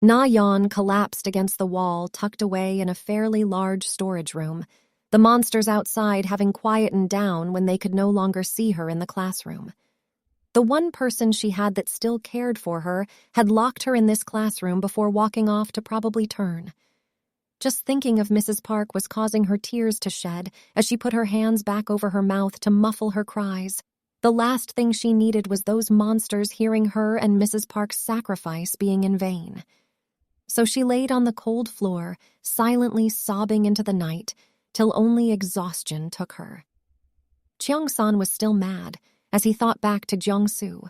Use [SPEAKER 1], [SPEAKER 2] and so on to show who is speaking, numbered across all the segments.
[SPEAKER 1] Na-Yeon collapsed against the wall, tucked away in a fairly large storage room, the monsters outside having quietened down when they could no longer see her in the classroom. The one person she had that still cared for her had locked her in this classroom before walking off to probably turn. Just thinking of Mrs. Park was causing her tears to shed as she put her hands back over her mouth to muffle her cries. The last thing she needed was those monsters hearing her and Mrs. Park's sacrifice being in vain. So she laid on the cold floor, silently sobbing into the night, till only exhaustion took her. Cheong-san was still mad as he thought back to Jung-soo.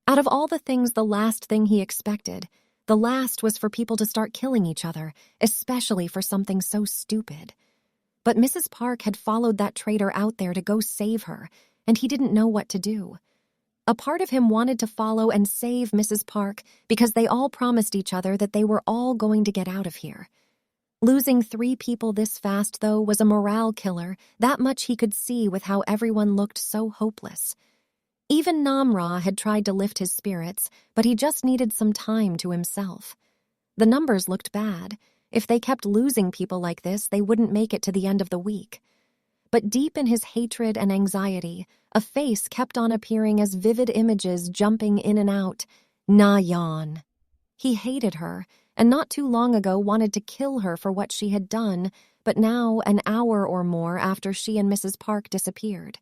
[SPEAKER 1] Out of all the things, the last thing he expected, the last was for people to start killing each other, especially for something so stupid. But Mrs. Park had followed that traitor out there to go save her, and he didn't know what to do. A part of him wanted to follow and save Mrs. Park because they all promised each other that they were all going to get out of here. Losing 3 people this fast, though, was a morale killer. That much he could see with how everyone looked so hopeless. Even Namra had tried to lift his spirits, but he just needed some time to himself. The numbers looked bad. If they kept losing people like this, they wouldn't make it to the end of the week. But deep in his hatred and anxiety, a face kept on appearing as vivid images jumping in and out. Na-Yeon. He hated her, and not too long ago wanted to kill her for what she had done, but now, an hour or more after she and Mrs. Park disappeared,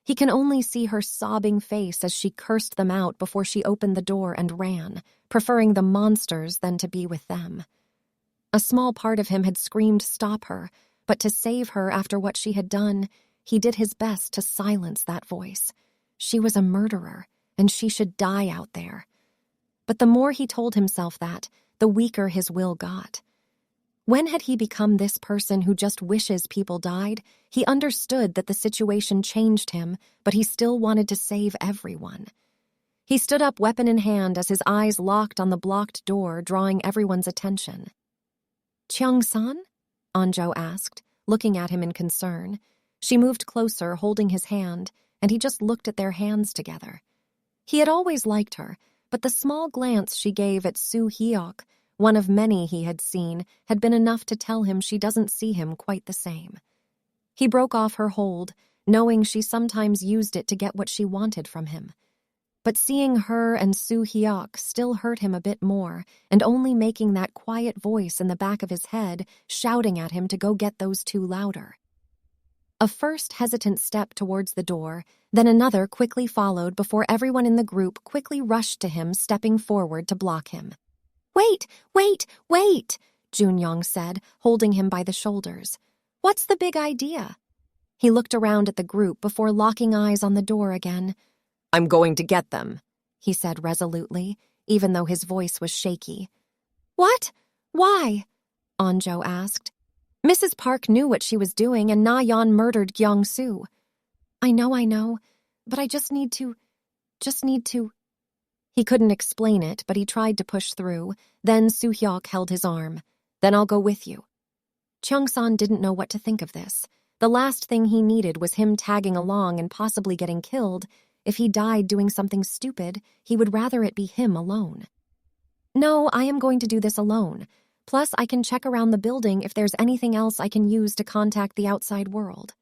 [SPEAKER 1] he can only see her sobbing face as she cursed them out before she opened the door and ran, preferring the monsters than to be with them. A small part of him had screamed stop her, but to save her after what she had done, he did his best to silence that voice. She was a murderer, and she should die out there. But the more he told himself that, the weaker his will got. When had he become this person who just wishes people died? He understood that the situation changed him, but he still wanted to save everyone. He stood up, weapon in hand, as his eyes locked on the blocked door, drawing everyone's attention. "Cheong-san?" Anjo asked, looking at him in concern. She moved closer, holding his hand, and he just looked at their hands together. He had always liked her, but the small glance she gave at Soo-hyuk, one of many he had seen, had been enough to tell him she doesn't see him quite the same. He broke off her hold, knowing she sometimes used it to get what she wanted from him. But seeing her and Soo-hyuk still hurt him a bit more, and only making that quiet voice in the back of his head shouting at him to go get those 2 louder. A first hesitant step towards the door, then another quickly followed before everyone in the group quickly rushed to him, stepping forward to block him. "Wait, wait, wait," Junyoung said, holding him by the shoulders. "What's the big idea?" He looked around at the group before locking eyes on the door again. "I'm going to get them," he said resolutely, even though his voice was shaky. "What? Why?" Anjo asked. Mrs. Park knew what she was doing, and Na-Yeon murdered Gyeong-soo. I know, but I just need to. He couldn't explain it, but he tried to push through. Then Soo-hyuk held his arm. "Then I'll go with you." Cheong-san didn't know what to think of this. The last thing he needed was him tagging along and possibly getting killed. If he died doing something stupid, he would rather it be him alone. "No, I am going to do this alone. Plus, I can check around the building if there's anything else I can use to contact the outside world."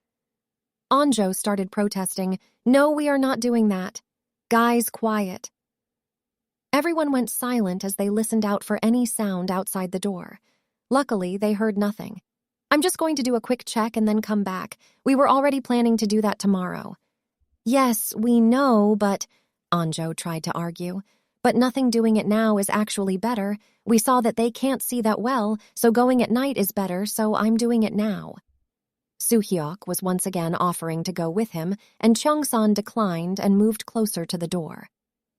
[SPEAKER 1] Anjo started protesting. "No, we are not doing that. Guys, quiet." Everyone went silent as they listened out for any sound outside the door. Luckily, they heard nothing. "I'm just going to do a quick check and then come back. We were already planning to do that tomorrow." "Yes, we know, but," Anjo tried to argue. "But nothing doing it now is actually better. We saw that they can't see that well, so going at night is better, so I'm doing it now." Soo-hyuk was once again offering to go with him, and Cheong-san declined and moved closer to the door.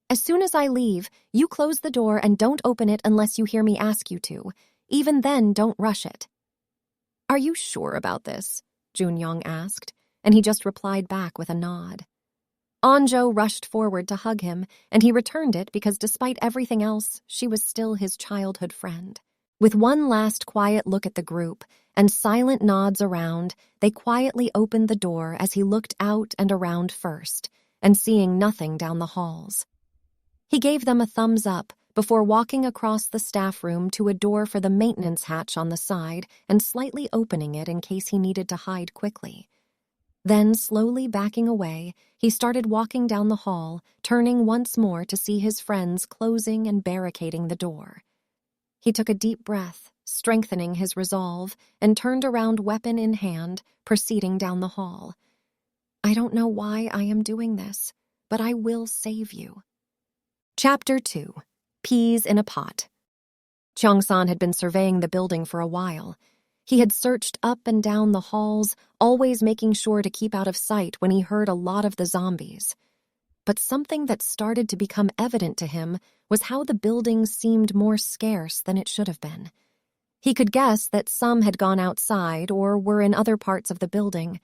[SPEAKER 1] "As soon as I leave, you close the door and don't open it unless you hear me ask you to. Even then, don't rush it." "Are you sure about this?" Junyoung asked, and he just replied back with a nod. Anjo rushed forward to hug him, and he returned it because despite everything else, she was still his childhood friend. With one last quiet look at the group and silent nods around, they quietly opened the door as he looked out and around first, and seeing nothing down the halls. He gave them a thumbs up, before walking across the staff room to a door for the maintenance hatch on the side and slightly opening it in case he needed to hide quickly. Then, slowly backing away, he started walking down the hall, turning once more to see his friends closing and barricading the door. He took a deep breath, strengthening his resolve, and turned around weapon in hand, proceeding down the hall. I don't know why I am doing this, but I will save you. Chapter 2. Peas in a Pot. Cheong-san had been surveying the building for a while. He had searched up and down the halls, always making sure to keep out of sight when he heard a lot of the zombies. But something that started to become evident to him was how the building seemed more scarce than it should have been. He could guess that some had gone outside or were in other parts of the building,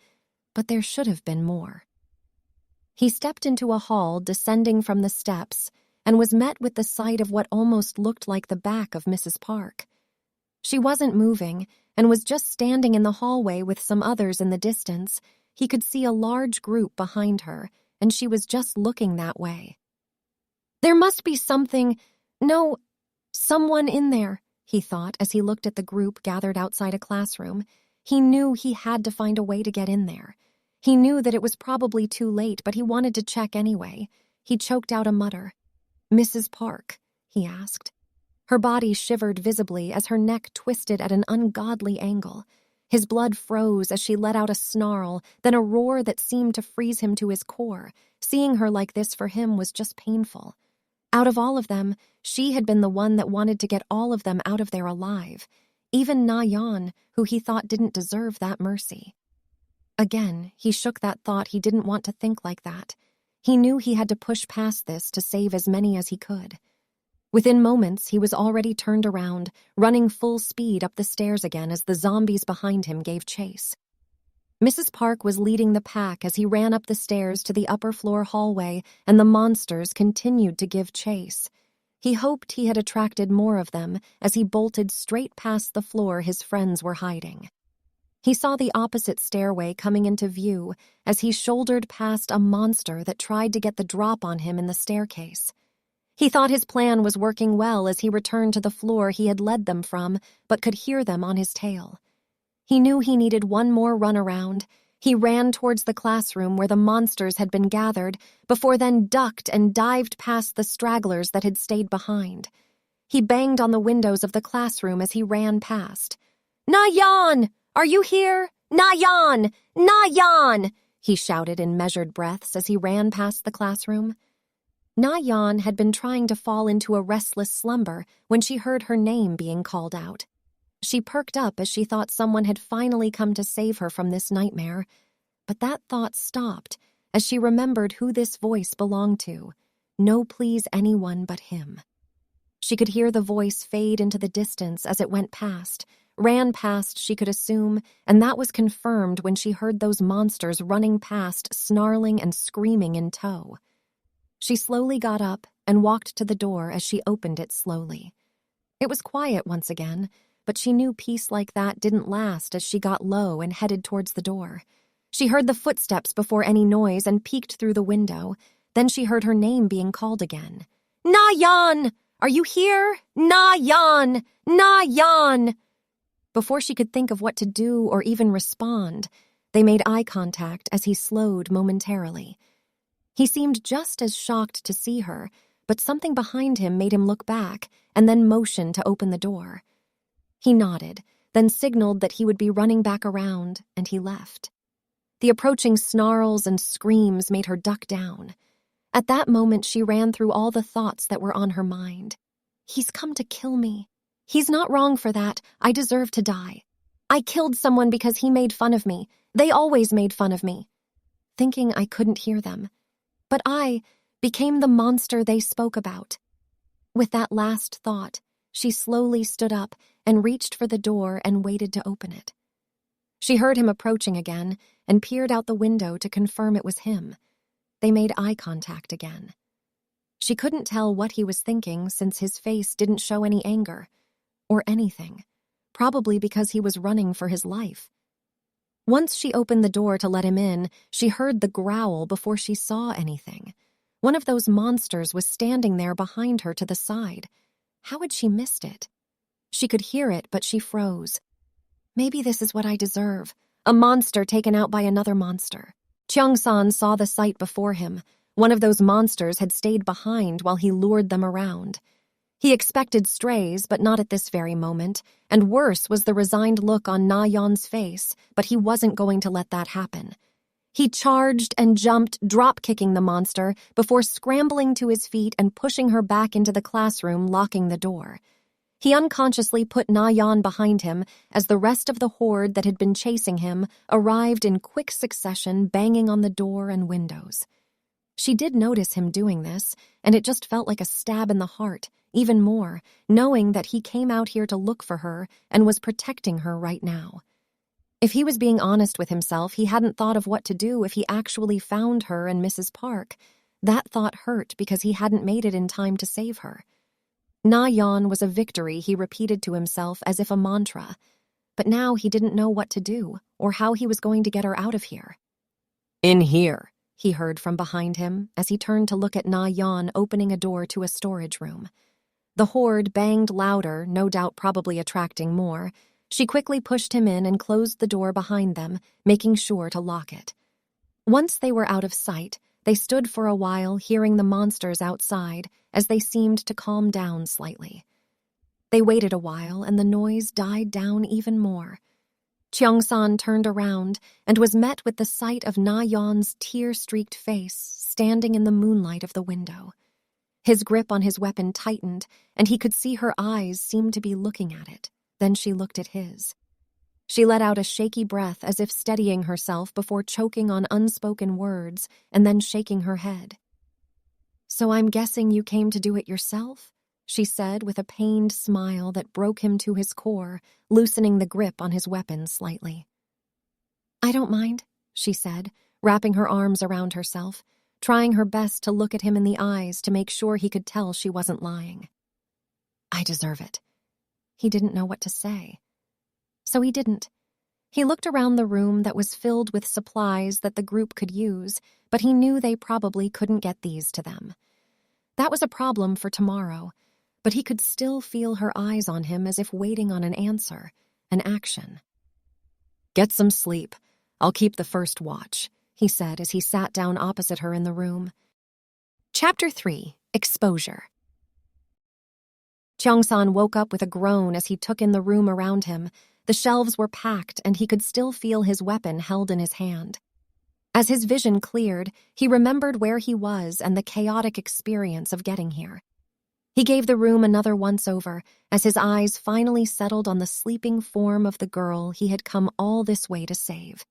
[SPEAKER 1] but there should have been more. He stepped into a hall descending from the steps and was met with the sight of what almost looked like the back of Mrs. Park. She wasn't moving and was just standing in the hallway with some others in the distance. He could see a large group behind her, and she was just looking that way. There must be someone in there, he thought as he looked at the group gathered outside a classroom. He knew he had to find a way to get in there. He knew that it was probably too late, but he wanted to check anyway. He choked out a mutter. "Mrs. Park?" he asked. Her body shivered visibly as her neck twisted at an ungodly angle. His blood froze as she let out a snarl, then a roar that seemed to freeze him to his core. Seeing her like this for him was just painful. Out of all of them, she had been the one that wanted to get all of them out of there alive. Even Na-Yeon, who he thought didn't deserve that mercy. Again, he shook that thought he didn't want to think like that. He knew he had to push past this to save as many as he could. Within moments, he was already turned around, running full speed up the stairs again as the zombies behind him gave chase. Mrs. Park was leading the pack as he ran up the stairs to the upper floor hallway, and the monsters continued to give chase. He hoped he had attracted more of them as he bolted straight past the floor his friends were hiding. He saw the opposite stairway coming into view as he shouldered past a monster that tried to get the drop on him in the staircase. He thought his plan was working well as he returned to the floor he had led them from, but could hear them on his tail. He knew he needed one more run around. He ran towards the classroom where the monsters had been gathered, before then ducked and dived past the stragglers that had stayed behind. He banged on the windows of the classroom as he ran past. "Na-Yeon! Are you here? Na-Yeon! Na-Yeon!" he shouted in measured breaths as he ran past the classroom. Na-Yeon had been trying to fall into a restless slumber when she heard her name being called out. She perked up as she thought someone had finally come to save her from this nightmare, but that thought stopped as she remembered who this voice belonged to. No please anyone but him. She could hear the voice fade into the distance as it went past, ran past, she could assume, and that was confirmed when she heard those monsters running past, snarling and screaming in tow. She slowly got up and walked to the door as she opened it slowly. It was quiet once again, but she knew peace like that didn't last as she got low and headed towards the door. She heard the footsteps before any noise and peeked through the window. Then she heard her name being called again. "Na-Yeon! Are you here? Na-Yeon! Na-Yeon!" Before she could think of what to do or even respond, they made eye contact as he slowed momentarily. He seemed just as shocked to see her, but something behind him made him look back and then motion to open the door. He nodded, then signaled that he would be running back around, and he left. The approaching snarls and screams made her duck down. At that moment, she ran through all the thoughts that were on her mind. He's come to kill me. He's not wrong for that. I deserve to die. I killed someone because he made fun of me. They always made fun of me. Thinking I couldn't hear them. But I became the monster they spoke about. With that last thought, she slowly stood up and reached for the door and waited to open it. She heard him approaching again and peered out the window to confirm it was him. They made eye contact again. She couldn't tell what he was thinking since his face didn't show any anger or anything, probably because he was running for his life. Once she opened the door to let him in, she heard the growl before she saw anything. One of those monsters was standing there behind her to the side. How had she missed it? She could hear it, but she froze. Maybe this is what I deserve. A monster taken out by another monster. Cheong-san saw the sight before him. One of those monsters had stayed behind while he lured them around. He expected strays, but not at this very moment, and worse was the resigned look on Na-Yeon's face, but he wasn't going to let that happen. He charged and jumped, drop-kicking the monster, before scrambling to his feet and pushing her back into the classroom, locking the door. He unconsciously put Na-Yeon behind him as the rest of the horde that had been chasing him arrived in quick succession, banging on the door and windows. She did notice him doing this, and it just felt like a stab in the heart, even more, knowing that he came out here to look for her and was protecting her right now. If he was being honest with himself, he hadn't thought of what to do if he actually found her and Mrs. Park. That thought hurt because he hadn't made it in time to save her. Na-Yeon was a victory he repeated to himself as if a mantra, but now he didn't know what to do or how he was going to get her out of here. "In here," he heard from behind him as he turned to look at Na-Yeon opening a door to a storage room. The horde banged louder, no doubt probably attracting more. She quickly pushed him in and closed the door behind them, making sure to lock it. Once they were out of sight, they stood for a while hearing the monsters outside as they seemed to calm down slightly. They waited a while and the noise died down even more. Cheong-san turned around and was met with the sight of Na-Yeon's tear-streaked face standing in the moonlight of the window. His grip on his weapon tightened, and he could see her eyes seem to be looking at it. Then she looked at his. She let out a shaky breath as if steadying herself before choking on unspoken words and then shaking her head. "So I'm guessing you came to do it yourself?" she said with a pained smile that broke him to his core, loosening the grip on his weapon slightly. "I don't mind," she said, wrapping her arms around herself, trying her best to look at him in the eyes to make sure he could tell she wasn't lying. "I deserve it." He didn't know what to say. So he didn't. He looked around the room that was filled with supplies that the group could use, but he knew they probably couldn't get these to them. That was a problem for tomorrow, but he could still feel her eyes on him as if waiting on an answer, an action. "Get some sleep. I'll keep the first watch," he said as he sat down opposite her in the room. Chapter 3: Exposure. Cheong-san woke up with a groan as he took in the room around him. The shelves were packed, and he could still feel his weapon held in his hand. As his vision cleared, he remembered where he was and the chaotic experience of getting here. He gave the room another once-over as his eyes finally settled on the sleeping form of the girl he had come all this way to save.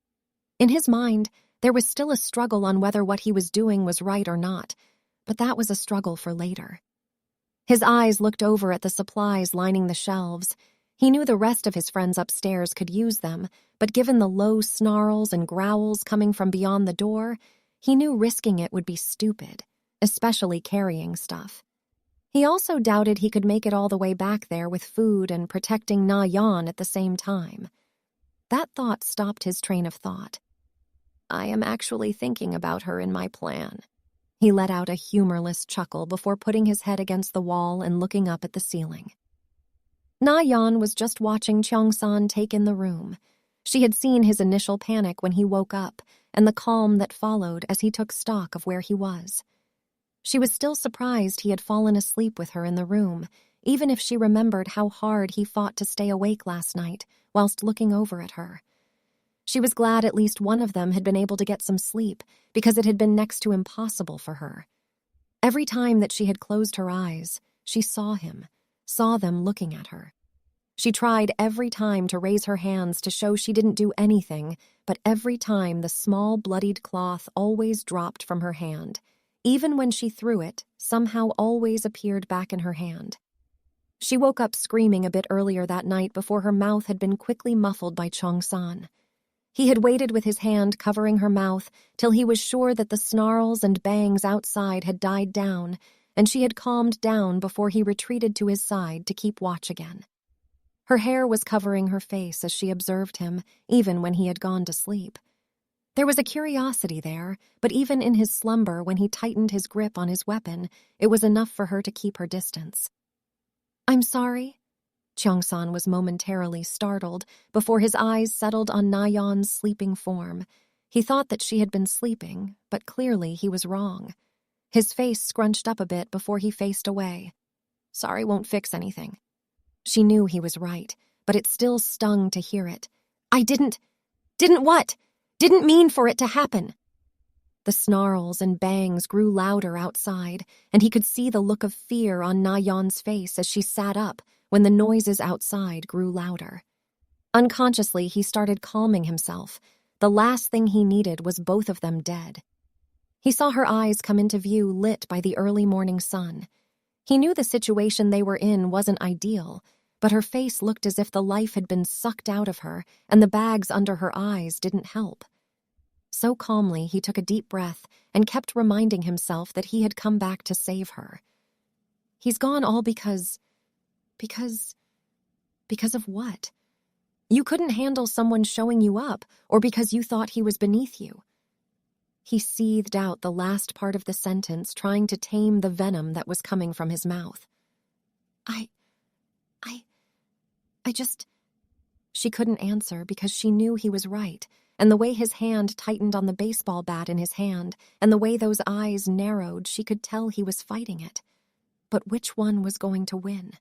[SPEAKER 1] In his mind, there was still a struggle on whether what he was doing was right or not, but that was a struggle for later. His eyes looked over at the supplies lining the shelves. He knew the rest of his friends upstairs could use them, but given the low snarls and growls coming from beyond the door, he knew risking it would be stupid, especially carrying stuff. He also doubted he could make it all the way back there with food and protecting Na-Yeon at the same time. That thought stopped his train of thought. "I am actually thinking about her in my plan." He let out a humorless chuckle before putting his head against the wall and looking up at the ceiling. Na-Yeon was just watching Cheong-san take in the room. She had seen his initial panic when he woke up and the calm that followed as he took stock of where he was. She was still surprised he had fallen asleep with her in the room, even if she remembered how hard he fought to stay awake last night whilst looking over at her. She was glad at least one of them had been able to get some sleep because it had been next to impossible for her. Every time that she had closed her eyes, she saw him, saw them looking at her. She tried every time to raise her hands to show she didn't do anything, but every time the small bloodied cloth always dropped from her hand. Even when she threw it, somehow always appeared back in her hand. She woke up screaming a bit earlier that night before her mouth had been quickly muffled by Cheong-san. He had waited with his hand covering her mouth till he was sure that the snarls and bangs outside had died down, and she had calmed down before he retreated to his side to keep watch again. Her hair was covering her face as she observed him, even when he had gone to sleep. There was a curiosity there, but even in his slumber when he tightened his grip on his weapon, it was enough for her to keep her distance. I'm sorry. Cheong-san was momentarily startled before his eyes settled on Na-Yeon's sleeping form. He thought that she had been sleeping, but clearly he was wrong. His face scrunched up a bit before he faced away. Sorry won't fix anything. She knew he was right, but it still stung to hear it. I didn't what? Didn't mean for it to happen. The snarls and bangs grew louder outside, and he could see the look of fear on Na-Yeon's face as she sat up when the noises outside grew louder. Unconsciously, he started calming himself. The last thing he needed was both of them dead. He saw her eyes come into view lit by the early morning sun. He knew the situation they were in wasn't ideal, but her face looked as if the life had been sucked out of her, and the bags under her eyes didn't help. So calmly, he took a deep breath and kept reminding himself that he had come back to save her. He's gone all because of what? You couldn't handle someone showing you up, or because you thought he was beneath you. He seethed out the last part of the sentence, trying to tame the venom that was coming from his mouth. I just... She couldn't answer because she knew he was right, and the way his hand tightened on the baseball bat in his hand, and the way those eyes narrowed, she could tell he was fighting it. But which one was going to win?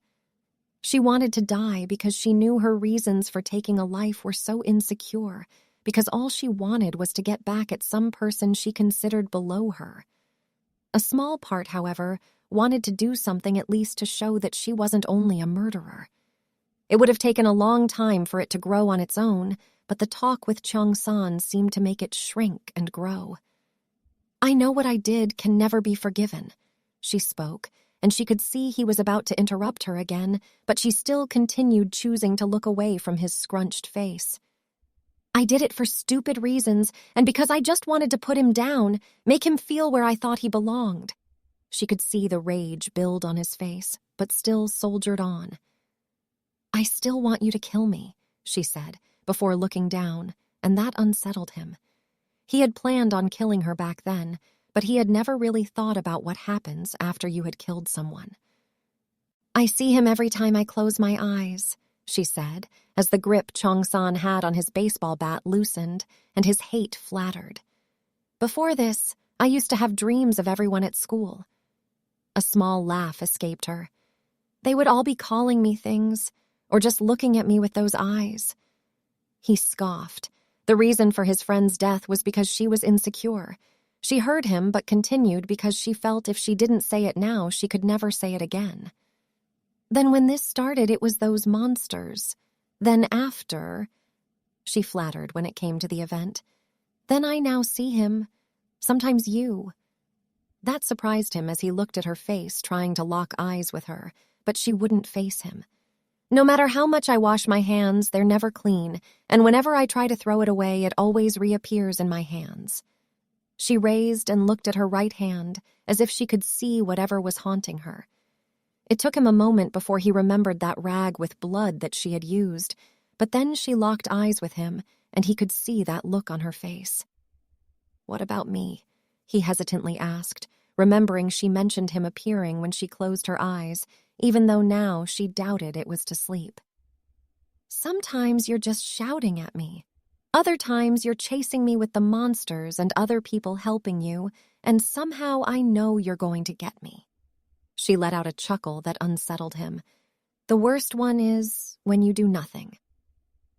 [SPEAKER 1] She wanted to die because she knew her reasons for taking a life were so insecure, because all she wanted was to get back at some person she considered below her. A small part, however, wanted to do something at least to show that she wasn't only a murderer. It would have taken a long time for it to grow on its own, but the talk with Cheong-san seemed to make it shrink and grow. I know what I did can never be forgiven, she spoke, and she could see he was about to interrupt her again, but she still continued choosing to look away from his scrunched face. I did it for stupid reasons, and because I just wanted to put him down, make him feel where I thought he belonged. She could see the rage build on his face, but still soldiered on. I still want you to kill me, she said, before looking down, and that unsettled him. He had planned on killing her back then, but he had never really thought about what happens after you had killed someone. I see him every time I close my eyes, she said, as the grip Cheong-san had on his baseball bat loosened and his hate flattered. Before this, I used to have dreams of everyone at school. A small laugh escaped her. They would all be calling me things, or just looking at me with those eyes. He scoffed. The reason for his friend's death was because she was insecure. She heard him but continued because she felt if she didn't say it now, she could never say it again. Then when this started, it was those monsters. Then after, she flattered when it came to the event. Then I now see him. Sometimes you. That surprised him as he looked at her face, trying to lock eyes with her, but she wouldn't face him. No matter how much I wash my hands, they're never clean, and whenever I try to throw it away, it always reappears in my hands. She raised and looked at her right hand, as if she could see whatever was haunting her. It took him a moment before he remembered that rag with blood that she had used, but then she locked eyes with him, and he could see that look on her face. What about me? He hesitantly asked, remembering she mentioned him appearing when she closed her eyes, even though now she doubted it was to sleep. Sometimes you're just shouting at me. Other times you're chasing me with the monsters and other people helping you, and somehow I know you're going to get me. She let out a chuckle that unsettled him. The worst one is when you do nothing.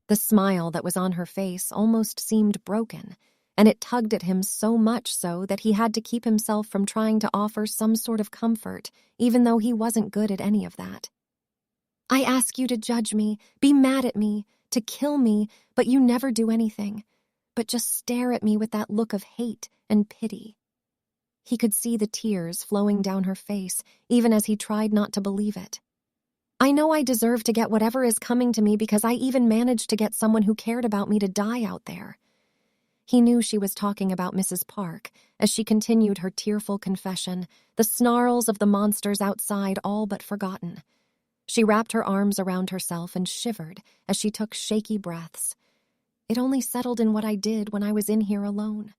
[SPEAKER 1] The smile that was on her face almost seemed broken, and it tugged at him so much so that he had to keep himself from trying to offer some sort of comfort, even though he wasn't good at any of that. I ask you to judge me, be mad at me, to kill me, but you never do anything, but just stare at me with that look of hate and pity. He could see the tears flowing down her face, even as he tried not to believe it. I know I deserve to get whatever is coming to me because I even managed to get someone who cared about me to die out there. He knew she was talking about Mrs. Park as she continued her tearful confession, the snarls of the monsters outside all but forgotten. She wrapped her arms around herself and shivered as she took shaky breaths. It only settled in what I did when I was in here alone.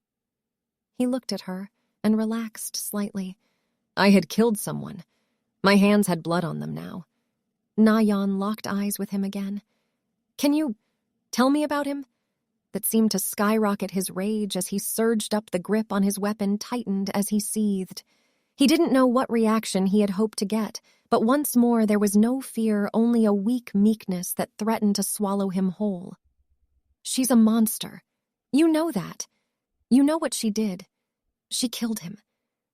[SPEAKER 1] He looked at her and relaxed slightly. I had killed someone. My hands had blood on them now. Na-Yeon locked eyes with him again. Can you tell me about him? That seemed to skyrocket his rage as he surged up. The grip on his weapon tightened as he seethed. He didn't know what reaction he had hoped to get, but once more there was no fear, only a weak meekness that threatened to swallow him whole. She's a monster. You know that. You know what she did. She killed him.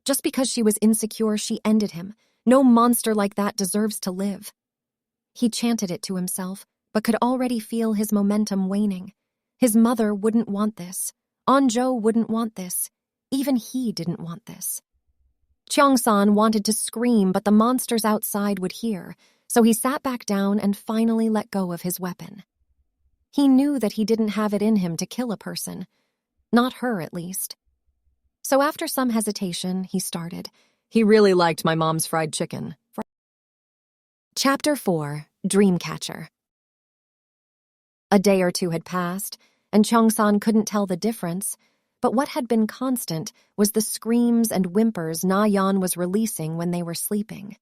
[SPEAKER 1] Just because she was insecure, she ended him. No monster like that deserves to live. He chanted it to himself, but could already feel his momentum waning. His mother wouldn't want this. Anjo wouldn't want this. Even he didn't want this. Cheong-san wanted to scream, but the monsters outside would hear, so he sat back down and finally let go of his weapon. He knew that he didn't have it in him to kill a person. Not her, at least. So after some hesitation, he started. He really liked my mom's fried chicken. Chapter 4, Dreamcatcher. A day or two had passed, and Cheong-san couldn't tell the difference, but what had been constant was the screams and whimpers Na-Yeon was releasing when they were sleeping.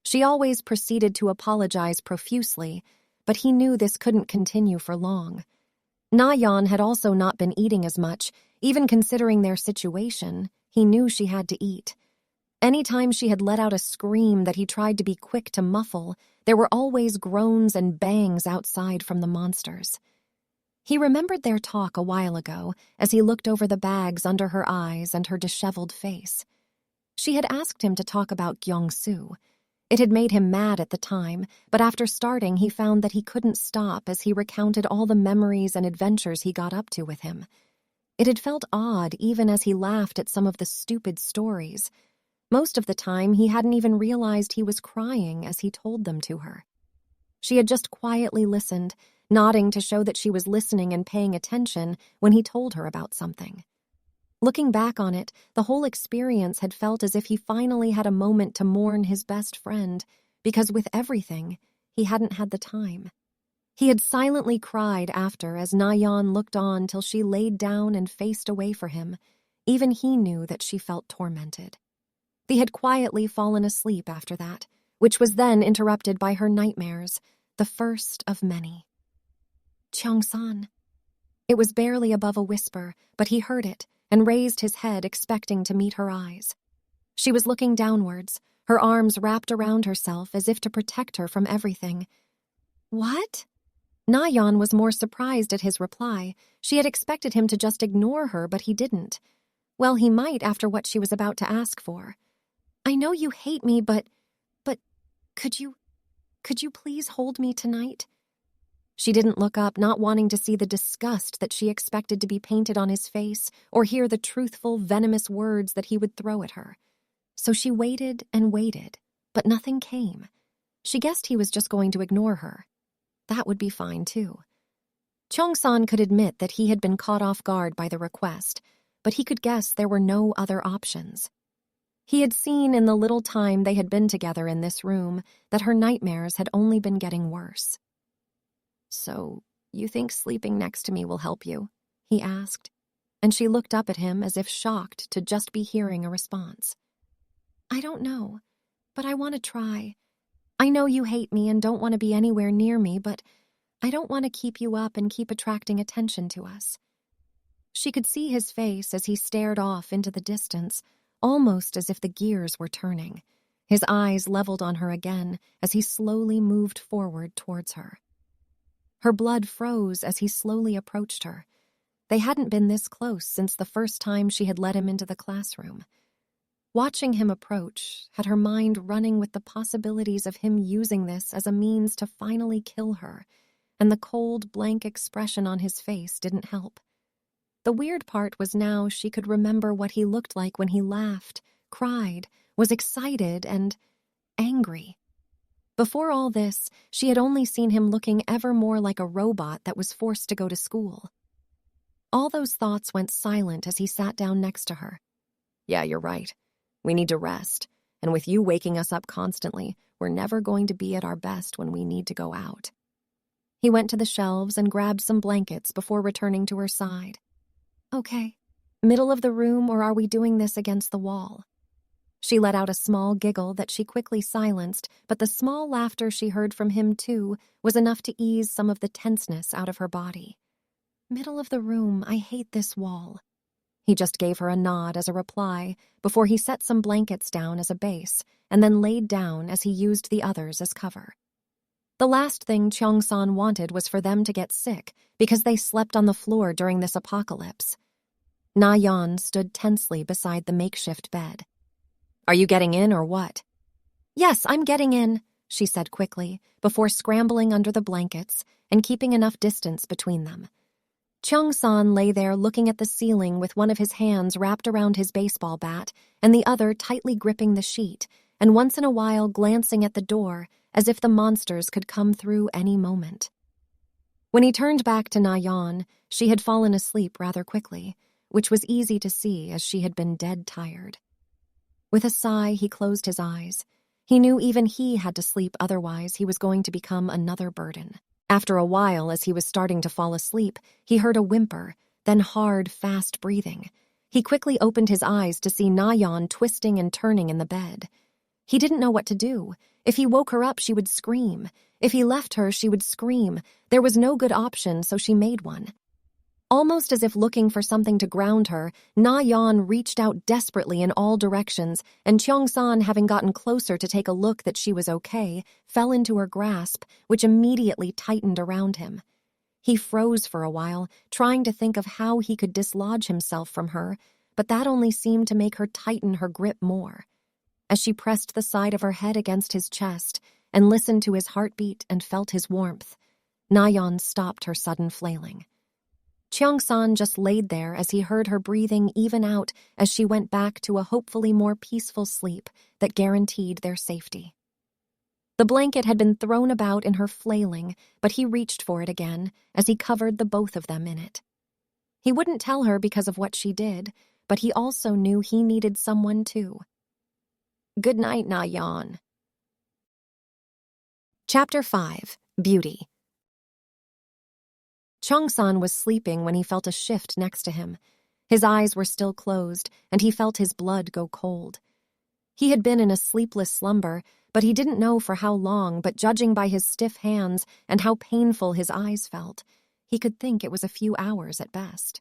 [SPEAKER 1] She always proceeded to apologize profusely, but he knew this couldn't continue for long. Na-Yeon had also not been eating as much. Even considering their situation, he knew she had to eat. Anytime she had let out a scream that he tried to be quick to muffle, there were always groans and bangs outside from the monsters. He remembered their talk a while ago as he looked over the bags under her eyes and her disheveled face. She had asked him to talk about Gyeong-su. It had made him mad at the time, but after starting he found that he couldn't stop as he recounted all the memories and adventures he got up to with him. It had felt odd even as he laughed at some of the stupid stories. Most of the time, he hadn't even realized he was crying as he told them to her. She had just quietly listened, nodding to show that she was listening and paying attention when he told her about something. Looking back on it, the whole experience had felt as if he finally had a moment to mourn his best friend, because with everything, he hadn't had the time. He had silently cried after as Na-Yeon looked on till she laid down and faced away for him. Even he knew that she felt tormented. They had quietly fallen asleep after that, which was then interrupted by her nightmares, the first of many. Cheong-san. It was barely above a whisper, but he heard it and raised his head, expecting to meet her eyes. She was looking downwards, her arms wrapped around herself as if to protect her from everything. What? Na-Yeon was more surprised at his reply. She had expected him to just ignore her, but he didn't. Well, he might after what she was about to ask for. I know you hate me, but could you please hold me tonight? She didn't look up, not wanting to see the disgust that she expected to be painted on his face or hear the truthful, venomous words that he would throw at her. So she waited and waited, but nothing came. She guessed he was just going to ignore her. That would be fine, too. Cheong-san could admit that he had been caught off guard by the request, but he could guess there were no other options. He had seen in the little time they had been together in this room that her nightmares had only been getting worse. So, you think sleeping next to me will help you? He asked, and she looked up at him as if shocked to just be hearing a response. I don't know, but I want to try. I know you hate me and don't want to be anywhere near me, but I don't want to keep you up and keep attracting attention to us. She could see his face as he stared off into the distance, almost as if the gears were turning. His eyes leveled on her again as he slowly moved forward towards her. Her blood froze as he slowly approached her. They hadn't been this close since the first time she had let him into the classroom. Watching him approach had her mind running with the possibilities of him using this as a means to finally kill her, and the cold, blank expression on his face didn't help. The weird part was now she could remember what he looked like when he laughed, cried, was excited, and angry. Before all this, she had only seen him looking ever more like a robot that was forced to go to school. All those thoughts went silent as he sat down next to her. Yeah, you're right. We need to rest, and with you waking us up constantly, we're never going to be at our best when we need to go out. He went to the shelves and grabbed some blankets before returning to her side. Okay. Middle of the room, or are we doing this against the wall? She let out a small giggle that she quickly silenced, but the small laughter she heard from him, too, was enough to ease some of the tenseness out of her body. "Middle of the room, I hate this wall." He just gave her a nod as a reply before he set some blankets down as a base and then laid down as he used the others as cover. The last thing Cheong-san wanted was for them to get sick because they slept on the floor during this apocalypse. Na-Yeon stood tensely beside the makeshift bed. "Are you getting in or what?" "Yes, I'm getting in," she said quickly, before scrambling under the blankets and keeping enough distance between them. Cheong-san lay there looking at the ceiling with one of his hands wrapped around his baseball bat and the other tightly gripping the sheet, and once in a while glancing at the door as if the monsters could come through any moment. When he turned back to Na-Yeon, she had fallen asleep rather quickly, which was easy to see as she had been dead tired. With a sigh, he closed his eyes. He knew even he had to sleep, otherwise he was going to become another burden. After a while, as he was starting to fall asleep, he heard a whimper, then hard, fast breathing. He quickly opened his eyes to see Na-Yeon twisting and turning in the bed. He didn't know what to do. If he woke her up, she would scream. If he left her, she would scream. There was no good option, so she made one. Almost as if looking for something to ground her, Na-Yeon reached out desperately in all directions, and Cheong-san, having gotten closer to take a look that she was okay, fell into her grasp, which immediately tightened around him. He froze for a while, trying to think of how he could dislodge himself from her, but that only seemed to make her tighten her grip more. As she pressed the side of her head against his chest and listened to his heartbeat and felt his warmth, Na-Yeon stopped her sudden flailing. Cheong-san just laid there as he heard her breathing even out as she went back to a hopefully more peaceful sleep that guaranteed their safety. The blanket had been thrown about in her flailing, but he reached for it again as he covered the both of them in it. He wouldn't tell her because of what she did, but he also knew he needed someone too. "Good night, Na-Yeon." Chapter 5. Beauty. Cheong-san was sleeping when he felt a shift next to him. His eyes were still closed, and he felt his blood go cold. He had been in a sleepless slumber, but he didn't know for how long, but judging by his stiff hands and how painful his eyes felt, he could think it was a few hours at best.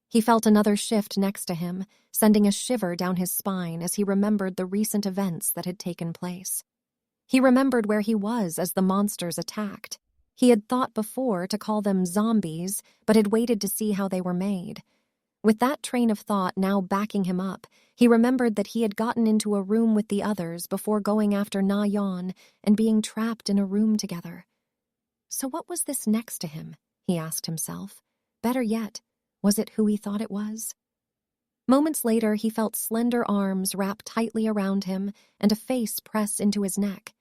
[SPEAKER 1] He felt another shift next to him, sending a shiver down his spine as he remembered the recent events that had taken place. He remembered where he was as the monsters attacked. He had thought before to call them zombies, but had waited to see how they were made. With that train of thought now backing him up, he remembered that he had gotten into a room with the others before going after Na-Yeon and being trapped in a room together. So what was this next to him? He asked himself. Better yet, was it who he thought it was? Moments later, he felt slender arms wrap tightly around him and a face press into his neck.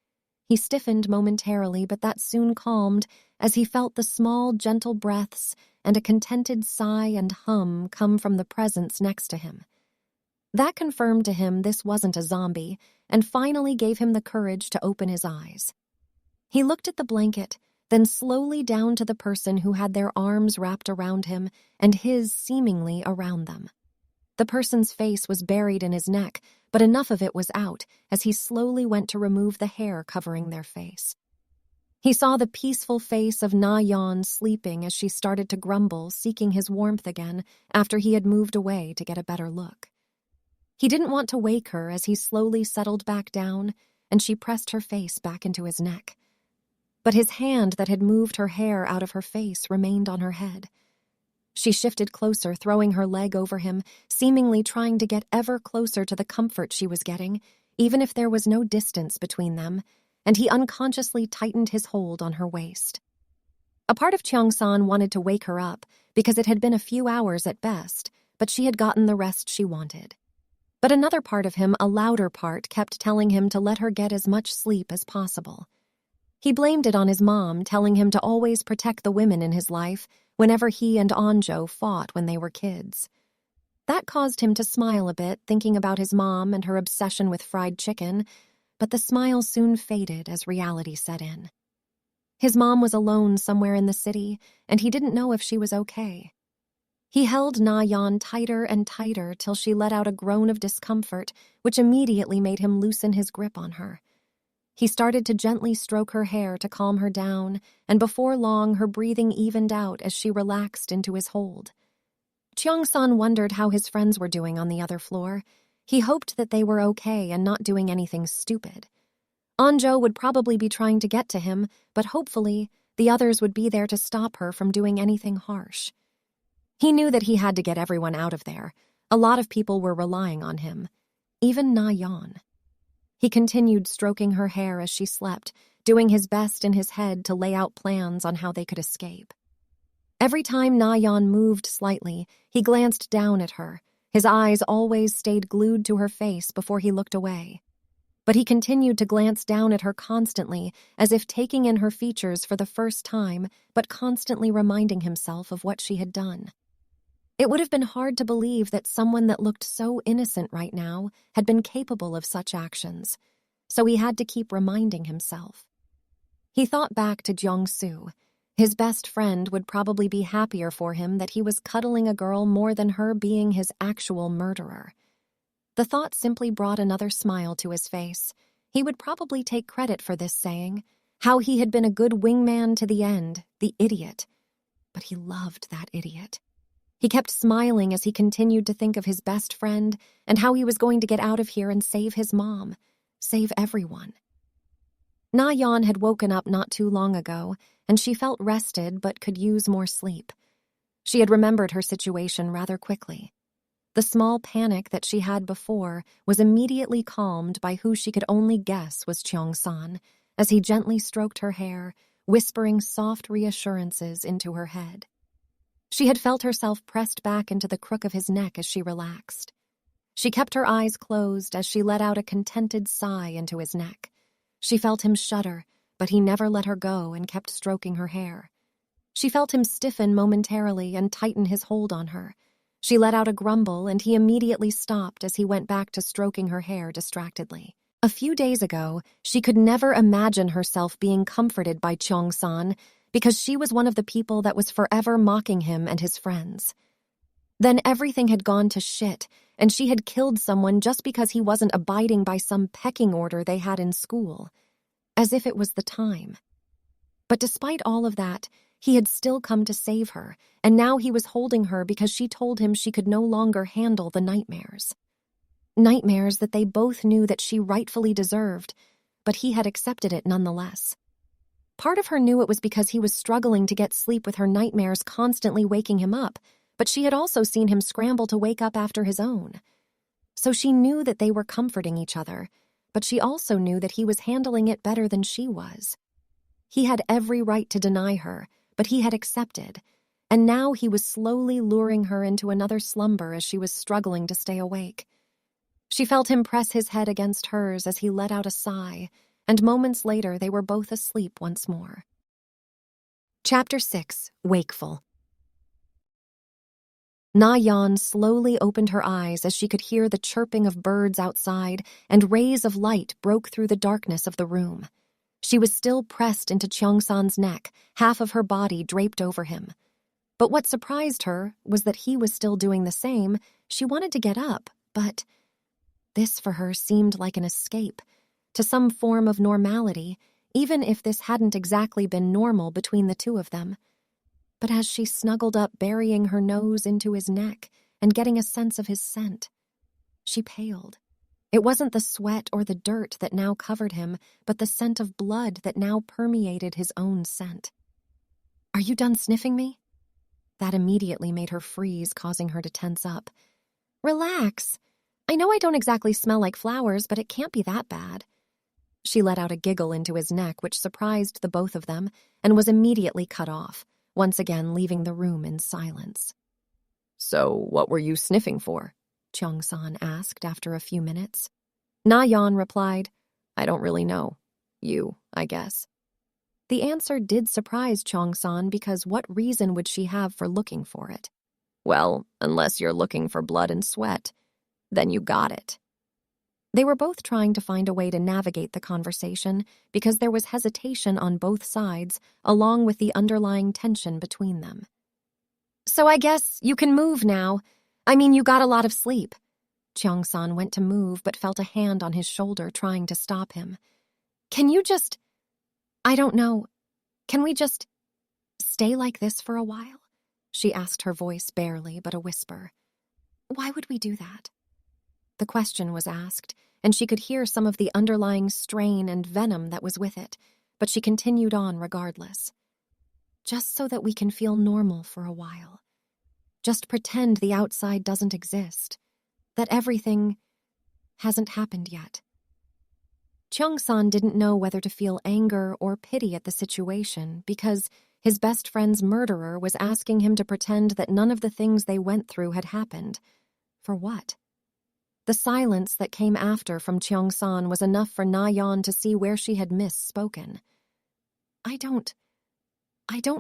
[SPEAKER 1] He stiffened momentarily, but that soon calmed as he felt the small, gentle breaths and a contented sigh and hum come from the presence next to him. That confirmed to him this wasn't a zombie and finally gave him the courage to open his eyes. He looked at the blanket, then slowly down to the person who had their arms wrapped around him and his seemingly around them. The person's face was buried in his neck, but enough of it was out as he slowly went to remove the hair covering their face. He saw the peaceful face of Na-Yeon sleeping as she started to grumble, seeking his warmth again after he had moved away to get a better look. He didn't want to wake her as he slowly settled back down, and she pressed her face back into his neck. But his hand that had moved her hair out of her face remained on her head. She shifted closer, throwing her leg over him, seemingly trying to get ever closer to the comfort she was getting, even if there was no distance between them, and he unconsciously tightened his hold on her waist. A part of Cheong-san wanted to wake her up because it had been a few hours at best, but she had gotten the rest she wanted. But another part of him, a louder part, kept telling him to let her get as much sleep as possible. He blamed it on his mom, telling him to always protect the women in his life whenever he and Anjo fought when they were kids. That caused him to smile a bit, thinking about his mom and her obsession with fried chicken, but the smile soon faded as reality set in. His mom was alone somewhere in the city, and he didn't know if she was okay. He held Na-Yeon tighter and tighter till she let out a groan of discomfort, which immediately made him loosen his grip on her. He started to gently stroke her hair to calm her down, and before long her breathing evened out as she relaxed into his hold. Cheong-san wondered how his friends were doing on the other floor. He hoped that they were okay and not doing anything stupid. Anjo would probably be trying to get to him, but hopefully the others would be there to stop her from doing anything harsh. He knew that he had to get everyone out of there. A lot of people were relying on him, even Na-Yeon. He continued stroking her hair as she slept, doing his best in his head to lay out plans on how they could escape. Every time Na-Yeon moved slightly, he glanced down at her. His eyes always stayed glued to her face before he looked away. But he continued to glance down at her constantly, as if taking in her features for the first time, but constantly reminding himself of what she had done. It would have been hard to believe that someone that looked so innocent right now had been capable of such actions, so he had to keep reminding himself. He thought back to Jong-soo. His best friend would probably be happier for him that he was cuddling a girl more than her being his actual murderer. The thought simply brought another smile to his face. He would probably take credit for this saying, how he had been a good wingman to the end, the idiot. But he loved that idiot. He kept smiling as he continued to think of his best friend and how he was going to get out of here and save his mom, save everyone. Na-Yeon had woken up not too long ago, and she felt rested but could use more sleep. She had remembered her situation rather quickly. The small panic that she had before was immediately calmed by who she could only guess was Cheong-san, as he gently stroked her hair, whispering soft reassurances into her head. She had felt herself pressed back into the crook of his neck as she relaxed. She kept her eyes closed as she let out a contented sigh into his neck. She felt him shudder, but he never let her go and kept stroking her hair. She felt him stiffen momentarily and tighten his hold on her. She let out a grumble, and he immediately stopped as he went back to stroking her hair distractedly. A few days ago, she could never imagine herself being comforted by Cheong-san because she was one of the people that was forever mocking him and his friends. Then everything had gone to shit, and she had killed someone just because he wasn't abiding by some pecking order they had in school, as if it was the time. But despite all of that, he had still come to save her, and now he was holding her because she told him she could no longer handle the nightmares. Nightmares that they both knew that she rightfully deserved, but he had accepted it nonetheless. Part of her knew it was because he was struggling to get sleep with her nightmares constantly waking him up, but she had also seen him scramble to wake up after his own. So she knew that they were comforting each other, but she also knew that he was handling it better than she was. He had every right to deny her, but he had accepted, and now he was slowly luring her into another slumber as she was struggling to stay awake. She felt him press his head against hers as he let out a sigh, and moments later they were both asleep once more. Chapter 6, Wakeful. Na-Yeon slowly opened her eyes as she could hear the chirping of birds outside, and rays of light broke through the darkness of the room. She was still pressed into Cheong-san's neck, half of her body draped over him. But what surprised her was that he was still doing the same. She wanted to get up, but this for her seemed like an escape to some form of normality, even if this hadn't exactly been normal between the two of them. But as she snuggled up, burying her nose into his neck and getting a sense of his scent, she paled. It wasn't the sweat or the dirt that now covered him, but the scent of blood that now permeated his own scent. "Are you done sniffing me?" That immediately made her freeze, causing her to tense up. "Relax. I know I don't exactly smell like flowers, but it can't be that bad." She let out a giggle into his neck, which surprised the both of them, and was immediately cut off, once again leaving the room in silence. "So, what were you sniffing for?" Cheong-san asked after a few minutes. Na-Yeon replied, "I don't really know. You, I guess." The answer did surprise Cheong-san because what reason would she have for looking for it? "Well, unless you're looking for blood and sweat, then you got it." They were both trying to find a way to navigate the conversation because there was hesitation on both sides, along with the underlying tension between them. "So So I guess you can move now. I mean, you got a lot of sleep. Cheong-san went to move but felt a hand on his shoulder trying to stop him. Can you just... I don't know. Can we just stay like this for a while? She asked, her voice barely but a whisper. Why would we do that? The question was asked, and she could hear some of the underlying strain and venom that was with it, but she continued on regardless. Just so that we can feel normal for a while. Just pretend the outside doesn't exist, that everything hasn't happened yet. Cheong-san didn't know whether to feel anger or pity at the situation because his best friend's murderer was asking him to pretend that none of the things they went through had happened. For what? The silence that came after from Cheong-san was enough for Na-Yeon to see where she had misspoken. I don't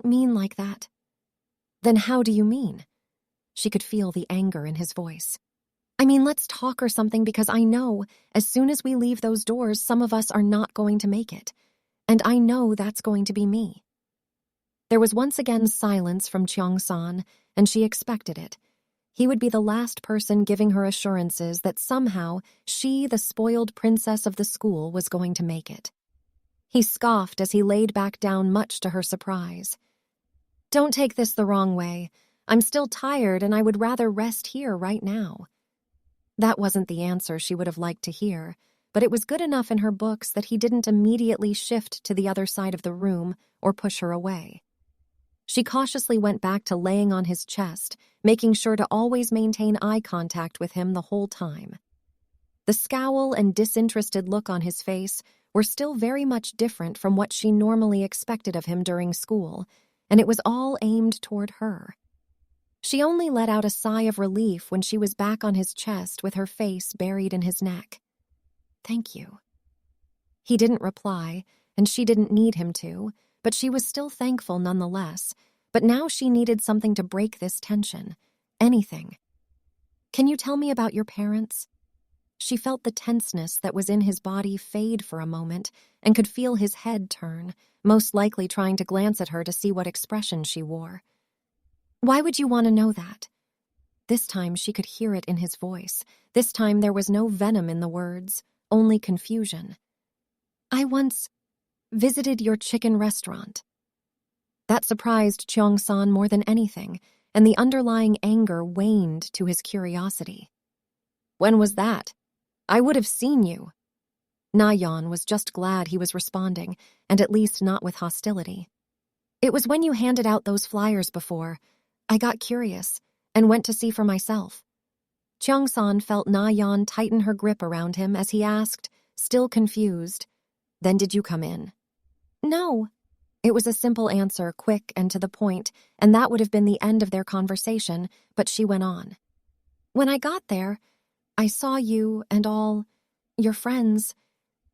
[SPEAKER 1] mean like that. Then how do you mean? She could feel the anger in his voice. I mean, let's talk or something, because I know as soon as we leave those doors, some of us are not going to make it. And I know that's going to be me. There was once again silence from Cheong-san, and she expected it. He would be the last person giving her assurances that somehow she, the spoiled princess of the school, was going to make it. He scoffed as he laid back down, much to her surprise. Don't take this the wrong way. I'm still tired and I would rather rest here right now. That wasn't the answer she would have liked to hear, but it was good enough in her books that he didn't immediately shift to the other side of the room or push her away. She cautiously went back to laying on his chest, making sure to always maintain eye contact with him the whole time. The scowl and disinterested look on his face were still very much different from what she normally expected of him during school, and it was all aimed toward her. She only let out a sigh of relief when she was back on his chest with her face buried in his neck. Thank you. He didn't reply, and she didn't need him to, but she was still thankful nonetheless. But now she needed something to break this tension. Anything. Can you tell me about your parents? She felt the tenseness that was in his body fade for a moment and could feel his head turn, most likely trying to glance at her to see what expression she wore. Why would you want to know that? This time she could hear it in his voice. This time there was no venom in the words, only confusion. I once visited your chicken restaurant. That surprised Cheong-san more than anything, and the underlying anger waned to his curiosity. When was that? I would have seen you. Na-Yeon was just glad he was responding, and at least not with hostility. It was when you handed out those flyers before. I got curious and went to see for myself. Cheong-san felt Na-Yeon tighten her grip around him as he asked, still confused, Then did you come in? No. It was a simple answer, quick and to the point, and that would have been the end of their conversation, but she went on. When I got there, I saw you and all your friends,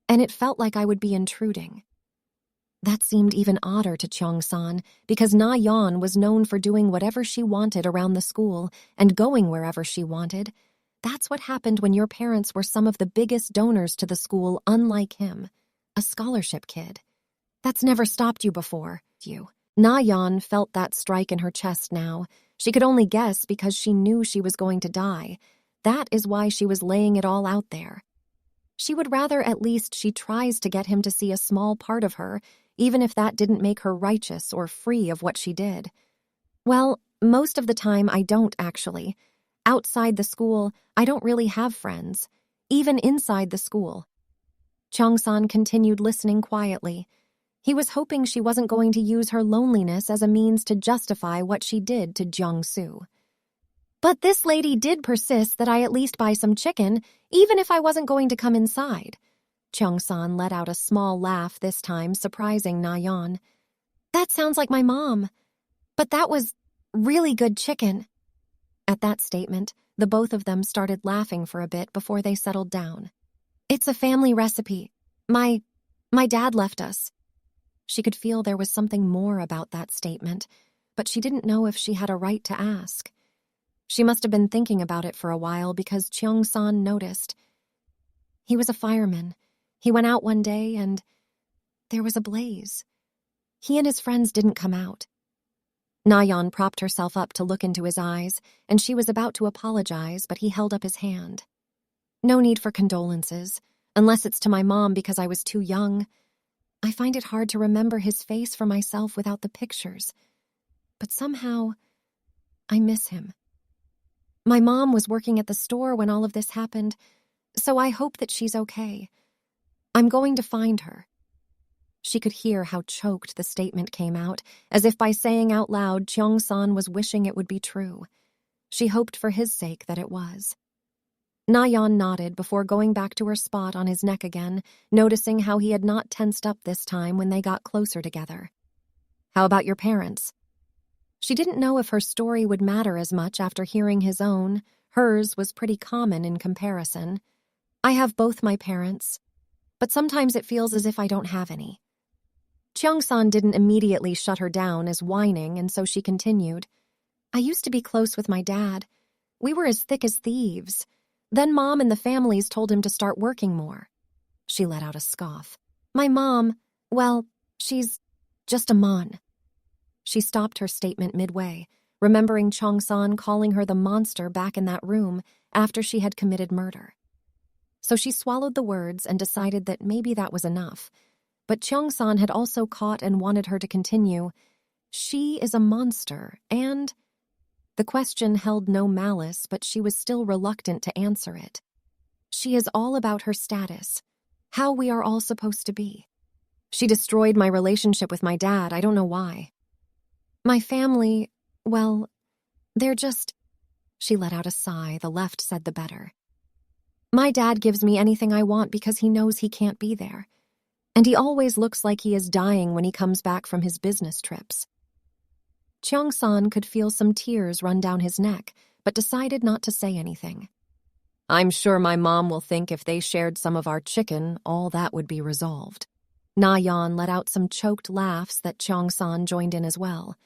[SPEAKER 1] and it felt like I would be intruding. That seemed even odder to Cheong-san, because Na-Yeon was known for doing whatever she wanted around the school and going wherever she wanted. That's what happened when your parents were some of the biggest donors to the school, unlike him, a scholarship kid. That's never stopped you before, you. Na-Yeon felt that strike in her chest now. She could only guess because she knew she was going to die. That is why she was laying it all out there. She would rather at least she tries to get him to see a small part of her, even if that didn't make her righteous or free of what she did. Well, most of the time I don't, actually. Outside the school, I don't really have friends, even inside the school. Cheong-san continued listening quietly. He was hoping she wasn't going to use her loneliness as a means to justify what she did to Jung-soo. But this lady did persist that I at least buy some chicken, even if I wasn't going to come inside. Cheong-san let out a small laugh this time, surprising Na-Yeon. That sounds like my mom. But that was really good chicken. At that statement, the both of them started laughing for a bit before they settled down. It's a family recipe. My dad left us. She could feel there was something more about that statement, but she didn't know if she had a right to ask. She must have been thinking about it for a while because Cheong-san noticed. He was a fireman. He went out one day and there was a blaze. He and his friends didn't come out. Na-Yeon propped herself up to look into his eyes, and she was about to apologize, but he held up his hand. No need for condolences, unless it's to my mom because I was too young. I find it hard to remember his face for myself without the pictures. But somehow, I miss him. My mom was working at the store when all of this happened, so I hope that she's okay. I'm going to find her. She could hear how choked the statement came out, as if by saying out loud Cheong-san was wishing it would be true. She hoped for his sake that it was. Na-Yeon nodded before going back to her spot on his neck again, noticing how he had not tensed up this time when they got closer together. How about your parents? She didn't know if her story would matter as much after hearing his own. Hers was pretty common in comparison. I have both my parents, but sometimes it feels as if I don't have any. Cheong-san didn't immediately shut her down as whining, and so she continued. I used to be close with my dad. We were as thick as thieves. Then Mom and the families told him to start working more. She let out a scoff. My mom, well, she's just a mon. She stopped her statement midway, remembering Cheong-san calling her the monster back in that room after she had committed murder. So she swallowed the words and decided that maybe that was enough. But Cheong-san had also caught and wanted her to continue. She is a monster, and... The question held no malice, but she was still reluctant to answer it. She is all about her status, how we are all supposed to be. She destroyed my relationship with my dad, I don't know why. My family, well, they're just... She let out a sigh, the left said the better. My dad gives me anything I want because he knows he can't be there. And he always looks like he is dying when he comes back from his business trips. Cheong-san could feel some tears run down his neck, but decided not to say anything. I'm sure my mom will think if they shared some of our chicken, all that would be resolved. Na-Yeon let out some choked laughs that Cheong-san joined in as well.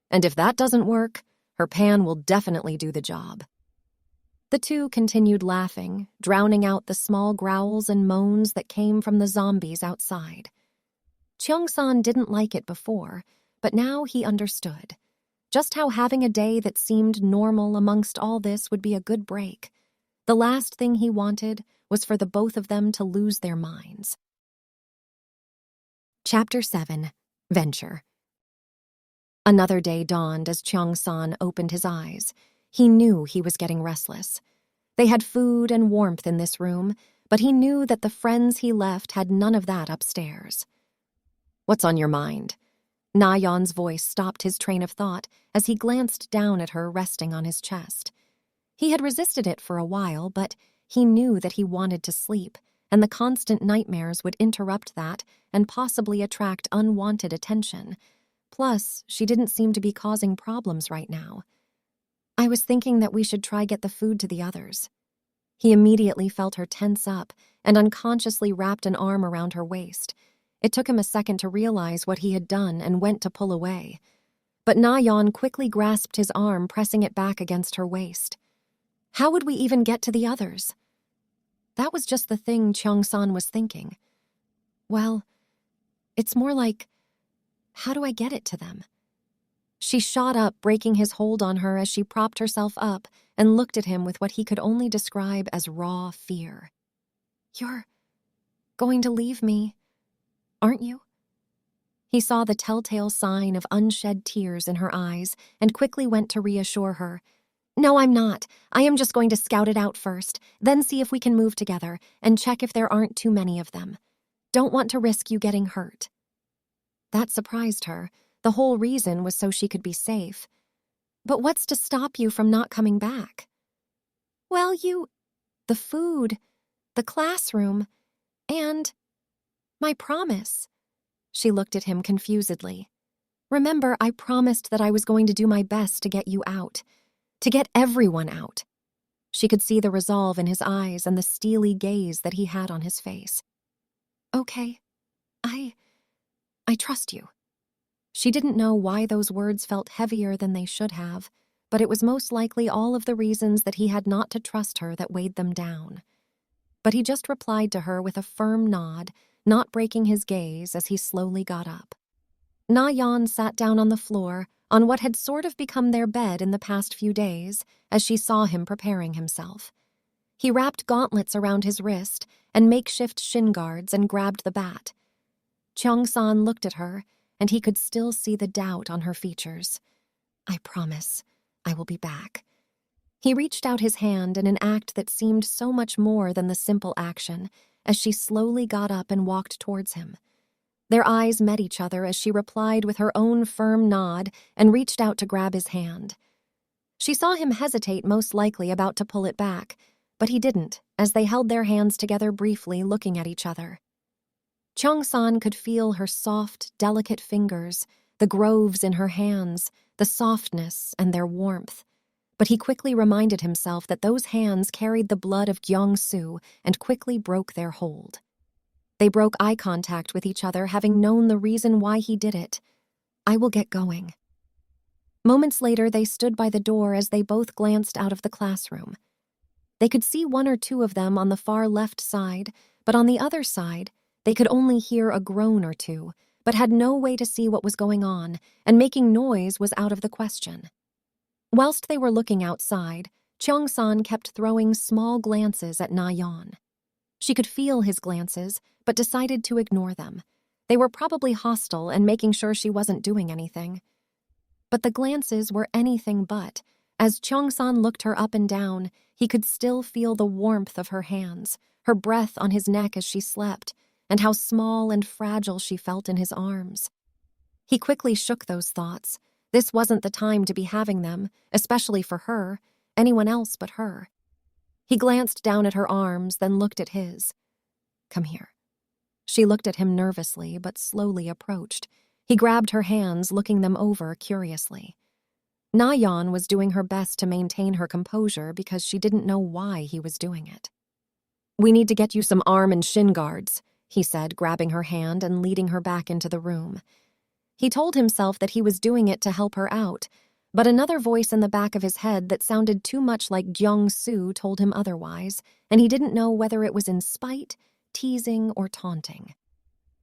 [SPEAKER 1] And if that doesn't work, her pan will definitely do the job. The two continued laughing, drowning out the small growls and moans that came from the zombies outside. Cheong-san didn't like it before, but now he understood. Just how having a day that seemed normal amongst all this would be a good break. The last thing he wanted was for the both of them to lose their minds. Chapter 7. Venture. Another day dawned as Cheong-san opened his eyes. He knew he was getting restless. They had food and warmth in this room, but he knew that the friends he left had none of that upstairs. What's on your mind? Na-Yeon's voice stopped his train of thought as he glanced down at her resting on his chest. He had resisted it for a while, but he knew that he wanted to sleep, and the constant nightmares would interrupt that and possibly attract unwanted attention. Plus, she didn't seem to be causing problems right now. I was thinking that we should try get the food to the others. He immediately felt her tense up and unconsciously wrapped an arm around her waist. It took him a second to realize what he had done and went to pull away. But Na-Yeon quickly grasped his arm, pressing it back against her waist. How would we even get to the others? That was just the thing Cheong-san was thinking. Well, it's more like, how do I get it to them? She shot up, breaking his hold on her as she propped herself up and looked at him with what he could only describe as raw fear. You're going to leave me, aren't you? He saw the telltale sign of unshed tears in her eyes and quickly went to reassure her. No, I'm not. I am just going to scout it out first, then see if we can move together and check if there aren't too many of them. Don't want to risk you getting hurt. That surprised her. The whole reason was so she could be safe. But what's to stop you from not coming back? Well, the food, the classroom, and my promise. She looked at him confusedly. Remember, I promised that I was going to do my best to get you out, to get everyone out. She could see the resolve in his eyes and the steely gaze that he had on his face. Okay, I trust you. She didn't know why those words felt heavier than they should have, but it was most likely all of the reasons that he had not to trust her that weighed them down. But he just replied to her with a firm nod, not breaking his gaze as he slowly got up. Na-Yeon sat down on the floor, on what had sort of become their bed in the past few days as she saw him preparing himself. He wrapped gauntlets around his wrist and makeshift shin guards and grabbed the bat. Cheong-san looked at her, and he could still see the doubt on her features. "I promise, I will be back." He reached out his hand in an act that seemed so much more than the simple action as she slowly got up and walked towards him. Their eyes met each other as she replied with her own firm nod and reached out to grab his hand. She saw him hesitate, most likely about to pull it back, but he didn't, as they held their hands together briefly, looking at each other. Cheong-san could feel her soft, delicate fingers, the grooves in her hands, the softness and their warmth. But he quickly reminded himself that those hands carried the blood of Gyeong-su and quickly broke their hold. They broke eye contact with each other, having known the reason why he did it. "I will get going." Moments later, they stood by the door as they both glanced out of the classroom. They could see one or two of them on the far left side, but on the other side, they could only hear a groan or two, but had no way to see what was going on, and making noise was out of the question. Whilst they were looking outside, Cheong-san kept throwing small glances at Na-Yeon. She could feel his glances, but decided to ignore them. They were probably hostile and making sure she wasn't doing anything. But the glances were anything but. As Cheong-san looked her up and down, he could still feel the warmth of her hands, her breath on his neck as she slept, and how small and fragile she felt in his arms. He quickly shook those thoughts. This wasn't the time to be having them, especially for her, anyone else but her. He glanced down at her arms, then looked at his. "Come here." She looked at him nervously, but slowly approached. He grabbed her hands, looking them over curiously. Na-Yeon was doing her best to maintain her composure because she didn't know why he was doing it. "We need to get you some arm and shin guards," he said, grabbing her hand and leading her back into the room. He told himself that he was doing it to help her out, but another voice in the back of his head that sounded too much like Gyeong-su told him otherwise, and he didn't know whether it was in spite, teasing, or taunting.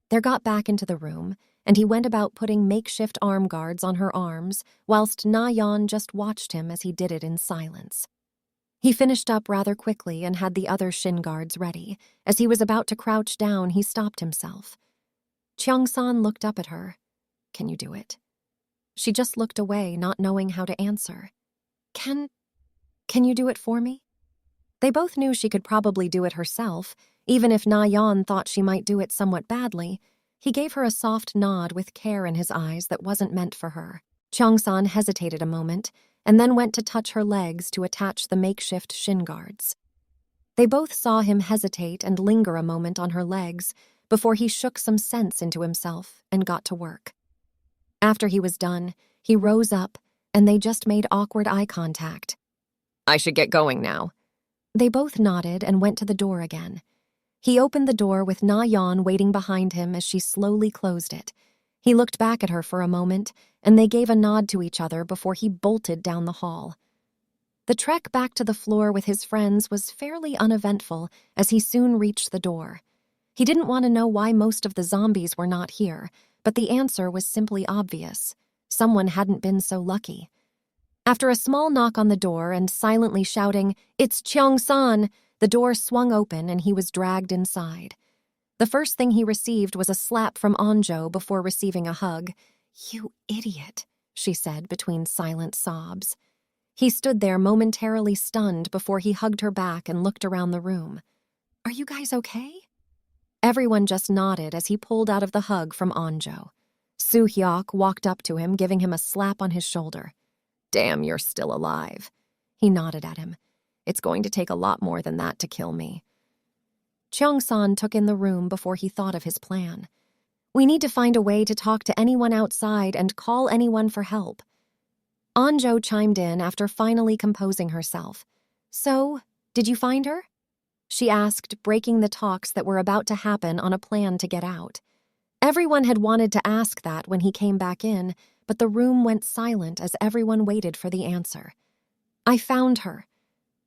[SPEAKER 1] They got back into the room, and he went about putting makeshift arm guards on her arms, whilst Na-Yeon just watched him as he did it in silence. He finished up rather quickly and had the other shin guards ready. As he was about to crouch down, he stopped himself. Cheong-san looked up at her. "Can you do it?" She just looked away, not knowing how to answer. Can you do it for me?" They both knew she could probably do it herself, even if Na-Yeon thought she might do it somewhat badly. He gave her a soft nod with care in his eyes that wasn't meant for her. Cheong-san hesitated a moment, and then went to touch her legs to attach the makeshift shin guards. They both saw him hesitate and linger a moment on her legs before he shook some sense into himself and got to work. After he was done, he rose up, and they just made awkward eye contact. "I should get going now." They both nodded and went to the door again. He opened the door with Na-Yeon waiting behind him as she slowly closed it. He looked back at her for a moment, and they gave a nod to each other before he bolted down the hall. The trek back to the floor with his friends was fairly uneventful as he soon reached the door. He didn't want to know why most of the zombies were not here, but the answer was simply obvious. Someone hadn't been so lucky. After a small knock on the door and silently shouting, "It's Cheong-san," the door swung open and he was dragged inside. The first thing he received was a slap from Anjo before receiving a hug. "You idiot," she said between silent sobs. He stood there momentarily stunned before he hugged her back and looked around the room. "Are you guys okay?" Everyone just nodded as he pulled out of the hug from Anjo. Soo-hyuk walked up to him, giving him a slap on his shoulder. "Damn, you're still alive." He nodded at him. "It's going to take a lot more than that to kill me." Cheong-san took in the room before he thought of his plan. "We need to find a way to talk to anyone outside and call anyone for help." Anjo chimed in after finally composing herself. "So, did you find her?" she asked, breaking the talks that were about to happen on a plan to get out. Everyone had wanted to ask that when he came back in, but the room went silent as everyone waited for the answer. "I found her."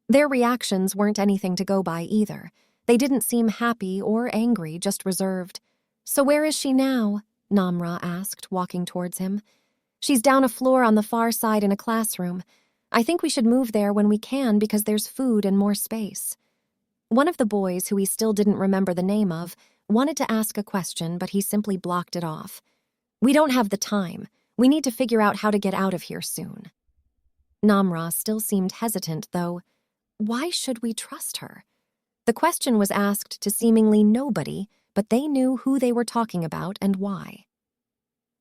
[SPEAKER 1] Their reactions weren't anything to go by either. They didn't seem happy or angry, just reserved. "So where is she now?" Namra asked, walking towards him. She's down a floor on the far side in a classroom. I think we should move there when we can because there's food and more space." One of the boys, who he still didn't remember the name of, wanted to ask a question, but he simply blocked it off. "We don't have the time. We need to figure out how to get out of here soon." Namra still seemed hesitant, though. Why should we trust her? The question was asked to seemingly nobody, but they knew who they were talking about and why.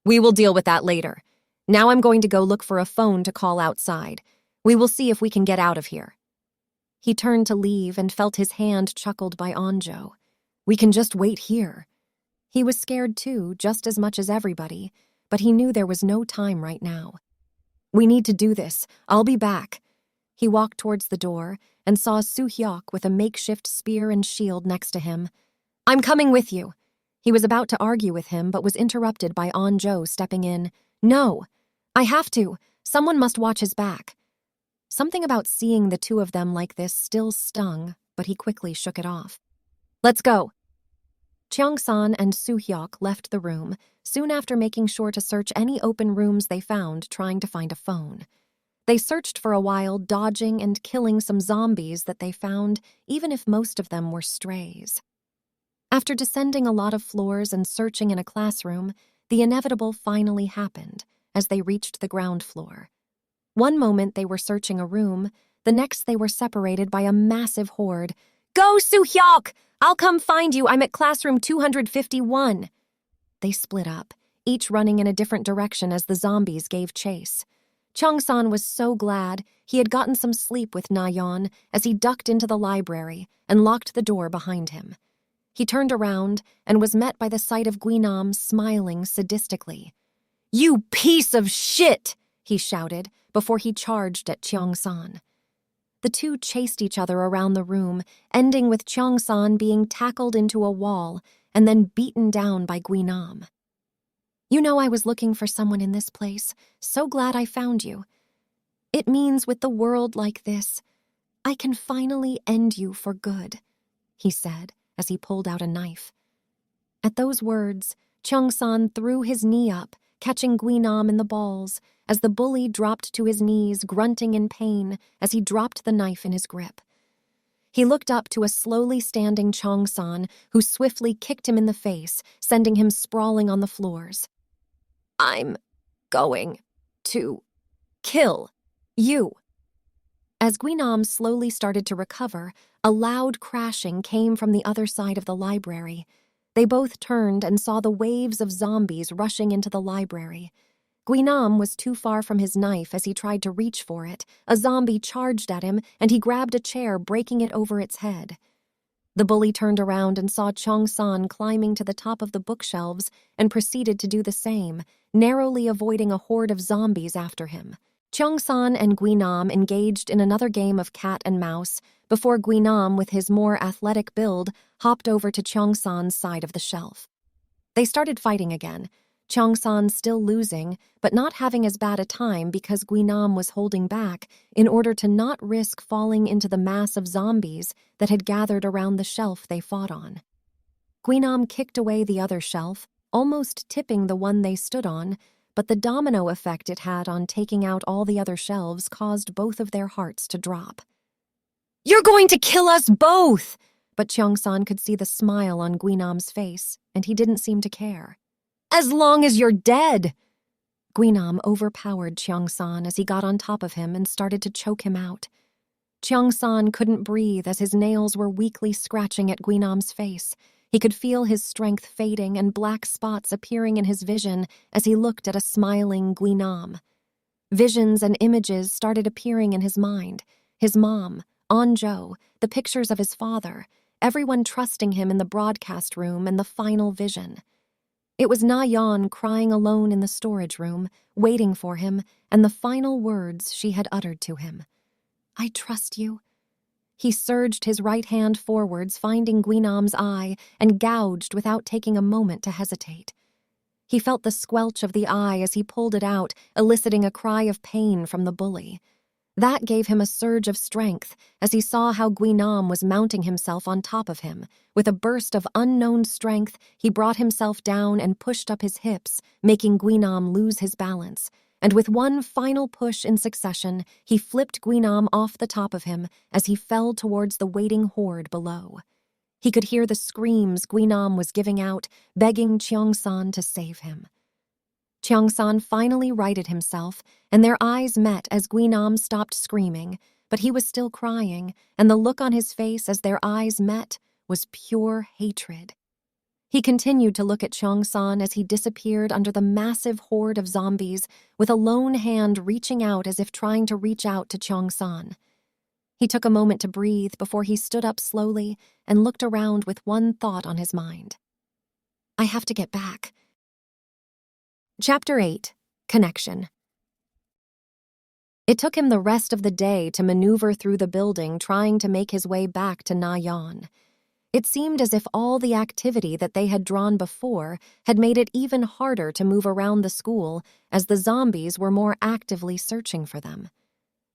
[SPEAKER 1] "We will deal with that later. Now I'm going to go look for a phone to call outside. We will see if we can get out of here." He turned to leave and felt his hand chuckled by Anjo. "We can just wait here." He was scared too, just as much as everybody, but he knew there was no time right now. "We need to do this. I'll be back." He walked towards the door and saw Soo-hyuk with a makeshift spear and shield next to him. "I'm coming with you." He was about to argue with him, but was interrupted by Anjo stepping in. "No, I have to. Someone must watch his back." Something about seeing the two of them like this still stung, but he quickly shook it off. "Let's go." Cheong-san and Soo-hyuk left the room, soon after making sure to search any open rooms they found, trying to find a phone. They searched for a while, dodging and killing some zombies that they found, even if most of them were strays. After descending a lot of floors and searching in a classroom, the inevitable finally happened as they reached the ground floor. One moment they were searching a room, the next they were separated by a massive horde. "Go, Soo-hyuk! I'll come find you. I'm at classroom 251. They split up, each running in a different direction as the zombies gave chase. Cheong-san was so glad he had gotten some sleep with Na-Yeon as he ducked into the library and locked the door behind him. He turned around and was met by the sight of Guinam smiling sadistically. "You piece of shit!" he shouted before he charged at Cheong-san. The two chased each other around the room, ending with Cheong-san being tackled into a wall and then beaten down by Guinam. "You know I was looking for someone in this place. So glad I found you. It means with the world like this, I can finally end you for good," he said as he pulled out a knife. At those words, Cheong-san threw his knee up, catching Guinam in the balls, as the bully dropped to his knees, grunting in pain as he dropped the knife in his grip. He looked up to a slowly standing Cheong-san, who swiftly kicked him in the face, sending him sprawling on the floors. "I'm going to kill you." As Guinam slowly started to recover, a loud crashing came from the other side of the library. They both turned and saw the waves of zombies rushing into the library. Guinam was too far from his knife as he tried to reach for it. A zombie charged at him, and he grabbed a chair, breaking it over its head. The bully turned around and saw Cheong-san climbing to the top of the bookshelves and proceeded to do the same, narrowly avoiding a horde of zombies after him. Cheong-san and Guinam engaged in another game of cat and mouse before Guinam, with his more athletic build, hopped over to Cheong-san's side of the shelf. They started fighting again, Cheong-san still losing, but not having as bad a time because Guinam was holding back in order to not risk falling into the mass of zombies that had gathered around the shelf they fought on. Guinam kicked away the other shelf, almost tipping the one they stood on, but the domino effect it had on taking out all the other shelves caused both of their hearts to drop. "You're going to kill us both!" But Cheong-san could see the smile on Guinam's face, and he didn't seem to care. "As long as you're dead!" Guinam overpowered Cheong-san as he got on top of him and started to choke him out. Cheong-san couldn't breathe as his nails were weakly scratching at Guinam's face. He could feel his strength fading and black spots appearing in his vision as he looked at a smiling Guinam. Visions and images started appearing in his mind. His mom, Anjo, the pictures of his father, everyone trusting him in the broadcast room, and the final vision. It was Na-Yeon crying alone in the storage room, waiting for him, and the final words she had uttered to him. "I trust you." He surged his right hand forwards, finding Guinam's eye, and gouged without taking a moment to hesitate. He felt the squelch of the eye as he pulled it out, eliciting a cry of pain from the bully. That gave him a surge of strength as he saw how Guinam was mounting himself on top of him. With a burst of unknown strength, he brought himself down and pushed up his hips, making Guinam lose his balance, and with one final push in succession, he flipped Guinam off the top of him as he fell towards the waiting horde below. He could hear the screams Guinam was giving out, begging Cheong-san to save him. Cheong-san finally righted himself, and their eyes met as Guinam stopped screaming, but he was still crying, and the look on his face as their eyes met was pure hatred. He continued to look at Cheong-san as he disappeared under the massive horde of zombies, with a lone hand reaching out as if trying to reach out to Cheong-san. He took a moment to breathe before he stood up slowly and looked around with one thought on his mind. I have to get back. Chapter 8. Connection. It took him the rest of the day to maneuver through the building trying to make his way back to Na-Yeon. It seemed as if all the activity that they had drawn before had made it even harder to move around the school as the zombies were more actively searching for them.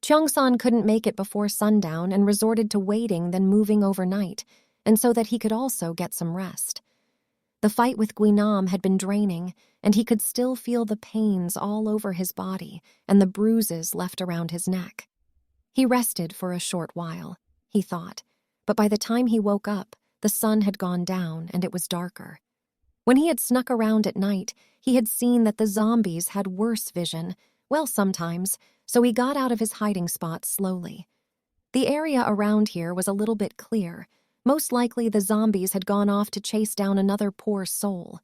[SPEAKER 1] Cheong-san couldn't make it before sundown and resorted to waiting then moving overnight, and so that he could also get some rest. The fight with Guinam had been draining, and he could still feel the pains all over his body and the bruises left around his neck. He rested for a short while, he thought, but by the time he woke up, the sun had gone down and it was darker. When he had snuck around at night, he had seen that the zombies had worse vision, well, sometimes, so he got out of his hiding spot slowly. The area around here was a little bit clear. Most likely the zombies had gone off to chase down another poor soul.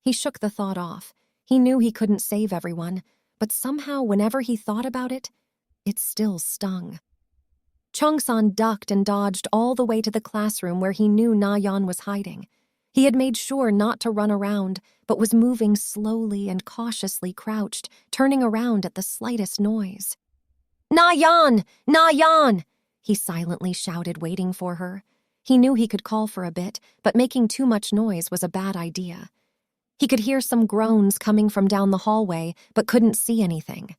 [SPEAKER 1] He shook the thought off. He knew he couldn't save everyone, but somehow whenever he thought about it, it still stung. Cheong-san ducked and dodged all the way to the classroom where he knew Na-Yeon was hiding. He had made sure not to run around, but was moving slowly and cautiously crouched, turning around at the slightest noise. Na-Yeon! Na-Yeon! He silently shouted, waiting for her. He knew he could call for a bit, but making too much noise was a bad idea. He could hear some groans coming from down the hallway, but couldn't see anything.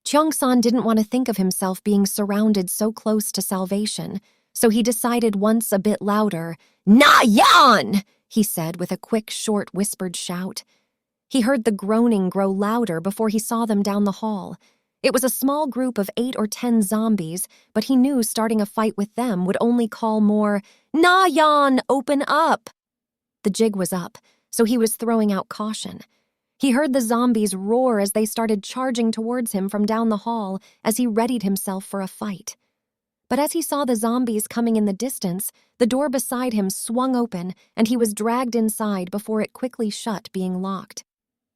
[SPEAKER 1] Cheong-san didn't want to think of himself being surrounded so close to salvation, so he decided once a bit louder, Na-Yeon! He said with a quick, short, whispered shout. He heard the groaning grow louder before he saw them down the hall. It was a small group of 8 or 10 zombies, but he knew starting a fight with them would only call more, Na-Yeon, open up! The jig was up, so he was throwing out caution. He heard the zombies roar as they started charging towards him from down the hall as he readied himself for a fight. But as he saw the zombies coming in the distance, the door beside him swung open and he was dragged inside before it quickly shut, being locked.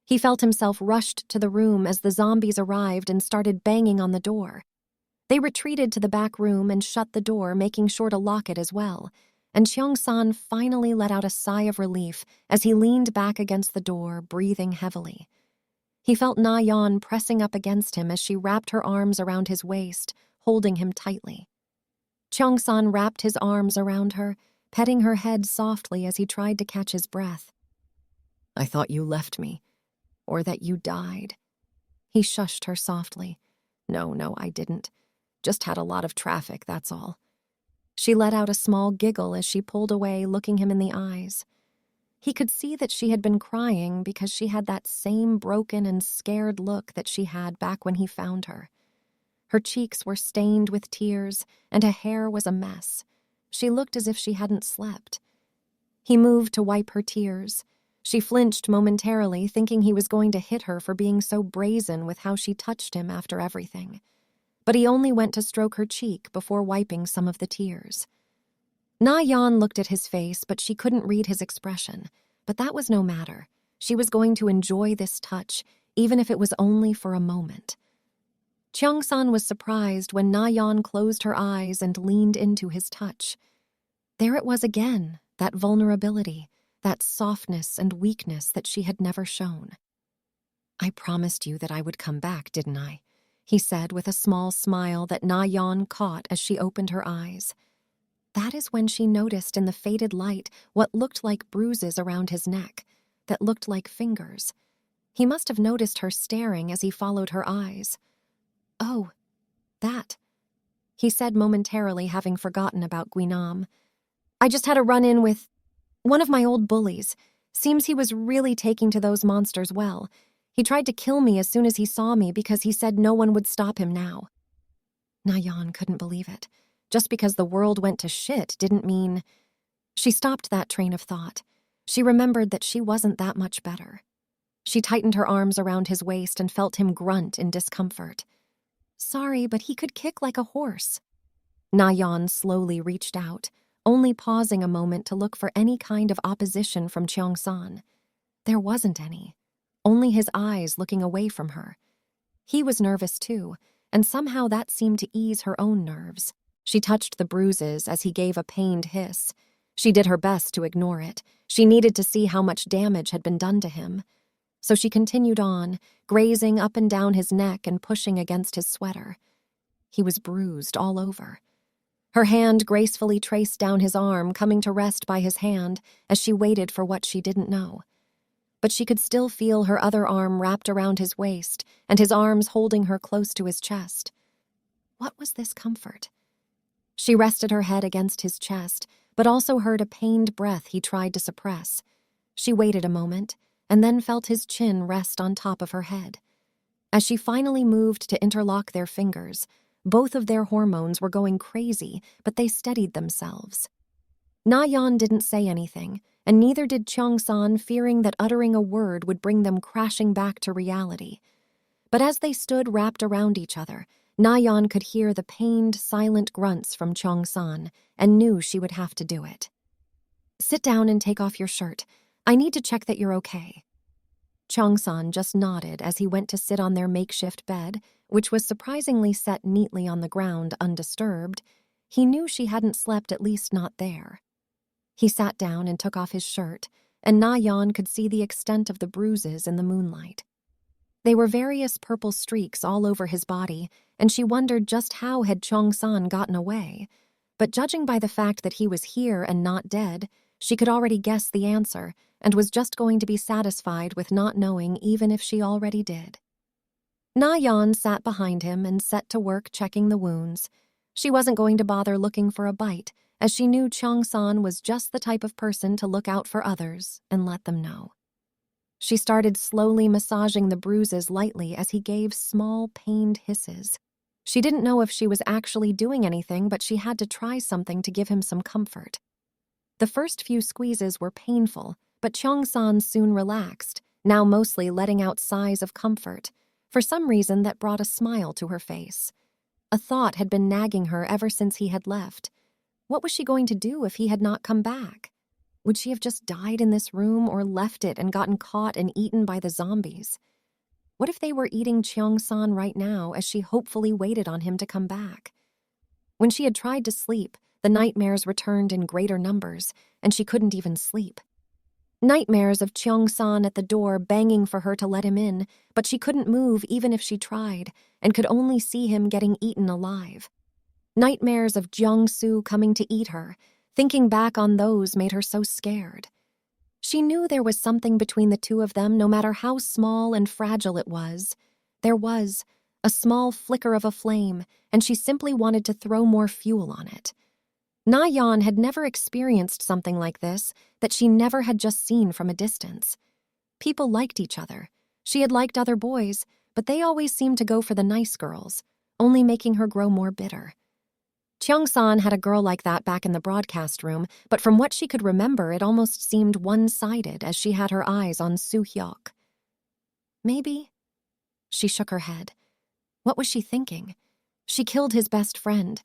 [SPEAKER 1] He felt himself rushed to the room as the zombies arrived and started banging on the door. They retreated to the back room and shut the door, making sure to lock it as well, and Cheong-san finally let out a sigh of relief as he leaned back against the door, breathing heavily. He felt Na-Yeon pressing up against him as she wrapped her arms around his waist, holding him tightly. Cheong-san wrapped his arms around her, petting her head softly as he tried to catch his breath. I thought you left me, or that you died. He shushed her softly. No, I didn't. Just had a lot of traffic, that's all. She let out a small giggle as she pulled away, looking him in the eyes. He could see that she had been crying because she had that same broken and scared look that she had back when he found her. Her cheeks were stained with tears, and her hair was a mess. She looked as if she hadn't slept. He moved to wipe her tears. She flinched momentarily, thinking he was going to hit her for being so brazen with how she touched him after everything. But he only went to stroke her cheek before wiping some of the tears. Na-Yeon looked at his face, but she couldn't read his expression. But that was no matter. She was going to enjoy this touch, even if it was only for a moment. Cheong-san was surprised when Na-Yeon closed her eyes and leaned into his touch. There it was again, that vulnerability, that softness and weakness that she had never shown. I promised you that I would come back, didn't I? He said with a small smile that Na-Yeon caught as she opened her eyes. That is when she noticed in the faded light what looked like bruises around his neck, that looked like fingers. He must have noticed her staring as he followed her eyes. Oh, that, he said momentarily, having forgotten about Guinam. I just had a run-in with one of my old bullies. Seems he was really taking to those monsters well. He tried to kill me as soon as he saw me because he said no one would stop him now. Na-Yeon couldn't believe it. Just because the world went to shit didn't mean... She stopped that train of thought. She remembered that she wasn't that much better. She tightened her arms around his waist and felt him grunt in discomfort. Sorry, but he could kick like a horse. Na-Yeon slowly reached out, only pausing a moment to look for any kind of opposition from Cheong-san. There wasn't any. Only his eyes looking away from her. He was nervous too, and somehow that seemed to ease her own nerves. She touched the bruises as he gave a pained hiss. She did her best to ignore it. She needed to see how much damage had been done to him. So she continued on, grazing up and down his neck and pushing against his sweater. He was bruised all over. Her hand gracefully traced down his arm, coming to rest by his hand as she waited for what she didn't know. But she could still feel her other arm wrapped around his waist and his arms holding her close to his chest. What was this comfort? She rested her head against his chest, but also heard a pained breath he tried to suppress. She waited a moment, and then felt his chin rest on top of her head. As she finally moved to interlock their fingers, both of their hormones were going crazy, but they steadied themselves. Na-Yeon didn't say anything, and neither did Cheong-san, fearing that uttering a word would bring them crashing back to reality. But as they stood wrapped around each other, Na-Yeon could hear the pained, silent grunts from Cheong-san and knew she would have to do it. Sit down and take off your shirt. I need to check that you're okay. Cheong-san just nodded as he went to sit on their makeshift bed, which was surprisingly set neatly on the ground undisturbed. He knew she hadn't slept, at least not there. He sat down and took off his shirt, and Na-Yeon could see the extent of the bruises in the moonlight. They were various purple streaks all over his body, and she wondered just how had Cheong-san gotten away. But judging by the fact that he was here and not dead, she could already guess the answer and was just going to be satisfied with not knowing even if she already did. Na-Yeon sat behind him and set to work checking the wounds. She wasn't going to bother looking for a bite, as she knew Cheong-san was just the type of person to look out for others and let them know. She started slowly massaging the bruises lightly as he gave small, pained hisses. She didn't know if she was actually doing anything, but she had to try something to give him some comfort. The first few squeezes were painful, but Cheong-san soon relaxed, now mostly letting out sighs of comfort, for some reason that brought a smile to her face. A thought had been nagging her ever since he had left. What was she going to do if he had not come back? Would she have just died in this room or left it and gotten caught and eaten by the zombies? What if they were eating Cheong-san right now as she hopefully waited on him to come back? When she had tried to sleep, the nightmares returned in greater numbers, and she couldn't even sleep. Nightmares of Cheong-san at the door banging for her to let him in, but she couldn't move even if she tried, and could only see him getting eaten alive. Nightmares of Jeong-soo coming to eat her. Thinking back on those made her so scared. She knew there was something between the two of them, no matter how small and fragile it was. There was a small flicker of a flame, and she simply wanted to throw more fuel on it. Na-Yeon had never experienced something like this that she never had just seen from a distance. People liked each other. She had liked other boys, but they always seemed to go for the nice girls, only making her grow more bitter. Cheong-san had a girl like that back in the broadcast room, but from what she could remember, it almost seemed one-sided as she had her eyes on Soo-hyuk. Maybe? She shook her head. What was she thinking? She killed his best friend,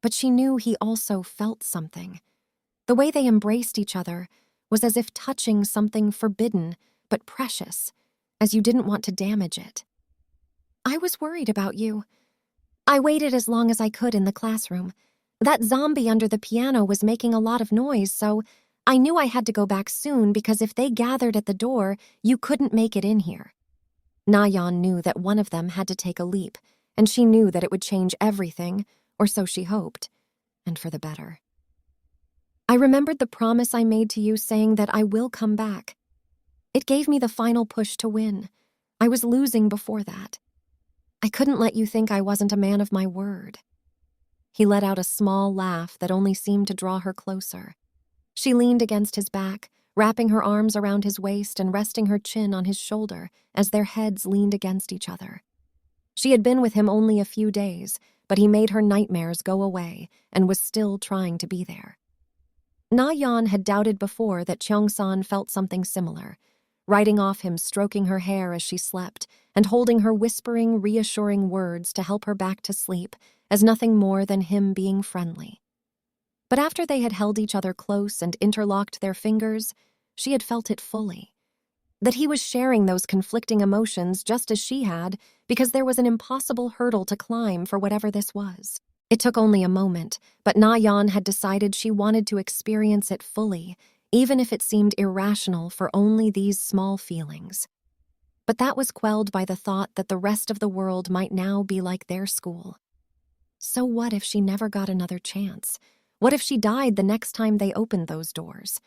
[SPEAKER 1] but she knew he also felt something. The way they embraced each other was as if touching something forbidden but precious, as you didn't want to damage it. I was worried about you. I waited as long as I could in the classroom. That zombie under the piano was making a lot of noise, so I knew I had to go back soon because if they gathered at the door, you couldn't make it in here. Na-Yeon knew that one of them had to take a leap, and she knew that it would change everything, or so she hoped, and for the better. I remembered the promise I made to you saying that I will come back. It gave me the final push to win. I was losing before that. I couldn't let you think I wasn't a man of my word. He let out a small laugh that only seemed to draw her closer. She leaned against his back, wrapping her arms around his waist and resting her chin on his shoulder as their heads leaned against each other. She had been with him only a few days, but he made her nightmares go away and was still trying to be there. Na-Yeon had doubted before that Cheong-san felt something similar, riding off him, stroking her hair as she slept, and holding her, whispering reassuring words to help her back to sleep as nothing more than him being friendly. But after they had held each other close and interlocked their fingers, she had felt it fully. That he was sharing those conflicting emotions just as she had, because there was an impossible hurdle to climb for whatever this was. It took only a moment, but Na-Yeon had decided she wanted to experience it fully, even if it seemed irrational for only these small feelings. But that was quelled by the thought that the rest of the world might now be like their school. So what if she never got another chance? What if she died the next time they opened those doors?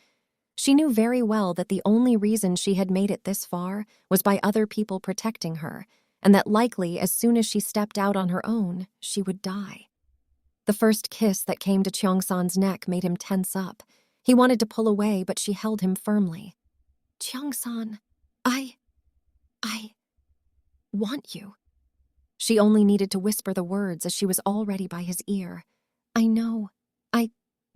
[SPEAKER 1] She knew very well that the only reason she had made it this far was by other people protecting her, and that likely as soon as she stepped out on her own, she would die. The first kiss that came to Cheong-san's neck made him tense up. He wanted to pull away, but she held him firmly. "Cheong-san, I want you." She only needed to whisper the words as she was already by his ear. "I know.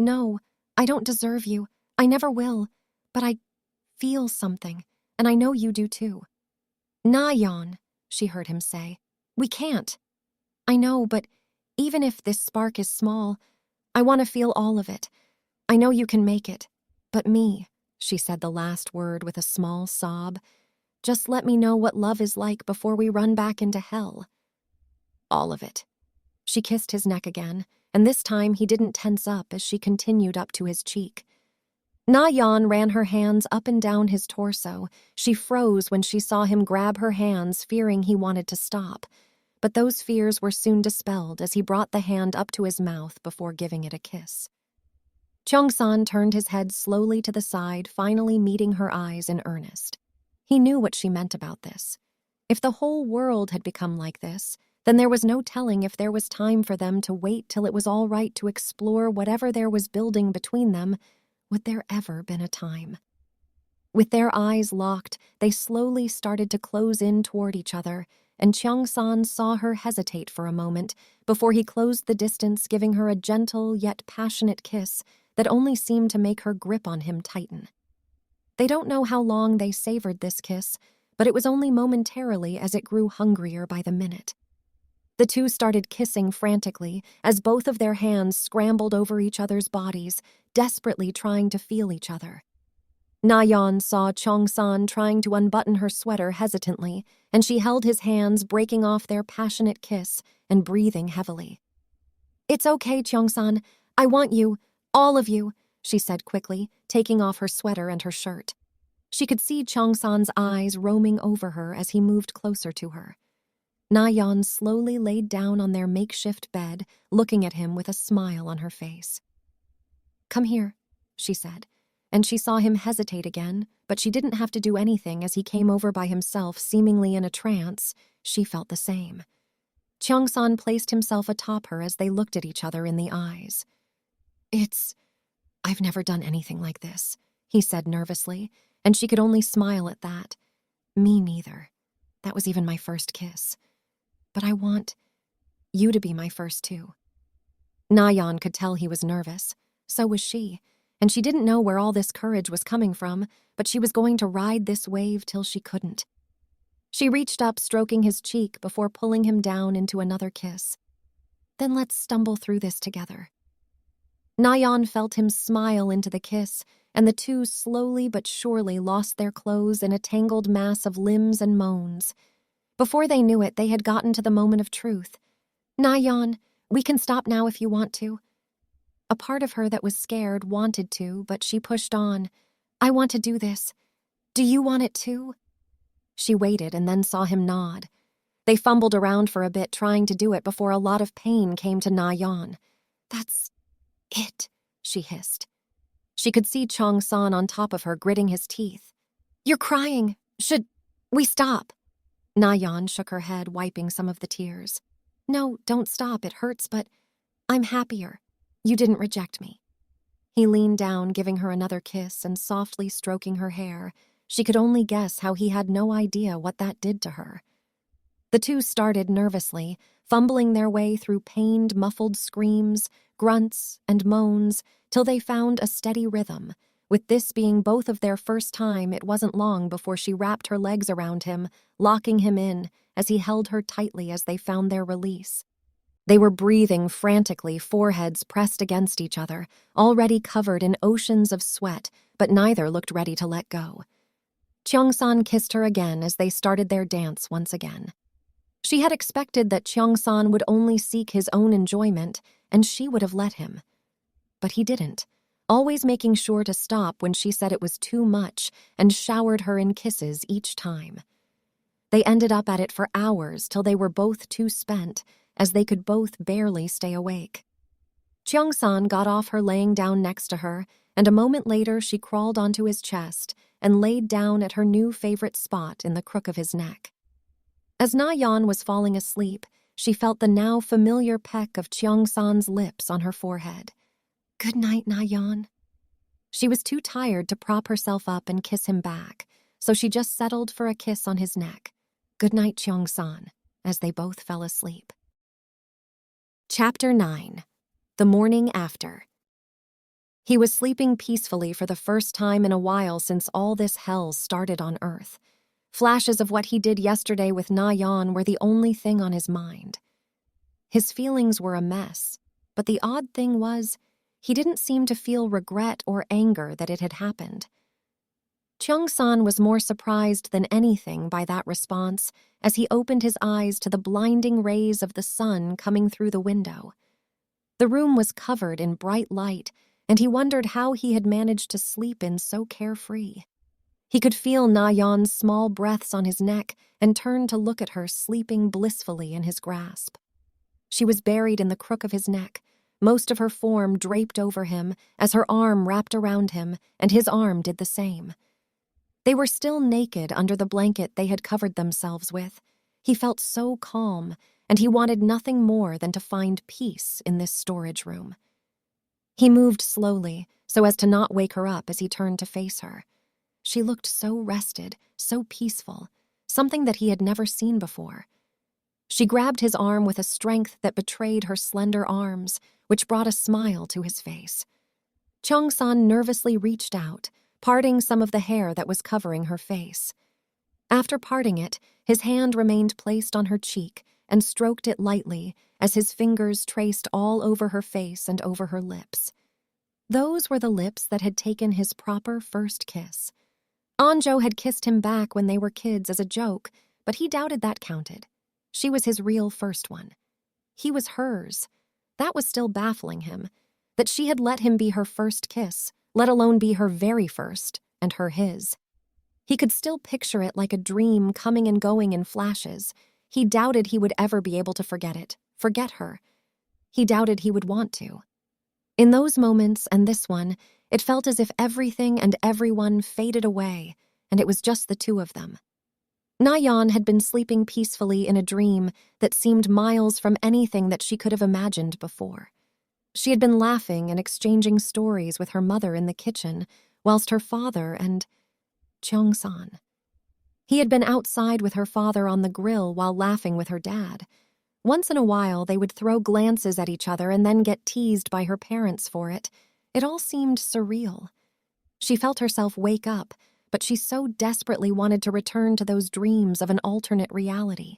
[SPEAKER 1] No, I don't deserve you. I never will. But I feel something, and I know you do too." "Na-Yeon," she heard him say. "We can't." "I know, but even if this spark is small, I want to feel all of it. I know you can make it. But me," she said the last word with a small sob, "just let me know what love is like before we run back into hell." "All of it." She kissed his neck again, and this time he didn't tense up as she continued up to his cheek. Na-Yeon ran her hands up and down his torso. She froze when she saw him grab her hands, fearing he wanted to stop. But those fears were soon dispelled as he brought the hand up to his mouth before giving it a kiss. Cheong-san turned his head slowly to the side, finally meeting her eyes in earnest. He knew what she meant about this. If the whole world had become like this, then there was no telling if there was time for them to wait till it was all right to explore whatever there was building between them. Would there ever been a time? With their eyes locked, they slowly started to close in toward each other, and Cheong-san saw her hesitate for a moment before he closed the distance, giving her a gentle yet passionate kiss that only seemed to make her grip on him tighten. They don't know how long they savored this kiss, but it was only momentarily as it grew hungrier by the minute. The two started kissing frantically as both of their hands scrambled over each other's bodies, desperately trying to feel each other. Na-Yeon saw Cheong-san trying to unbutton her sweater hesitantly, and she held his hands, breaking off their passionate kiss and breathing heavily. "It's okay, Cheong-san. I want you, all of you," she said quickly, taking off her sweater and her shirt. She could see Cheong-san's eyes roaming over her as he moved closer to her. Na-Yeon slowly laid down on their makeshift bed, looking at him with a smile on her face. "Come here," she said, and she saw him hesitate again, but she didn't have to do anything as he came over by himself, seemingly in a trance. She felt the same. Cheong-san placed himself atop her as they looked at each other in the eyes. "I've never done anything like this," he said nervously, and she could only smile at that. "Me neither. That was even my first kiss. But I want you to be my first too." Na-Yeon could tell he was nervous. So was she, and she didn't know where all this courage was coming from, but she was going to ride this wave till she couldn't. She reached up, stroking his cheek before pulling him down into another kiss. "Then let's stumble through this together." Na-Yeon felt him smile into the kiss, and the two slowly but surely lost their clothes in a tangled mass of limbs and moans. Before they knew it, they had gotten to the moment of truth. "Na-Yeon, we can stop now if you want to." A part of her that was scared wanted to, but she pushed on. "I want to do this. Do you want it too?" She waited and then saw him nod. They fumbled around for a bit, trying to do it before a lot of pain came to Na-Yeon. "That's it," she hissed. She could see Cheong-san on top of her, gritting his teeth. "You're crying. Should we stop?" Na-Yeon shook her head, wiping some of the tears. "No, don't stop. It hurts, but I'm happier. You didn't reject me." He leaned down, giving her another kiss and softly stroking her hair. She could only guess how he had no idea what that did to her. The two started nervously, fumbling their way through pained, muffled screams, grunts, and moans, till they found a steady rhythm. With this being both of their first time, it wasn't long before she wrapped her legs around him, locking him in, as he held her tightly as they found their release. They were breathing frantically, foreheads pressed against each other, already covered in oceans of sweat, but neither looked ready to let go. Cheong-san kissed her again as they started their dance once again. She had expected that Cheong-san would only seek his own enjoyment, and she would have let him. But he didn't, always making sure to stop when she said it was too much and showered her in kisses each time. They ended up at it for hours till they were both too spent, as they could both barely stay awake. Cheong-san got off her laying down next to her, and a moment later she crawled onto his chest and laid down at her new favorite spot in the crook of his neck. As Na-Yeon was falling asleep, she felt the now familiar peck of Cheong-san's lips on her forehead. "Good night, Na-Yeon." She was too tired to prop herself up and kiss him back, so she just settled for a kiss on his neck. "Good night, Cheong-san," as they both fell asleep. Chapter 9. The Morning After. He was sleeping peacefully for the first time in a while since all this hell started on Earth. Flashes of what he did yesterday with Na-Yeon were the only thing on his mind. His feelings were a mess, but the odd thing was, he didn't seem to feel regret or anger that it had happened. Cheong-san was more surprised than anything by that response as he opened his eyes to the blinding rays of the sun coming through the window. The room was covered in bright light, and he wondered how he had managed to sleep in so carefree. He could feel Na-Yeon's small breaths on his neck and turned to look at her sleeping blissfully in his grasp. She was buried in the crook of his neck, most of her form draped over him as her arm wrapped around him, and his arm did the same. They were still naked under the blanket they had covered themselves with. He felt so calm, and he wanted nothing more than to find peace in this storage room. He moved slowly, so as to not wake her up as he turned to face her. She looked so rested, so peaceful, something that he had never seen before. She grabbed his arm with a strength that betrayed her slender arms, which brought a smile to his face. Cheong-san nervously reached out, parting some of the hair that was covering her face. After parting it, his hand remained placed on her cheek and stroked it lightly as his fingers traced all over her face and over her lips. Those were the lips that had taken his proper first kiss. Anjo had kissed him back when they were kids as a joke, but he doubted that counted. She was his real first one. He was hers. That was still baffling him, that she had let him be her first kiss, let alone be her very first, and her his. He could still picture it like a dream coming and going in flashes. He doubted he would ever be able to forget it, forget her. He doubted he would want to. In those moments and this one, it felt as if everything and everyone faded away, and it was just the two of them. Na-Yeon had been sleeping peacefully in a dream that seemed miles from anything that she could have imagined before. She had been laughing and exchanging stories with her mother in the kitchen, whilst her father and Cheong-san. He had been outside with her father on the grill while laughing with her dad. Once in a while, they would throw glances at each other and then get teased by her parents for it. It all seemed surreal. She felt herself wake up, but she so desperately wanted to return to those dreams of an alternate reality.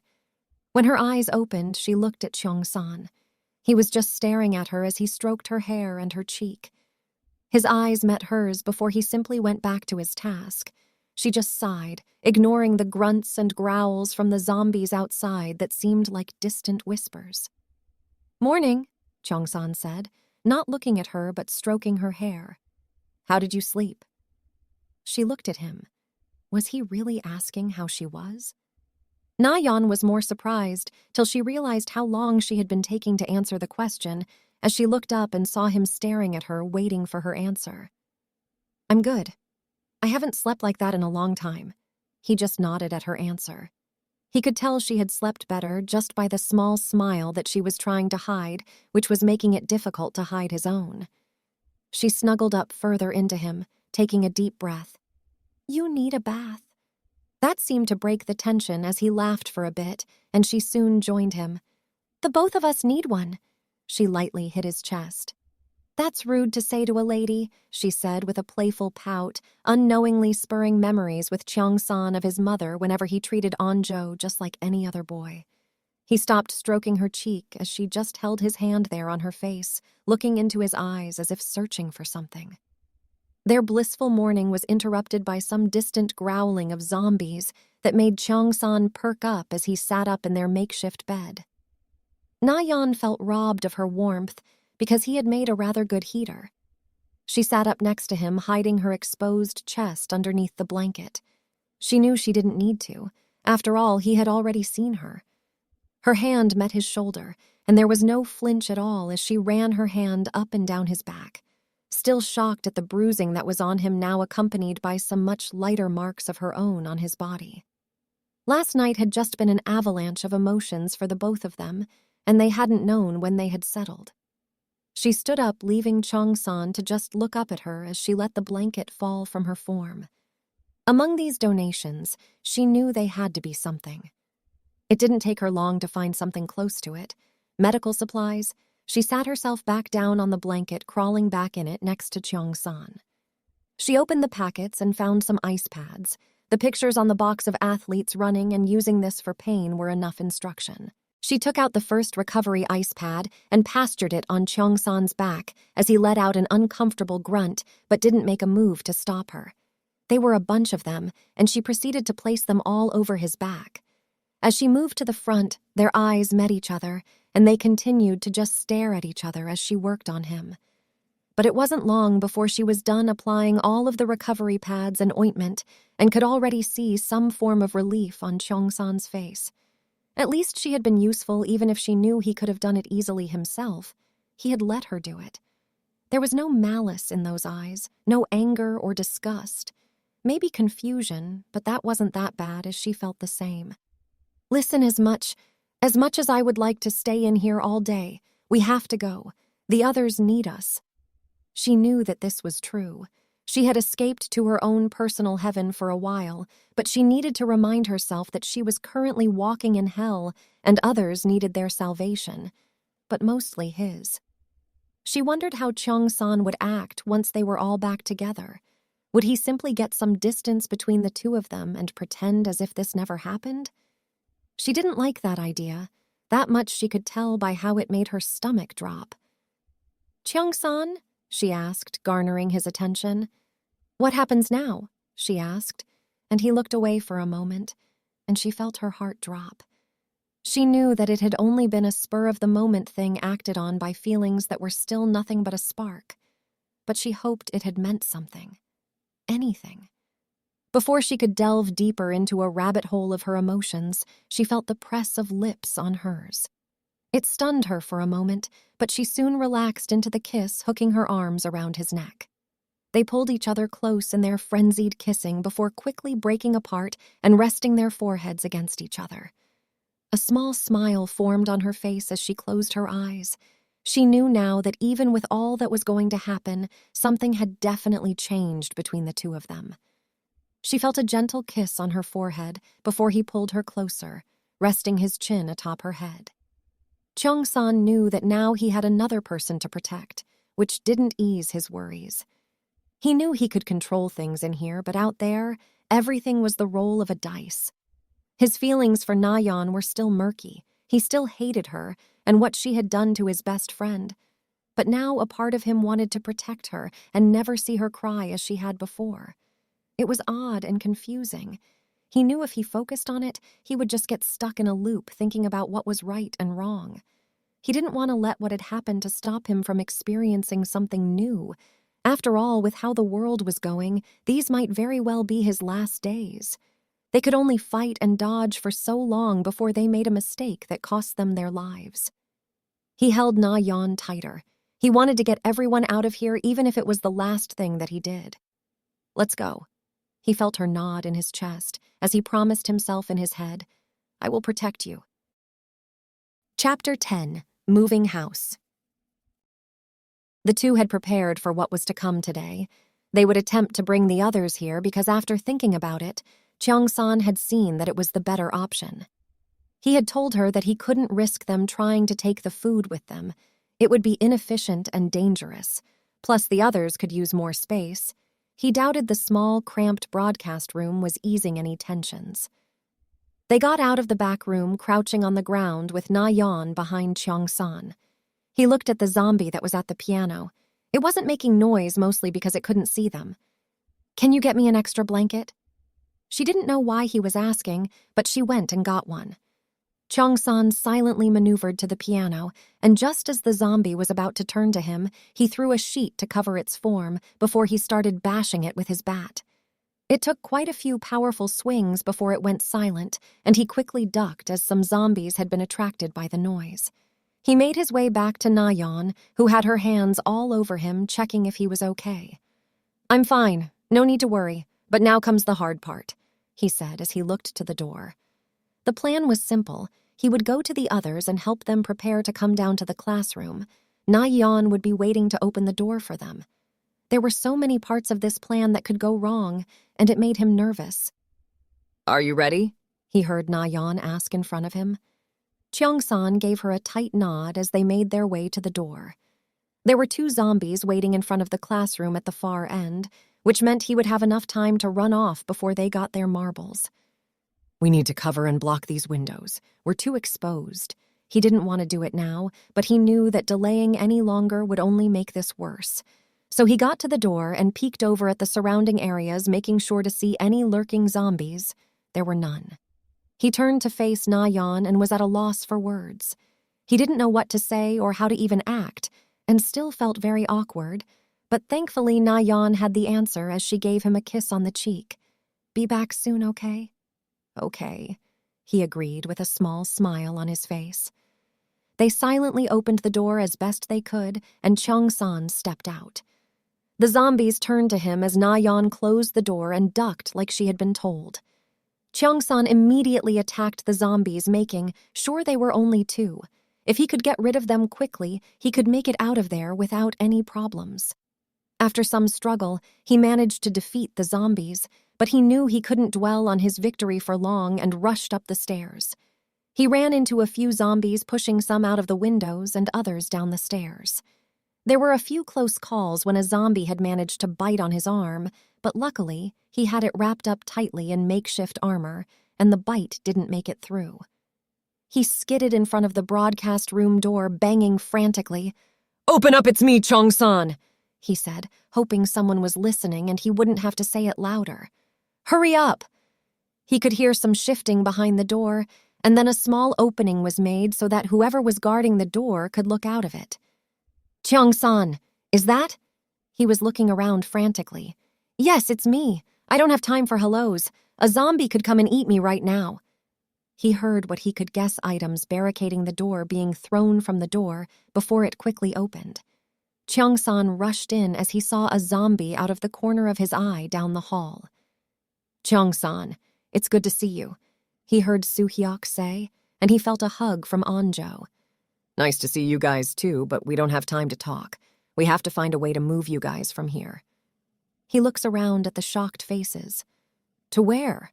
[SPEAKER 1] When her eyes opened, she looked at Cheong-san. He was just staring at her as he stroked her hair and her cheek. His eyes met hers before he simply went back to his task. She just sighed, ignoring the grunts and growls from the zombies outside that seemed like distant whispers. "Morning," Cheong-san said, not looking at her but stroking her hair. "How did you sleep?" She looked at him. Was he really asking how she was? Na-Yeon was more surprised till she realized how long she had been taking to answer the question as she looked up and saw him staring at her, waiting for her answer. "I'm good. I haven't slept like that in a long time." He just nodded at her answer. He could tell she had slept better just by the small smile that she was trying to hide, which was making it difficult to hide his own. She snuggled up further into him, taking a deep breath. You need a bath. That seemed to break the tension as he laughed for a bit, and she soon joined him. The both of us need one. She lightly hit his chest. That's rude to say to a lady, she said with a playful pout, unknowingly spurring memories with Cheong-san of his mother whenever he treated Anjo just like any other boy. He stopped stroking her cheek as she just held his hand there on her face, looking into his eyes as if searching for something. Their blissful morning was interrupted by some distant growling of zombies that made Cheong-san perk up as he sat up in their makeshift bed. Na-Yeon felt robbed of her warmth because he had made a rather good heater. She sat up next to him, hiding her exposed chest underneath the blanket. She knew she didn't need to. After all, he had already seen her. Her hand met his shoulder, and there was no flinch at all as she ran her hand up and down his back, still shocked at the bruising that was on him now, accompanied by some much lighter marks of her own on his body. Last night had just been an avalanche of emotions for the both of them, and they hadn't known when they had settled. She stood up, leaving Cheong-san to just look up at her as she let the blanket fall from her form. Among these donations, she knew they had to be something. It didn't take her long to find something close to it. Medical supplies. She sat herself back down on the blanket, crawling back in it next to Cheong-san. She opened the packets and found some ice pads. The pictures on the box of athletes running and using this for pain were enough instruction. She took out the first recovery ice pad and pastured it on Cheong-san's back as he let out an uncomfortable grunt but didn't make a move to stop her. They were a bunch of them, and she proceeded to place them all over his back. As she moved to the front, their eyes met each other, and they continued to just stare at each other as she worked on him. But it wasn't long before she was done applying all of the recovery pads and ointment and could already see some form of relief on Cheong-san's face. At least she had been useful, even if she knew he could have done it easily himself. He had let her do it. There was no malice in those eyes, no anger or disgust. Maybe confusion, but that wasn't that bad as she felt the same. Listen, as much as I would like to stay in here all day, we have to go. The others need us. She knew that this was true. She had escaped to her own personal heaven for a while, but she needed to remind herself that she was currently walking in hell and others needed their salvation, but mostly his. She wondered how Cheong-san would act once they were all back together. Would he simply get some distance between the two of them and pretend as if this never happened? She didn't like that idea. That much she could tell by how it made her stomach drop. Cheong-san? She asked, garnering his attention. What happens now? She asked, and he looked away for a moment, and she felt her heart drop. She knew that it had only been a spur-of-the-moment thing acted on by feelings that were still nothing but a spark, but she hoped it had meant something. Anything. Before she could delve deeper into a rabbit hole of her emotions, she felt the press of lips on hers. It stunned her for a moment, but she soon relaxed into the kiss, hooking her arms around his neck. They pulled each other close in their frenzied kissing before quickly breaking apart and resting their foreheads against each other. A small smile formed on her face as she closed her eyes. She knew now that even with all that was going to happen, something had definitely changed between the two of them. She felt a gentle kiss on her forehead before he pulled her closer, resting his chin atop her head. Cheong-san knew that now he had another person to protect, which didn't ease his worries. He knew he could control things in here, but out there, everything was the roll of a dice. His feelings for Na-Yeon were still murky. He still hated her and what she had done to his best friend. But now a part of him wanted to protect her and never see her cry as she had before. It was odd and confusing. He knew if he focused on it, he would just get stuck in a loop thinking about what was right and wrong. He didn't want to let what had happened to stop him from experiencing something new. After all, with how the world was going, these might very well be his last days. They could only fight and dodge for so long before they made a mistake that cost them their lives. He held Na-Yeon tighter. He wanted to get everyone out of here, even if it was the last thing that he did. Let's go. He felt her nod in his chest as he promised himself in his head, I will protect you. Chapter 10. Moving House. The two had prepared for what was to come today. They would attempt to bring the others here because after thinking about it, Cheong-san had seen that it was the better option. He had told her that he couldn't risk them trying to take the food with them. It would be inefficient and dangerous. Plus, the others could use more space. He doubted the small, cramped broadcast room was easing any tensions. They got out of the back room, crouching on the ground with Na-Yeon behind Cheong-san. He looked at the zombie that was at the piano. It wasn't making noise, mostly because it couldn't see them. "Can you get me an extra blanket?" She didn't know why he was asking, but she went and got one. Cheong-san silently maneuvered to the piano, and just as the zombie was about to turn to him, he threw a sheet to cover its form before he started bashing it with his bat. It took quite a few powerful swings before it went silent, and he quickly ducked as some zombies had been attracted by the noise. He made his way back to Na-Yeon, who had her hands all over him, checking if he was okay. "I'm fine, no need to worry, but now comes the hard part," he said as he looked to the door. The plan was simple. He would go to the others and help them prepare to come down to the classroom. Na-Yeon would be waiting to open the door for them. There were so many parts of this plan that could go wrong, and it made him nervous. "Are you ready?" he heard Na-Yeon ask in front of him. Cheong-san gave her a tight nod as they made their way to the door. There were 2 zombies waiting in front of the classroom at the far end, which meant he would have enough time to run off before they got their marbles. "We need to cover and block these windows. We're too exposed." He didn't want to do it now, but he knew that delaying any longer would only make this worse. So he got to the door and peeked over at the surrounding areas, making sure to see any lurking zombies. There were none. He turned to face Na-Yeon and was at a loss for words. He didn't know what to say or how to even act, and still felt very awkward, but thankfully Na-Yeon had the answer as she gave him a kiss on the cheek. "Be back soon, okay?" "Okay," he agreed with a small smile on his face. They silently opened the door as best they could, and Cheong-san stepped out. The zombies turned to him as Na-Yeon closed the door and ducked like she had been told. Cheong-san immediately attacked the zombies, making sure they were only 2. If he could get rid of them quickly, he could make it out of there without any problems. After some struggle, he managed to defeat the zombies, but he knew he couldn't dwell on his victory for long and rushed up the stairs. He ran into a few zombies, pushing some out of the windows and others down the stairs. There were a few close calls when a zombie had managed to bite on his arm, but luckily, he had it wrapped up tightly in makeshift armor, and the bite didn't make it through. He skidded in front of the broadcast room door, banging frantically. "Open up, it's me, Cheong-san," he said, hoping someone was listening and he wouldn't have to say it louder. "Hurry up!" He could hear some shifting behind the door, and then a small opening was made so that whoever was guarding the door could look out of it. "Cheong-san, is that?" He was looking around frantically. "Yes, it's me. I don't have time for hellos. A zombie could come and eat me right now." He heard what he could guess items barricading the door being thrown from the door before it quickly opened. Cheong-san rushed in as he saw a zombie out of the corner of his eye down the hall. "Cheong-san, it's good to see you," he heard Soo-hyuk say, and he felt a hug from Onjo. "Nice to see you guys too, but we don't have time to talk. We have to find a way to move you guys from here." He looks around at the shocked faces. "To where?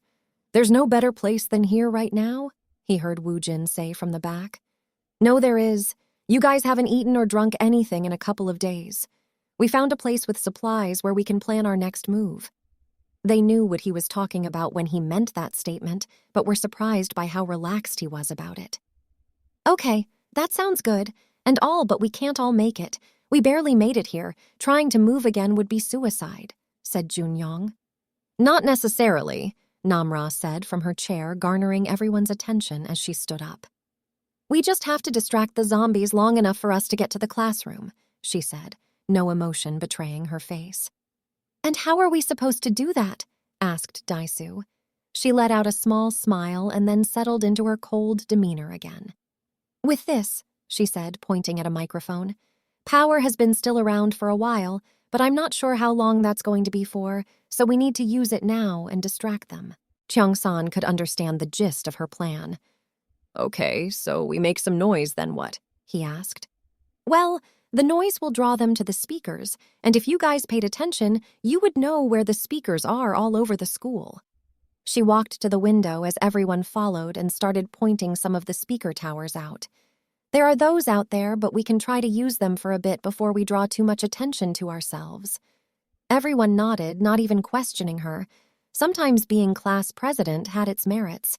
[SPEAKER 1] There's no better place than here right now," he heard Woo-jin say from the back. "No, there is. You guys haven't eaten or drunk anything in a couple of days. We found a place with supplies where we can plan our next move." They knew what he was talking about when he meant that statement, but were surprised by how relaxed he was about it. "Okay, that sounds good, and all, but we can't all make it. We barely made it here. Trying to move again would be suicide," said Jun-young. "Not necessarily," Namra said from her chair, garnering everyone's attention as she stood up. "We just have to distract the zombies long enough for us to get to the classroom," she said, no emotion betraying her face. "And how are we supposed to do that?" asked Daisu. She let out a small smile and then settled into her cold demeanor again. "With this," she said, pointing at a microphone. "Power has been still around for a while, but I'm not sure how long that's going to be for, so we need to use it now and distract them." Cheong-san could understand the gist of her plan. "Okay, so we make some noise, then what?" he asked. "Well, The noise will draw them to the speakers, and if you guys paid attention, you would know where the speakers are all over the school. She walked to the window as everyone followed and started pointing some of the speaker towers out. There are those out there, but we can try to use them for a bit before we draw too much attention to ourselves. Everyone nodded, not even questioning her. Sometimes being class president had its merits.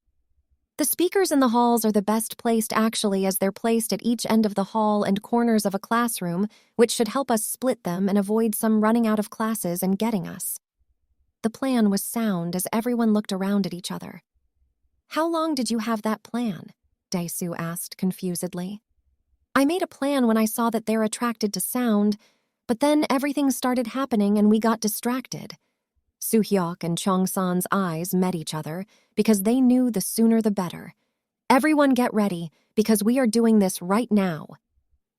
[SPEAKER 1] The speakers in the halls are the best placed actually, as they're placed at each end of the hall and corners of a classroom, which should help us split them and avoid some running out of classes and getting us. The plan was sound as everyone looked around at each other. How long did you have that plan? Dae-soo asked confusedly. I made a plan when I saw that they're attracted to sound, but then everything started happening and we got distracted. Soo-hyuk and Cheong-san's eyes met each other because they knew the sooner the better. Everyone get ready, because we are doing this right now.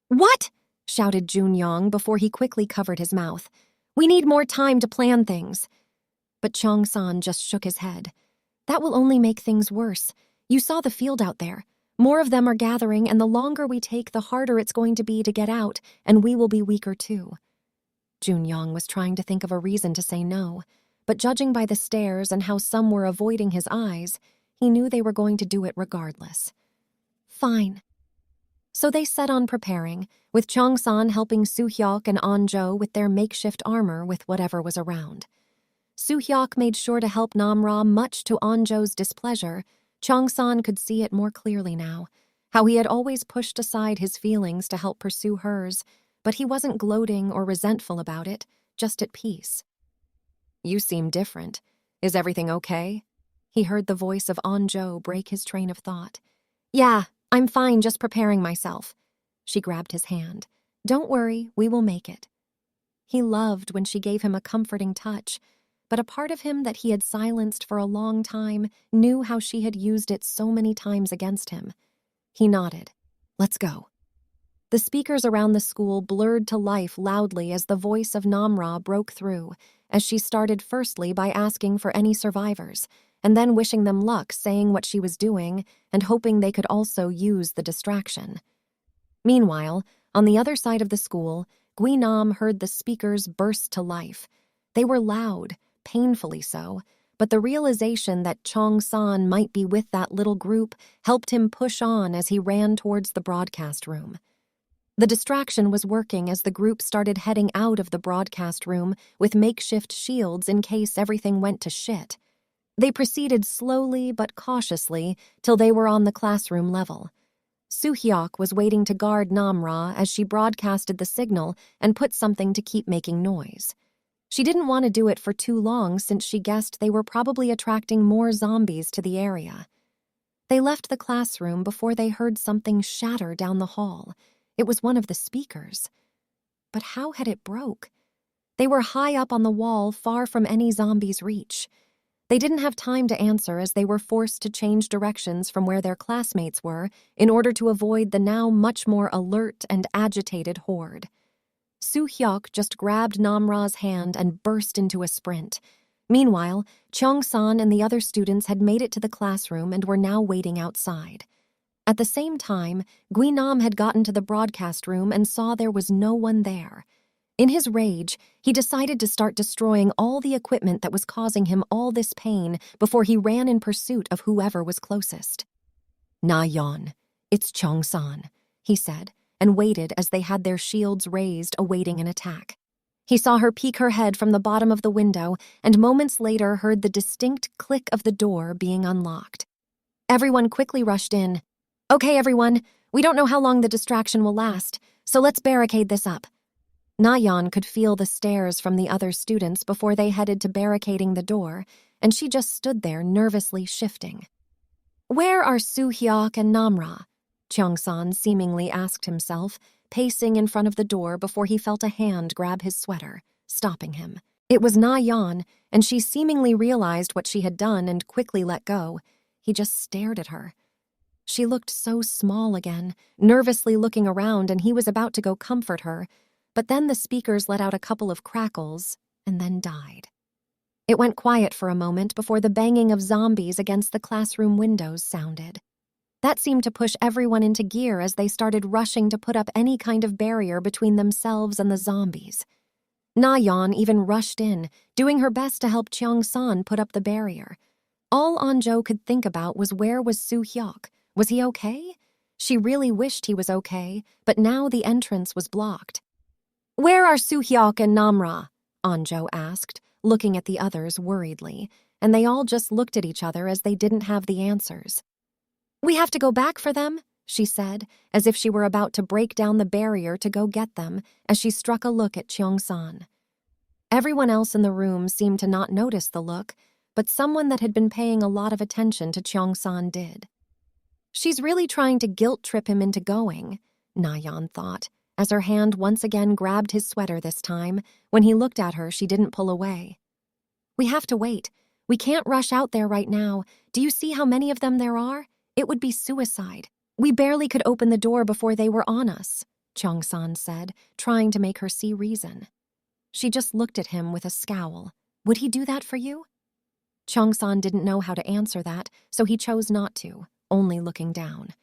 [SPEAKER 1] What? Shouted Jun-young before he quickly covered his mouth. We need more time to plan things. But Cheong-san just shook his head. That will only make things worse. You saw the field out there. More of them are gathering, and the longer we take, the harder it's going to be to get out, and we will be weaker too. Jun-young was trying to think of a reason to say no, but judging by the stares and how some were avoiding his eyes, he knew they were going to do it regardless. Fine. So they set on preparing, with Cheong-san helping Soo-hyuk and An-jo with their makeshift armor with whatever was around. Soo-hyuk made sure to help Namra, much to An-jo's displeasure. Cheong-san could see it more clearly now, how he had always pushed aside his feelings to help pursue hers, but he wasn't gloating or resentful about it, just at peace. You seem different. Is everything okay? He heard the voice of An-jo break his train of thought. Yeah, I'm fine, just preparing myself. She grabbed his hand. Don't worry, we will make it. He loved when she gave him a comforting touch, but a part of him that he had silenced for a long time knew how she had used it so many times against him. He nodded. Let's go. The speakers around the school blurred to life loudly as the voice of Namra broke through, as she started firstly by asking for any survivors, and then wishing them luck, saying what she was doing, and hoping they could also use the distraction. Meanwhile, on the other side of the school, Gui-nam heard the speakers burst to life. They were loud, painfully so, but the realization that Cheong-san might be with that little group helped him push on as he ran towards the broadcast room. The distraction was working as the group started heading out of the broadcast room with makeshift shields in case everything went to shit. They proceeded slowly but cautiously till they were on the classroom level. Soo-hyuk was waiting to guard Namra as she broadcasted the signal and put something to keep making noise. She didn't want to do it for too long since she guessed they were probably attracting more zombies to the area. They left the classroom before they heard something shatter down the hall. It was one of the speakers. But how had it broke? They were high up on the wall, far from any zombie's reach. They didn't have time to answer as they were forced to change directions from where their classmates were in order to avoid the now much more alert and agitated horde. Soo-hyuk just grabbed Namra's hand and burst into a sprint. Meanwhile, Cheong-san and the other students had made it to the classroom and were now waiting outside. At the same time, Gui-nam had gotten to the broadcast room and saw there was no one there. In his rage, he decided to start destroying all the equipment that was causing him all this pain before he ran in pursuit of whoever was closest. Na-Yeon, it's Cheong-san, he said, and waited as they had their shields raised, awaiting an attack. He saw her peek her head from the bottom of the window and moments later heard the distinct click of the door being unlocked. Everyone quickly rushed in. Okay, everyone, we don't know how long the distraction will last, so let's barricade this up. Na-Yeon could feel the stares from the other students before they headed to barricading the door, and she just stood there nervously shifting. Where are Soo-hyuk and Namra? Cheong-san seemingly asked himself, pacing in front of the door before he felt a hand grab his sweater, stopping him. It was Na-Yeon, and she seemingly realized what she had done and quickly let go. He just stared at her. She looked so small again, nervously looking around, and he was about to go comfort her, but then the speakers let out a couple of crackles and then died. It went quiet for a moment before the banging of zombies against the classroom windows sounded. That seemed to push everyone into gear as they started rushing to put up any kind of barrier between themselves and the zombies. Na-Yeon even rushed in, doing her best to help Cheong-san put up the barrier. All An-jo could think about was where was Soo-hyuk? Was he okay? She really wished he was okay, but now the entrance was blocked. "Where are Soo-hyuk and Namra?" An-jo asked, looking at the others worriedly, and they all just looked at each other as they didn't have the answers. "We have to go back for them," she said, as if she were about to break down the barrier to go get them, as she struck a look at Cheong-san. Everyone else in the room seemed to not notice the look, but someone that had been paying a lot of attention to Cheong-san did. "She's really trying to guilt-trip him into going," Na-Yeon thought, as her hand once again grabbed his sweater this time. When he looked at her, she didn't pull away. "We have to wait. We can't rush out there right now. Do you see how many of them there are? It would be suicide. We barely could open the door before they were on us," Cheong-san said, trying to make her see reason. She just looked at him with a scowl. "Would he do that for you?" Cheong-san didn't know how to answer that, so he chose not to, only looking down.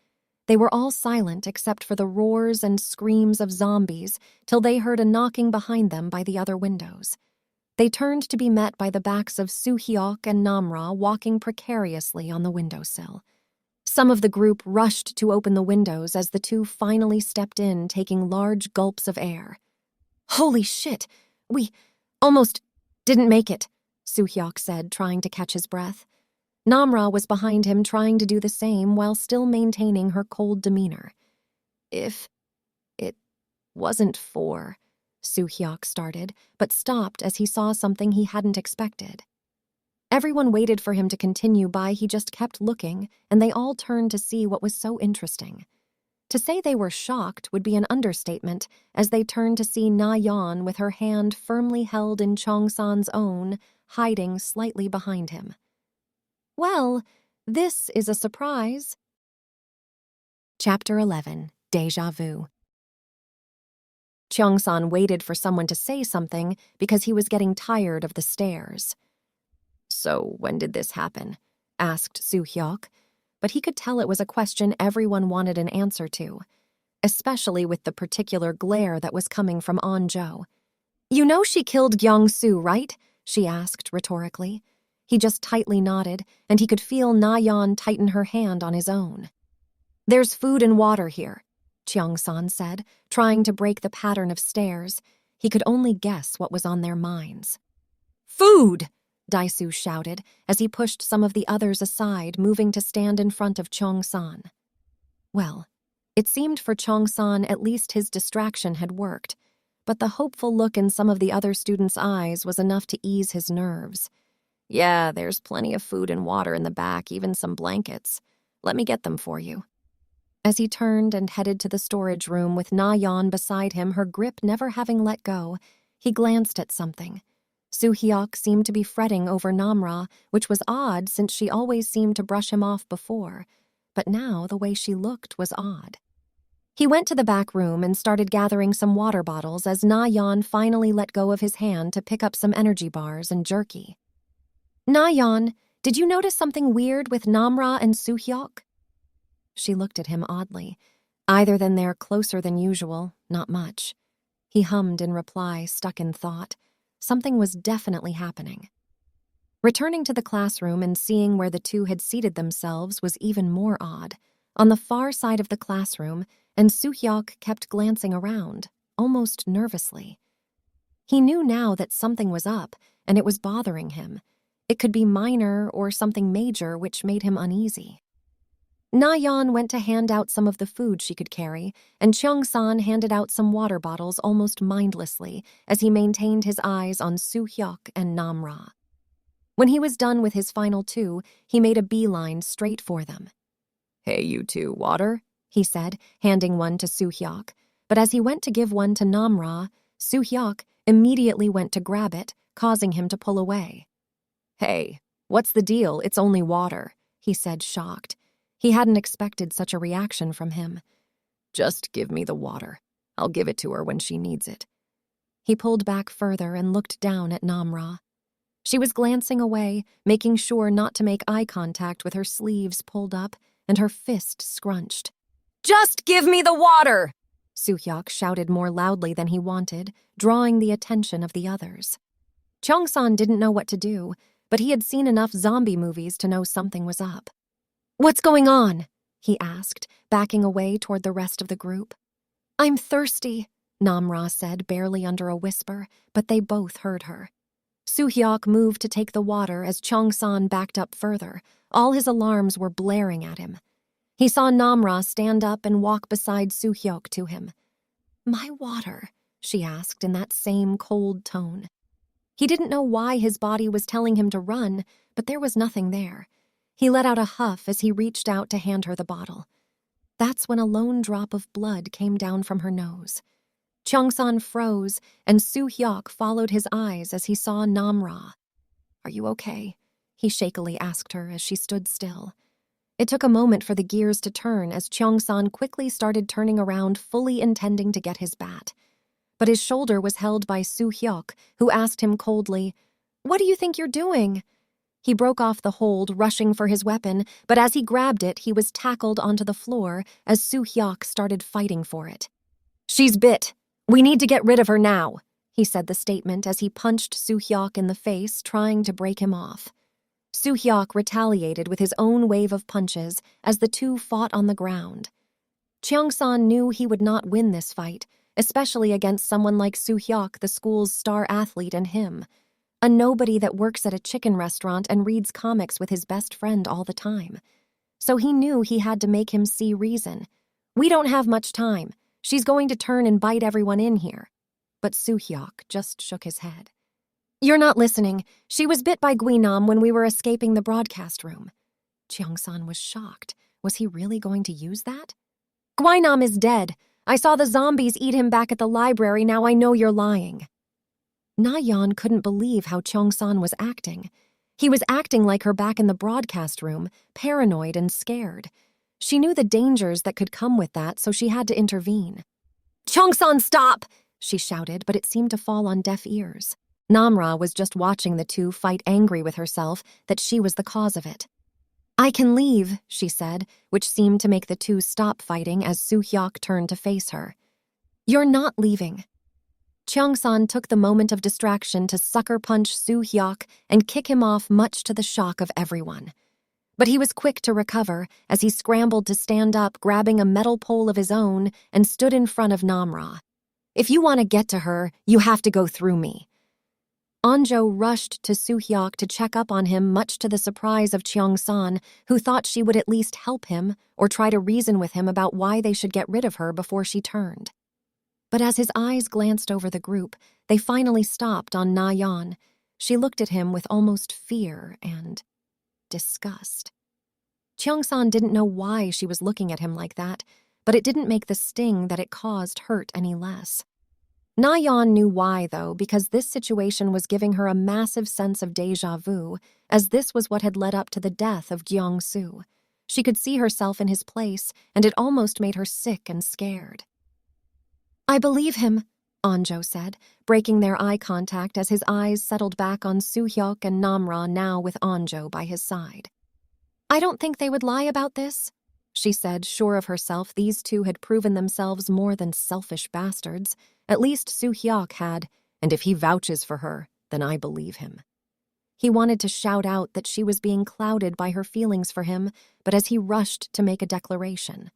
[SPEAKER 1] They were all silent except for the roars and screams of zombies till they heard a knocking behind them by the other windows. They turned to be met by the backs of Soo-hyuk and Namra walking precariously on the windowsill. Some of the group rushed to open the windows as the two finally stepped in, taking large gulps of air. "Holy shit! We almost didn't make it," Soo-hyuk said, trying to catch his breath. Namra was behind him, trying to do the same while still maintaining her cold demeanor. "If it wasn't for," Soo-hyuk started, but stopped as he saw something he hadn't expected. Everyone waited for him to continue by. He just kept looking, and they all turned to see what was so interesting. To say they were shocked would be an understatement, as they turned to see Na-Yeon with her hand firmly held in Cheong-san's own, hiding slightly behind him. "Well, this is a surprise." Chapter 11, Deja Vu. Cheong-san waited for someone to say something because he was getting tired of the stares. "So when did this happen?" asked Soo-hyuk, but he could tell it was a question everyone wanted an answer to, especially with the particular glare that was coming from An-jo. "You know she killed Gyeong-soo, right?" she asked rhetorically. He just tightly nodded, and he could feel Na-Yeon tighten her hand on his own. "There's food and water here," Cheong-san said, trying to break the pattern of stares. He could only guess what was on their minds. "Food!" Dae-soo shouted as he pushed some of the others aside, moving to stand in front of Cheong-san. Well, it seemed for Cheong-san at least his distraction had worked, but the hopeful look in some of the other students' eyes was enough to ease his nerves. "Yeah, there's plenty of food and water in the back, even some blankets. Let me get them for you." As he turned and headed to the storage room with Na-Yeon beside him, her grip never having let go, he glanced at something. Soo-hyuk seemed to be fretting over Namra, which was odd since she always seemed to brush him off before, but now the way she looked was odd. He went to the back room and started gathering some water bottles as Na-Yeon finally let go of his hand to pick up some energy bars and jerky. "Na-Yeon, did you notice something weird with Namra and Soo-hyuk?" She looked at him oddly. Either than they're closer than usual, not much. He hummed in reply, stuck in thought. Something was definitely happening. Returning to the classroom and seeing where the two had seated themselves was even more odd, on the far side of the classroom, and Soo-hyuk kept glancing around, almost nervously. He knew now that something was up, and it was bothering him. It could be minor or something major, which made him uneasy. Na-Yeon went to hand out some of the food she could carry, and Cheong-san handed out some water bottles almost mindlessly as he maintained his eyes on Soo-hyuk and Namra. When he was done with his final two, he made a beeline straight for them. "Hey, you two, water?" he said, handing one to Soo-hyuk. But as he went to give one to Namra, Soo-hyuk immediately went to grab it, causing him to pull away. "Hey, what's the deal? It's only water," he said, shocked. He hadn't expected such a reaction from him. "Just give me the water. I'll give it to her when she needs it." He pulled back further and looked down at Namra. She was glancing away, making sure not to make eye contact with her sleeves pulled up, and her fist scrunched. "Just give me the water!" Soo-hyuk shouted more loudly than he wanted, drawing the attention of the others. Cheong-san didn't know what to do, but he had seen enough zombie movies to know something was up. "What's going on?" he asked, backing away toward the rest of the group. "I'm thirsty," Namra said, barely under a whisper, but they both heard her. Soo-hyuk moved to take the water as Cheong-san backed up further. All his alarms were blaring at him. He saw Namra stand up and walk beside Soo-hyuk to him. "My water?" she asked in that same cold tone. He didn't know why his body was telling him to run, but there was nothing there. He let out a huff as he reached out to hand her the bottle. That's when a lone drop of blood came down from her nose. Cheong-san froze, and Soo-hyuk followed his eyes as he saw Namra. "Are you okay?" he shakily asked her as she stood still. It took a moment for the gears to turn as Cheong-san quickly started turning around, fully intending to get his bat. But his shoulder was held by Soo-hyuk, who asked him coldly, "What do you think you're doing?" He broke off the hold, rushing for his weapon, but as he grabbed it, he was tackled onto the floor as Soo-hyuk started fighting for it. "She's bit. We need to get rid of her now," he said the statement as he punched Soo-hyuk in the face, trying to break him off. Soo-hyuk retaliated with his own wave of punches as the two fought on the ground. Cheong-san knew he would not win this fight, especially against someone like Soo-hyuk, the school's star athlete, and him. A nobody that works at a chicken restaurant and reads comics with his best friend all the time. So he knew he had to make him see reason. "We don't have much time. She's going to turn and bite everyone in here." But Soo-hyuk just shook his head. "You're not listening. She was bit by Guinam when we were escaping the broadcast room." Cheong-san was shocked. Was he really going to use that? "Guinam is dead. I saw the zombies eat him back at the library. Now I know you're lying." Na-Yeon couldn't believe how Cheong-san was acting. He was acting like her back in the broadcast room, paranoid and scared. She knew the dangers that could come with that, so she had to intervene. "Cheong-san, stop!" she shouted, but it seemed to fall on deaf ears. Namra was just watching the two fight, angry with herself that she was the cause of it. "I can leave," she said, which seemed to make the two stop fighting as Soo-hyuk turned to face her. "You're not leaving." Cheong-san took the moment of distraction to sucker punch Soo-hyuk and kick him off, much to the shock of everyone. But he was quick to recover as he scrambled to stand up, grabbing a metal pole of his own, and stood in front of Namra. "If you want to get to her, you have to go through me." Anjo rushed to Soo-hyuk to check up on him, much to the surprise of Cheong-san, who thought she would at least help him or try to reason with him about why they should get rid of her before she turned. But as his eyes glanced over the group, they finally stopped on Na-Yeon. She looked at him with almost fear and disgust. Cheong-san didn't know why she was looking at him like that, but it didn't make the sting that it caused hurt any less. Na-Yeon knew why, though, because this situation was giving her a massive sense of deja vu, as this was what had led up to the death of Gyeong-soo. She could see herself in his place, and it almost made her sick and scared. "I believe him," Anjo said, breaking their eye contact as his eyes settled back on Soo-hyuk and Namra, now with Anjo by his side. "I don't think they would lie about this," she said, sure of herself. These two had proven themselves more than selfish bastards. At least Soo-hyuk had, and if he vouches for her, then I believe him. He wanted to shout out that she was being clouded by her feelings for him, but as he rushed to make a declaration,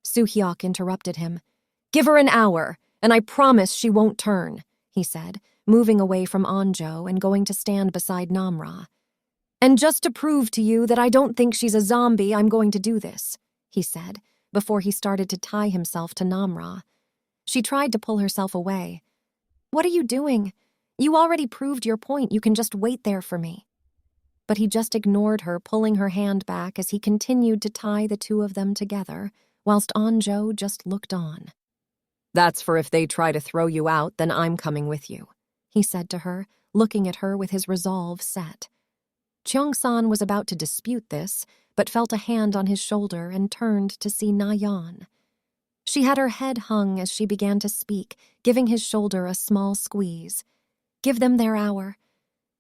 [SPEAKER 1] Soo-hyuk interrupted him. "Give her an hour, and I promise she won't turn," he said, moving away from Anjo and going to stand beside Namra. "And just to prove to you that I don't think she's a zombie, I'm going to do this," he said, before he started to tie himself to Namra. She tried to pull herself away. "What are you doing? You already proved your point. You can just wait there for me." But he just ignored her, pulling her hand back as he continued to tie the two of them together, whilst Anjo just looked on. "That's for if they try to throw you out, then I'm coming with you," he said to her, looking at her with his resolve set. Cheong-san was about to dispute this, but felt a hand on his shoulder and turned to see Na-Yeon. She had her head hung as she began to speak, giving his shoulder a small squeeze. "Give them their hour."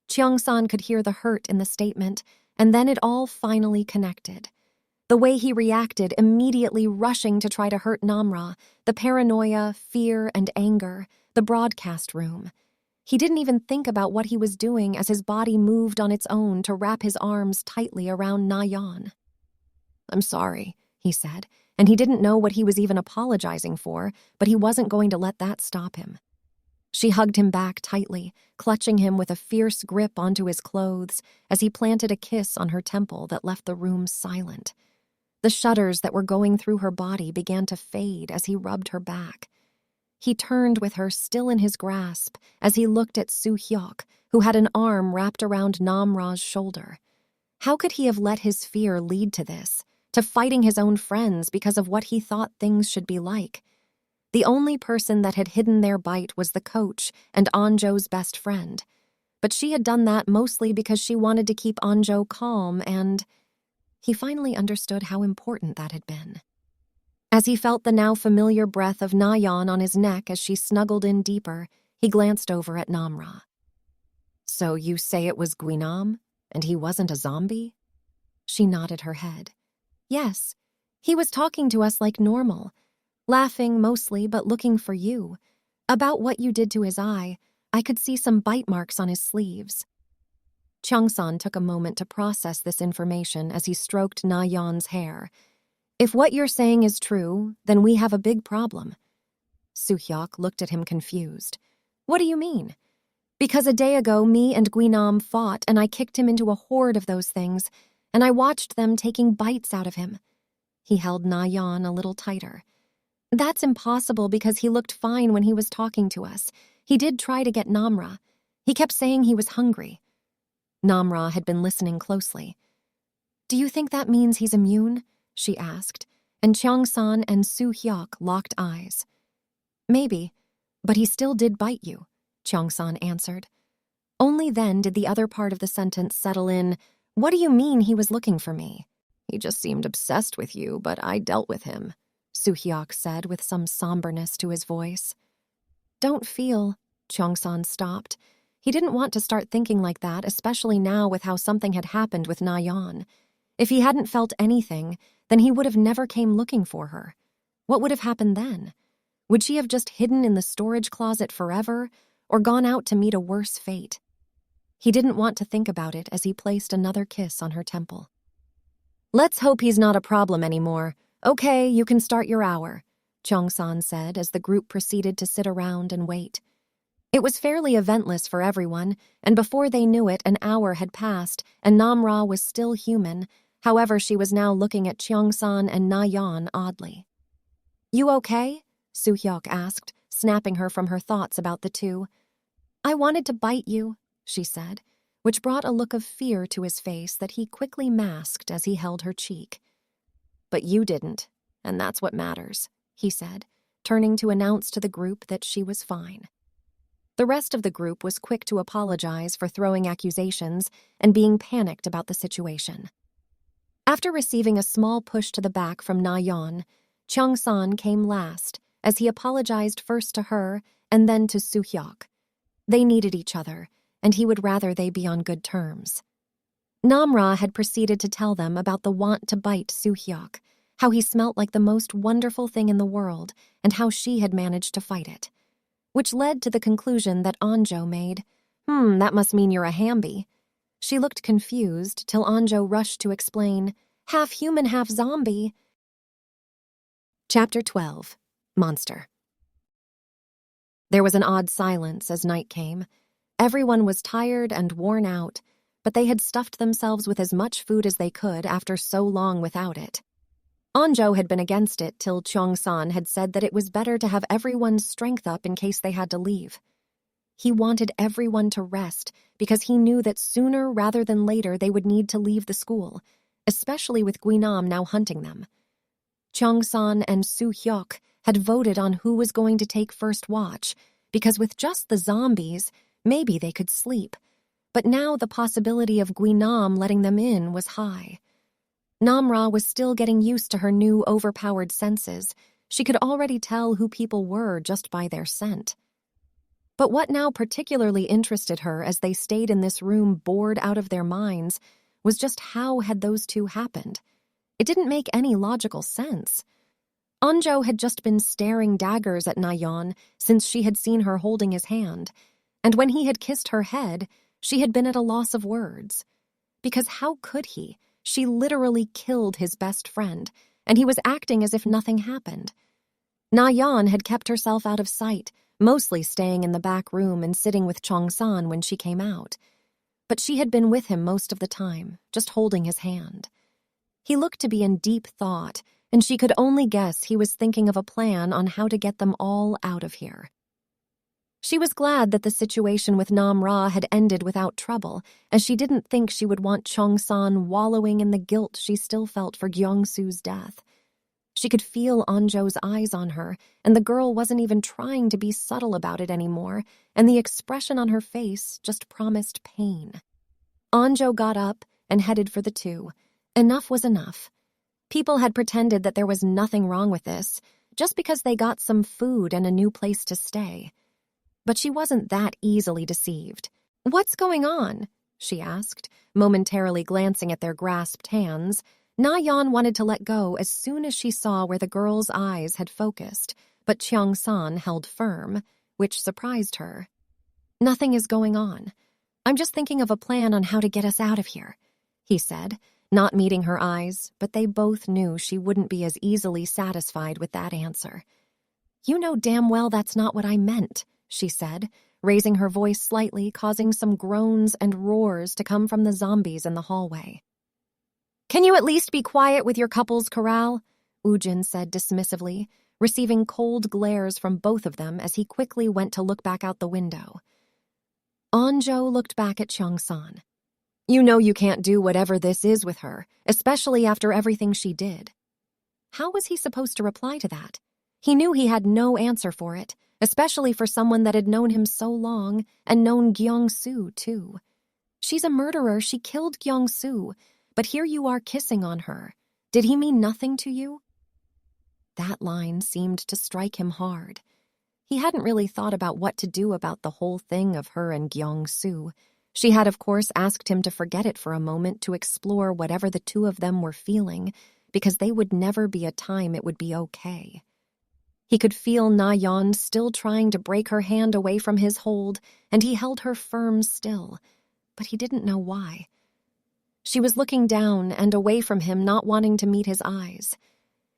[SPEAKER 1] Cheong-san could hear the hurt in the statement, and then it all finally connected. The way he reacted, immediately rushing to try to hurt Namra, the paranoia, fear, and anger, the broadcast room. He didn't even think about what he was doing as his body moved on its own to wrap his arms tightly around Na-Yeon. "I'm sorry," he said, and he didn't know what he was even apologizing for, but he wasn't going to let that stop him. She hugged him back tightly, clutching him with a fierce grip onto his clothes as he planted a kiss on her temple that left the room silent. The shudders that were going through her body began to fade as he rubbed her back. He turned with her still in his grasp as he looked at Soo-hyuk, who had an arm wrapped around Namra's shoulder. How could he have let his fear lead to this, to fighting his own friends because of what he thought things should be like? The only person that had hidden their bite was the coach and Anjo's best friend. But she had done that mostly because she wanted to keep Anjo calm, and he finally understood how important that had been. As he felt the now familiar breath of Na-Yeon on his neck as she snuggled in deeper, he glanced over at Namra. "So you say it was Guinam, and he wasn't a zombie?" She nodded her head. "Yes, he was talking to us like normal, laughing mostly but looking for you. About what you did to his eye, I could see some bite marks on his sleeves." Cheong-san took a moment to process this information as he stroked Na-Yeon's hair. "If what you're saying is true, then we have a big problem." Soo-hyuk looked at him confused. "What do you mean?" "Because a day ago, me and Guinam fought and I kicked him into a horde of those things, and I watched them taking bites out of him." He held Na-Yeon a little tighter. "That's impossible because he looked fine when he was talking to us. He did try to get Namra. He kept saying he was hungry." Namra had been listening closely. "Do you think that means he's immune?" she asked, and Cheong-san and Soo-hyuk locked eyes. "Maybe, but he still did bite you," Cheong-san answered. Only then did the other part of the sentence settle in. "What do you mean he was looking for me?" "He just seemed obsessed with you, but I dealt with him," Soo-hyuk said with some somberness to his voice. "Don't feel," Cheong-san stopped. He didn't want to start thinking like that, especially now with how something had happened with Na-Yeon. If he hadn't felt anything, then he would have never came looking for her. What would have happened then? Would she have just hidden in the storage closet forever, or gone out to meet a worse fate? He didn't want to think about it as he placed another kiss on her temple. "Let's hope he's not a problem anymore. Okay, you can start your hour," Cheong-san said as the group proceeded to sit around and wait. It was fairly eventless for everyone, and before they knew it, an hour had passed, and Namra was still human. However, she was now looking at Cheong-san and Na-Yeon oddly. "You okay?" Soo-hyuk asked, snapping her from her thoughts about the two. "I wanted to bite you," she said, which brought a look of fear to his face that he quickly masked as he held her cheek. "But you didn't, and that's what matters," he said, turning to announce to the group that she was fine. The rest of the group was quick to apologize for throwing accusations and being panicked about the situation. After receiving a small push to the back from Na-Yeon, Cheong-san came last, as he apologized first to her and then to Soo-hyuk. They needed each other, and he would rather they be on good terms. Namra had proceeded to tell them about the want to bite Soo-hyuk, how he smelt like the most wonderful thing in the world, and how she had managed to fight it. Which led to the conclusion that Anjo made. That must mean you're a Hamby." She looked confused till Anjo rushed to explain, "Half human, half zombie." Chapter 12. Monster. There was an odd silence as night came. Everyone was tired and worn out, but they had stuffed themselves with as much food as they could after so long without it. Anjo had been against it till Cheong-san had said that it was better to have everyone's strength up in case they had to leave. He wanted everyone to rest because he knew that sooner rather than later they would need to leave the school, especially with Guinam now hunting them. Cheong-san and Soo-hyuk had voted on who was going to take first watch, because with just the zombies, maybe they could sleep. But now the possibility of Guinam letting them in was high. Namra was still getting used to her new overpowered senses. She could already tell who people were just by their scent. But what now particularly interested her as they stayed in this room bored out of their minds was just how had those two happened. It didn't make any logical sense. Anjo had just been staring daggers at Na-Yeon since she had seen her holding his hand, and when he had kissed her head, she had been at a loss of words. Because how could he? She literally killed his best friend, and he was acting as if nothing happened. Na-Yeon had kept herself out of sight, mostly staying in the back room and sitting with Cheong-san when she came out. But she had been with him most of the time, just holding his hand. He looked to be in deep thought, and she could only guess he was thinking of a plan on how to get them all out of here. She was glad that the situation with Nam-ra had ended without trouble, as she didn't think she would want Cheong-san wallowing in the guilt she still felt for Gyeong-su's death. She could feel Anjo's eyes on her, and the girl wasn't even trying to be subtle about it anymore, and the expression on her face just promised pain. Anjo got up and headed for the two. Enough was enough. People had pretended that there was nothing wrong with this, just because they got some food and a new place to stay. But she wasn't that easily deceived. "What's going on?" she asked, momentarily glancing at their grasped hands. Na-Yeon wanted to let go as soon as she saw where the girl's eyes had focused, but Cheong-san held firm, which surprised her. "Nothing is going on. I'm just thinking of a plan on how to get us out of here," he said, not meeting her eyes, but they both knew she wouldn't be as easily satisfied with that answer. "You know damn well that's not what I meant," she said, raising her voice slightly, causing some groans and roars to come from the zombies in the hallway. "Can you at least be quiet with your couple's chorale?" Woojin said dismissively, receiving cold glares from both of them as he quickly went to look back out the window. Anjo looked back at Cheong-san. "You know you can't do whatever this is with her, especially after everything she did." How was he supposed to reply to that? He knew he had no answer for it, especially for someone that had known him so long and known Gyeong-su, too. She's a murderer, she killed Gyeong-su, but here you are kissing on her. Did he mean nothing to you? That line seemed to strike him hard. He hadn't really thought about what to do about the whole thing of her and Gyeong-su. She had, of course, asked him to forget it for a moment to explore whatever the two of them were feeling, because they would never be a time it would be okay. He could feel Na-Yeon still trying to break her hand away from his hold, and he held her firm still, but he didn't know why. She was looking down and away from him, not wanting to meet his eyes.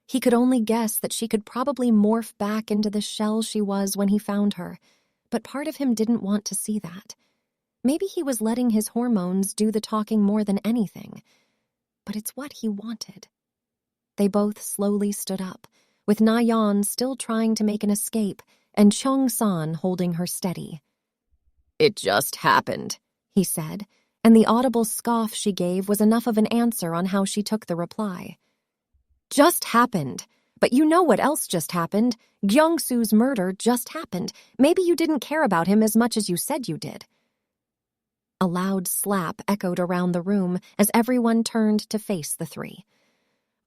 [SPEAKER 1] He could only guess that she could probably morph back into the shell she was when he found her, but part of him didn't want to see that. Maybe he was letting his hormones do the talking more than anything, but it's what he wanted. They both slowly stood up, with Na-Yeon still trying to make an escape and Cheong-san holding her steady. "It just happened," he said, and the audible scoff she gave was enough of an answer on how she took the reply. "Just happened. But you know what else just happened? Gyeong-su's murder just happened. Maybe you didn't care about him as much as you said you did." A loud slap echoed around the room as everyone turned to face the three.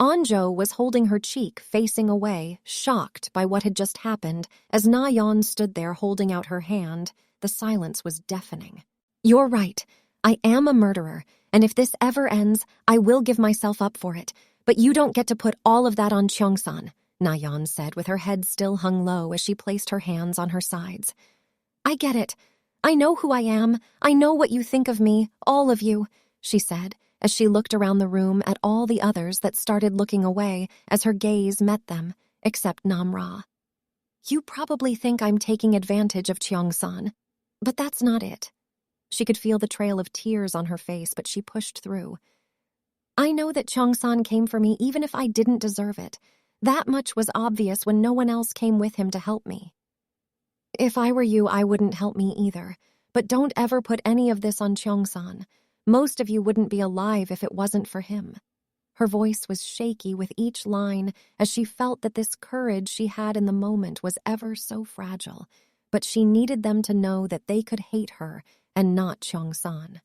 [SPEAKER 1] Anjo was holding her cheek, facing away, shocked by what had just happened, as Na-Yeon stood there holding out her hand. The silence was deafening. "You're right. I am a murderer, and if this ever ends, I will give myself up for it. But you don't get to put all of that on Cheong-san," Na-Yeon said with her head still hung low as she placed her hands on her sides. "I get it. I know who I am. I know what you think of me, all of you," she said, as she looked around the room at all the others that started looking away as her gaze met them, except Nam-ra. "You probably think I'm taking advantage of Cheong-san, but that's not it." She could feel the trail of tears on her face, but she pushed through. "I know that Cheong-san came for me even if I didn't deserve it. That much was obvious when no one else came with him to help me. If I were you, I wouldn't help me either, but don't ever put any of this on Cheong-san. Most of you wouldn't be alive if it wasn't for him." Her voice was shaky with each line as she felt that this courage she had in the moment was ever so fragile, but she needed them to know that they could hate her and not Cheong-san.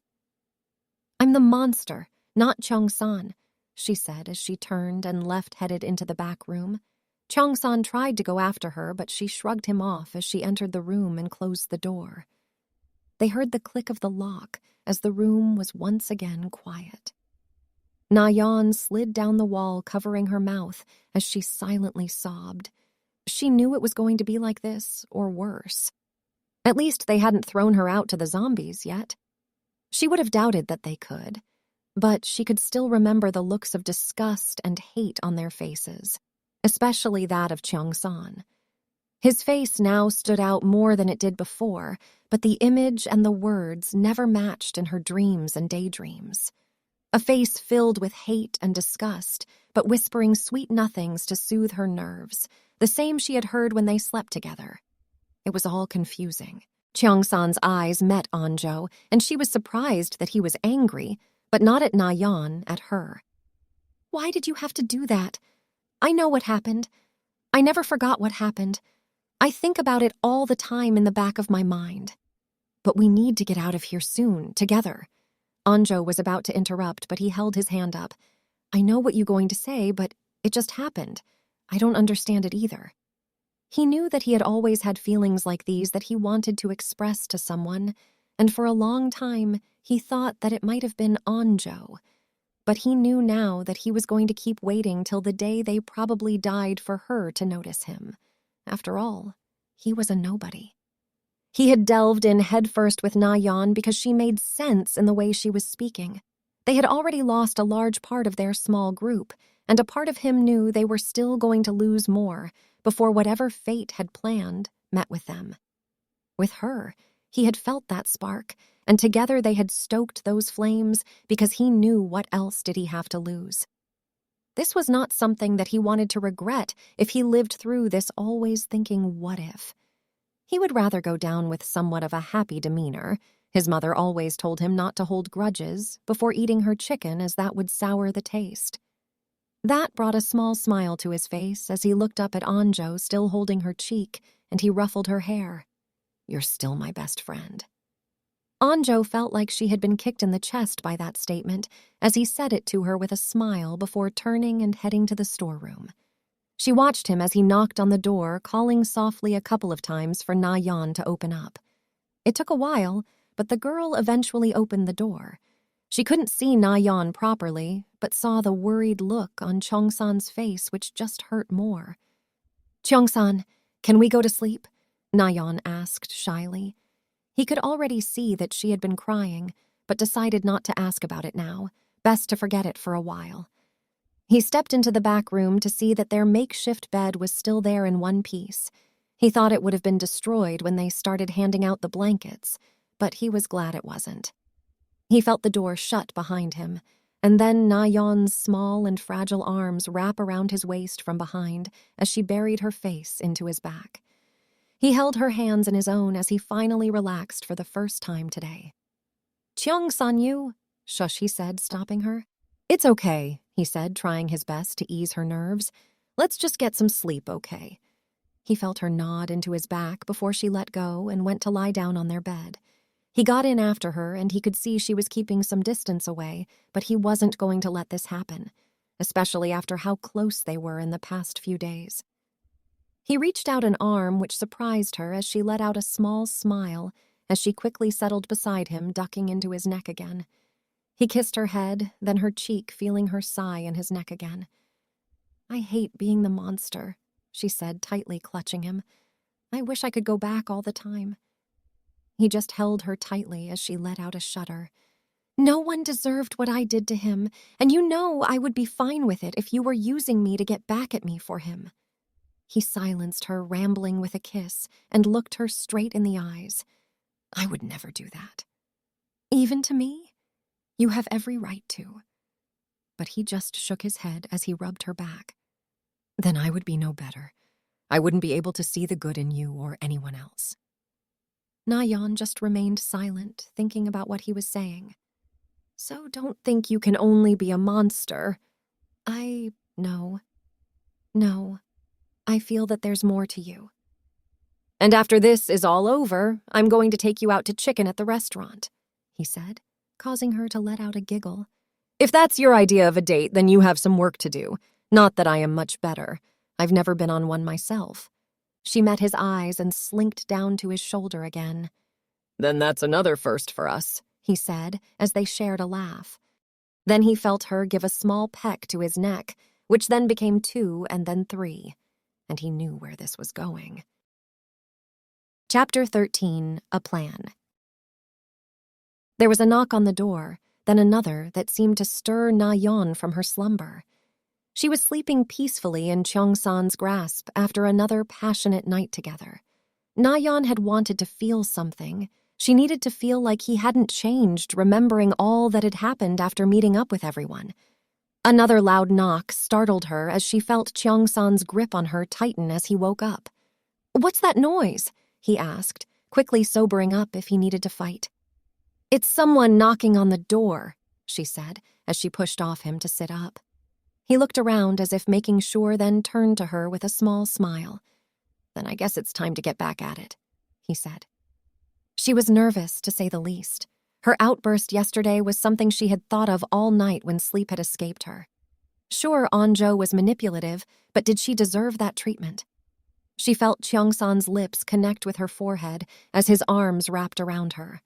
[SPEAKER 1] "I'm the monster, not Cheong-san," she said as she turned and left headed into the back room. Cheong-san tried to go after her, but she shrugged him off as she entered the room and closed the door. They heard the click of the lock as the room was once again quiet. Na-Yeon slid down the wall, covering her mouth as she silently sobbed. She knew it was going to be like this, or worse. At least they hadn't thrown her out to the zombies yet. She would have doubted that they could, but she could still remember the looks of disgust and hate on their faces, especially that of Cheong-san. His face now stood out more than it did before, but the image and the words never matched in her dreams and daydreams. A face filled with hate and disgust, but whispering sweet nothings to soothe her nerves, the same she had heard when they slept together. It was all confusing. Cheong-san's eyes met Anjo, and she was surprised that he was angry, but not at Na-Yeon, at her. "Why did you have to do that? I know what happened. I never forgot what happened. I think about it all the time in the back of my mind. But we need to get out of here soon, together." Anjo was about to interrupt, but he held his hand up. "I know what you're going to say, but it just happened. I don't understand it either." He knew that he had always had feelings like these that he wanted to express to someone, and for a long time he thought that it might have been Anjo. But he knew now that he was going to keep waiting till the day they probably died for her to notice him. After all, he was a nobody. He had delved in headfirst with Na-Yeon because she made sense in the way she was speaking. They had already lost a large part of their small group, and a part of him knew they were still going to lose more before whatever fate had planned met with them. With her, he had felt that spark, and together they had stoked those flames because he knew what else did he have to lose. This was not something that he wanted to regret if he lived through this always thinking what if. He would rather go down with somewhat of a happy demeanor. His mother always told him not to hold grudges before eating her chicken, as that would sour the taste. That brought a small smile to his face as he looked up at Anjo still holding her cheek, and he ruffled her hair. "You're still my best friend." Anjo felt like she had been kicked in the chest by that statement as he said it to her with a smile before turning and heading to the storeroom. She watched him as he knocked on the door, calling softly a couple of times for Na-Yeon to open up. It took a while, but the girl eventually opened the door. She couldn't see Na-Yeon properly, but saw the worried look on Cheong-san's face, which just hurt more. "Cheong-san, can we go to sleep?" Na-Yeon asked shyly. He could already see that she had been crying, but decided not to ask about it now, best to forget it for a while. He stepped into the back room to see that their makeshift bed was still there in one piece. He thought it would have been destroyed when they started handing out the blankets, but he was glad it wasn't. He felt the door shut behind him, and then Na-Yeon's small and fragile arms wrap around his waist from behind as she buried her face into his back. He held her hands in his own as he finally relaxed for the first time today. "Cheong-san, shush," he said, stopping her. "It's okay," he said, trying his best to ease her nerves. "Let's just get some sleep, okay?" He felt her nod into his back before she let go and went to lie down on their bed. He got in after her, and he could see she was keeping some distance away, but he wasn't going to let this happen, especially after how close they were in the past few days. He reached out an arm, which surprised her as she let out a small smile as she quickly settled beside him, ducking into his neck again. He kissed her head, then her cheek, feeling her sigh in his neck again. "I hate being the monster," she said, tightly clutching him. "I wish I could go back all the time." He just held her tightly as she let out a shudder. "No one deserved what I did to him, and you know I would be fine with it if you were using me to get back at me for him." He silenced her, rambling with a kiss, and looked her straight in the eyes. "I would never do that." "Even to me? You have every right to." But he just shook his head as he rubbed her back. "Then I would be no better. I wouldn't be able to see the good in you or anyone else." Na-Yeon just remained silent, thinking about what he was saying. "So don't think you can only be a monster." No. I feel that there's more to you. "And after this is all over, I'm going to take you out to chicken at the restaurant," he said, causing her to let out a giggle. "If that's your idea of a date, then you have some work to do. Not that I am much better. I've never been on one myself." She met his eyes and slinked down to his shoulder again. "Then that's another first for us," he said, as they shared a laugh. Then he felt her give a small peck to his neck, which then became 2 and then 3, and he knew where this was going. Chapter 13, A Plan. There was a knock on the door, then another that seemed to stir Na-Yeon from her slumber. She was sleeping peacefully in Cheong-san's grasp after another passionate night together. Na-Yeon had wanted to feel something. She needed to feel like he hadn't changed, remembering all that had happened after meeting up with everyone. Another loud knock startled her as she felt Cheong-san's grip on her tighten as he woke up. "What's that noise?" he asked, quickly sobering up if he needed to fight. "It's someone knocking on the door," she said as she pushed off him to sit up. He looked around as if making sure, then turned to her with a small smile. "Then I guess it's time to get back at it," he said. She was nervous, to say the least. Her outburst yesterday was something she had thought of all night when sleep had escaped her. Sure, Onjo was manipulative, but did she deserve that treatment? She felt Cheong-san's lips connect with her forehead as his arms wrapped around her.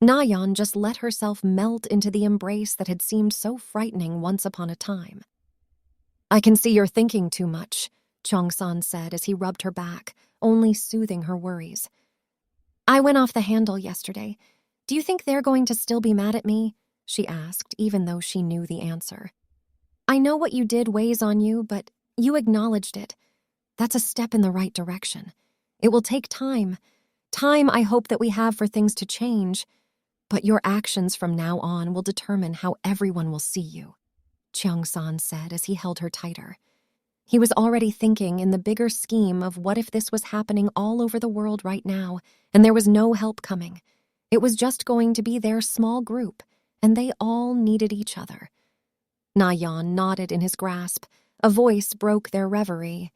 [SPEAKER 1] Na-Yeon just let herself melt into the embrace that had seemed so frightening once upon a time. "I can see you're thinking too much," Cheong-san said as he rubbed her back, only soothing her worries. "I went off the handle yesterday. Do you think they're going to still be mad at me?" she asked, even though she knew the answer. "I know what you did weighs on you, but you acknowledged it. That's a step in the right direction. It will take time. Time I hope that we have for things to change. But your actions from now on will determine how everyone will see you," Cheong-san said as he held her tighter. He was already thinking in the bigger scheme of what if this was happening all over the world right now, and there was no help coming. It was just going to be their small group, and they all needed each other. Na-Yeon nodded in his grasp. A voice broke their reverie.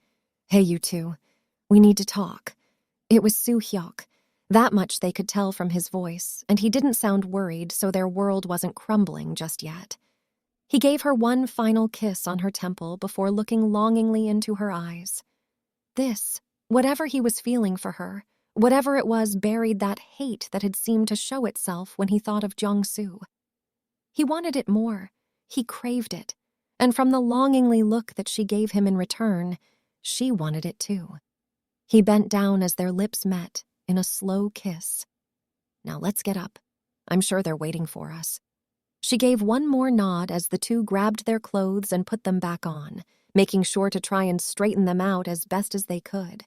[SPEAKER 1] "Hey, you two. We need to talk." It was Soo-hyuk. That much they could tell from his voice, and he didn't sound worried, so their world wasn't crumbling just yet. He gave her one final kiss on her temple before looking longingly into her eyes. This, whatever he was feeling for her, whatever it was, buried that hate that had seemed to show itself when he thought of Jong-soo. He wanted it more. He craved it. And from the longingly look that she gave him in return, she wanted it too. He bent down as their lips met in a slow kiss. "Now let's get up. I'm sure they're waiting for us." She gave one more nod as the two grabbed their clothes and put them back on, making sure to try and straighten them out as best as they could.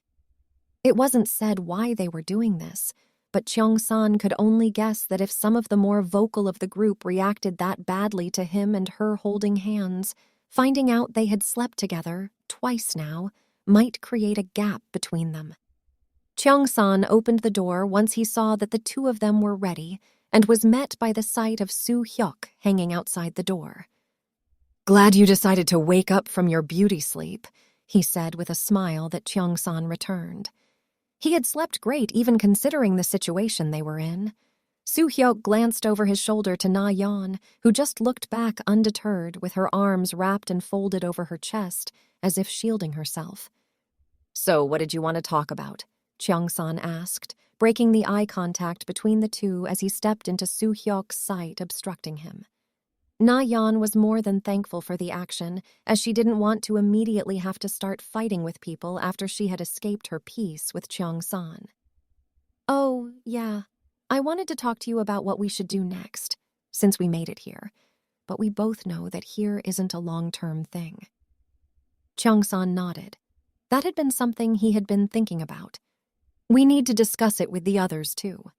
[SPEAKER 1] It wasn't said why they were doing this, but Cheong-san could only guess that if some of the more vocal of the group reacted that badly to him and her holding hands, finding out they had slept together, twice now, might create a gap between them. Cheong-san opened the door once he saw that the two of them were ready, and was met by the sight of Soo-hyuk hanging outside the door. "Glad you decided to wake up from your beauty sleep," he said with a smile that Cheong-san returned. He had slept great even considering the situation they were in. Soo-hyuk glanced over his shoulder to Na-Yeon, who just looked back undeterred with her arms wrapped and folded over her chest as if shielding herself. "So what did you want to talk about?" Cheong-san asked, breaking the eye contact between the two as he stepped into Soo-hyuk's sight, obstructing him. Na-Yeon was more than thankful for the action, as she didn't want to immediately have to start fighting with people after she had escaped her peace with Cheong-san. "Oh, yeah. I wanted to talk to you about what we should do next, since we made it here. But we both know that here isn't a long-term thing." Cheong-san nodded. That had been something he had been thinking about. "We need to discuss it with the others, too."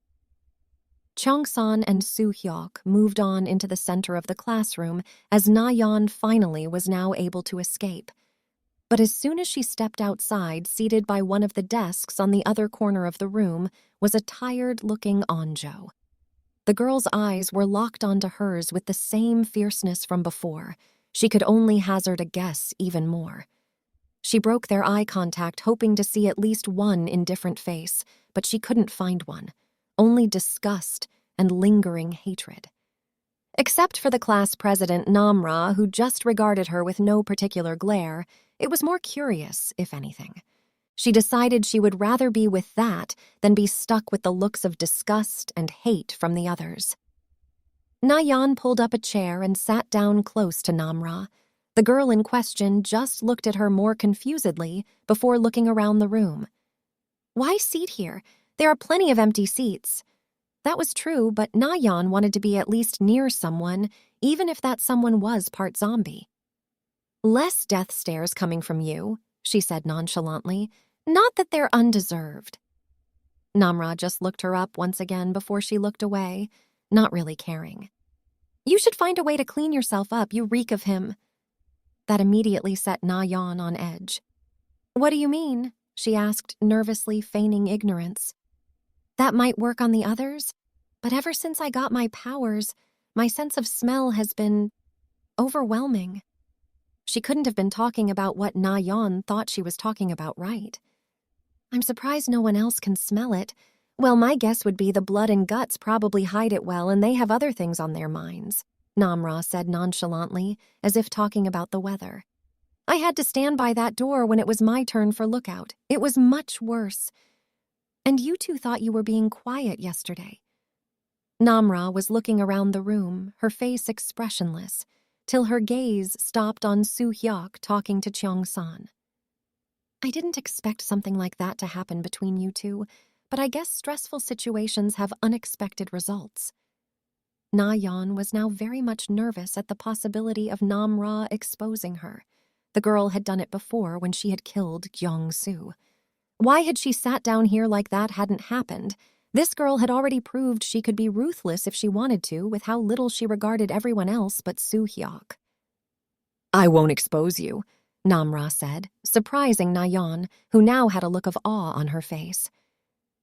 [SPEAKER 1] Cheong-san and Soo-hyuk moved on into the center of the classroom as Na-Yeon finally was now able to escape. But as soon as she stepped outside, seated by one of the desks on the other corner of the room, was a tired-looking Onjo. The girl's eyes were locked onto hers with the same fierceness from before. She could only hazard a guess even more. She broke their eye contact, hoping to see at least one indifferent face, but she couldn't find one. Only disgust and lingering hatred. Except for the class president, Namra, who just regarded her with no particular glare, it was more curious, if anything. She decided she would rather be with that than be stuck with the looks of disgust and hate from the others. Na-Yeon pulled up a chair and sat down close to Namra. The girl in question just looked at her more confusedly before looking around the room. Why seat here? There are plenty of empty seats. That was true, but Na-Yeon wanted to be at least near someone, even if that someone was part zombie. Less death stares coming from you, she said nonchalantly. Not that they're undeserved. Namra just looked her up once again before she looked away, not really caring. You should find a way to clean yourself up, you reek of him. That immediately set Na-Yeon on edge. What do you mean? She asked, nervously feigning ignorance. That might work on the others, but ever since I got my powers, my sense of smell has been overwhelming. She couldn't have been talking about what Na-Yeon thought she was talking about, right? I'm surprised no one else can smell it. Well, my guess would be the blood and guts probably hide it well and they have other things on their minds, Namra said nonchalantly, as if talking about the weather. I had to stand by that door when it was my turn for lookout. It was much worse. And you two thought you were being quiet yesterday. Namra was looking around the room, her face expressionless, till her gaze stopped on Soo-hyuk talking to Cheong-san. I didn't expect something like that to happen between you two, but I guess stressful situations have unexpected results. Na-Yeon was now very much nervous at the possibility of Namra exposing her. The girl had done it before when she had killed Gyeong-soo. Why had she sat down here like that hadn't happened? This girl had already proved she could be ruthless if she wanted to, with how little she regarded everyone else but Soo-hyuk. I won't expose you, Namra said, surprising Na-Yeon, who now had a look of awe on her face.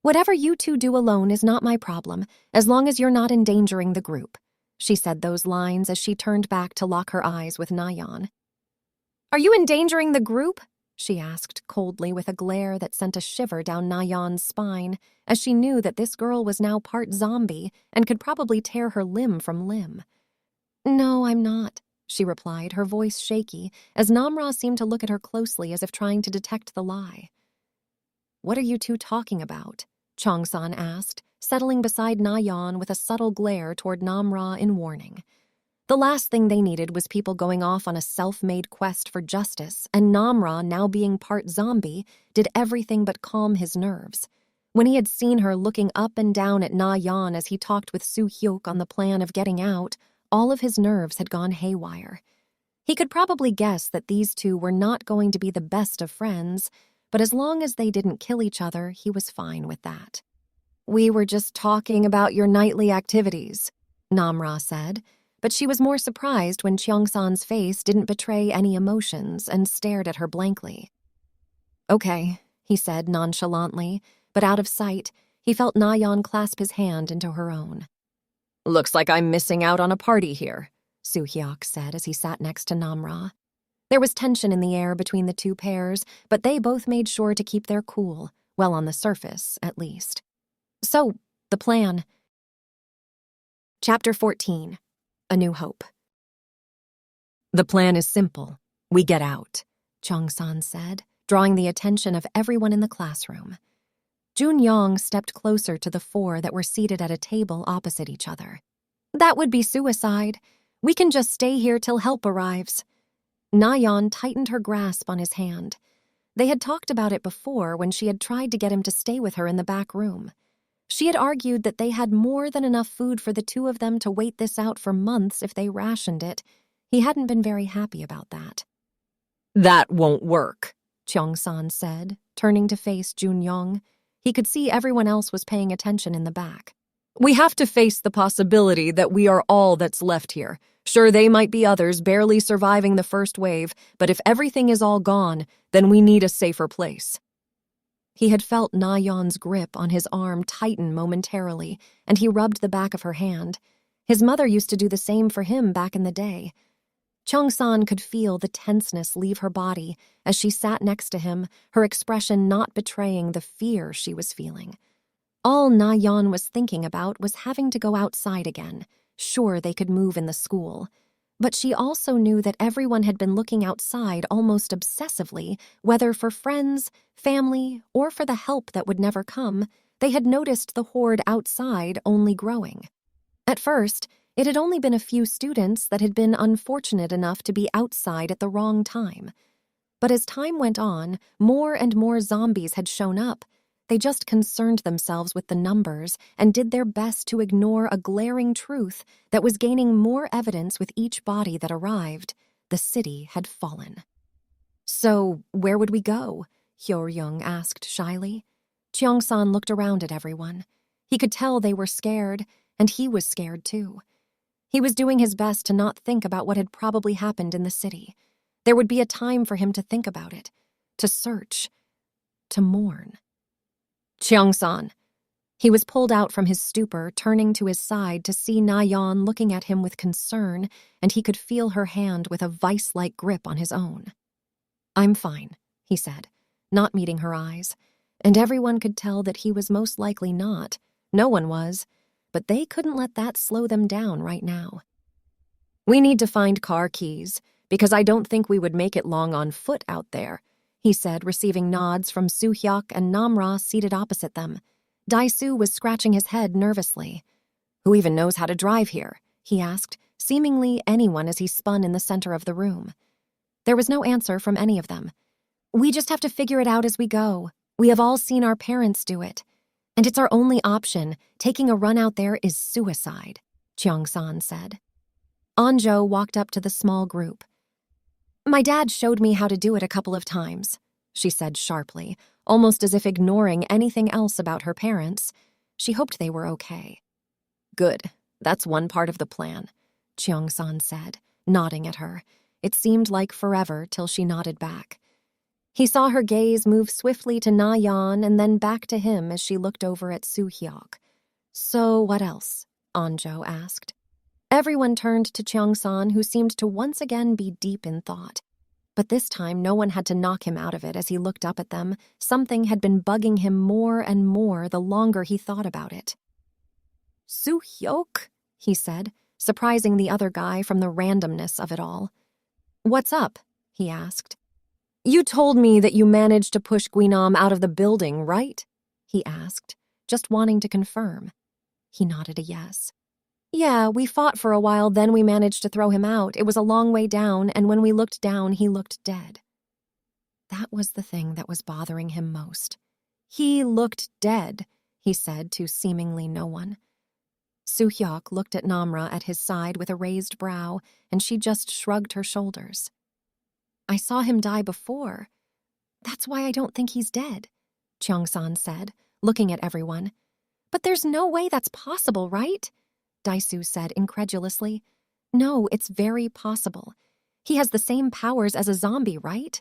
[SPEAKER 1] Whatever you two do alone is not my problem, as long as you're not endangering the group. She said those lines as she turned back to lock her eyes with Na-Yeon. Are you endangering the group? She asked coldly with a glare that sent a shiver down Na-Yeon's spine, as she knew that this girl was now part zombie and could probably tear her limb from limb. No, I'm not, she replied, her voice shaky, as Namra seemed to look at her closely as if trying to detect the lie. What are you two talking about? Cheong-san asked, settling beside Na-Yeon with a subtle glare toward Namra in warning. The last thing they needed was people going off on a self-made quest for justice, and Namra, now being part zombie, did everything but calm his nerves. When he had seen her looking up and down at Na-Yeon as he talked with Soo-hyuk on the plan of getting out, all of his nerves had gone haywire. He could probably guess that these two were not going to be the best of friends, but as long as they didn't kill each other, he was fine with that. We were just talking about your nightly activities, Namra said, but she was more surprised when Cheong-san's face didn't betray any emotions and stared at her blankly. Okay, he said nonchalantly, but out of sight, he felt Na-Yeon clasp his hand into her own. Looks like I'm missing out on a party here, Soo-hyuk said as he sat next to Namra. There was tension in the air between the two pairs, but they both made sure to keep their cool, well on the surface, at least. So, the plan. Chapter 14. A New Hope. The plan is simple. We get out, Cheong-san said, drawing the attention of everyone in the classroom. Jun-young stepped closer to the four that were seated at a table opposite each other. That would be suicide. We can just stay here till help arrives. Na-Yeon tightened her grasp on his hand. They had talked about it before when she had tried to get him to stay with her in the back room. She had argued that they had more than enough food for the two of them to wait this out for months if they rationed it. He hadn't been very happy about that. That won't work, Cheong-san said, turning to face Jun-young. He could see everyone else was paying attention in the back. We have to face the possibility that we are all that's left here. Sure, they might be others barely surviving the first wave, but if everything is all gone, then we need a safer place. He had felt Na-Yeon's grip on his arm tighten momentarily, and he rubbed the back of her hand. His mother used to do the same for him back in the day. Cheong-san could feel the tenseness leave her body as she sat next to him, her expression not betraying the fear she was feeling. All Na-Yeon was thinking about was having to go outside again. Sure, they could move in the school. But she also knew that everyone had been looking outside almost obsessively, whether for friends, family, or for the help that would never come. They had noticed the horde outside only growing. At first, It had only been a few students that had been unfortunate enough to be outside at the wrong time. But as time went on, more and more zombies had shown up. They just concerned themselves with the numbers and did their best to ignore a glaring truth that was gaining more evidence with each body that arrived. The city had fallen. "So, where would we go?" Hyo-ryung asked shyly. Cheong-san looked around at everyone. He could tell they were scared, and he was scared too. He was doing his best to not think about what had probably happened in the city. There would be a time for him to think about it, to search, to mourn. "Cheong-san." He was pulled out from his stupor, turning to his side to see Na-Yeon looking at him with concern, and he could feel her hand with a vice-like grip on his own. "I'm fine," he said, not meeting her eyes, and everyone could tell that he was most likely not. No one was, but they couldn't let that slow them down right now. "We need to find car keys, because I don't think we would make it long on foot out there," he said, receiving nods from Soo-hyuk and Namra seated opposite them. Dae-soo was scratching his head nervously. "Who even knows how to drive here?" he asked, seemingly anyone as he spun in the center of the room. There was no answer from any of them. "We just have to figure it out as we go. We have all seen our parents do it. And it's our only option. Taking a run out there is suicide," Cheong-san said. Anjo walked up to the small group. "My dad showed me how to do it a couple of times," she said sharply, almost as if ignoring anything else about her parents. She hoped they were okay. "Good. That's one part of the plan," Cheong-san said, nodding at her. It seemed like forever till she nodded back. He saw her gaze move swiftly to Na-Yeon and then back to him as she looked over at Soo-hyuk. "So what else?" Anjo asked. Everyone turned to Cheong-san, who seemed to once again be deep in thought. But this time no one had to knock him out of it as he looked up at them. Something had been bugging him more and more the longer he thought about it. "Soo-hyuk," he said, surprising the other guy from the randomness of it all. "What's up?" he asked. "You told me that you managed to push Guinam out of the building, right?" he asked, just wanting to confirm. He nodded a yes. "Yeah, we fought for a while, then we managed to throw him out. It was a long way down, and when we looked down, he looked dead." That was the thing that was bothering him most. "He looked dead," he said to seemingly no one. Soo-hyuk looked at Namra at his side with a raised brow, and she just shrugged her shoulders. "I saw him die before. That's why I don't think he's dead," Cheong-san said, looking at everyone. "But there's no way that's possible, right?" Dae-soo said incredulously. "No, it's very possible. He has the same powers as a zombie, right?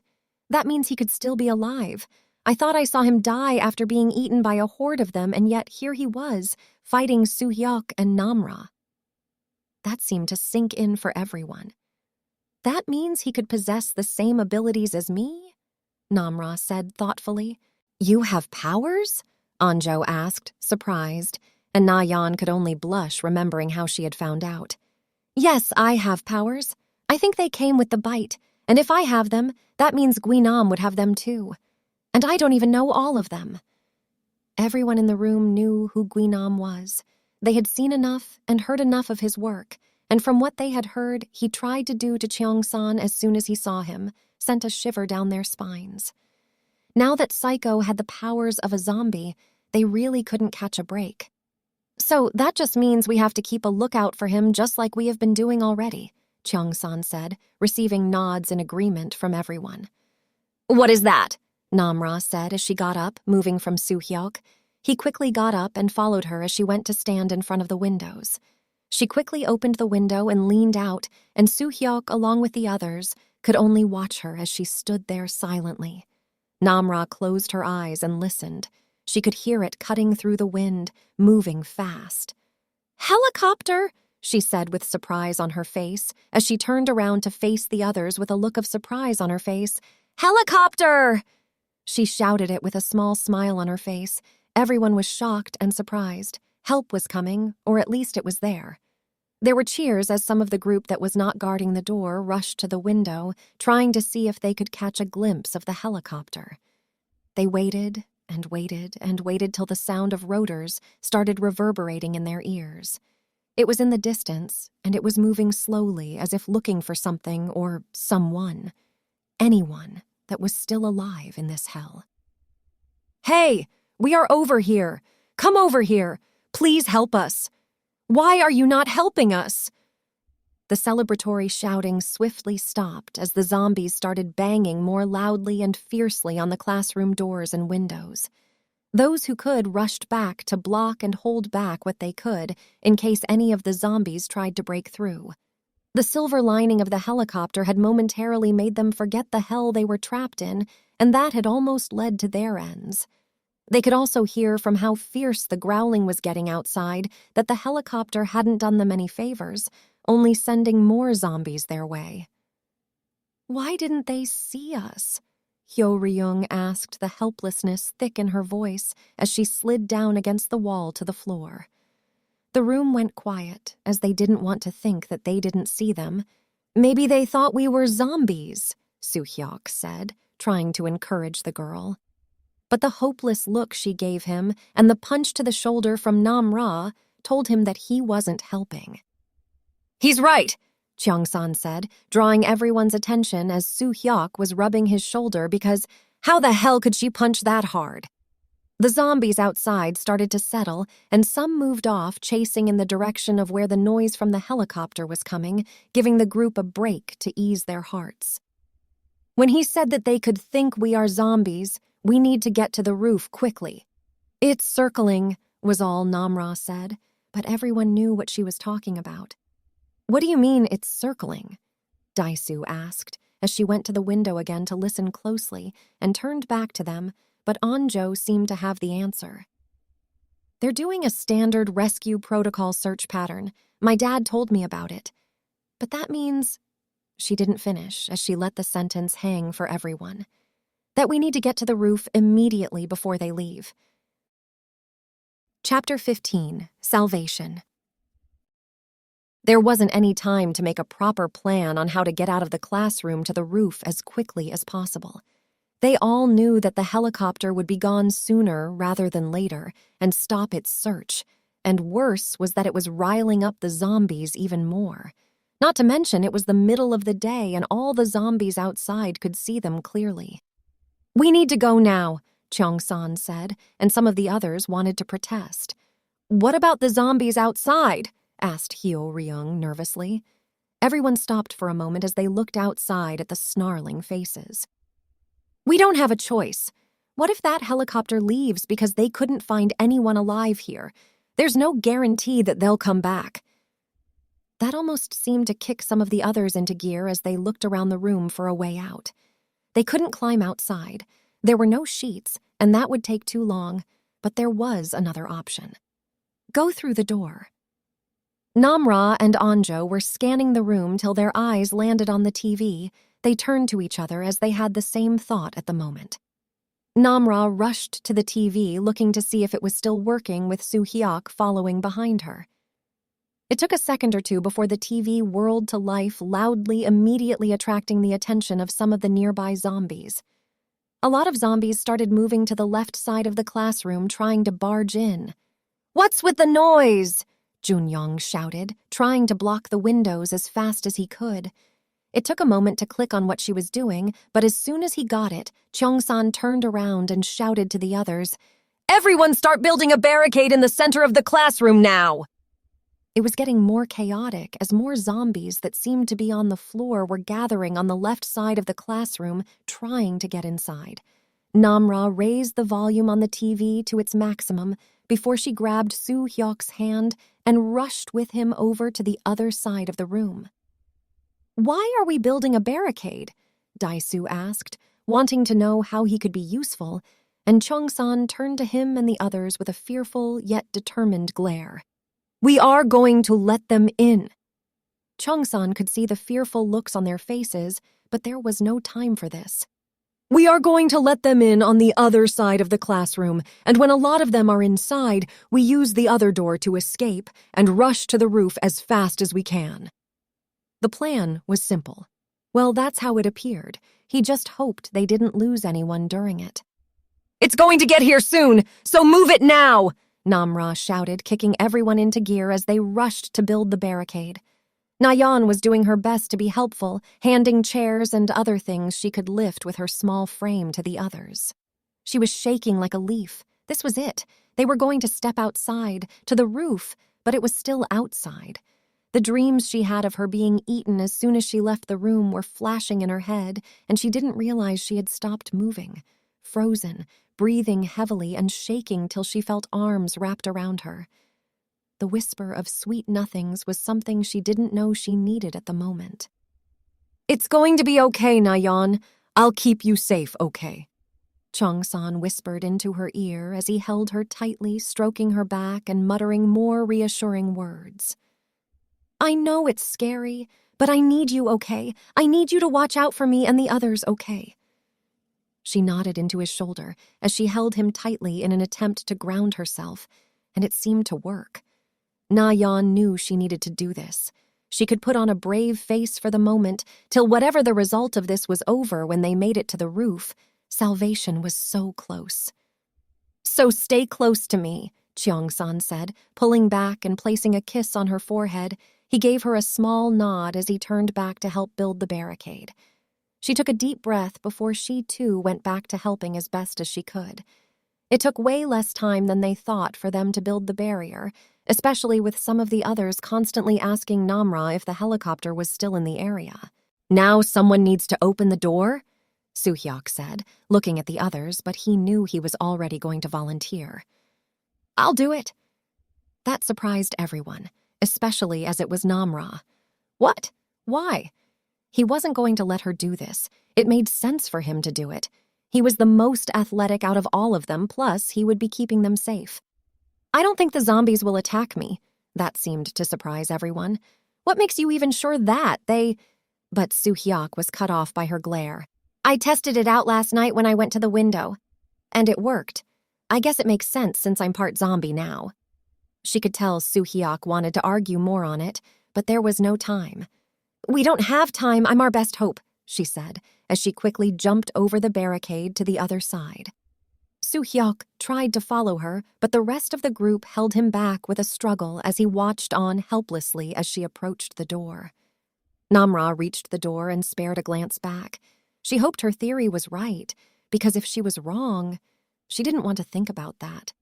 [SPEAKER 1] That means he could still be alive. I thought I saw him die after being eaten by a horde of them, and yet here he was, fighting Soo-hyuk and Namra." That seemed to sink in for everyone. "That means he could possess the same abilities as me?" Namra said thoughtfully. "You have powers?" Anjo asked, surprised, and Na-Yeon could only blush remembering how she had found out. "Yes, I have powers. I think they came with the bite, and if I have them, that means Guinam would have them too. And I don't even know all of them." Everyone in the room knew who Guinam was. They had seen enough and heard enough of his work, and from what they had heard, he tried to do to Cheong-san as soon as he saw him, sent a shiver down their spines. Now that Psycho had the powers of a zombie, they really couldn't catch a break. "So that just means we have to keep a lookout for him just like we have been doing already," Cheong-san said, receiving nods in agreement from everyone. "What is that?" Namra said as she got up, moving from Soo-hyuk. He quickly got up and followed her as she went to stand in front of the windows. She quickly opened the window and leaned out, and Soo-hyuk, along with the others, could only watch her as she stood there silently. Namra closed her eyes and listened. She could hear it cutting through the wind, moving fast. "Helicopter!" she said with surprise on her face, as she turned around to face the others with a look of surprise on her face. "Helicopter!" She shouted it with a small smile on her face. Everyone was shocked and surprised. Help was coming, or at least it was there. There were cheers as some of the group that was not guarding the door rushed to the window, trying to see if they could catch a glimpse of the helicopter. They waited and waited and waited till the sound of rotors started reverberating in their ears. It was in the distance, and it was moving slowly as if looking for something or someone, anyone that was still alive in this hell. "Hey, we are over here. Come over here. Please help us. Why are you not helping us?" The celebratory shouting swiftly stopped as the zombies started banging more loudly and fiercely on the classroom doors and windows. Those who could rushed back to block and hold back what they could in case any of the zombies tried to break through. The silver lining of the helicopter had momentarily made them forget the hell they were trapped in, and that had almost led to their ends. They could also hear from how fierce the growling was getting outside that the helicopter hadn't done them any favors, only sending more zombies their way. "Why didn't they see us?" Hyo-ryung asked, the helplessness thick in her voice as she slid down against the wall to the floor. The room went quiet, as they didn't want to think that they didn't see them. "Maybe they thought we were zombies," Soo-hyuk said, trying to encourage the girl. But the hopeless look she gave him and the punch to the shoulder from Nam-ra told him that he wasn't helping. "He's right," Cheong-san said, drawing everyone's attention as Soo-hyuk was rubbing his shoulder because how the hell could she punch that hard? The zombies outside started to settle, and some moved off, chasing in the direction of where the noise from the helicopter was coming, giving the group a break to ease their hearts. "When he said that they could think we are zombies, we need to get to the roof quickly." "It's circling," was all Nam-ra said, but everyone knew what she was talking about. "What do you mean it's circling?" Dae-soo asked, as she went to the window again to listen closely and turned back to them, but Onjo seemed to have the answer. "They're doing a standard rescue protocol search pattern. My dad told me about it. But that means—" She didn't finish as she let the sentence hang for everyone. "That we need to get to the roof immediately before they leave." Chapter 15, Salvation. There wasn't any time to make a proper plan on how to get out of the classroom to the roof as quickly as possible. They all knew that the helicopter would be gone sooner rather than later and stop its search, and worse was that it was riling up the zombies even more. Not to mention it was the middle of the day and all the zombies outside could see them clearly. "We need to go now," Cheong-san said, and some of the others wanted to protest. "What about the zombies outside?" asked Hyo-ryung nervously. Everyone stopped for a moment as they looked outside at the snarling faces. "We don't have a choice. What if that helicopter leaves because they couldn't find anyone alive here? There's no guarantee that they'll come back." That almost seemed to kick some of the others into gear as they looked around the room for a way out. They couldn't climb outside. There were no sheets, and that would take too long, but there was another option. Go through the door. Nam-ra and Onjo were scanning the room till their eyes landed on the TV. They turned to each other as they had the same thought at the moment. Nam-ra rushed to the TV, looking to see if it was still working with Soo-hyuk following behind her. It took a second or two before the TV whirled to life loudly, immediately attracting the attention of some of the nearby zombies. A lot of zombies started moving to the left side of the classroom, trying to barge in. "What's with the noise?" Jun-young shouted, trying to block the windows as fast as he could. It took a moment to click on what she was doing, but as soon as he got it, Cheong-san turned around and shouted to the others, "Everyone start building a barricade in the center of the classroom now!" It was getting more chaotic as more zombies that seemed to be on the floor were gathering on the left side of the classroom, trying to get inside. Nam-ra raised the volume on the TV to its maximum before she grabbed Soo-hyuk's hand and rushed with him over to the other side of the room. "Why are we building a barricade?" Dae-soo asked, wanting to know how he could be useful, and Cheong-san turned to him and the others with a fearful yet determined glare. "We are going to let them in." Cheong-san could see the fearful looks on their faces, but there was no time for this. "We are going to let them in on the other side of the classroom, and when a lot of them are inside, we use the other door to escape and rush to the roof as fast as we can." The plan was simple. Well, that's how it appeared. He just hoped they didn't lose anyone during it. "It's going to get here soon, so move it now!" Namra shouted, kicking everyone into gear as they rushed to build the barricade. Na-Yeon was doing her best to be helpful, handing chairs and other things she could lift with her small frame to the others. She was shaking like a leaf. This was it. They were going to step outside, to the roof, but it was still outside. The dreams she had of her being eaten as soon as she left the room were flashing in her head, and she didn't realize she had stopped moving, frozen, breathing heavily and shaking till she felt arms wrapped around her. The whisper of sweet nothings was something she didn't know she needed at the moment. "It's going to be okay, Na-Yeon. I'll keep you safe, okay?" Cheong-san whispered into her ear as he held her tightly, stroking her back and muttering more reassuring words. "I know it's scary, but I need you, okay? I need you to watch out for me and the others, okay?" She nodded into his shoulder as she held him tightly in an attempt to ground herself, and it seemed to work. Na-Yeon knew she needed to do this. She could put on a brave face for the moment, till whatever the result of this was over when they made it to the roof. Salvation was so close. "So stay close to me," Cheong-san said, pulling back and placing a kiss on her forehead. He gave her a small nod as he turned back to help build the barricade. She took a deep breath before she, too, went back to helping as best as she could. It took way less time than they thought for them to build the barrier, especially with some of the others constantly asking Namra if the helicopter was still in the area. "Now someone needs to open the door?" Soo-hyuk said, looking at the others, but he knew he was already going to volunteer. "I'll do it." That surprised everyone, especially as it was Namra. What? Why? He wasn't going to let her do this. It made sense for him to do it. He was the most athletic out of all of them, plus he would be keeping them safe. "I don't think the zombies will attack me." That seemed to surprise everyone. "What makes you even sure that? But Soo-hyuk was cut off by her glare. "I tested it out last night when I went to the window. And it worked. I guess it makes sense since I'm part zombie now." She could tell Soo-hyuk wanted to argue more on it, but there was no time. "We don't have time, I'm our best hope," she said, as she quickly jumped over the barricade to the other side. Soo-hyuk tried to follow her, but the rest of the group held him back with a struggle as he watched on helplessly as she approached the door. Namra reached the door and spared a glance back. She hoped her theory was right, because if she was wrong, she didn't want to think about that.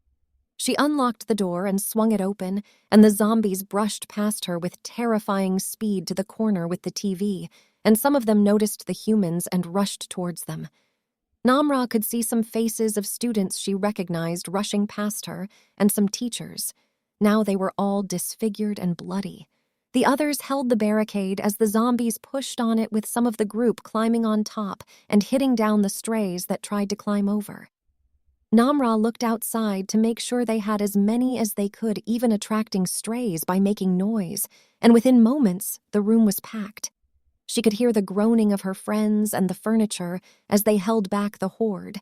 [SPEAKER 1] She unlocked the door and swung it open, and the zombies brushed past her with terrifying speed to the corner with the TV, and some of them noticed the humans and rushed towards them. Namra could see some faces of students she recognized rushing past her, and some teachers. Now they were all disfigured and bloody. The others held the barricade as the zombies pushed on it with some of the group climbing on top and hitting down the strays that tried to climb over. Namra looked outside to make sure they had as many as they could, even attracting strays by making noise, and within moments, the room was packed. She could hear the groaning of her friends and the furniture as they held back the horde.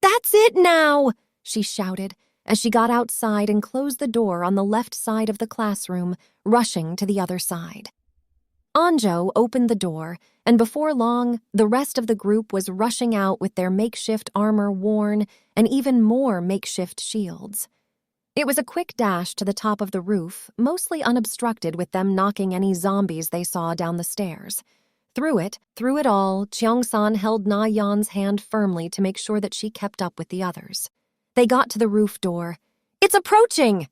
[SPEAKER 1] "That's it now!" she shouted as she got outside and closed the door on the left side of the classroom, rushing to the other side. Anjo opened the door, and before long, the rest of the group was rushing out with their makeshift armor worn and even more makeshift shields. It was a quick dash to the top of the roof, mostly unobstructed with them knocking any zombies they saw down the stairs. Through it all, Cheong-san held Na-Yeon's hand firmly to make sure that she kept up with the others. They got to the roof door. "It's approaching!"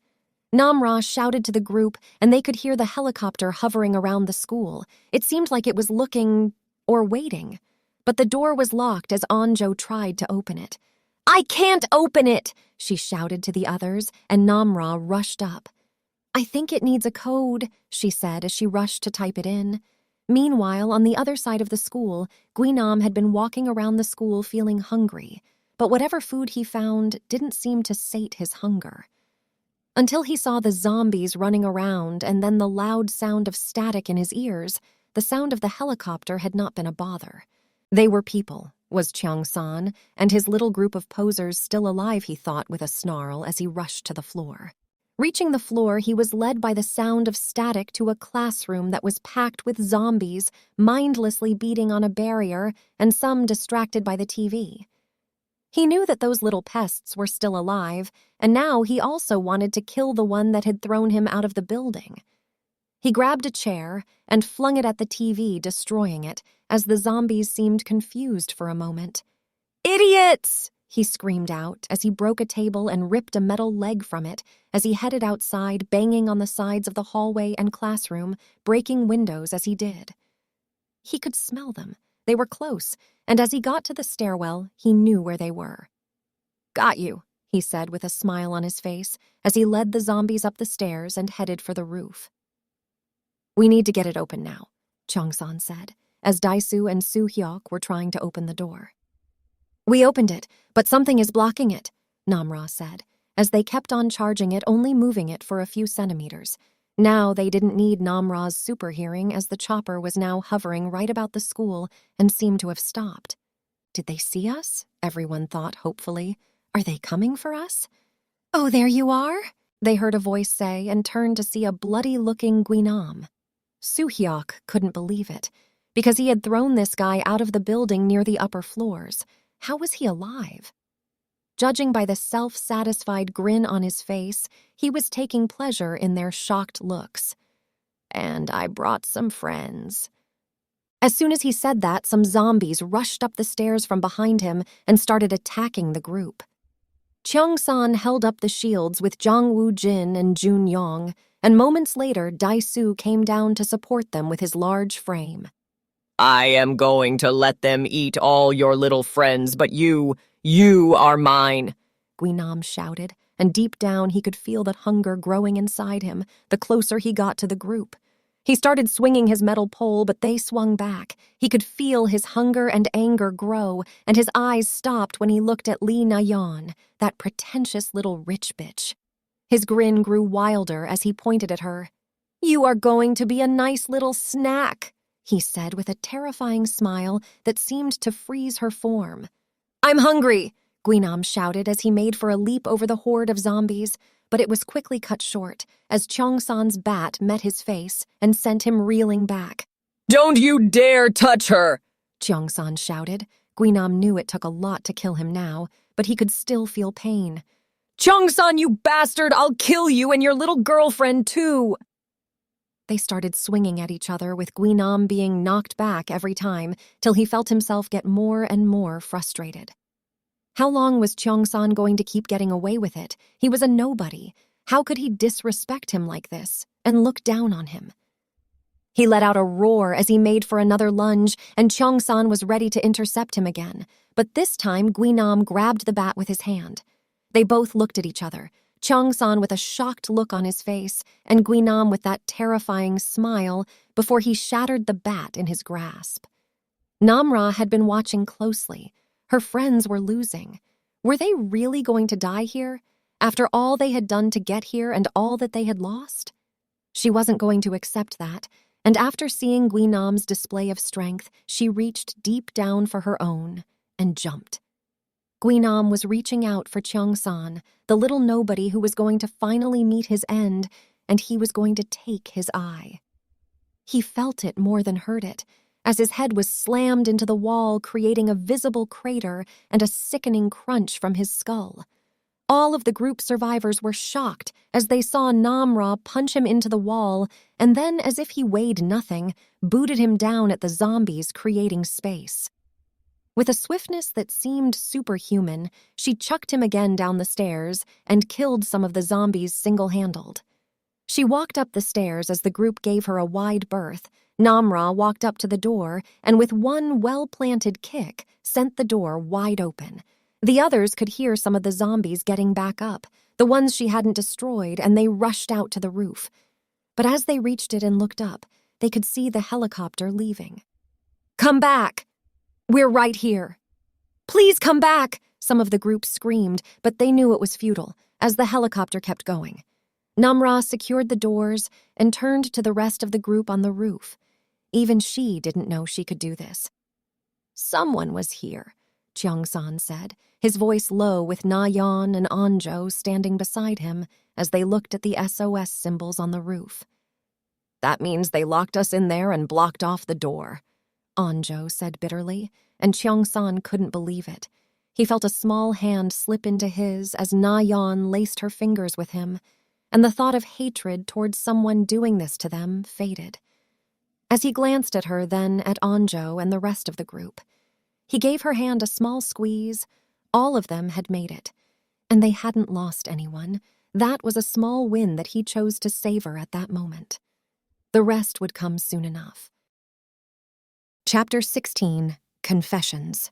[SPEAKER 1] Namra shouted to the group, and they could hear the helicopter hovering around the school. It seemed like it was looking or waiting. But the door was locked as Anjo tried to open it. "I can't open it!" she shouted to the others, and Namra rushed up. "I think it needs a code," she said as she rushed to type it in. Meanwhile, on the other side of the school, Guinam had been walking around the school feeling hungry, but whatever food he found didn't seem to sate his hunger. Until he saw the zombies running around and then the loud sound of static in his ears, the sound of the helicopter had not been a bother. They were people, was Cheong-san, and his little group of posers still alive, he thought with a snarl as he rushed to the floor. Reaching the floor, he was led by the sound of static to a classroom that was packed with zombies, mindlessly beating on a barrier, and some distracted by the TV. He knew that those little pests were still alive, and now he also wanted to kill the one that had thrown him out of the building. He grabbed a chair and flung it at the TV, destroying it, as the zombies seemed confused for a moment. "Idiots!" he screamed out as he broke a table and ripped a metal leg from it as he headed outside, banging on the sides of the hallway and classroom, breaking windows as he did. He could smell them. They were close, and as he got to the stairwell, he knew where they were. "Got you," he said with a smile on his face as he led the zombies up the stairs and headed for the roof. "We need to get it open now," Cheong-san said, as Dae-soo and Soo-hyuk were trying to open the door. "We opened it, but something is blocking it," Namra said, as they kept on charging it, only moving it for a few centimeters. Now they didn't need Namra's super hearing, as the chopper was now hovering right about the school and seemed to have stopped. "Did they see us?" everyone thought hopefully. "Are they coming for us?" "Oh, there you are," they heard a voice say, and turned to see a bloody-looking Guinam. Soo-hyuk couldn't believe it, because he had thrown this guy out of the building near the upper floors. How was he alive? Judging by the self-satisfied grin on his face, he was taking pleasure in their shocked looks. "And I brought some friends." As soon as he said that, some zombies rushed up the stairs from behind him and started attacking the group. Cheong-san held up the shields with Jang Woo-jin and Jun Yong, and moments later, Dae-soo came down to support them with his large frame.
[SPEAKER 2] "I am going to let them eat all your little friends, but you are mine,"
[SPEAKER 1] Guinam shouted, and deep down he could feel that hunger growing inside him the closer he got to the group. He started swinging his metal pole, but they swung back. He could feel his hunger and anger grow, and his eyes stopped when he looked at Na-Yeon, that pretentious little rich bitch. His grin grew wilder as he pointed at her. "You are going to be a nice little snack," he said with a terrifying smile that seemed to freeze her form. "I'm hungry," Guinam shouted as he made for a leap over the horde of zombies, but it was quickly cut short as Cheong-san's bat met his face and sent him reeling back.
[SPEAKER 2] "Don't you dare touch her!"
[SPEAKER 1] Cheong-san shouted. Guinam knew it took a lot to kill him now, but he could still feel pain.
[SPEAKER 2] "Cheong-san, you bastard! I'll kill you and your little girlfriend, too!"
[SPEAKER 1] They started swinging at each other, with Guinam being knocked back every time, till he felt himself get more and more frustrated. How long was Cheong-san going to keep getting away with it? He was a nobody. How could he disrespect him like this and look down on him? He let out a roar as he made for another lunge, and Cheong-san was ready to intercept him again. But this time, Guinam grabbed the bat with his hand. They both looked at each other, Cheong-san with a shocked look on his face, and Guinam with that terrifying smile, before he shattered the bat in his grasp. Namra had been watching closely. Her friends were losing. Were they really going to die here, after all they had done to get here and all that they had lost? She wasn't going to accept that, and after seeing Guinam's display of strength, she reached deep down for her own and jumped. Guinam was reaching out for Cheong-san, the little nobody who was going to finally meet his end, and he was going to take his eye. He felt it more than heard it, as his head was slammed into the wall, creating a visible crater and a sickening crunch from his skull. All of the group survivors were shocked as they saw Namra punch him into the wall, and then, as if he weighed nothing, booted him down at the zombies, creating space. With a swiftness that seemed superhuman, she chucked him again down the stairs and killed some of the zombies single-handed. She walked up the stairs as the group gave her a wide berth. Namra walked up to the door and with one well-planted kick sent the door wide open. The others could hear some of the zombies getting back up, the ones she hadn't destroyed, and they rushed out to the roof. But as they reached it and looked up, they could see the helicopter leaving. "Come back! We're right here." "Please come back!" some of the group screamed, but they knew it was futile, as the helicopter kept going. Namra secured the doors and turned to the rest of the group on the roof. Even she didn't know she could do this. "Someone was here," Cheong-san said, his voice low, with Na-Yeon and Anjo standing beside him as they looked at the SOS symbols on the roof. "That means they locked us in there and blocked off the door," Anjo said bitterly, and Cheong-san couldn't believe it. He felt a small hand slip into his as Na-Yeon laced her fingers with him, and the thought of hatred towards someone doing this to them faded. As he glanced at her, then at Onjo and the rest of the group, he gave her hand a small squeeze. All of them had made it, and they hadn't lost anyone. That was a small win that he chose to savor at that moment. The rest would come soon enough. Chapter 16, Confessions.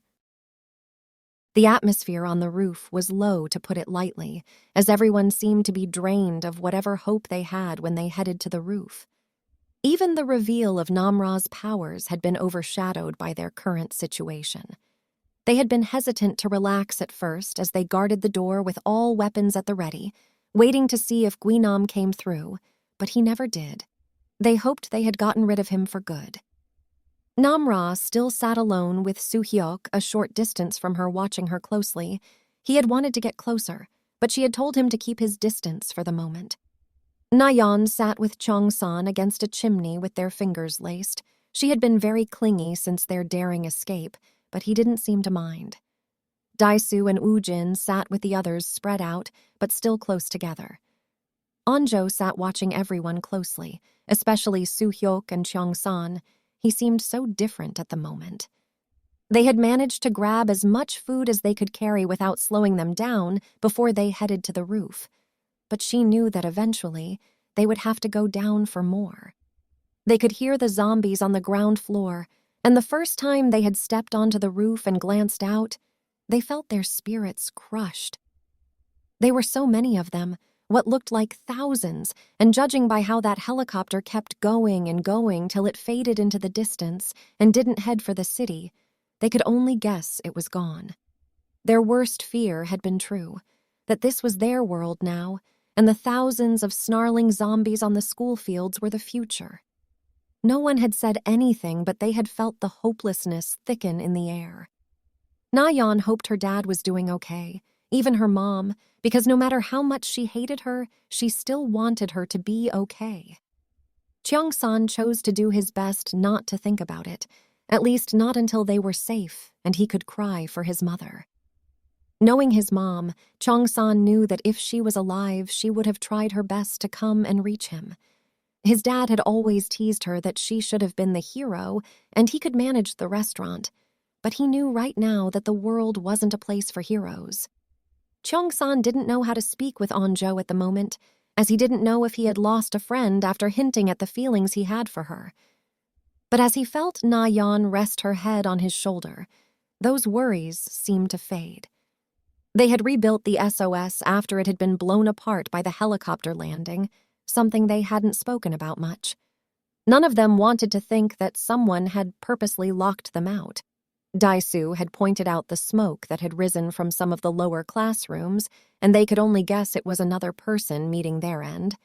[SPEAKER 1] The atmosphere on the roof was low, to put it lightly, as everyone seemed to be drained of whatever hope they had when they headed to the roof. Even the reveal of Namra's powers had been overshadowed by their current situation. They had been hesitant to relax at first as they guarded the door with all weapons at the ready, waiting to see if Guinam came through, but he never did. They hoped they had gotten rid of him for good. Namra still sat alone with Soo-hyuk a short distance from her, watching her closely. He had wanted to get closer, but she had told him to keep his distance for the moment. Na-Yeon sat with Cheong-san against a chimney with their fingers laced. She had been very clingy since their daring escape, but he didn't seem to mind. Dae-soo and Woo-jin sat with the others spread out, but still close together. Onjo sat watching everyone closely, especially Soo-hyuk and Cheong-san. He seemed so different at the moment. They had managed to grab as much food as they could carry without slowing them down before they headed to the roof. But she knew that eventually they would have to go down for more. They could hear the zombies on the ground floor, and the first time they had stepped onto the roof and glanced out, they felt their spirits crushed. There were so many of them, what looked like thousands, and judging by how that helicopter kept going and going till it faded into the distance and didn't head for the city, they could only guess it was gone. Their worst fear had been true, that this was their world now, and the thousands of snarling zombies on the school fields were the future. No one had said anything, but they had felt the hopelessness thicken in the air. Na-Yeon hoped her dad was doing okay, even her mom, because no matter how much she hated her, she still wanted her to be okay. Cheong-san chose to do his best not to think about it, at least not until they were safe and he could cry for his mother. Knowing his mom, Cheong-san knew that if she was alive, she would have tried her best to come and reach him. His dad had always teased her that she should have been the hero and he could manage the restaurant, but he knew right now that the world wasn't a place for heroes. Cheong-san didn't know how to speak with Onjo at the moment, as he didn't know if he had lost a friend after hinting at the feelings he had for her. But as he felt Na-Yeon rest her head on his shoulder, those worries seemed to fade. They had rebuilt the SOS after it had been blown apart by the helicopter landing, something they hadn't spoken about much. None of them wanted to think that someone had purposely locked them out. Dae-soo had pointed out the smoke that had risen from some of the lower classrooms, and they could only guess it was another person meeting their end.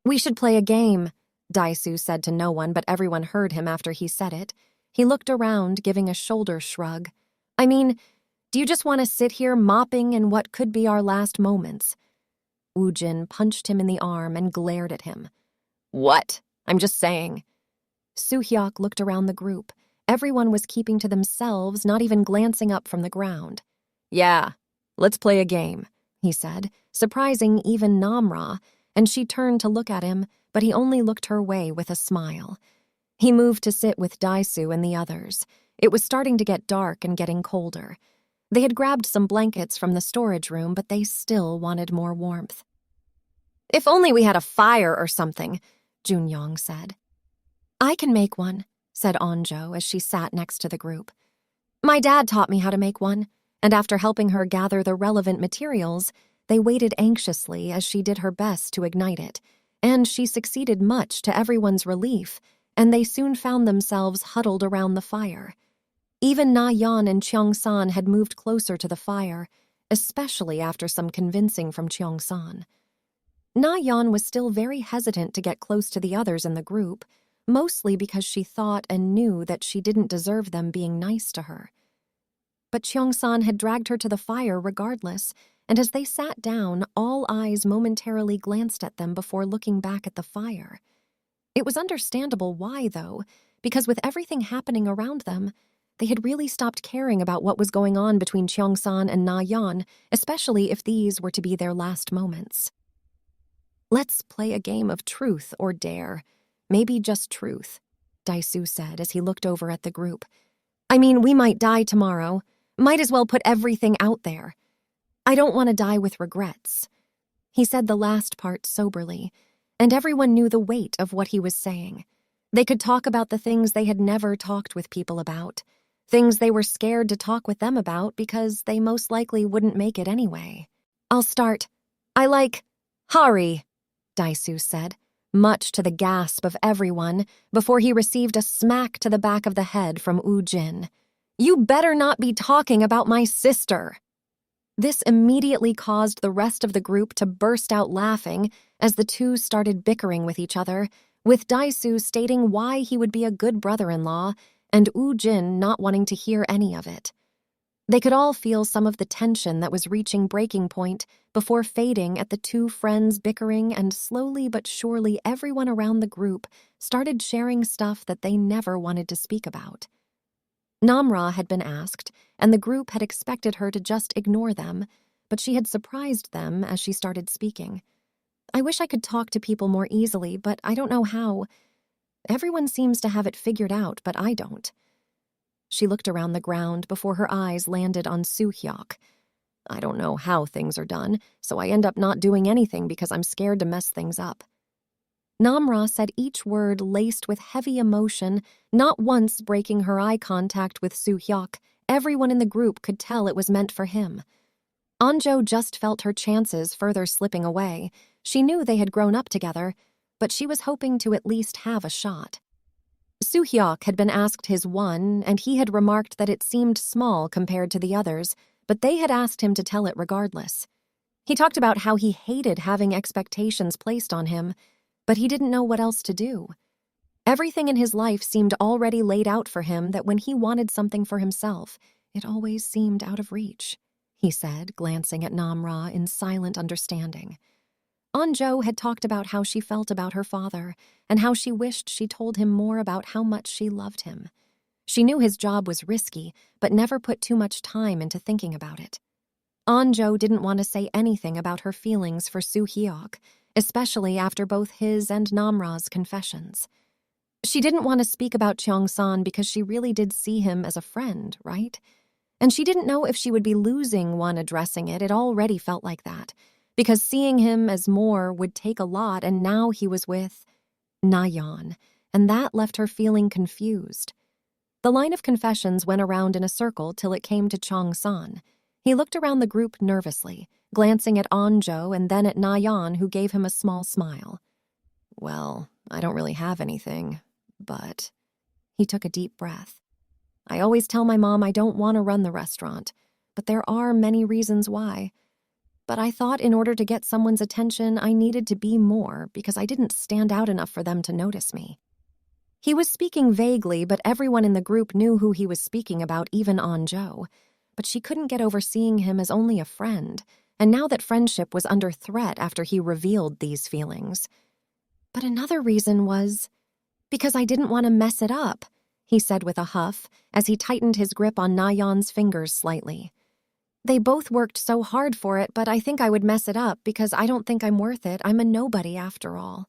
[SPEAKER 1] "We should play a game," Dae-soo said to no one, but everyone heard him after he said it. He looked around, giving a shoulder shrug. "I mean, do you just want to sit here mopping in what could be our last moments?" Woo-jin punched him in the arm and glared at him. "What? I'm just saying." Soo-hyuk looked around the group. Everyone was keeping to themselves, not even glancing up from the ground. "Yeah, let's play a game," he said, surprising even Namra, and she turned to look at him, but he only looked her way with a smile. He moved to sit with Dae-soo and the others. It was starting to get dark and getting colder. They had grabbed some blankets from the storage room, but they still wanted more warmth. "If only we had a fire or something," Jun-young said. "I can make one," said Onjo as she sat next to the group. "My dad taught me how to make one," and after helping her gather the relevant materials, they waited anxiously as she did her best to ignite it, and she succeeded much to everyone's relief, and they soon found themselves huddled around the fire. Even Na-Yeon and Cheong-san had moved closer to the fire, especially after some convincing from Cheong-san. Na-Yeon was still very hesitant to get close to the others in the group, mostly because she thought and knew that she didn't deserve them being nice to her. But Cheong-san had dragged her to the fire regardless, and as they sat down, all eyes momentarily glanced at them before looking back at the fire. It was understandable why, though, because with everything happening around them, They had really stopped caring about what was going on between Cheong-san and Na-Yeon, especially if these were to be their last moments. "Let's play a game of truth or dare. Maybe just truth," Dae-soo said as he looked over at the group. "I mean, we might die tomorrow. Might as well put everything out there. I don't want to die with regrets." He said the last part soberly, and everyone knew the weight of what he was saying. They could talk about the things they had never talked with people about, things they were scared to talk with them about because they most likely wouldn't make it anyway. "I'll start. I like Hari," Dae-soo said, much to the gasp of everyone, before he received a smack to the back of the head from Woo-jin. "You better not be talking about my sister." This immediately caused the rest of the group to burst out laughing as the two started bickering with each other, with Dae-soo stating why he would be a good brother-in-law and Woo-jin not wanting to hear any of it. They could all feel some of the tension that was reaching breaking point before fading at the two friends bickering, and slowly but surely everyone around the group started sharing stuff that they never wanted to speak about. Namra had been asked, and the group had expected her to just ignore them, but she had surprised them as she started speaking. "I wish I could talk to people more easily, but I don't know how. Everyone seems to have it figured out, but I don't." She looked around the ground before her eyes landed on Soo-hyuk. "I don't know how things are done, so I end up not doing anything because I'm scared to mess things up." Namra said each word laced with heavy emotion, not once breaking her eye contact with Soo-hyuk. Everyone in the group could tell it was meant for him. Anjo just felt her chances further slipping away. She knew they had grown up together, but she was hoping to at least have a shot. Soo-hyuk had been asked his one, and he had remarked that it seemed small compared to the others, but they had asked him to tell it regardless. He talked about how he hated having expectations placed on him, but he didn't know what else to do. Everything in his life seemed already laid out for him, that when he wanted something for himself, it always seemed out of reach, he said, glancing at Namra in silent understanding. Anjo had talked about how she felt about her father and how she wished she told him more about how much she loved him. She knew his job was risky, but never put too much time into thinking about it. Anjo didn't want to say anything about her feelings for Soo-hyuk, especially after both his and Namra's confessions. She didn't want to speak about Cheong-san because she really did see him as a friend, right? And she didn't know if she would be losing one addressing it. It already felt like that, because seeing him as more would take a lot, and now he was with Na-Yeon, and that left her feeling confused. The line of confessions went around in a circle till it came to Cheong-san. He looked around the group nervously, glancing at Anjo and then at Na-Yeon, who gave him a small smile. "Well, I don't really have anything, but..." He took a deep breath. "I always tell my mom I don't want to run the restaurant, but there are many reasons why. But I thought in order to get someone's attention, I needed to be more because I didn't stand out enough for them to notice me." He was speaking vaguely, but everyone in the group knew who he was speaking about, even Anjo. But she couldn't get over seeing him as only a friend, and now that friendship was under threat after he revealed these feelings. "But another reason was because I didn't want to mess it up," he said with a huff as he tightened his grip on Na-Yeon's fingers slightly. "They both worked so hard for it, but I think I would mess it up because I don't think I'm worth it. I'm a nobody after all."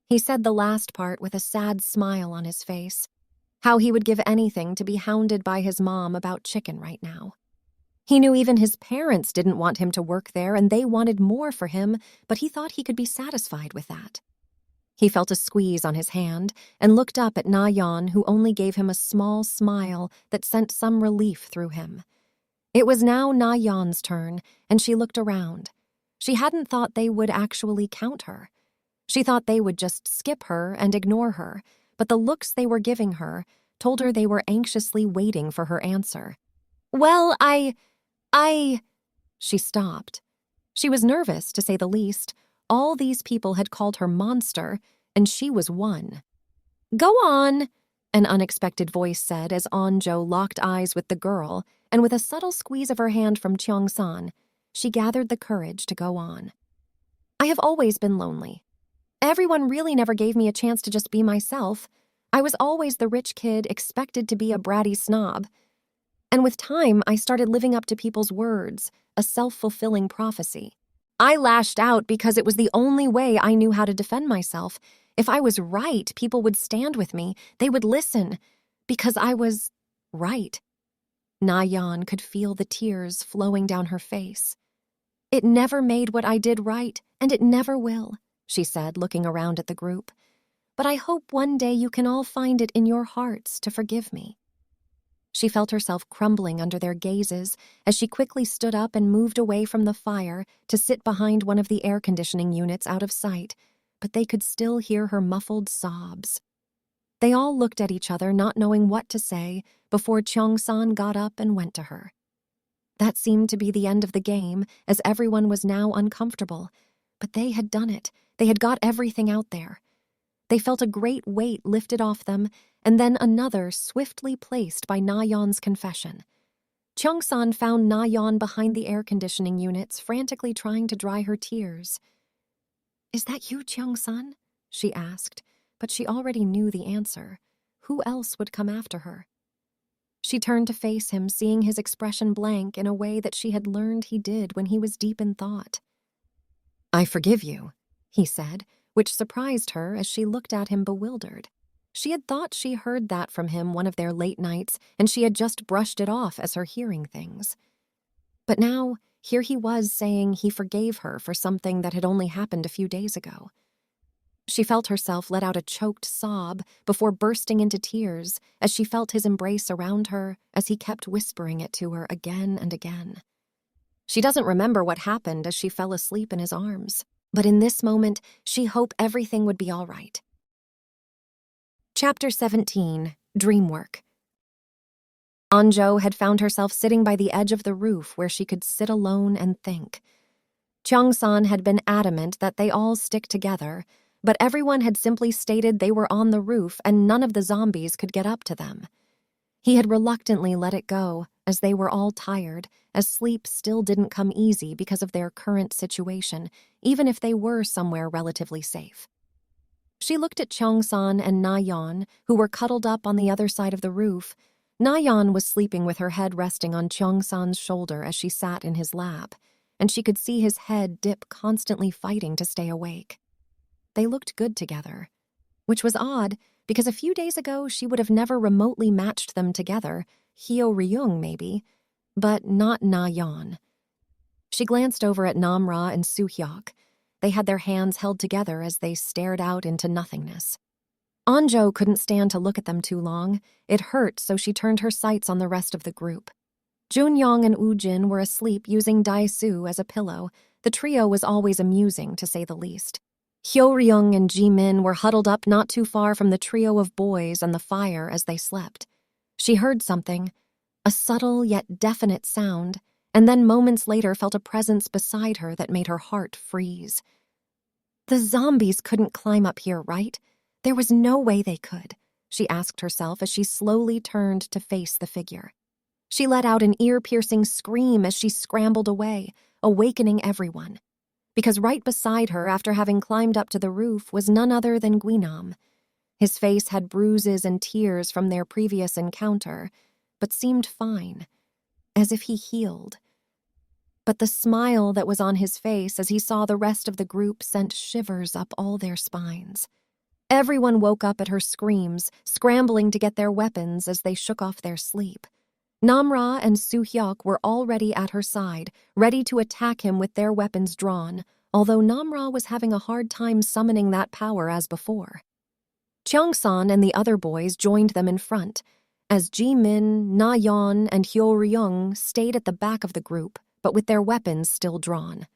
[SPEAKER 1] He said the last part with a sad smile on his face. How he would give anything to be hounded by his mom about chicken right now. He knew even his parents didn't want him to work there, and they wanted more for him, but he thought he could be satisfied with that. He felt a squeeze on his hand and looked up at Na-Yeon, who only gave him a small smile that sent some relief through him. It was now Na-Yeon's turn, and she looked around. She hadn't thought they would actually count her. She thought they would just skip her and ignore her, but the looks they were giving her told her they were anxiously waiting for her answer. "Well, I... She stopped. She was nervous, to say the least. All these people had called her monster, and she was one. "Go on," an unexpected voice said as Anjo locked eyes with the girl, and with a subtle squeeze of her hand from Cheong-san, she gathered the courage to go on. "I have always been lonely. Everyone really never gave me a chance to just be myself. I was always the rich kid expected to be a bratty snob. And with time, I started living up to people's words, a self-fulfilling prophecy. I lashed out because it was the only way I knew how to defend myself. If I was right, people would stand with me. They would listen. Because I was right. Na-Yeon could feel the tears flowing down her face. It never made what I did right, and it never will, she said, looking around at the group. But I hope one day you can all find it in your hearts to forgive me. She felt herself crumbling under their gazes as she quickly stood up and moved away from the fire to sit behind one of the air conditioning units out of sight, but they could still hear her muffled sobs. They all looked at each other, not knowing what to say, before Cheong-san got up and went to her. That seemed to be the end of the game, as everyone was now uncomfortable. But they had done it. They had got everything out there. They felt a great weight lifted off them, and then another swiftly placed by Na-Yeon's confession. Cheong-san found Na-Yeon behind the air conditioning units, frantically trying to dry her tears. "Is that you, Cheong-san?" she asked, but she already knew the answer. Who else would come after her? She turned to face him, seeing his expression blank in a way that she had learned he did when he was deep in thought. "I forgive you," he said, which surprised her as she looked at him bewildered. She had thought she heard that from him one of their late nights, and she had just brushed it off as her hearing things. But now, here he was saying he forgave her for something that had only happened a few days ago. She felt herself let out a choked sob before bursting into tears as she felt his embrace around her as he kept whispering it to her again and again. She doesn't remember what happened as she fell asleep in his arms, but in this moment, she hoped everything would be all right. Chapter 17, Dreamwork. Anjo had found herself sitting by the edge of the roof where she could sit alone and think. Cheong-san had been adamant that they all stick together, but everyone had simply stated they were on the roof and none of the zombies could get up to them. He had reluctantly let it go, as they were all tired, as sleep still didn't come easy because of their current situation, even if they were somewhere relatively safe. She looked at Cheong-san and Na-Yeon, who were cuddled up on the other side of the roof. Na-Yeon was sleeping with her head resting on Cheong-san's shoulder as she sat in his lap, and she could see his head dip, constantly fighting to stay awake. They looked good together, which was odd because a few days ago she would have never remotely matched them together, Hyo-ryung maybe, but not Na-Yeon. She glanced over at Namra and Soo-hyuk. They had their hands held together as they stared out into nothingness. Anjo couldn't stand to look at them too long. It hurt, so she turned her sights on the rest of the group. Junyoung and Woojin were asleep using Dae-soo as a pillow. The trio was always amusing, to say the least. Hyo-ryung and Ji-min were huddled up not too far from the trio of boys and the fire as they slept. She heard something, a subtle yet definite sound, and then moments later felt a presence beside her that made her heart freeze. The zombies couldn't climb up here, right? There was no way they could, she asked herself as she slowly turned to face the figure. She let out an ear-piercing scream as she scrambled away, awakening everyone. Because right beside her, after having climbed up to the roof, was none other than Guinam. His face had bruises and tears from their previous encounter, but seemed fine, as if he healed. But the smile that was on his face as he saw the rest of the group sent shivers up all their spines. Everyone woke up at her screams, scrambling to get their weapons as they shook off their sleep. Namra and Soo-hyuk were already at her side, ready to attack him with their weapons drawn, although Namra was having a hard time summoning that power as before. Cheong-san and the other boys joined them in front, as Ji-min, Na-Yeon, and Hyo-ryung stayed at the back of the group, but with their weapons still drawn.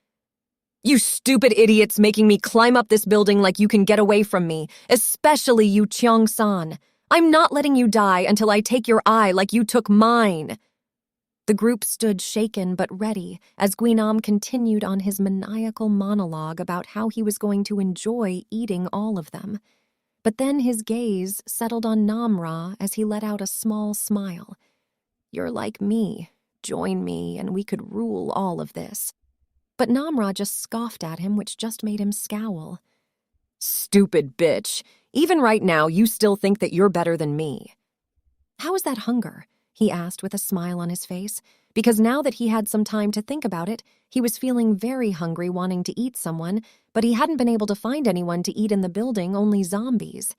[SPEAKER 2] You stupid idiots making me climb up this building like you can get away from me, especially you Cheong-san. I'm not letting you die until I take your eye like you took mine. The group stood shaken but ready as Guinam continued on his maniacal monologue about how he was going to enjoy eating all of them. But then his gaze settled on Namra as he let out a small smile. You're like me. Join me and we could rule all of this. But Namra just scoffed at him, which just made him scowl. Stupid bitch. Even right now, you still think that you're better than me.
[SPEAKER 1] How is that hunger? He asked with a smile on his face, because now that he had some time to think about it, he was feeling very hungry, wanting to eat someone, but he hadn't been able to find anyone to eat in the building, only zombies.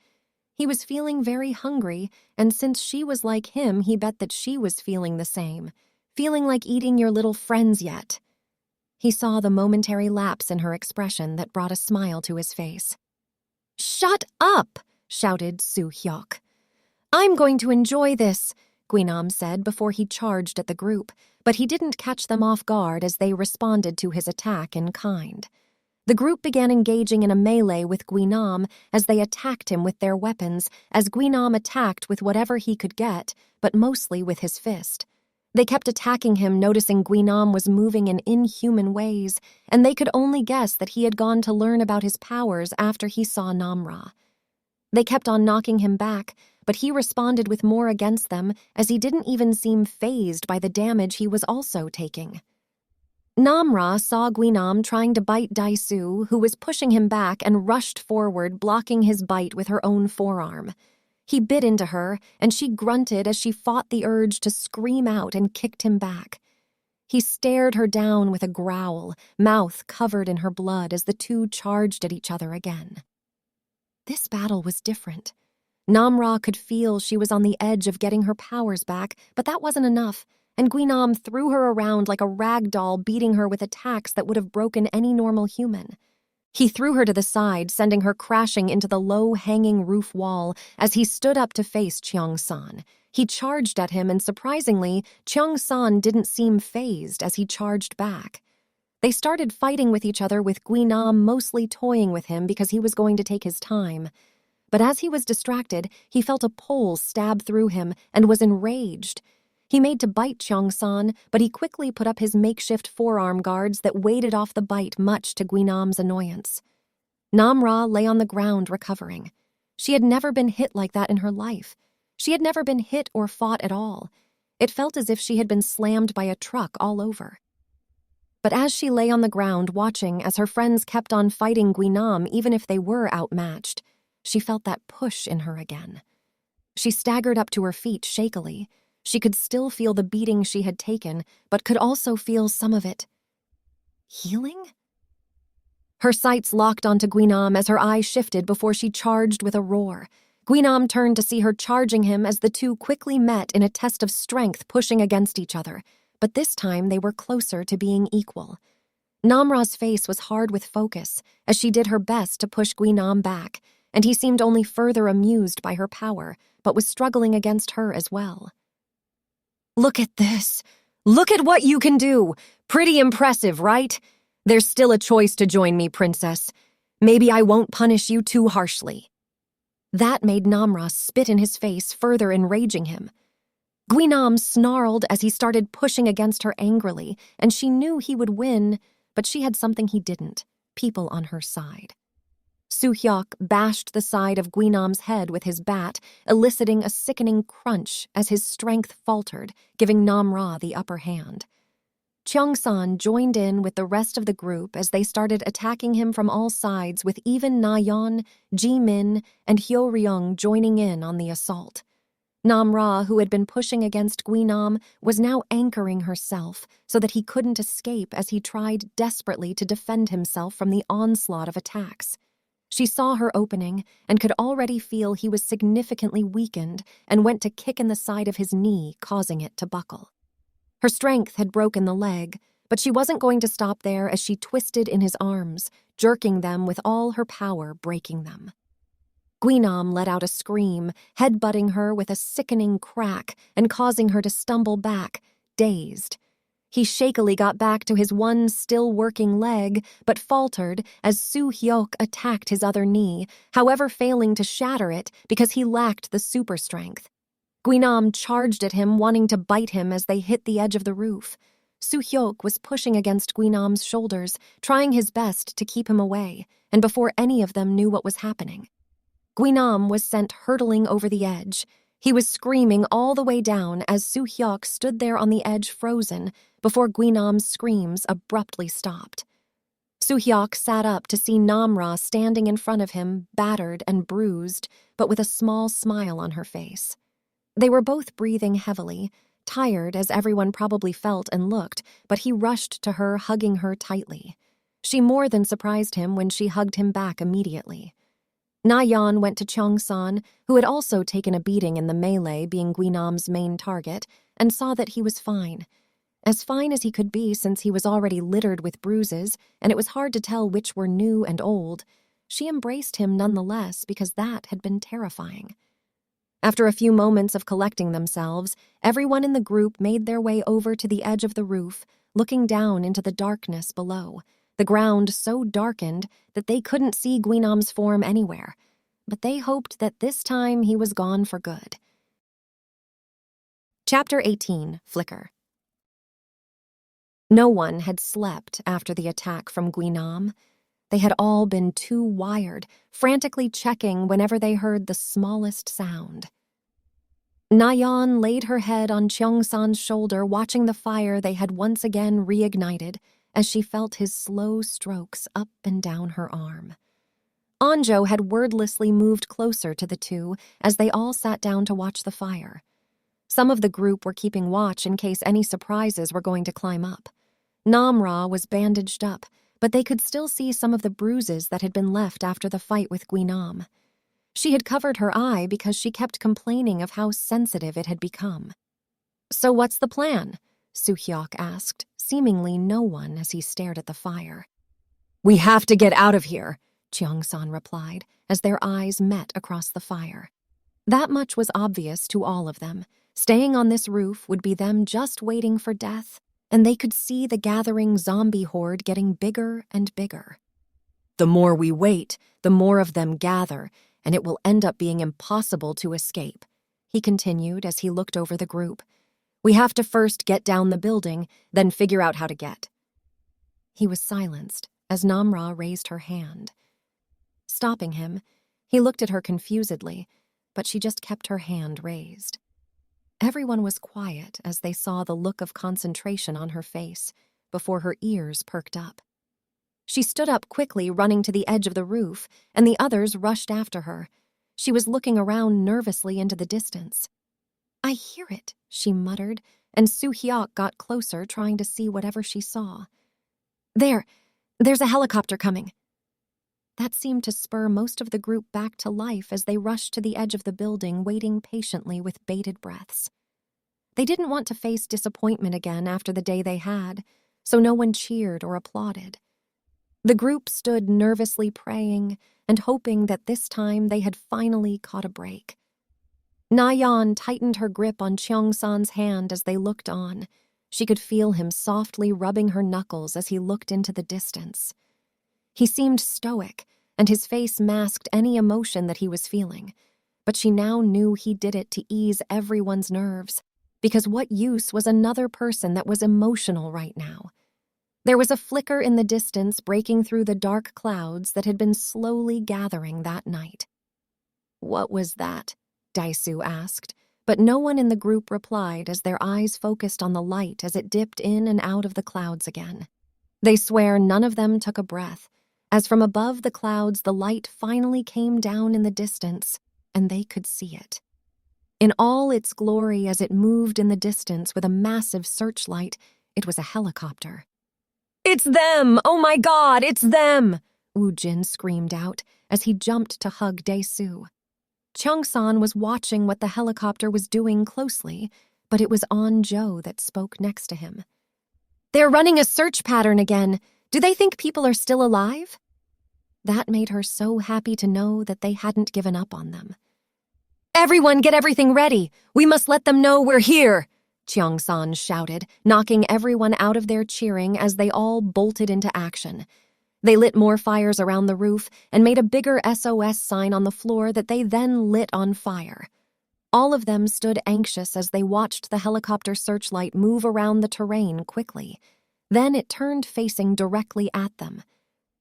[SPEAKER 1] He was feeling very hungry, and since she was like him, he bet that she was feeling the same, feeling like eating your little friends yet. He saw the momentary lapse in her expression that brought a smile to his face. "Shut up!" shouted Soo-hyuk. "I'm going to enjoy this," Guinam said before he charged at the group, but he didn't catch them off guard as they responded to his attack in kind. The group began engaging in a melee with Guinam as they attacked him with their weapons, as Guinam attacked with whatever he could get, but mostly with his fist. They kept attacking him, noticing Guinam was moving in inhuman ways, and they could only guess that he had gone to learn about his powers after he saw Namra. They kept on knocking him back, but he responded with more against them, as he didn't even seem fazed by the damage he was also taking. Namra saw Guinam trying to bite Daisu, who was pushing him back, and rushed forward, blocking his bite with her own forearm. He bit into her, and she grunted as she fought the urge to scream out and kicked him back. He stared her down with a growl, mouth covered in her blood as the two charged at each other again. This battle was different. Namra could feel she was on the edge of getting her powers back, but that wasn't enough, and Guinam threw her around like a rag doll, beating her with attacks that would have broken any normal human. He threw her to the side, sending her crashing into the low-hanging roof wall as he stood up to face Cheong-san. He charged at him, and surprisingly, Cheong-san didn't seem fazed as he charged back. They started fighting with each other, with Guinam mostly toying with him because he was going to take his time. But as he was distracted, he felt a pole stab through him and was enraged. He made to bite Cheong-san, but he quickly put up his makeshift forearm guards that warded off the bite, much to Guinam's annoyance. Namra lay on the ground recovering. She had never been hit like that in her life. She had never been hit or fought at all. It felt as if she had been slammed by a truck all over. But as she lay on the ground watching as her friends kept on fighting Guinam, even if they were outmatched, she felt that push in her again. She staggered up to her feet shakily. She could still feel the beating she had taken, but could also feel some of it. Healing? Her sights locked onto Guinam as her eyes shifted before she charged with a roar. Guinam turned to see her charging him as the two quickly met in a test of strength, pushing against each other, but this time they were closer to being equal. Namra's face was hard with focus as she did her best to push Guinam back, and he seemed only further amused by her power, but was struggling against her as well.
[SPEAKER 2] Look at this. Look at what you can do. Pretty impressive, right? There's still a choice to join me, princess. Maybe I won't punish you too harshly.
[SPEAKER 1] That made Namra spit in his face, further enraging him. Guinam snarled as he started pushing against her angrily, and she knew he would win, but she had something he didn't: people on her side. Soo-hyuk bashed the side of Guinam's head with his bat, eliciting a sickening crunch as his strength faltered, giving Namra the upper hand. Cheong-san joined in with the rest of the group as they started attacking him from all sides, with even Na-Yeon, Ji-min, and Hyo-ryung joining in on the assault. Namra, who had been pushing against Guinam, was now anchoring herself so that he couldn't escape as he tried desperately to defend himself from the onslaught of attacks. She saw her opening and could already feel he was significantly weakened, and went to kick in the side of his knee, causing it to buckle. Her strength had broken the leg, but she wasn't going to stop there as she twisted in his arms, jerking them with all her power, breaking them. Guinam let out a scream, headbutting her with a sickening crack and causing her to stumble back, dazed. He shakily got back to his one still-working leg, but faltered as Soo-hyuk attacked his other knee, however failing to shatter it because he lacked the super strength. Guinam charged at him, wanting to bite him as they hit the edge of the roof. Soo-hyuk was pushing against Guinam's shoulders, trying his best to keep him away, and before any of them knew what was happening, Guinam was sent hurtling over the edge. He was screaming all the way down as Soo-hyuk stood there on the edge, frozen, before Guinam's screams abruptly stopped. Soo-hyuk sat up to see Namra standing in front of him, battered and bruised, but with a small smile on her face. They were both breathing heavily, tired as everyone probably felt and looked, but he rushed to her, hugging her tightly. She more than surprised him when she hugged him back immediately. Na-Yeon went to Cheong-san, who had also taken a beating in the melee, being Guinam's main target, and saw that he was fine. As fine as he could be since he was already littered with bruises, and it was hard to tell which were new and old. She embraced him nonetheless because that had been terrifying. After a few moments of collecting themselves, everyone in the group made their way over to the edge of the roof, looking down into the darkness below, the ground so darkened that they couldn't see Guinam's form anywhere, but they hoped that this time he was gone for good. Chapter 18, Flicker. No one had slept after the attack from Guinam. They had all been too wired, frantically checking whenever they heard the smallest sound. Na-Yeon laid her head on Cheong-san's shoulder, watching the fire they had once again reignited as she felt his slow strokes up and down her arm. Anjo had wordlessly moved closer to the two as they all sat down to watch the fire. Some of the group were keeping watch in case any surprises were going to climb up. Namra was bandaged up, but they could still see some of the bruises that had been left after the fight with Guinam. She had covered her eye because she kept complaining of how sensitive it had become. "So what's the plan?" Soo-hyuk asked, seemingly no one as he stared at the fire. "We have to get out of here," Cheong-san replied, as their eyes met across the fire. That much was obvious to all of them. Staying on this roof would be them just waiting for death, and they could see the gathering zombie horde getting bigger and bigger. "The more we wait, the more of them gather, and it will end up being impossible to escape," he continued as he looked over the group. "We have to first get down the building, then figure out how to get." He was silenced as Namra raised her hand. Stopping him, he looked at her confusedly, but she just kept her hand raised. Everyone was quiet as they saw the look of concentration on her face before her ears perked up. She stood up quickly, running to the edge of the roof, and the others rushed after her. She was looking around nervously into the distance. "I hear it," she muttered, and Soo-hyuk got closer, trying to see whatever she saw. There's a helicopter coming." That seemed to spur most of the group back to life as they rushed to the edge of the building, waiting patiently with bated breaths. They didn't want to face disappointment again after the day they had, so no one cheered or applauded. The group stood nervously praying and hoping that this time they had finally caught a break. Na-Yeon tightened her grip on Cheong-san's hand as they looked on. She could feel him softly rubbing her knuckles as he looked into the distance. He seemed stoic, and his face masked any emotion that he was feeling. But she now knew he did it to ease everyone's nerves, because what use was another person that was emotional right now? There was a flicker in the distance breaking through the dark clouds that had been slowly gathering that night. "What was that?" Dae-soo asked, but no one in the group replied as their eyes focused on the light as it dipped in and out of the clouds again. They swear none of them took a breath, as from above the clouds the light finally came down in the distance, and they could see it. In all its glory as it moved in the distance with a massive searchlight, it was a helicopter. "It's them! Oh my God, it's them!" Woo-jin screamed out as he jumped to hug Dae-soo. Cheong-san was watching what the helicopter was doing closely, but it was Anjo that spoke next to him. "They're running a search pattern again. Do they think people are still alive?" That made her so happy to know that they hadn't given up on them. "Everyone get everything ready! We must let them know we're here!" Cheong-san shouted, knocking everyone out of their cheering as they all bolted into action. They lit more fires around the roof and made a bigger SOS sign on the floor that they then lit on fire. All of them stood anxious as they watched the helicopter searchlight move around the terrain quickly. Then it turned facing directly at them.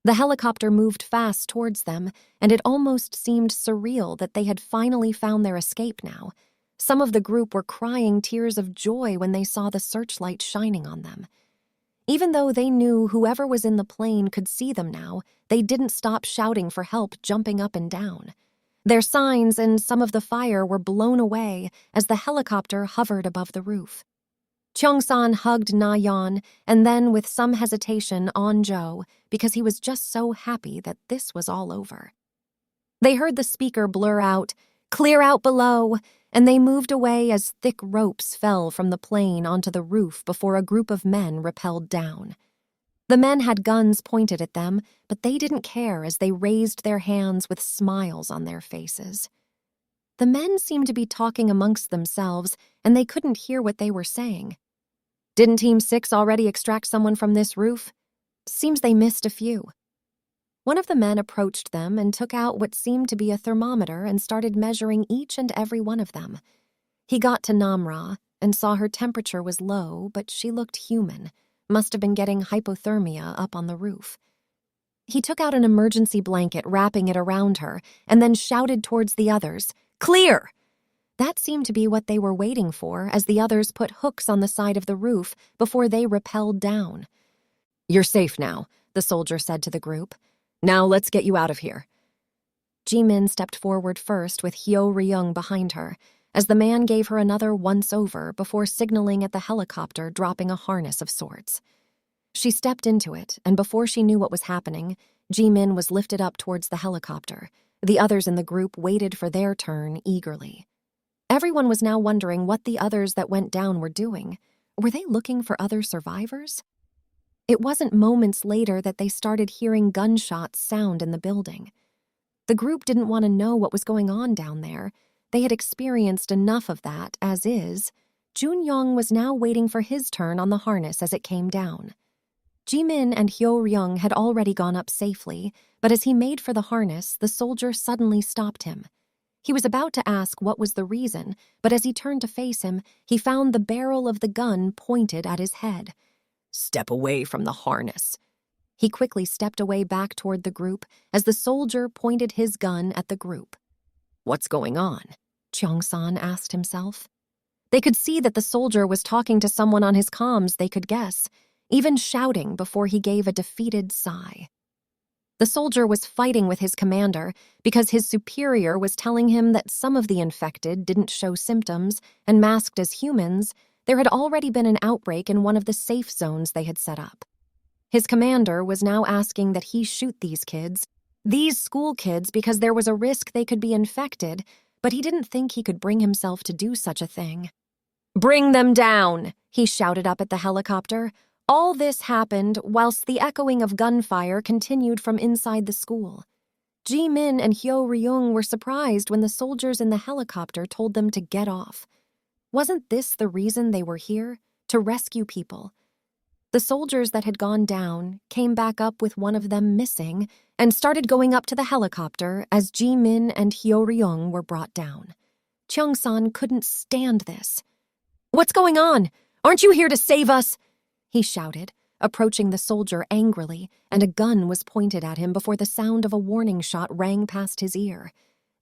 [SPEAKER 1] The helicopter moved fast towards them, and it almost seemed surreal that they had finally found their escape now. Some of the group were crying tears of joy when they saw the searchlight shining on them. Even though they knew whoever was in the plane could see them now, they didn't stop shouting for help, jumping up and down. Their signs and some of the fire were blown away as the helicopter hovered above the roof. Cheong-san hugged Na-Yeon and then, with some hesitation, on Jo, because he was just so happy that this was all over. They heard the speaker blur out, "Clear out below," and they moved away as thick ropes fell from the plane onto the roof before a group of men rappelled down. The men had guns pointed at them, but they didn't care as they raised their hands with smiles on their faces. The men seemed to be talking amongst themselves, and they couldn't hear what they were saying. Didn't Team 6 already extract someone from this roof? Seems they missed a few. One of the men approached them and took out what seemed to be a thermometer and started measuring each and every one of them. He got to Namra and saw her temperature was low, but she looked human. Must have been getting hypothermia up on the roof. He took out an emergency blanket, wrapping it around her, and then shouted towards the others, "Clear!" That seemed to be what they were waiting for as the others put hooks on the side of the roof before they rappelled down. "You're safe now," the soldier said to the group. "Now let's get you out of here." Jimin stepped forward first with Hyo-ryung behind her, as the man gave her another once-over before signaling at the helicopter, dropping a harness of sorts. She stepped into it, and before she knew what was happening, Jimin was lifted up towards the helicopter. The others in the group waited for their turn eagerly. Everyone was now wondering what the others that went down were doing. Were they looking for other survivors? It wasn't moments later that they started hearing gunshots sound in the building. The group didn't want to know what was going on down there. They had experienced enough of that as is. Jun-young was now waiting for his turn on the harness as it came down. Jimin and Hyo-ryung had already gone up safely, but as he made for the harness, the soldier suddenly stopped him. He was about to ask what was the reason, but as he turned to face him, he found the barrel of the gun pointed at his head. "Step away from the harness." He quickly stepped away back toward the group as the soldier pointed his gun at the group. "What's going on?" Cheong-san asked himself. They could see that the soldier was talking to someone on his comms they could guess, even shouting before he gave a defeated sigh. The soldier was fighting with his commander because his superior was telling him that some of the infected didn't show symptoms and masked as humans. There had already been an outbreak in one of the safe zones they had set up. His commander was now asking that he shoot these kids, these school kids, because there was a risk they could be infected, but he didn't think he could bring himself to do such a thing. "Bring them down," he shouted up at the helicopter. All this happened whilst the echoing of gunfire continued from inside the school. Jimin and Hyo-ryung were surprised when the soldiers in the helicopter told them to get off. Wasn't this the reason they were here? To rescue people. The soldiers that had gone down came back up with one of them missing and started going up to the helicopter as Jimin and Hyo-ryung were brought down. Cheong-san couldn't stand this. "What's going on? Aren't you here to save us?" he shouted, approaching the soldier angrily, and a gun was pointed at him before the sound of a warning shot rang past his ear.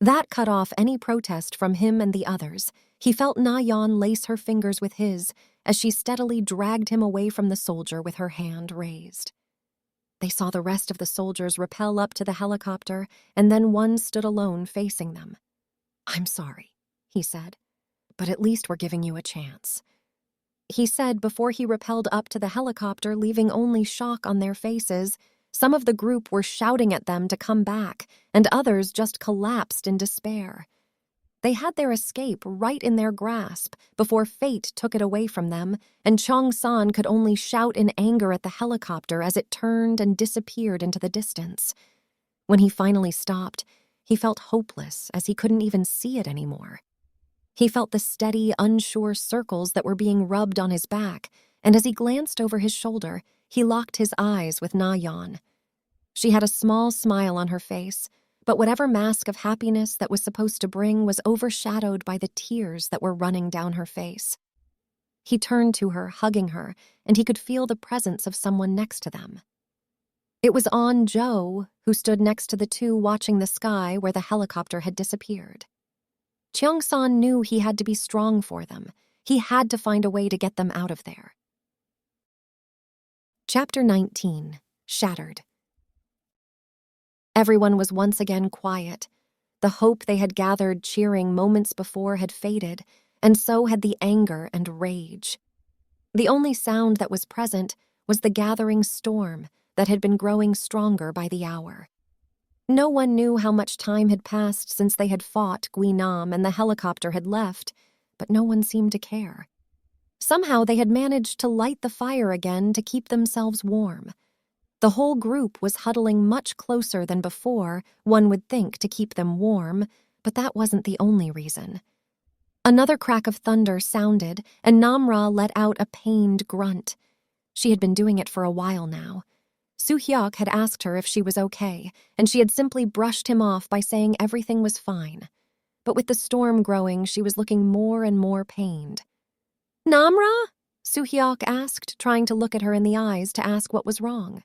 [SPEAKER 1] That cut off any protest from him and the others. He felt Na-Yeon lace her fingers with his as she steadily dragged him away from the soldier with her hand raised. They saw the rest of the soldiers rappel up to the helicopter, and then one stood alone facing them. "I'm sorry," he said, "but at least we're giving you a chance," he said before he rappelled up to the helicopter, leaving only shock on their faces. Some of the group were shouting at them to come back, and others just collapsed in despair. They had their escape right in their grasp before fate took it away from them, and Cheong-san could only shout in anger at the helicopter as it turned and disappeared into the distance. When he finally stopped, he felt hopeless as he couldn't even see it anymore. He felt the steady, unsure circles that were being rubbed on his back, and as he glanced over his shoulder, he locked his eyes with Na-Yeon. She had a small smile on her face, but whatever mask of happiness that was supposed to bring was overshadowed by the tears that were running down her face. He turned to her, hugging her, and he could feel the presence of someone next to them. It was Jo, who stood next to the two watching the sky where the helicopter had disappeared. Cheong-san knew he had to be strong for them. He had to find a way to get them out of there. Chapter 19. Shattered. Everyone was once again quiet. The hope they had gathered cheering moments before had faded, and so had the anger and rage. The only sound that was present was the gathering storm that had been growing stronger by the hour. No one knew how much time had passed since they had fought Guinam and the helicopter had left, but no one seemed to care. Somehow they had managed to light the fire again to keep themselves warm. The whole group was huddling much closer than before, one would think, to keep them warm, but that wasn't the only reason. Another crack of thunder sounded, and Namra let out a pained grunt. She had been doing it for a while now. Soo-hyuk had asked her if she was okay, and she had simply brushed him off by saying everything was fine. But with the storm growing, she was looking more and more pained. "Namra?" Soo-hyuk asked, trying to look at her in the eyes to ask what was wrong.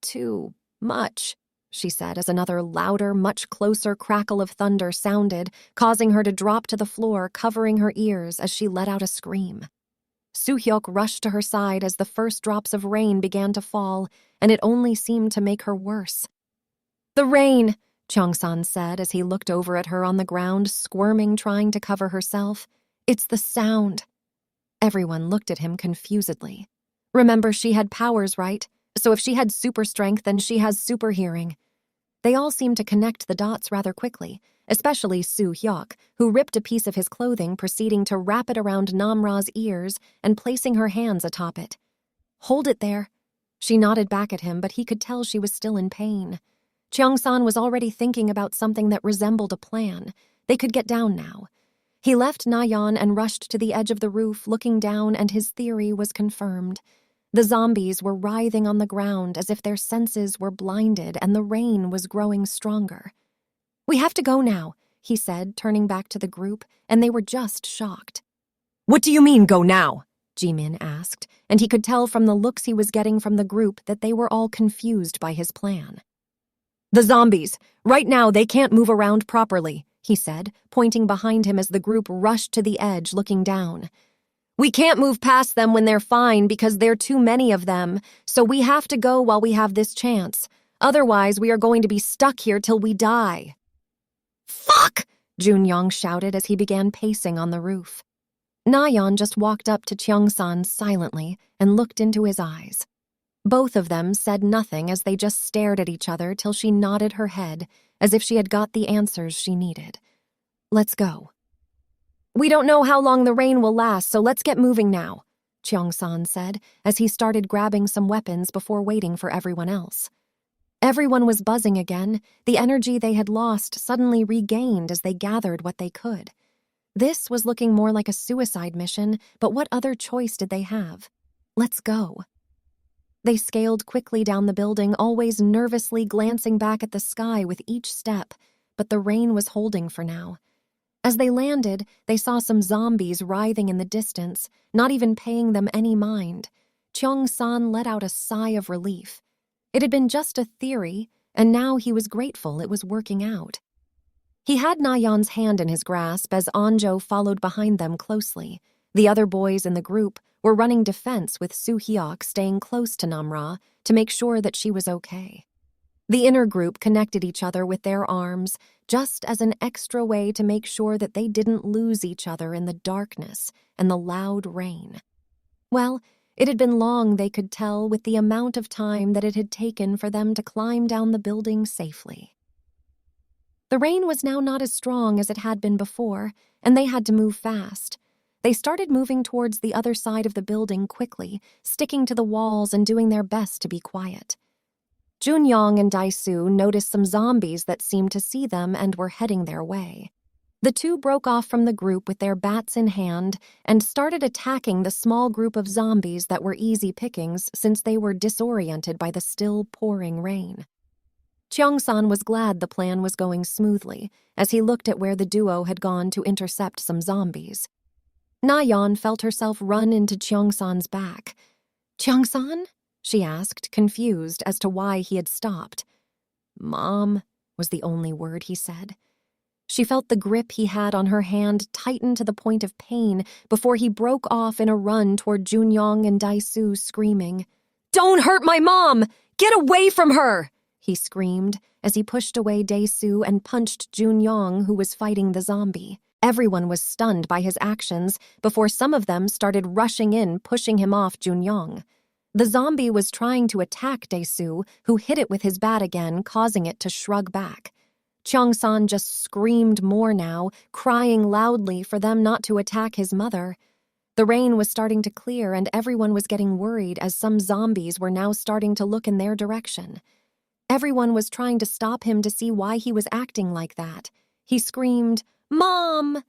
[SPEAKER 1] "Too much," she said as another louder, much closer crackle of thunder sounded, causing her to drop to the floor, covering her ears as she let out a scream. Soo-hyuk rushed to her side as the first drops of rain began to fall, and it only seemed to make her worse. "The rain," Cheong-san said as he looked over at her on the ground, squirming, trying to cover herself. "It's the sound." Everyone looked at him confusedly. Remember, she had powers, right? So if she had super strength, then she has super hearing. They all seemed to connect the dots rather quickly, especially Soo-hyuk, who ripped a piece of his clothing, proceeding to wrap it around Namra's ears and placing her hands atop it. "Hold it there." She nodded back at him, but he could tell she was still in pain. Cheong-san was already thinking about something that resembled a plan. They could get down now. He left Na-Yeon and rushed to the edge of the roof, looking down, and his theory was confirmed. The zombies were writhing on the ground as if their senses were blinded, and the rain was growing stronger. "We have to go now," he said, turning back to the group, and they were just shocked.
[SPEAKER 2] "What do you mean, go now?"
[SPEAKER 1] Jimin asked, and he could tell from the looks he was getting from the group that they were all confused by his plan.
[SPEAKER 2] "The zombies. Right now, they can't move around properly," he said, pointing behind him as the group rushed to the edge, looking down. "We can't move past them when they're fine because there are too many of them, so we have to go while we have this chance. Otherwise, we are going to be stuck here till we die."
[SPEAKER 1] "Fuck!" Junyoung shouted as he began pacing on the roof. Na-Yeon just walked up to Cheong-san silently and looked into his eyes. Both of them said nothing as they just stared at each other till she nodded her head, as if she had got the answers she needed. "Let's go." "We don't know how long the rain will last, so let's get moving now," Cheong-san said as he started grabbing some weapons before waiting for everyone else. Everyone was buzzing again, the energy they had lost suddenly regained as they gathered what they could. This was looking more like a suicide mission, but what other choice did they have? Let's go. They scaled quickly down the building, always nervously glancing back at the sky with each step, but the rain was holding for now. As they landed, they saw some zombies writhing in the distance, not even paying them any mind. Cheong-san let out a sigh of relief. It had been just a theory, and now he was grateful it was working out. He had Na-Yeon's hand in his grasp as Onjo followed behind them closely. The other boys in the group were running defense with Soo-hyuk staying close to Namra to make sure that she was okay. The inner group connected each other with their arms, just as an extra way to make sure that they didn't lose each other in the darkness and the loud rain. Well, it had been long, they could tell, with the amount of time that it had taken for them to climb down the building safely. The rain was now not as strong as it had been before, and they had to move fast. They started moving towards the other side of the building quickly, sticking to the walls and doing their best to be quiet. Junyoung and Dae-soo noticed some zombies that seemed to see them and were heading their way. The two broke off from the group with their bats in hand and started attacking the small group of zombies that were easy pickings since they were disoriented by the still pouring rain. Cheong-san was glad the plan was going smoothly as he looked at where the duo had gone to intercept some zombies. Na-Yeon felt herself run into Cheong-san's back. "Cheong-san?" she asked, confused as to why he had stopped. "Mom," was the only word he said. She felt the grip he had on her hand tighten to the point of pain before he broke off in a run toward Junyoung and Dae-soo, screaming,
[SPEAKER 2] Don't hurt my mom! Get away from her! He screamed as he pushed away Dae-soo and punched Jun-young, who was fighting the zombie. Everyone was stunned by his actions before some of them started rushing in, pushing him off Jun-young. The zombie was trying to attack Dae-soo, who hit it with his bat again, causing it to shrug back. Cheong-san just screamed more now, crying loudly for them not to attack his mother. The rain was starting to clear and everyone was getting worried as some zombies were now starting to look in their direction. Everyone was trying to stop him to see why he was acting like that. He screamed, "Mom!"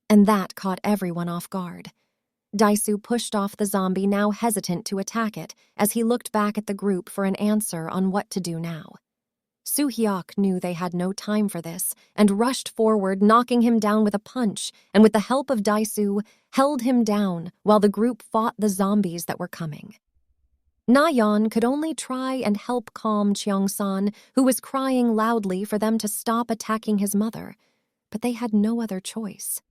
[SPEAKER 2] And that caught everyone off guard. Dae-soo pushed off the zombie, now hesitant to attack it, as he looked back at the group for an answer on what to do now. Soo-hyuk knew they had no time for this and rushed forward, knocking him down with a punch, and with the help of Dae-soo, held him down while the group fought the zombies that were coming. Na-Yeon could only try and help calm Cheong-san, who was crying loudly for them to stop attacking his mother, but they had no other choice.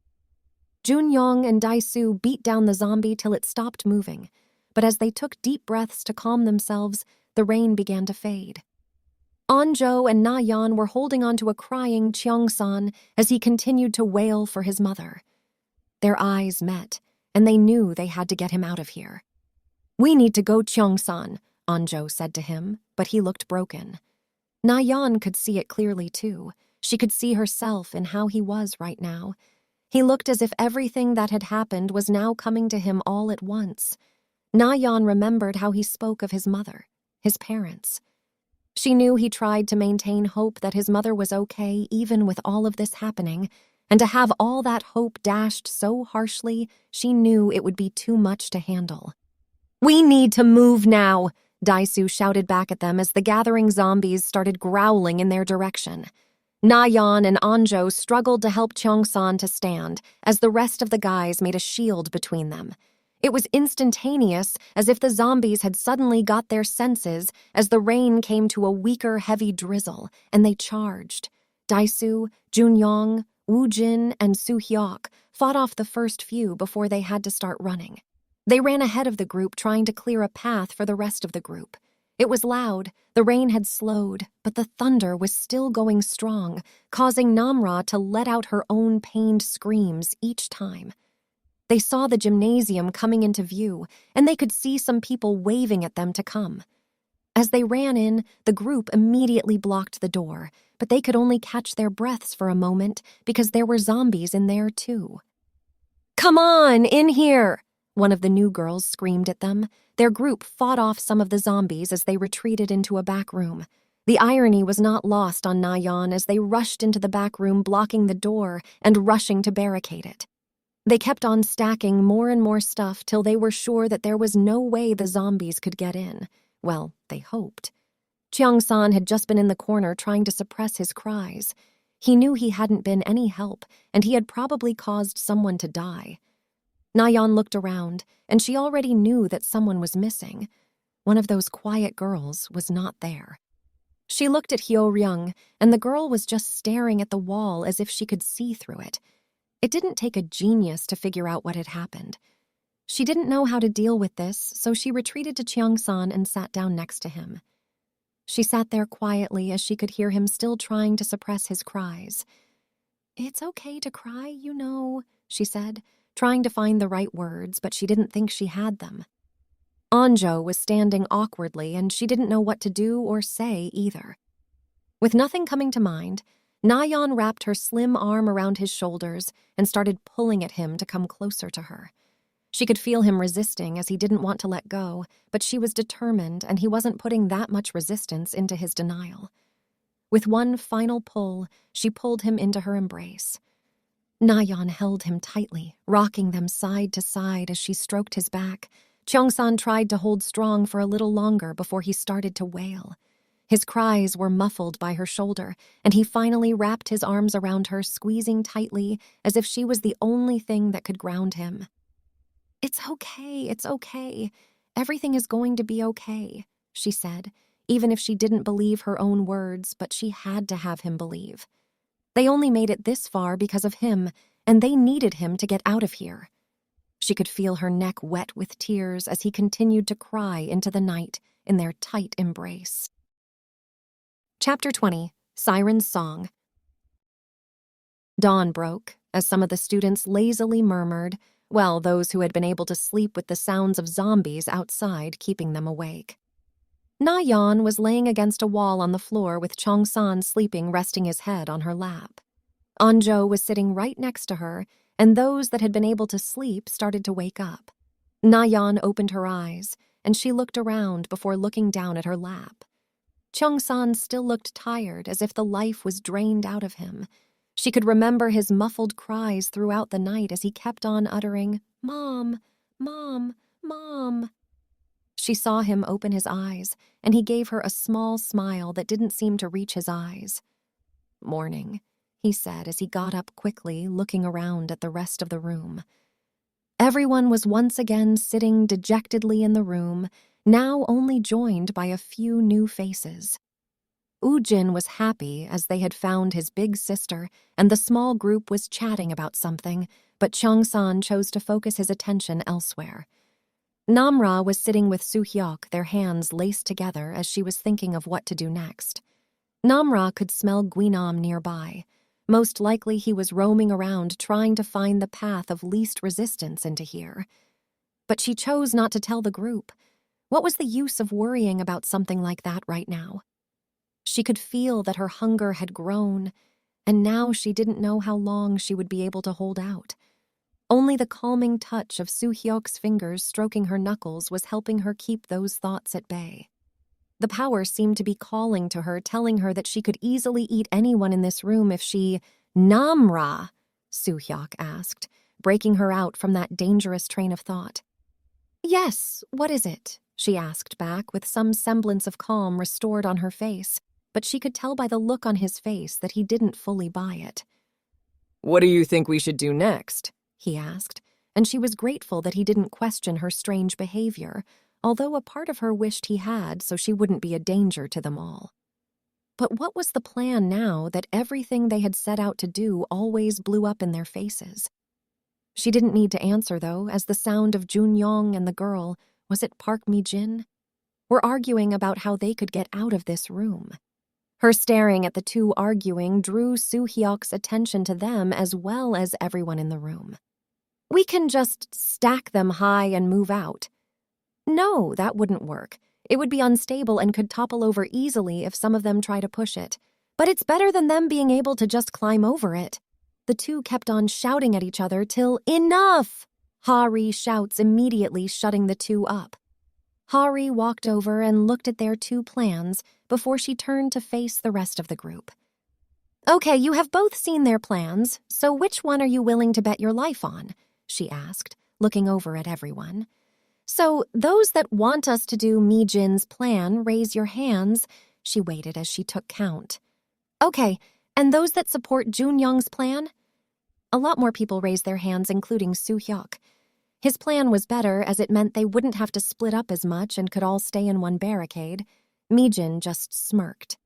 [SPEAKER 2] Jun-young and Dae-soo beat down the zombie till it stopped moving, but as they took deep breaths to calm themselves, the rain began to fade. Anjo and Na-Yeon were holding onto a crying Cheong-san as he continued to wail for his mother. Their eyes met, and they knew they had to get him out of here. "We need to go, Cheong-san," Anjo said to him, but he looked broken. Na-Yeon could see it clearly too. She could see herself in how he was right now. He looked as if everything that had happened was now coming to him all at once. Na-Yeon remembered how he spoke of his mother, his parents. She knew he tried to maintain hope that his mother was okay even with all of this happening, and to have all that hope dashed so harshly, she knew it would be too much to handle. "We need to move now," Dae-soo shouted back at them as the gathering zombies started growling in their direction. Na-Yeon and Anjo struggled to help Cheong-san to stand as the rest of the guys made a shield between them. It was instantaneous, as if the zombies had suddenly got their senses as the rain came to a weaker, heavy drizzle, and they charged. Dae-soo, Jun-young, Woo-jin, and Soo-hyuk fought off the first few before they had to start running. They ran ahead of the group, trying to clear a path for the rest of the group. It was loud, the rain had slowed, but the thunder was still going strong, causing Namra to let out her own pained screams each time. They saw the gymnasium coming into view, and they could see some people waving at them to come. As they ran in, the group immediately blocked the door, but they could only catch their breaths for a moment because there were zombies in there too. "Come on, in here!" one of the new girls screamed at them. Their group fought off some of the zombies as they retreated into a back room. The irony was not lost on Na-Yeon as they rushed into the back room, blocking the door and rushing to barricade it. They kept on stacking more and more stuff till they were sure that there was no way the zombies could get in. Well, they hoped. Cheong-san had just been in the corner trying to suppress his cries. He knew he hadn't been any help, and he had probably caused someone to die. Na-Yeon looked around, and she already knew that someone was missing. One of those quiet girls was not there. She looked at Hyo-ryung, and the girl was just staring at the wall as if she could see through it. It didn't take a genius to figure out what had happened. She didn't know how to deal with this, so she retreated to Cheong-san and sat down next to him. She sat there quietly as she could hear him still trying to suppress his cries. "It's okay to cry, you know," she said, trying to find the right words, but she didn't think she had them. Anjo was standing awkwardly, and she didn't know what to do or say either. With nothing coming to mind, Na-Yeon wrapped her slim arm around his shoulders and started pulling at him to come closer to her. She could feel him resisting as he didn't want to let go, but she was determined and he wasn't putting that much resistance into his denial. With one final pull, she pulled him into her embrace. Na-Yeon held him tightly, rocking them side to side as she stroked his back. Cheong-san tried to hold strong for a little longer before he started to wail. His cries were muffled by her shoulder, and he finally wrapped his arms around her, squeezing tightly as if she was the only thing that could ground him. It's okay. Everything is going to be okay," she said, even if she didn't believe her own words, but she had to have him believe. They only made it this far because of him, and they needed him to get out of here. She could feel her neck wet with tears as he continued to cry into the night,
[SPEAKER 1] in their tight embrace. Chapter 20. Siren's Song. Dawn broke as some of the students lazily murmured, while those who had been able to sleep with the sounds of zombies outside keeping them awake. Na-Yeon was laying against a wall on the floor with Cheong-san sleeping, resting his head on her lap. Anjo was sitting right next to her, and those that had been able to sleep started to wake up. Na-Yeon opened her eyes, and she looked around before looking down at her lap. Cheong-san still looked tired, as if the life was drained out of him. She could remember his muffled cries throughout the night as he kept on uttering, "Mom, Mom, Mom." She saw him open his eyes, and he gave her a small smile that didn't seem to reach his eyes. "Morning," he said as he got up quickly, looking around at the rest of the room. Everyone was once again sitting dejectedly in the room, now only joined by a few new faces. Woojin was happy as they had found his big sister, and the small group was chatting about something, but Cheong-san chose to focus his attention elsewhere. Namra was sitting with Soo-hyuk, their hands laced together as she was thinking of what to do next. Namra could smell Guinam nearby. Most likely he was roaming around trying to find the path of least resistance into here. But she chose not to tell the group. What was the use of worrying about something like that right now? She could feel that her hunger had grown, and now she didn't know how long she would be able to hold out. Only the calming touch of Soo-hyuk's fingers stroking her knuckles was helping her keep those thoughts at bay. The power seemed to be calling to her, telling her that she could easily eat anyone in this room if she— "Namra?" Soo-hyuk asked, breaking her out from that dangerous train of thought. "Yes, what is it?" she asked back with some semblance of calm restored on her face, but she could tell by the look on his face that he didn't fully buy it.
[SPEAKER 2] "What do you think we should do next?"
[SPEAKER 1] he asked, and she was grateful that he didn't question her strange behavior, although a part of her wished he had so she wouldn't be a danger to them all. But what was the plan now that everything they had set out to do always blew up in their faces? She didn't need to answer, though, as the sound of Jun-young and the girl, was it Park Mi-jin, were arguing about how they could get out of this room. Her staring at the two arguing drew Soo-hyuk's attention to them as well as everyone in the room. "We can just stack them high and move out." "No, that wouldn't work. It would be unstable and could topple over easily if some of them try to push it. But it's better than them being able to just climb over it." The two kept on shouting at each other till "Enough!" Hari shouts immediately shutting the two up. Hari walked over and looked at their two plans before she turned to face the rest of the group. "Okay, you have both seen their plans, so which one are you willing to bet your life on?" she asked, looking over at everyone. "So, those that want us to do Mi-jin's plan, raise your hands." She waited as she took count. "Okay, and those that support Jun-young's plan?" A lot more people raised their hands, including Soo-hyuk. His plan was better as it meant they wouldn't have to split up as much and could all stay in one barricade. Mi-jin just smirked.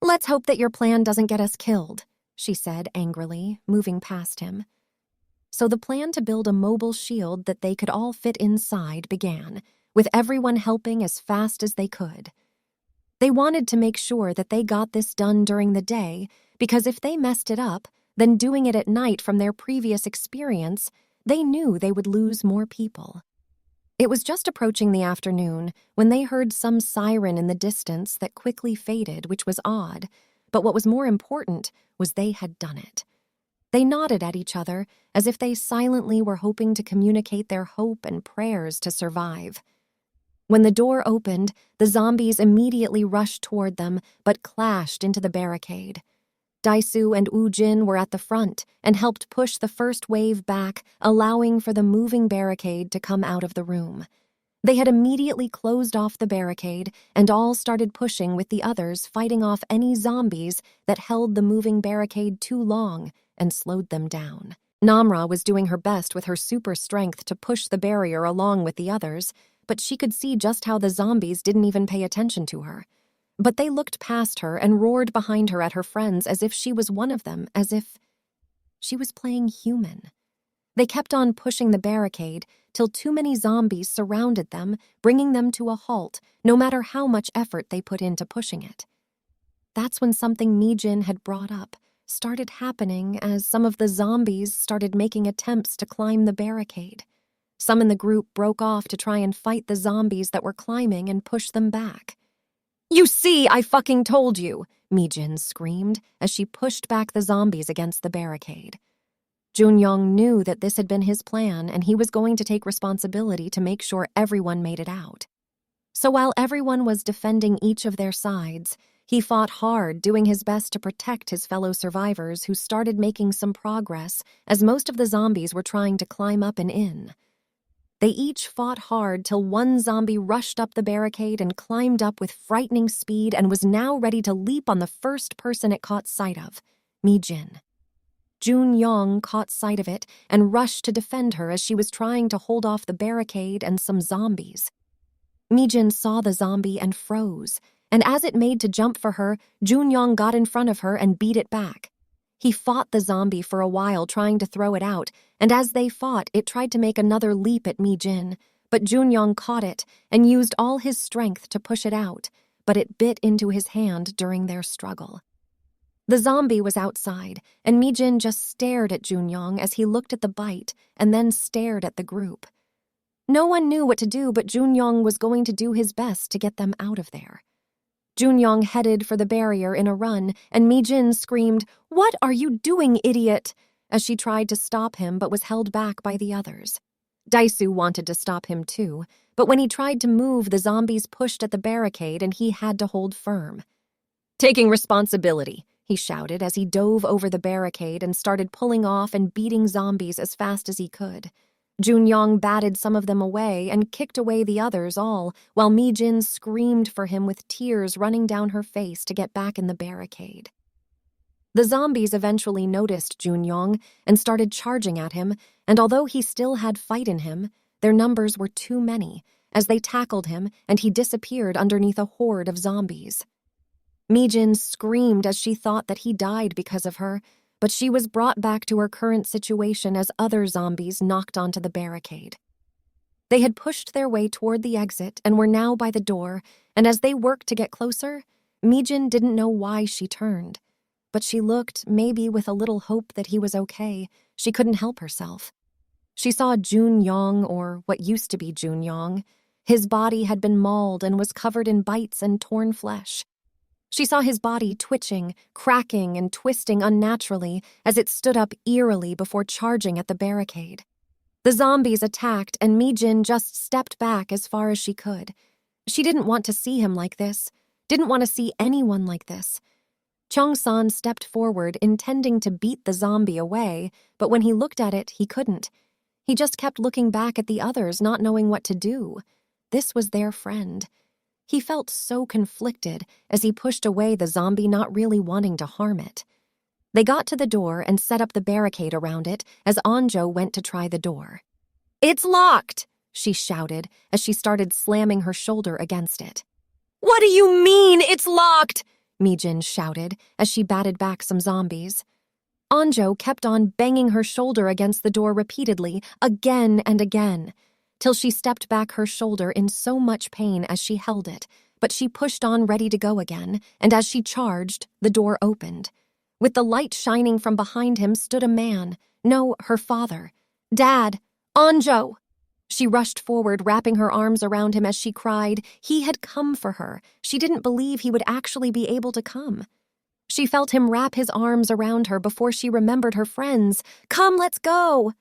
[SPEAKER 1] "Let's hope that your plan doesn't get us killed," she said angrily, moving past him. So the plan to build a mobile shield that they could all fit inside began, with everyone helping as fast as they could. They wanted to make sure that they got this done during the day, because if they messed it up, then doing it at night from their previous experience, they knew they would lose more people. It was just approaching the afternoon when they heard some siren in the distance that quickly faded, which was odd, but what was more important was they had done it. They nodded at each other as if they silently were hoping to communicate their hope and prayers to survive. When the door opened, the zombies immediately rushed toward them but clashed into the barricade. Daisoo and Woojin were at the front and helped push the first wave back, allowing for the moving barricade to come out of the room. They had immediately closed off the barricade and all started pushing with the others, fighting off any zombies that held the moving barricade too long and slowed them down. Namra was doing her best with her super strength to push the barrier along with the others, but she could see just how the zombies didn't even pay attention to her. But they looked past her and roared behind her at her friends as if she was one of them, as if she was playing human. They kept on pushing the barricade till too many zombies surrounded them, bringing them to a halt, no matter how much effort they put into pushing it. That's when something Mi-jin had brought up started happening as some of the zombies started making attempts to climb the barricade. Some in the group broke off to try and fight the zombies that were climbing and push them back.
[SPEAKER 2] You see, I fucking told you,
[SPEAKER 1] Mi-jin screamed as she pushed back the zombies against the barricade. Jun-young knew that this had been his plan and he was going to take responsibility to make sure everyone made it out. So while everyone was defending each of their sides, he fought hard, doing his best to protect his fellow survivors who started making some progress as most of the zombies were trying to climb up and in. They each fought hard till one zombie rushed up the barricade and climbed up with frightening speed and was now ready to leap on the first person it caught sight of, Mi-jin. Jun-young caught sight of it and rushed to defend her as she was trying to hold off the barricade and some zombies. Mi-jin saw the zombie and froze, and as it made to jump for her, Jun-young got in front of her and beat it back. He fought the zombie for a while trying to throw it out, and as they fought, it tried to make another leap at Mi-jin, but Jun-young caught it and used all his strength to push it out, but it bit into his hand during their struggle. The zombie was outside, and Mi-jin just stared at Jun-young as he looked at the bite and then stared at the group. No one knew what to do, but Jun-young was going to do his best to get them out of there. Jun-young headed for the barrier in a run, and Mi-jin screamed, "What are you doing, idiot?" as she tried to stop him but was held back by the others. Daisu wanted to stop him too, but when he tried to move, the zombies pushed at the barricade and he had to hold firm.
[SPEAKER 2] taking responsibility,
[SPEAKER 1] he shouted as he dove over the barricade and started pulling off and beating zombies as fast as he could. Jun-young batted some of them away and kicked away the others all, while Mi-jin screamed for him with tears running down her face to get back in the barricade. The zombies eventually noticed Jun-young and started charging at him, and although he still had fight in him, their numbers were too many, as they tackled him and he disappeared underneath a horde of zombies. Mi-jin screamed as she thought that he died because of her, but she was brought back to her current situation as other zombies knocked onto the barricade. They had pushed their way toward the exit and were now by the door, and as they worked to get closer, Mi-jin didn't know why she turned. But she looked, maybe with a little hope that he was okay. She couldn't help herself. She saw Jun-young, or what used to be Jun-young. His body had been mauled and was covered in bites and torn flesh. She saw his body twitching, cracking, and twisting unnaturally as it stood up eerily before charging at the barricade. The zombies attacked, and Mi-jin just stepped back as far as she could. She didn't want to see him like this, didn't want to see anyone like this. Cheong-san stepped forward, intending to beat the zombie away, but when he looked at it, he couldn't. He just kept looking back at the others, not knowing what to do. This was their friend. He felt so conflicted as he pushed away the zombie, not really wanting to harm it. They got to the door and set up the barricade around it as Anjo went to try the door.
[SPEAKER 2] "It's locked!"
[SPEAKER 1] she shouted as she started slamming her shoulder against it.
[SPEAKER 2] "What do you mean, it's locked?"
[SPEAKER 1] Mi-jin shouted as she batted back some zombies. Anjo kept on banging her shoulder against the door repeatedly, again and again, till she stepped back her shoulder in so much pain as she held it, but she pushed on ready to go again, and as she charged, the door opened. With the light shining from behind him stood a man. No, her father. "Dad! Anjo!" She rushed forward, wrapping her arms around him as she cried. He had come for her. She didn't believe he would actually be able to come. She felt him wrap his arms around her before she remembered her friends. "Come, let's go!"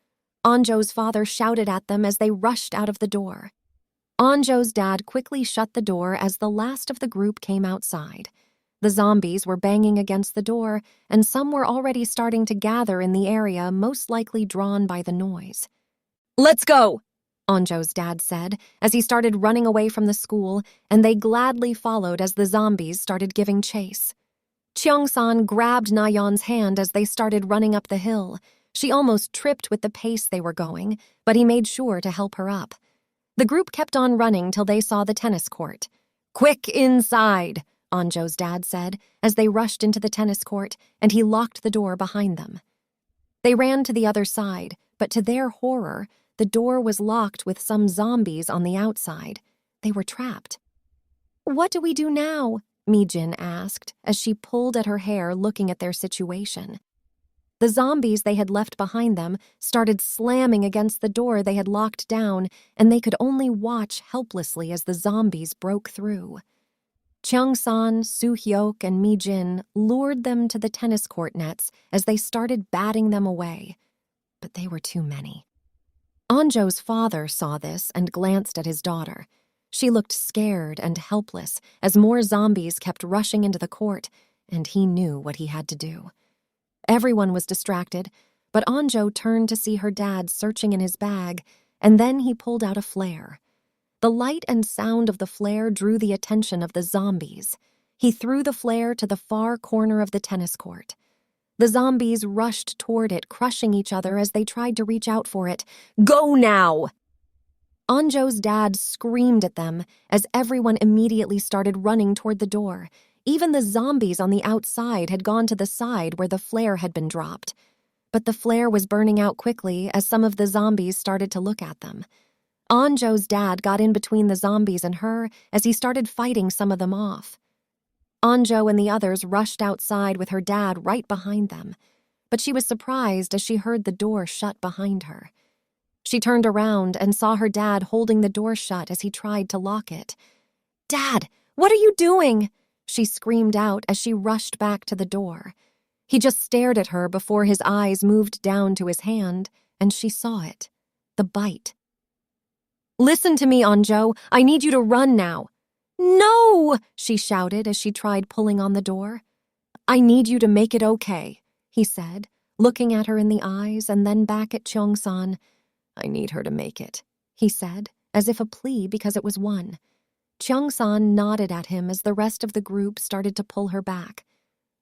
[SPEAKER 1] Anjo's father shouted at them as they rushed out of the door. Anjo's dad quickly shut the door as the last of the group came outside. The zombies were banging against the door, and some were already starting to gather in the area, most likely drawn by the noise.
[SPEAKER 2] "Let's go!"
[SPEAKER 1] Anjo's dad said as he started running away from the school, and they gladly followed as the zombies started giving chase. Cheong-san grabbed Na-Yeon's hand as they started running up the hill. She almost tripped with the pace they were going, but he made sure to help her up. The group kept on running till they saw the tennis court. "Quick inside," Anjo's dad said as they rushed into the tennis court, and he locked the door behind them. They ran to the other side, but to their horror, the door was locked with some zombies on the outside. They were trapped. "What do we do now?" Mi-jin asked as she pulled at her hair looking at their situation. The zombies they had left behind them started slamming against the door they had locked down, and they could only watch helplessly as the zombies broke through. Cheong-san, Soo-hyuk, and Mi-jin lured them to the tennis court nets as they started batting them away. But they were too many. Onjo's father saw this and glanced at his daughter. She looked scared and helpless as more zombies kept rushing into the court, and he knew what he had to do. Everyone was distracted, but Onjo turned to see her dad searching in his bag, and then he pulled out a flare. The light and sound of the flare drew the attention of the zombies. He threw the flare to the far corner of the tennis court. The zombies rushed toward it, crushing each other as they tried to reach out for it. "Go now!" Onjo's dad screamed at them as everyone immediately started running toward the door. Even the zombies on the outside had gone to the side where the flare had been dropped. But the flare was burning out quickly as some of the zombies started to look at them. Onjo's dad got in between the zombies and her as he started fighting some of them off. Onjo and the others rushed outside with her dad right behind them, but she was surprised as she heard the door shut behind her. She turned around and saw her dad holding the door shut as he tried to lock it. "Dad, what are you doing?" she screamed out as she rushed back to the door. He just stared at her before his eyes moved down to his hand, and she saw it. The bite. "Listen to me, Onjo. I need you to run now." "No!" she shouted as she tried pulling on the door. "I need you to make it okay," he said, looking at her in the eyes and then back at Cheong-san. "I need her to make it," he said, as if a plea because it was won. Cheong-san nodded at him as the rest of the group started to pull her back.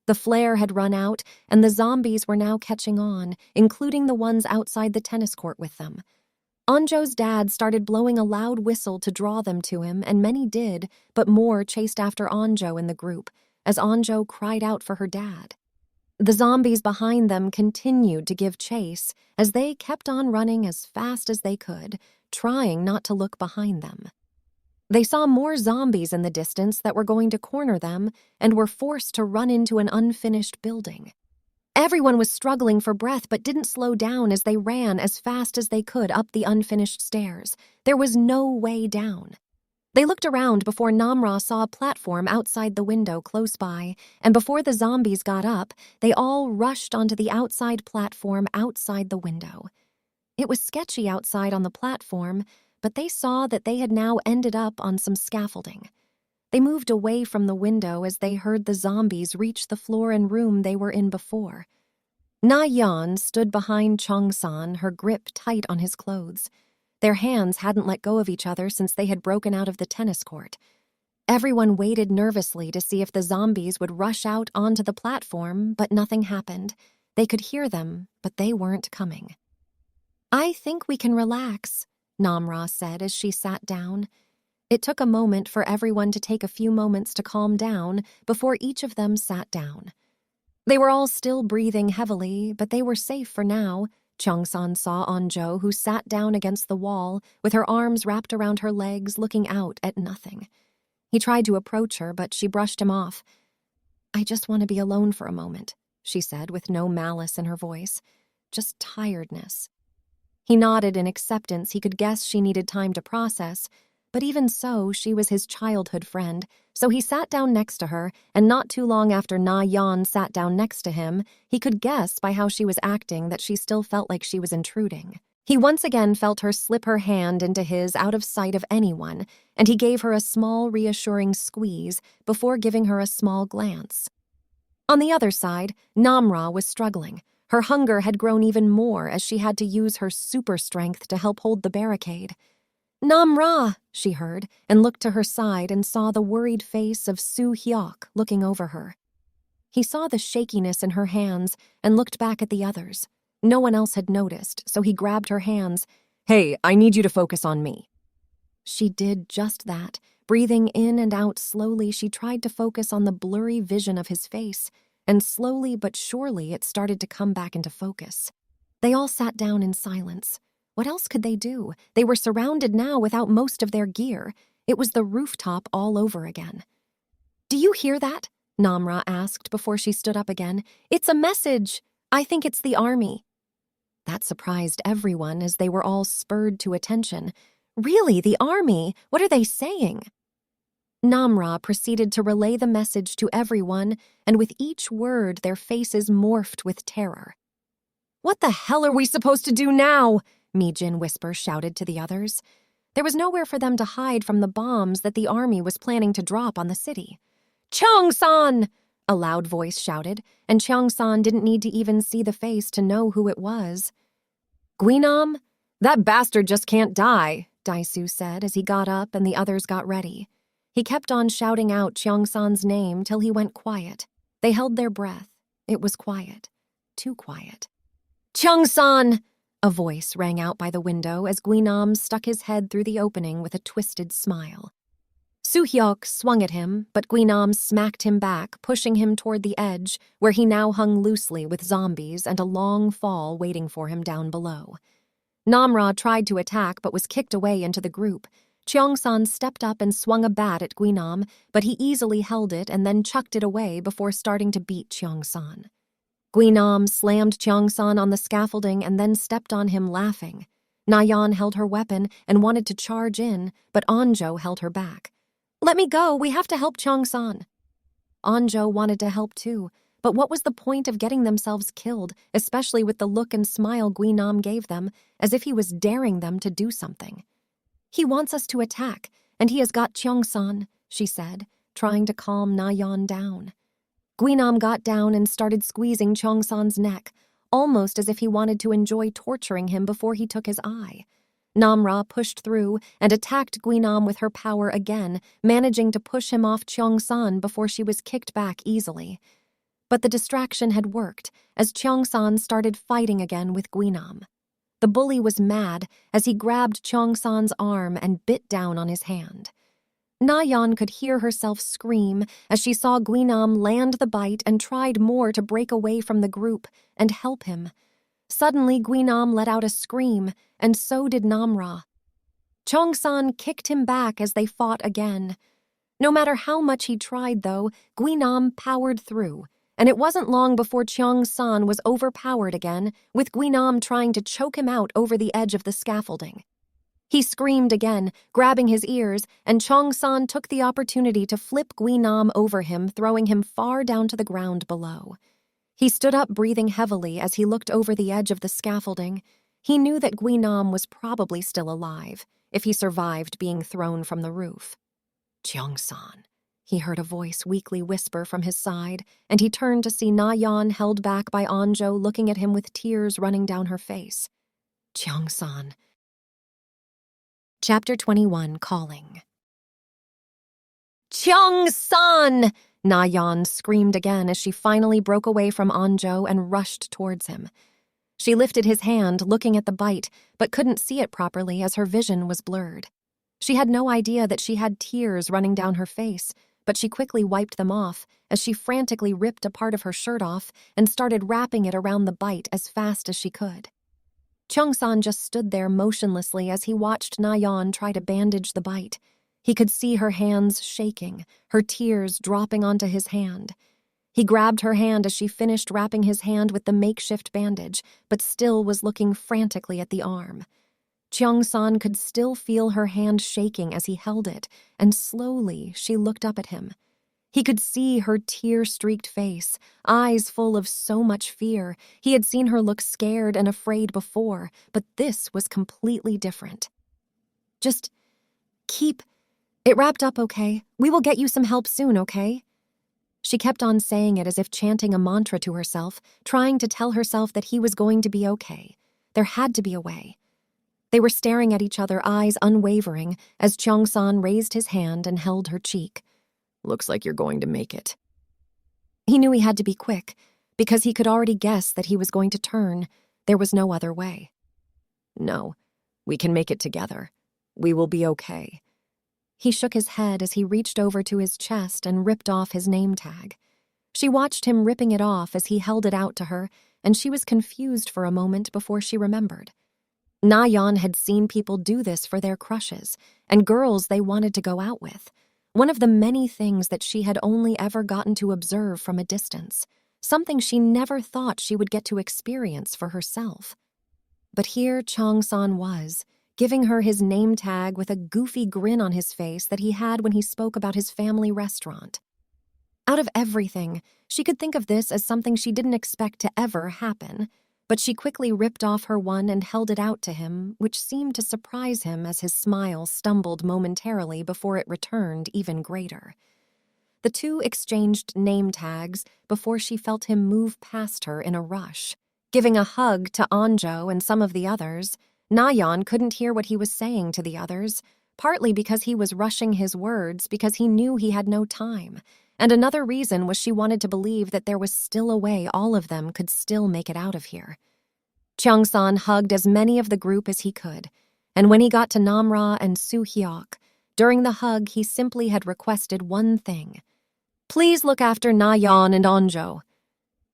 [SPEAKER 1] The flare had run out, and the zombies were now catching on, including the ones outside the tennis court with them. Onjo's dad started blowing a loud whistle to draw them to him, and many did, but more chased after Onjo in the group, as Onjo cried out for her dad. The zombies behind them continued to give chase as they kept on running as fast as they could, trying not to look behind them. They saw more zombies in the distance that were going to corner them and were forced to run into an unfinished building. Everyone was struggling for breath but didn't slow down as they ran as fast as they could up the unfinished stairs. There was no way down. They looked around before Namra saw a platform outside the window close by, and before the zombies got up, they all rushed onto the outside platform outside the window. It was sketchy outside on the platform, but they saw that they had now ended up on some scaffolding. They moved away from the window as they heard the zombies reach the floor and room they were in before. Na-Yeon stood behind Cheong-san, her grip tight on his clothes. Their hands hadn't let go of each other since they had broken out of the tennis court. Everyone waited nervously to see if the zombies would rush out onto the platform, but nothing happened. They could hear them, but they weren't coming. "I think we can relax," Namra said as she sat down. It took a moment for everyone to take a few moments to calm down before each of them sat down. They were all still breathing heavily, but they were safe for now. Cheong-san saw Onjo, who sat down against the wall with her arms wrapped around her legs, looking out at nothing. He tried to approach her, but she brushed him off. "I just want to be alone for a moment," she said with no malice in her voice, just tiredness. He nodded in acceptance. He could guess she needed time to process, but even so, she was his childhood friend, so he sat down next to her, and not too long after Na-Yeon sat down next to him, he could guess by how she was acting that she still felt like she was intruding. He once again felt her slip her hand into his out of sight of anyone, and he gave her a small, reassuring squeeze before giving her a small glance. On the other side, Namra was struggling. Her hunger had grown even more as she had to use her super strength to help hold the barricade. "Namra," she heard, and looked to her side and saw the worried face of Soo-hyuk looking over her. He saw the shakiness in her hands and looked back at the others. No one else had noticed, so he grabbed her hands. "Hey, I need you to focus on me." She did just that. Breathing in and out slowly, she tried to focus on the blurry vision of his face, and slowly but surely it started to come back into focus. They all sat down in silence. What else could they do? They were surrounded now without most of their gear. It was the rooftop all over again. "Do you hear that?" Namra asked before she stood up again. "It's a message. I think it's the army." That surprised everyone as they were all spurred to attention. "Really, the army? What are they saying?" Namra proceeded to relay the message to everyone, and with each word their faces morphed with terror.
[SPEAKER 2] "What the hell are we supposed to do now?"
[SPEAKER 1] Mi-jin Whisper shouted to the others. There was nowhere for them to hide from the bombs that the army was planning to drop on the city.
[SPEAKER 2] Cheong-san!
[SPEAKER 1] A loud voice shouted, and Cheong-san didn't need to even see the face to know who it was.
[SPEAKER 2] Guinam? That bastard just can't die,
[SPEAKER 1] Daisu said as he got up and the others got ready. He kept on shouting out Cheong-san's name till he went quiet. They held their breath. It was quiet. Too quiet.
[SPEAKER 2] Cheong-san!
[SPEAKER 1] A voice rang out by the window as Guinam stuck his head through the opening with a twisted smile. Soo-hyuk swung at him, but Guinam smacked him back, pushing him toward the edge, where he now hung loosely with zombies and a long fall waiting for him down below. Namra tried to attack but was kicked away into the group. Cheong-san stepped up and swung a bat at Guinam, but he easily held it and then chucked it away before starting to beat Cheong-san. Guinam slammed Cheong-san on the scaffolding and then stepped on him laughing. Na-Yeon held her weapon and wanted to charge in, but Onjo held her back. "Let me go, we have to help Cheong-san." Onjo wanted to help too, but what was the point of getting themselves killed, especially with the look and smile Guinam gave them, as if he was daring them to do something? "He wants us to attack, and he has got Cheong-san," she said, trying to calm Na-Yeon down. Guinam got down and started squeezing Cheong-san's neck, almost as if he wanted to enjoy torturing him before he took his eye. Namra pushed through and attacked Guinam with her power again, managing to push him off Cheong-san before she was kicked back easily. But the distraction had worked, as Cheong-san started fighting again with Guinam. The bully was mad as he grabbed Cheong-san's arm and bit down on his hand. Na-Yeon could hear herself scream as she saw Guinam land the bite and tried more to break away from the group and help him. Suddenly, Guinam let out a scream, and so did Namra. Cheong-san kicked him back as they fought again. No matter how much he tried, though, Guinam powered through, and it wasn't long before Cheong-san was overpowered again, with Guinam trying to choke him out over the edge of the scaffolding. He screamed again, grabbing his ears, and Cheong-san took the opportunity to flip Guinam over him, throwing him far down to the ground below. He stood up, breathing heavily as he looked over the edge of the scaffolding. He knew that Guinam was probably still alive, if he survived being thrown from the roof. "Cheong-san," he heard a voice weakly whisper from his side, and he turned to see Na-Yeon held back by Onjo looking at him with tears running down her face. "Cheong-san." Chapter 21, Calling.
[SPEAKER 2] Cheong-san!
[SPEAKER 1] Na-Yeon screamed again as she finally broke away from Onjo and rushed towards him. She lifted his hand, looking at the bite, but couldn't see it properly as her vision was blurred. She had no idea that she had tears running down her face, but she quickly wiped them off as she frantically ripped a part of her shirt off and started wrapping it around the bite as fast as she could. Cheong-san just stood there motionlessly as he watched Na-Yeon try to bandage the bite. He could see her hands shaking, her tears dropping onto his hand. He grabbed her hand as she finished wrapping his hand with the makeshift bandage, but still was looking frantically at the arm. Cheong-san could still feel her hand shaking as he held it, and slowly she looked up at him. He could see her tear-streaked face, eyes full of so much fear. He had seen her look scared and afraid before, but this was completely different. "Just keep it wrapped up, okay? We will get you some help soon, okay?" She kept on saying it as if chanting a mantra to herself, trying to tell herself that he was going to be okay. There had to be a way. They were staring at each other, eyes unwavering, as Cheong-san raised his hand and held her cheek. "Looks like you're going to make it." He knew he had to be quick, because he could already guess that he was going to turn. There was no other way. "No, we can make it together. We will be okay." He shook his head as he reached over to his chest and ripped off his name tag. She watched him ripping it off as he held it out to her, and she was confused for a moment before she remembered. Na-Yeon had seen people do this for their crushes and girls they wanted to go out with, one of the many things that she had only ever gotten to observe from a distance, something she never thought she would get to experience for herself. But here Cheong-san was, giving her his name tag with a goofy grin on his face that he had when he spoke about his family restaurant. Out of everything, she could think of this as something she didn't expect to ever happen, but she quickly ripped off her one and held it out to him, which seemed to surprise him as his smile stumbled momentarily before it returned even greater. The two exchanged name tags before she felt him move past her in a rush. Giving a hug to Anjo and some of the others, Na-Yeon couldn't hear what he was saying to the others, partly because he was rushing his words because he knew he had no time, and another reason was she wanted to believe that there was still a way all of them could still make it out of here. Cheong-san hugged as many of the group as he could, and when he got to Namra and Soo-hyuk, during the hug he simply had requested one thing. Please look after Na-Yeon and Anjo.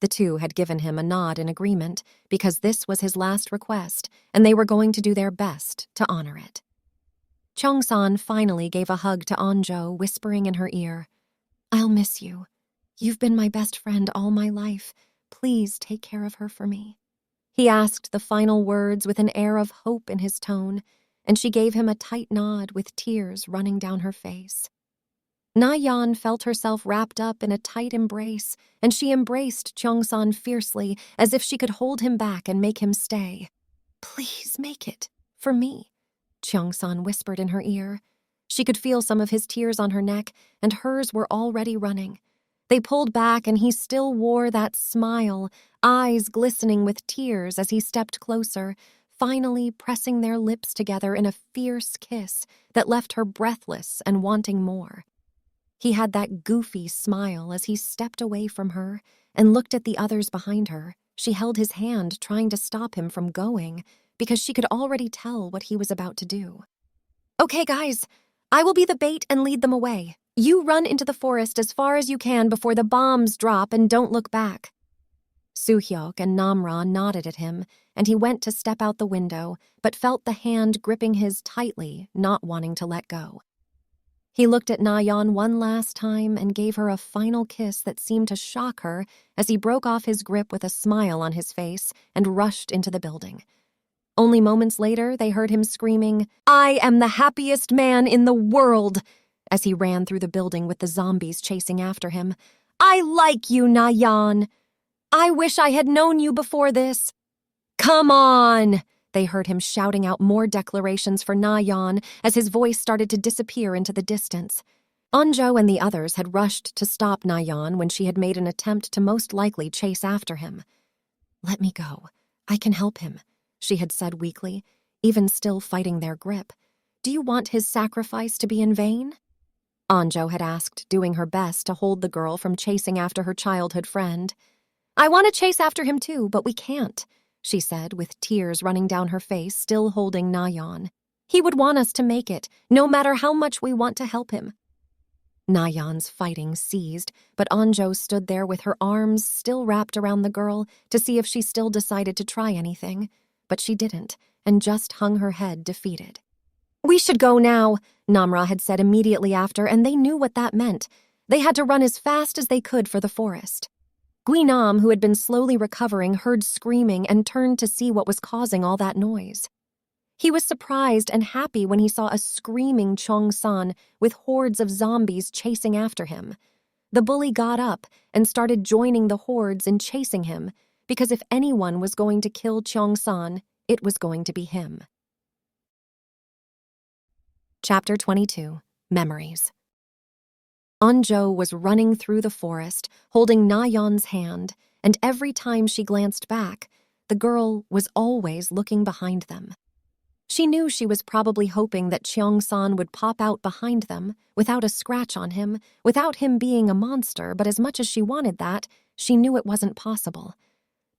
[SPEAKER 1] The two had given him a nod in agreement because this was his last request and they were going to do their best to honor it. Cheong-san finally gave a hug to Anjo, whispering in her ear, I'll miss you. You've been my best friend all my life. Please take care of her for me. He asked the final words with an air of hope in his tone, and she gave him a tight nod with tears running down her face. Na-Yeon felt herself wrapped up in a tight embrace, and she embraced Cheong-san fiercely as if she could hold him back and make him stay. Please make it, for me, Cheong-san whispered in her ear. She could feel some of his tears on her neck, and hers were already running. They pulled back, and he still wore that smile, eyes glistening with tears as he stepped closer, finally pressing their lips together in a fierce kiss that left her breathless and wanting more. He had that goofy smile as he stepped away from her and looked at the others behind her. She held his hand, trying to stop him from going, because she could already tell what he was about to do. Okay, guys, I will be the bait and lead them away. You run into the forest as far as you can before the bombs drop and don't look back. Soo-hyuk and Namra nodded at him, and he went to step out the window, but felt the hand gripping his tightly, not wanting to let go. He looked at Na-Yeon one last time and gave her a final kiss that seemed to shock her as he broke off his grip with a smile on his face and rushed into the building. Only moments later, they heard him screaming, I am the happiest man in the world, as he ran through the building with the zombies chasing after him. I like you, Na-Yeon. I wish I had known you before this. Come on! They heard him shouting out more declarations for Na-Yeon as his voice started to disappear into the distance. Anjo and the others had rushed to stop Na-Yeon when she had made an attempt to most likely chase after him. Let me go. I can help him, she had said weakly, even still fighting their grip. Do you want his sacrifice to be in vain? Anjo had asked, doing her best to hold the girl from chasing after her childhood friend. I want to chase after him too, but we can't, she said, with tears running down her face, still holding Na-Yeon. He would want us to make it, no matter how much we want to help him. Na-Yeon's fighting ceased, but Anjo stood there with her arms still wrapped around the girl to see if she still decided to try anything. But she didn't, and just hung her head defeated. We should go now, Namra had said immediately after, and they knew what that meant. They had to run as fast as they could for the forest. Guinam, who had been slowly recovering, heard screaming and turned to see what was causing all that noise. He was surprised and happy when he saw a screaming Cheong-san with hordes of zombies chasing after him. The bully got up and started joining the hordes in chasing him, because if anyone was going to kill Cheong-san, it was going to be him. Chapter 22. Memories. Anjo was running through the forest, holding Na-Yeon's hand, and every time she glanced back, the girl was always looking behind them. She knew she was probably hoping that Cheong-san would pop out behind them, without a scratch on him, without him being a monster, but as much as she wanted that, she knew it wasn't possible.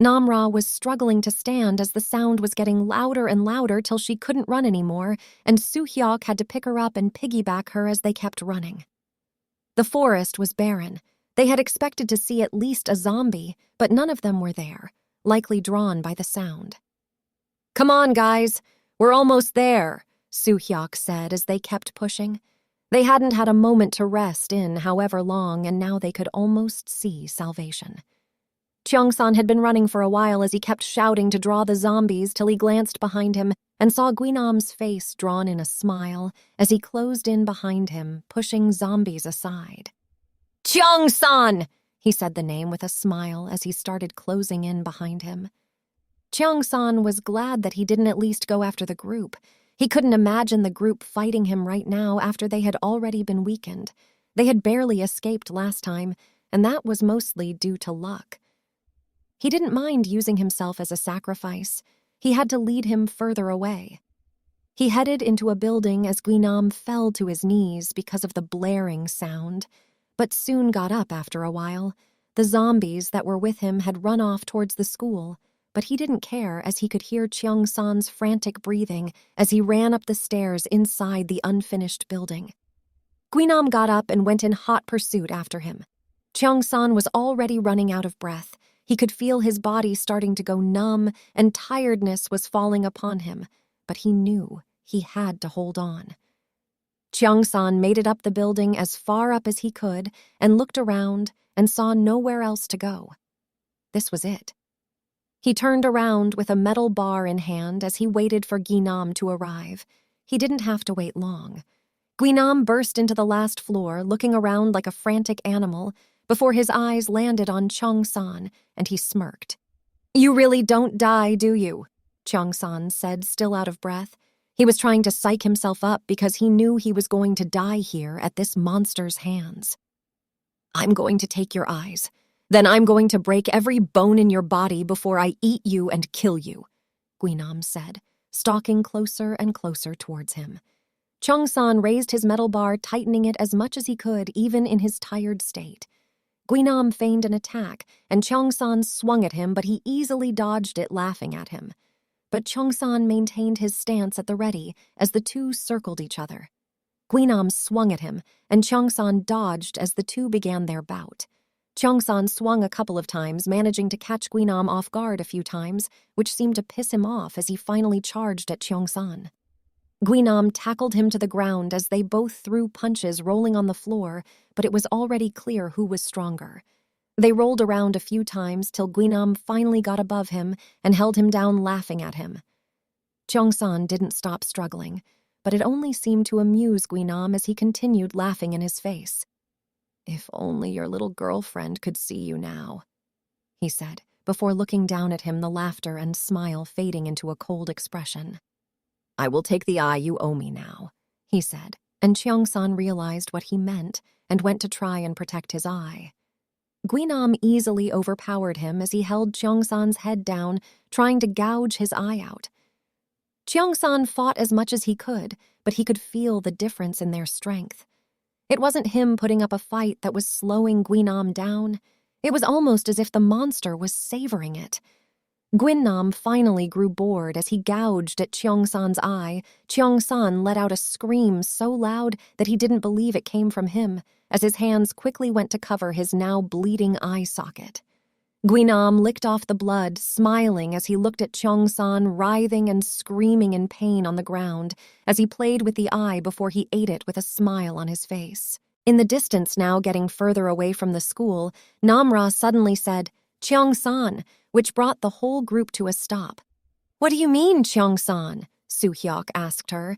[SPEAKER 1] Namra was struggling to stand as the sound was getting louder and louder till she couldn't run anymore, and Soo-hyuk had to pick her up and piggyback her as they kept running. The forest was barren. They had expected to see at least a zombie, but none of them were there. likely drawn by the sound.
[SPEAKER 2] "Come on, guys. We're almost there," Soo-hyuk said as they kept pushing. They hadn't had a moment to rest in however long, and now they could almost see salvation. Cheong-san had been running for a while as he kept shouting to draw the zombies till he glanced behind him and saw Guinam's face drawn in a smile as he closed in behind him, pushing zombies aside. "Cheong-san!" He said the name with a smile as he started closing in behind him. Cheong-san was glad that he didn't at least go after the group. He couldn't imagine the group fighting him right now after they had already been weakened. They had barely escaped last time, and that was mostly due to luck. He didn't mind using himself as a sacrifice. He had to lead him further away. He headed into a building as Guinam fell to his knees because of the blaring sound, but soon got up after a while. The zombies that were with him had run off towards the school, but he didn't care as he could hear Cheong-san's frantic breathing as he ran up the stairs inside the unfinished building. Guinam got up and went in hot pursuit after him. Cheong-san was already running out of breath. He could feel his body starting to go numb and tiredness was falling upon him, but he knew he had to hold on. Cheong-san made it up the building as far up as he could and looked around and saw nowhere else to go. This was it. He turned around with a metal bar in hand as he waited for Guinam to arrive. He didn't have to wait long. Guinam burst into the last floor, looking around like a frantic animal, before his eyes landed on Cheong-san, and he smirked. "You really don't die, do you?" Cheong-san said, still out of breath. He was trying to psych himself up because he knew he was going to die here at this monster's hands. "I'm going to take your eyes. Then I'm going to break every bone in your body before I eat you and kill you," Guinam said, stalking closer and closer towards him. Cheong-san raised his metal bar, tightening it as much as he could, even in his tired state. Guinam feigned an attack, and Cheong-san swung at him, but he easily dodged it, laughing at him. But Cheong-san maintained his stance at the ready as the two circled each other. Guinam swung at him, and Cheong-san dodged as the two began their bout. Cheong-san swung a couple of times, managing to catch Guinam off guard a few times, which seemed to piss him off as he finally charged at Cheong-san. Guinam tackled him to the ground as they both threw punches, rolling on the floor, but it was already clear who was stronger. They rolled around a few times till Guinam finally got above him and held him down, laughing at him. Cheong-san didn't stop struggling, but it only seemed to amuse Guinam as he continued laughing in his face. "If only your little girlfriend could see you now," he said, before looking down at him, the laughter and smile fading into a cold expression. "I will take the eye you owe me now," he said, and Cheong-san realized what he meant and went to try and protect his eye. Guinam easily overpowered him as he held Cheong-san's head down, trying to gouge his eye out. Cheong-san fought as much as he could, but he could feel the difference in their strength. It wasn't him putting up a fight that was slowing Guinam down. It was almost as if the monster was savoring it. Guinam finally grew bored as he gouged at Cheong-san's eye. Cheong-san let out a scream so loud that he didn't believe it came from him, as his hands quickly went to cover his now bleeding eye socket. Guinam licked off the blood, smiling as he looked at Cheong-san writhing and screaming in pain on the ground as he played with the eye before he ate it with a smile on his face. In the distance now, getting further away from the school, Namra suddenly said, "Cheong-san," which brought the whole group to a stop. "What do you mean, Cheong-san?" Soo-hyuk asked her.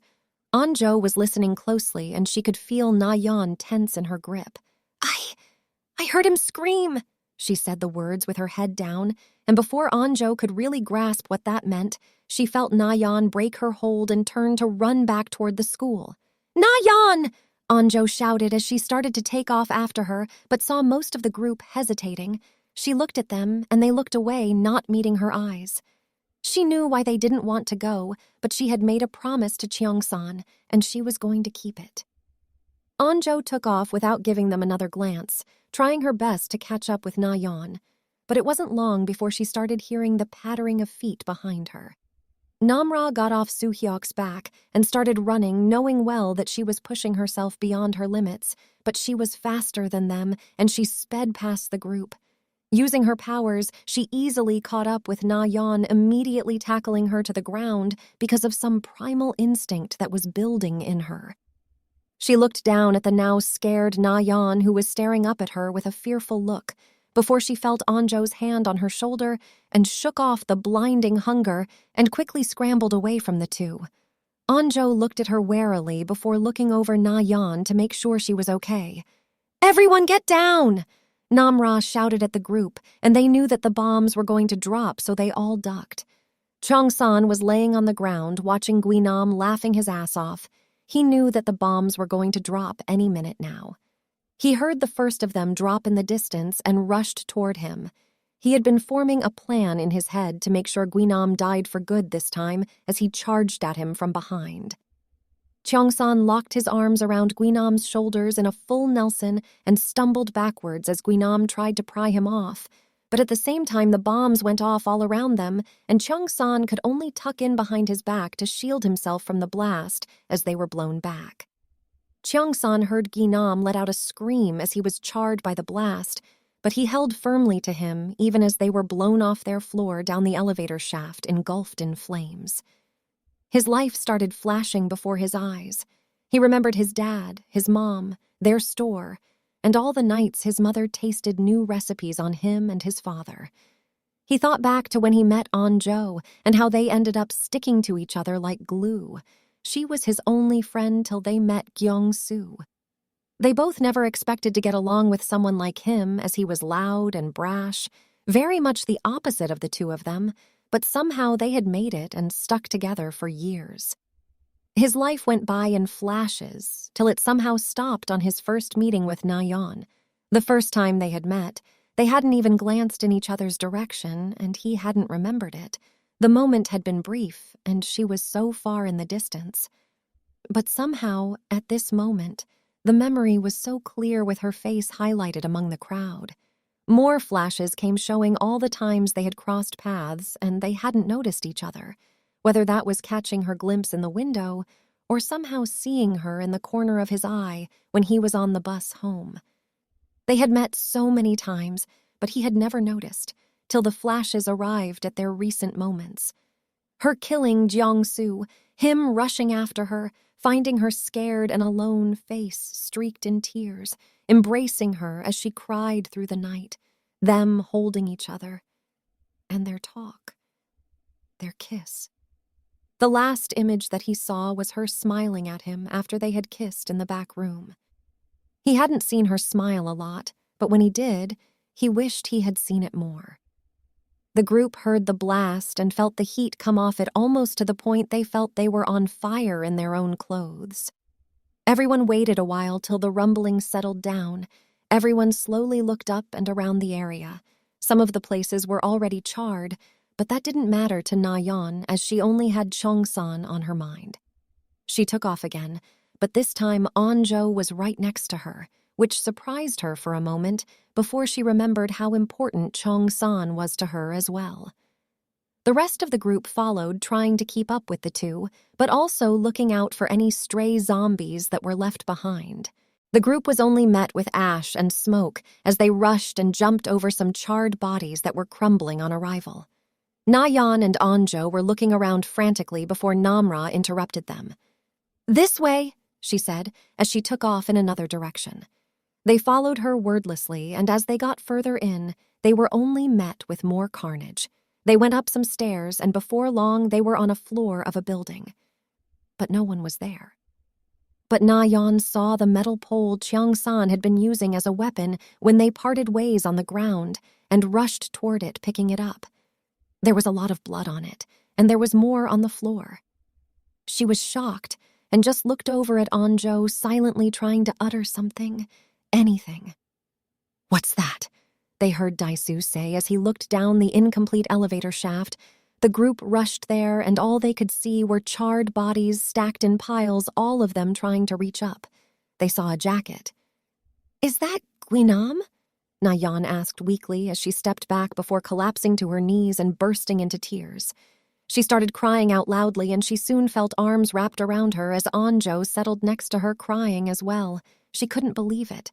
[SPEAKER 2] Anjo was listening closely, and she could feel Na-Yeon tense in her grip. I heard him scream," she said the words with her head down, and before Anjo could really grasp what that meant, she felt Na-Yeon break her hold and turn to run back toward the school. "Na-Yeon!" Anjo shouted as she started to take off after her, but saw most of the group hesitating. She looked at them, and they looked away, not meeting her eyes. She knew why they didn't want to go, but she had made a promise to Cheong-san, and she was going to keep it. Anjo took off without giving them another glance, trying her best to catch up with Na-Yeon, but it wasn't long before she started hearing the pattering of feet behind her. Namra got off Soo-hyuk's back and started running, knowing well that she was pushing herself beyond her limits, but she was faster than them, and she sped past the group.
[SPEAKER 1] Using her powers, she easily caught up with Na-Yeon, immediately tackling her to the ground because of some primal instinct that was building in her. She looked down at the now scared Na-Yeon, who was staring up at her with a fearful look, before she felt Onjo's hand on her shoulder and shook off the blinding hunger and quickly scrambled away from the two. Onjo looked at her warily before looking over Na-Yeon to make sure she was okay. "Everyone get down!" Namra shouted at the group, and they knew that the bombs were going to drop, so they all ducked. Cheong-san was laying on the ground, watching Guinam laughing his ass off. He knew that the bombs were going to drop any minute now. He heard the first of them drop in the distance and rushed toward him. He had been forming a plan in his head to make sure Guinam died for good this time as he charged at him from behind. Cheong-san locked his arms around Guinam's shoulders in a full Nelson and stumbled backwards as Guinam tried to pry him off. But at the same time, the bombs went off all around them, and Cheong-san could only tuck in behind his back to shield himself from the blast as they were blown back. Cheong-san heard Guinam let out a scream as he was charred by the blast, but he held firmly to him even as they were blown off their floor down the elevator shaft, engulfed in flames. His life started flashing before his eyes. He remembered his dad, his mom, their store, and all the nights his mother tasted new recipes on him and his father. He thought back to when he met Onjo and how they ended up sticking to each other like glue. She was his only friend till they met Gyeong-soo. They both never expected to get along with someone like him, as he was loud and brash, very much the opposite of the two of them, but somehow they had made it and stuck together for years. His life went by in flashes, till it somehow stopped on his first meeting with Na-Yeon. The first time they had met, they hadn't even glanced in each other's direction, and he hadn't remembered it. The moment had been brief, and she was so far in the distance. But somehow, at this moment, the memory was so clear with her face highlighted among the crowd. More flashes came showing all the times they had crossed paths and they hadn't noticed each other, whether that was catching her glimpse in the window or somehow seeing her in the corner of his eye when he was on the bus home. They had met so many times, but he had never noticed, till the flashes arrived at their recent moments. Her killing Gyeong-soo, him rushing after her, finding her scared and alone, face streaked in tears, embracing her as she cried through the night, them holding each other, and their talk, their kiss. The last image that he saw was her smiling at him after they had kissed in the back room. He hadn't seen her smile a lot, but when he did, he wished he had seen it more. The group heard the blast and felt the heat come off it almost to the point they felt they were on fire in their own clothes. Everyone waited a while till the rumbling settled down. Everyone slowly looked up and around the area. Some of the places were already charred, but that didn't matter to Na-Yeon as she only had Cheong-san on her mind. She took off again, but this time Onjo was right next to her, which surprised her for a moment before she remembered how important Cheong-san was to her as well. The rest of the group followed, trying to keep up with the two, but also looking out for any stray zombies that were left behind. The group was only met with ash and smoke as they rushed and jumped over some charred bodies that were crumbling on arrival. Na-Yeon and Onjo were looking around frantically before Namra interrupted them. "This way," she said, as she took off in another direction. They followed her wordlessly, and as they got further in, they were only met with more carnage. They went up some stairs, and before long they were on a floor of a building. But no one was there. But Na-Yeon saw the metal pole Cheong-san had been using as a weapon when they parted ways on the ground and rushed toward it, picking it up. There was a lot of blood on it, and there was more on the floor. She was shocked and just looked over at Onjo, silently trying to utter something, anything. "What's that?" they heard Dae-soo say as he looked down the incomplete elevator shaft. The group rushed there, and all they could see were charred bodies stacked in piles, all of them trying to reach up. They saw a jacket. "Is that Guinam?" Na-Yeon asked weakly as she stepped back before collapsing to her knees and bursting into tears. She started crying out loudly, and she soon felt arms wrapped around her as Onjo settled next to her crying as well. She couldn't believe it.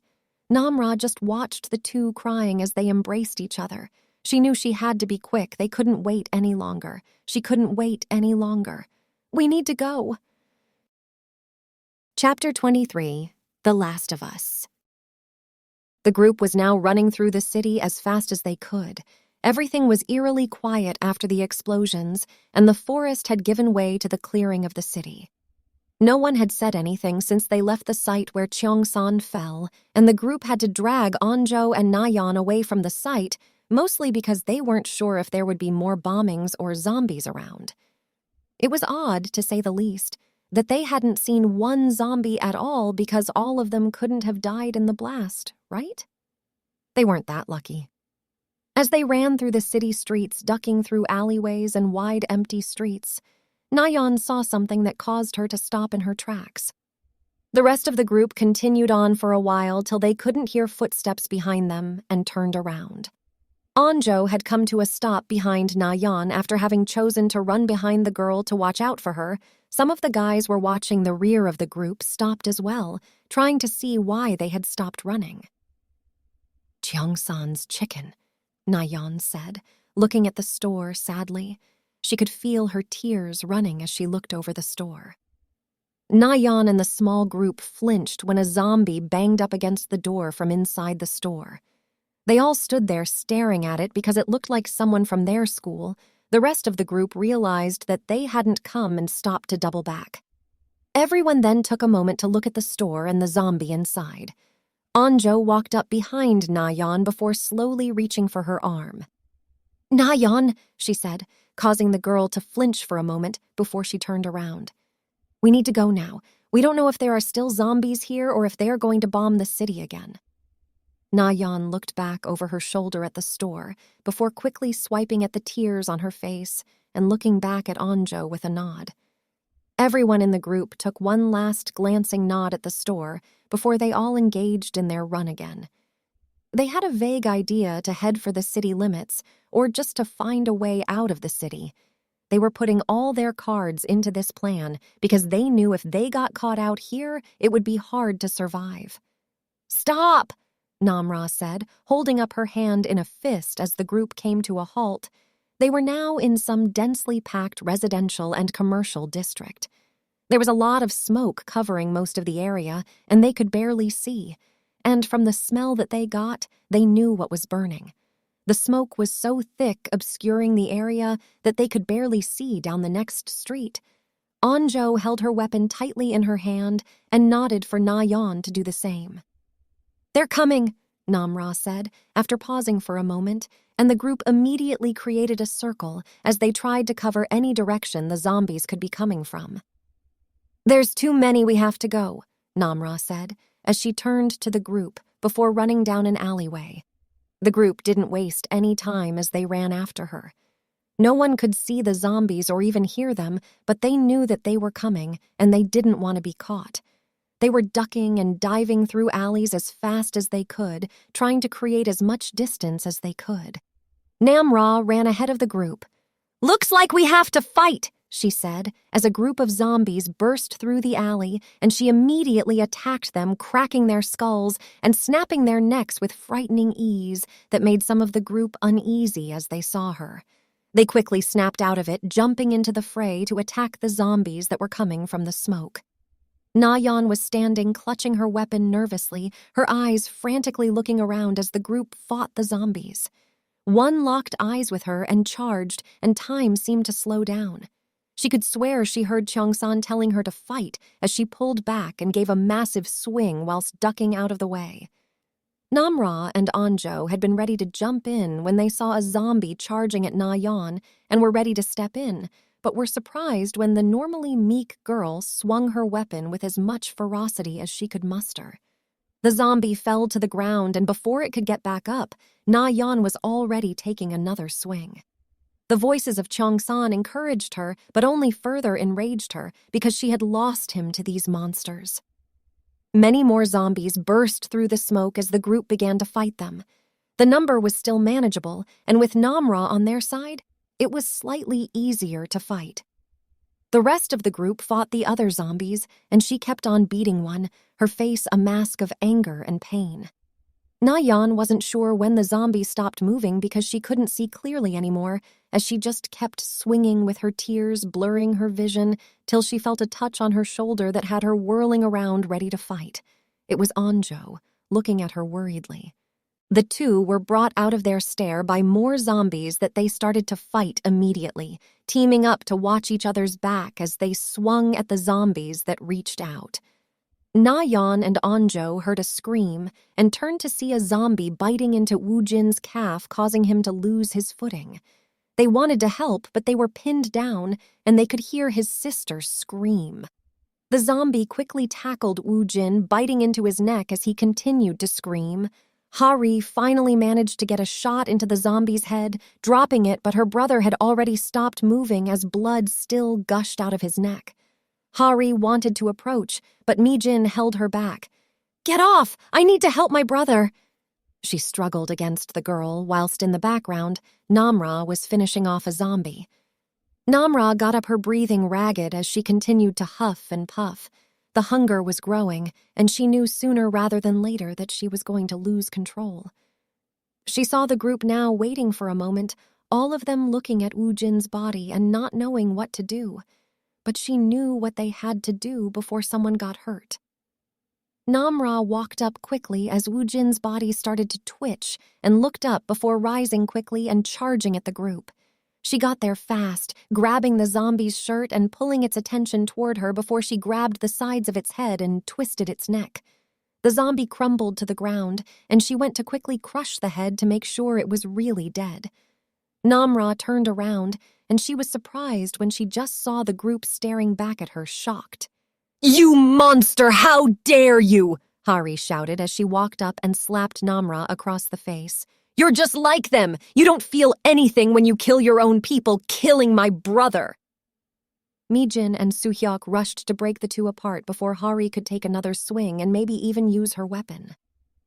[SPEAKER 1] Namra just watched the two crying as they embraced each other. She knew she had to be quick. They couldn't wait any longer. She couldn't wait any longer. We need to go. Chapter 23, The Last of Us. The group was now running through the city as fast as they could. Everything was eerily quiet after the explosions, and the forest had given way to the clearing of the city. No one had said anything since they left the site where Cheong-san fell, and the group had to drag Anjo and Na-Yeon away from the site, mostly because they weren't sure if there would be more bombings or zombies around. It was odd, to say the least, that they hadn't seen one zombie at all because all of them couldn't have died in the blast, right? They weren't that lucky. As they ran through the city streets, ducking through alleyways and wide empty streets, Na-Yeon saw something that caused her to stop in her tracks. The rest of the group continued on for a while till they couldn't hear footsteps behind them and turned around. Anjo had come to a stop behind Na-Yeon after having chosen to run behind the girl to watch out for her. Some of the guys were watching the rear of the group stopped as well, trying to see why they had stopped running. Cheong-san's chicken, Na-Yeon said, looking at the store sadly. She could feel her tears running as she looked over the store. Na-Yeon and the small group flinched when a zombie banged up against the door from inside the store. They all stood there staring at it because it looked like someone from their school. The rest of the group realized that they hadn't come and stopped to double back. Everyone then took a moment to look at the store and the zombie inside. Anjo walked up behind Na-Yeon before slowly reaching for her arm. "Na-Yeon," she said, causing the girl to flinch for a moment before she turned around. "We need to go now. We don't know if there are still zombies here or if they are going to bomb the city again." Na-Yeon looked back over her shoulder at the store before quickly swiping at the tears on her face and looking back at Anjo with a nod. Everyone in the group took one last glancing nod at the store before they all engaged in their run again. They had a vague idea to head for the city limits or just to find a way out of the city. They were putting all their cards into this plan because they knew if they got caught out here, it would be hard to survive. "Stop!" Namra said, holding up her hand in a fist as the group came to a halt. They were now in some densely packed residential and commercial district. There was a lot of smoke covering most of the area, and they could barely see. And from the smell that they got, they knew what was burning. The smoke was so thick, obscuring the area, that they could barely see down the next street. Anjo held her weapon tightly in her hand and nodded for Na-Yeon to do the same. "They're coming," Namra said, after pausing for a moment, and the group immediately created a circle as they tried to cover any direction the zombies could be coming from. "There's too many, we have to go," Namra said, as she turned to the group before running down an alleyway. The group didn't waste any time as they ran after her. No one could see the zombies or even hear them, but they knew that they were coming, and they didn't want to be caught. They were ducking and diving through alleys as fast as they could, trying to create as much distance as they could. Namra ran ahead of the group. "Looks like we have to fight," she said, as a group of zombies burst through the alley, and she immediately attacked them, cracking their skulls and snapping their necks with frightening ease that made some of the group uneasy as they saw her. They quickly snapped out of it, jumping into the fray to attack the zombies that were coming from the smoke. Na-Yeon was standing, clutching her weapon nervously, her eyes frantically looking around as the group fought the zombies. One locked eyes with her and charged, and time seemed to slow down. She could swear she heard Cheong-san telling her to fight as she pulled back and gave a massive swing whilst ducking out of the way. Namra and Anjo had been ready to jump in when they saw a zombie charging at Na-Yeon and were ready to step in, but were surprised when the normally meek girl swung her weapon with as much ferocity as she could muster. The zombie fell to the ground, and before it could get back up, Na-Yeon was already taking another swing. The voices of Cheong-san encouraged her, but only further enraged her because she had lost him to these monsters. Many more zombies burst through the smoke as the group began to fight them. The number was still manageable, and with Namra on their side, it was slightly easier to fight. The rest of the group fought the other zombies, and she kept on beating one, her face a mask of anger and pain. Na-Yeon wasn't sure when the zombie stopped moving because she couldn't see clearly anymore, as she just kept swinging with her tears blurring her vision till she felt a touch on her shoulder that had her whirling around ready to fight. It was Anjo, looking at her worriedly. The two were brought out of their stare by more zombies that they started to fight immediately, teaming up to watch each other's back as they swung at the zombies that reached out. Na-Yeon and Anjo heard a scream and turned to see a zombie biting into Woo-jin's calf, causing him to lose his footing. They wanted to help, but they were pinned down, and they could hear his sister scream. The zombie quickly tackled Woo-jin, biting into his neck as he continued to scream. Hari finally managed to get a shot into the zombie's head, dropping it, but her brother had already stopped moving as blood still gushed out of his neck. Hari wanted to approach, but Mi-jin held her back. "Get off! I need to help my brother!" She struggled against the girl, whilst in the background, Namra was finishing off a zombie. Namra got up, her breathing ragged as she continued to huff and puff. The hunger was growing, and she knew sooner rather than later that she was going to lose control. She saw the group now waiting for a moment, all of them looking at Woo-jin's body and not knowing what to do. But she knew what they had to do before someone got hurt. Namra walked up quickly as Woo-jin's body started to twitch and looked up before rising quickly and charging at the group. She got there fast, grabbing the zombie's shirt and pulling its attention toward her before she grabbed the sides of its head and twisted its neck. The zombie crumbled to the ground, and she went to quickly crush the head to make sure it was really dead. Namra turned around, and she was surprised when she just saw the group staring back at her, shocked.
[SPEAKER 2] "You monster! How dare you!"
[SPEAKER 1] Hari shouted as she walked up and slapped Namra across the face.
[SPEAKER 2] "You're just like them! You don't feel anything when you kill your own people, killing my brother!"
[SPEAKER 1] Mi-jin and Soo-hyuk rushed to break the two apart before Hari could take another swing and maybe even use her weapon.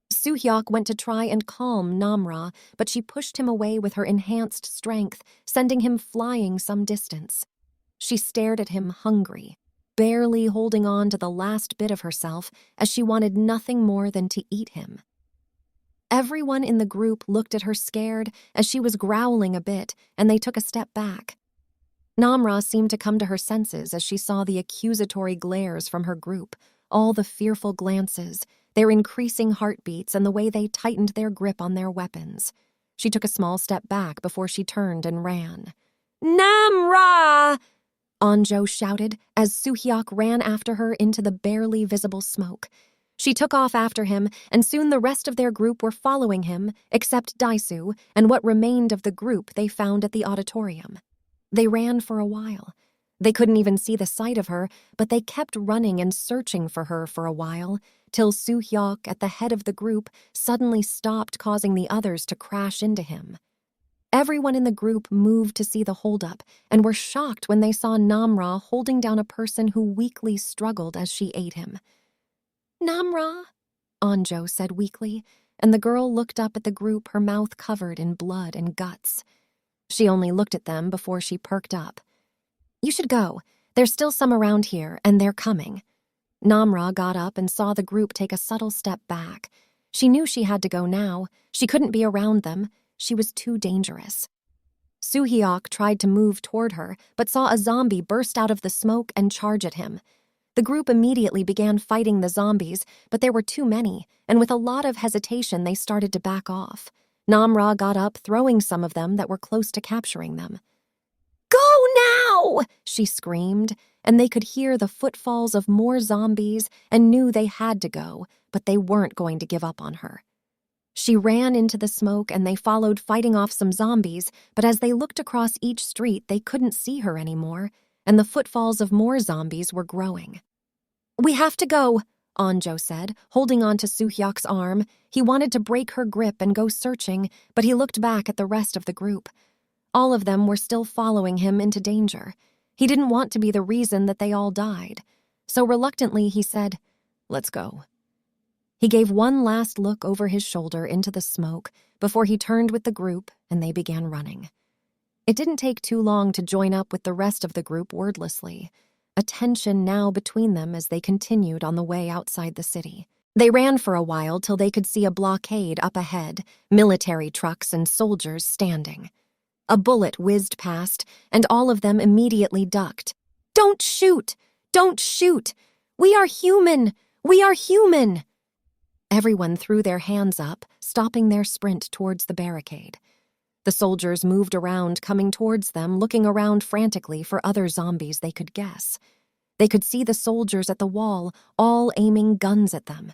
[SPEAKER 1] Soo-hyuk went to try and calm Namra, but she pushed him away with her enhanced strength, sending him flying some distance. She stared at him hungry, barely holding on to the last bit of herself, as she wanted nothing more than to eat him. Everyone in the group looked at her scared as she was growling a bit, and they took a step back. Namra seemed to come to her senses as she saw the accusatory glares from her group, all the fearful glances, their increasing heartbeats, and the way they tightened their grip on their weapons. She took a small step back before she turned and ran. "Namra!" Anjo shouted as Soo-hyuk ran after her into the barely visible smoke. She took off after him, and soon the rest of their group were following him, except Daisoo and what remained of the group they found at the auditorium. They ran for a while. They couldn't even see the sight of her, but they kept running and searching for her for a while, till Soo-hyuk, at the head of the group, suddenly stopped, causing the others to crash into him. Everyone in the group moved to see the holdup and were shocked when they saw Namra holding down a person who weakly struggled as she ate him. "Namra," Anjo said weakly, and the girl looked up at the group, her mouth covered in blood and guts. She only looked at them before she perked up. "You should go. There's still some around here, and they're coming." Namra got up and saw the group take a subtle step back. She knew she had to go now. She couldn't be around them. She was too dangerous. Soo-hyuk tried to move toward her, but saw a zombie burst out of the smoke and charge at him. The group immediately began fighting the zombies, but there were too many, and with a lot of hesitation they started to back off. Namra got up, throwing some of them that were close to capturing them. "Go now!" she screamed, and they could hear the footfalls of more zombies and knew they had to go, but they weren't going to give up on her. She ran into the smoke and they followed, fighting off some zombies, but as they looked across each street they couldn't see her anymore, and the footfalls of more zombies were growing. "We have to go," Anjo said, holding on to Soo-hyuk's arm. He wanted to break her grip and go searching, but he looked back at the rest of the group. All of them were still following him into danger. He didn't want to be the reason that they all died. So reluctantly he said, "Let's go." He gave one last look over his shoulder into the smoke before he turned with the group and they began running. It didn't take too long to join up with the rest of the group wordlessly, a tension now between them as they continued on the way outside the city. They ran for a while till they could see a blockade up ahead, military trucks and soldiers standing. A bullet whizzed past, and all of them immediately ducked. "Don't shoot! Don't shoot! We are human! We are human!" Everyone threw their hands up, stopping their sprint towards the barricade. The soldiers moved around, coming towards them, looking around frantically for other zombies they could guess. They could see the soldiers at the wall, all aiming guns at them.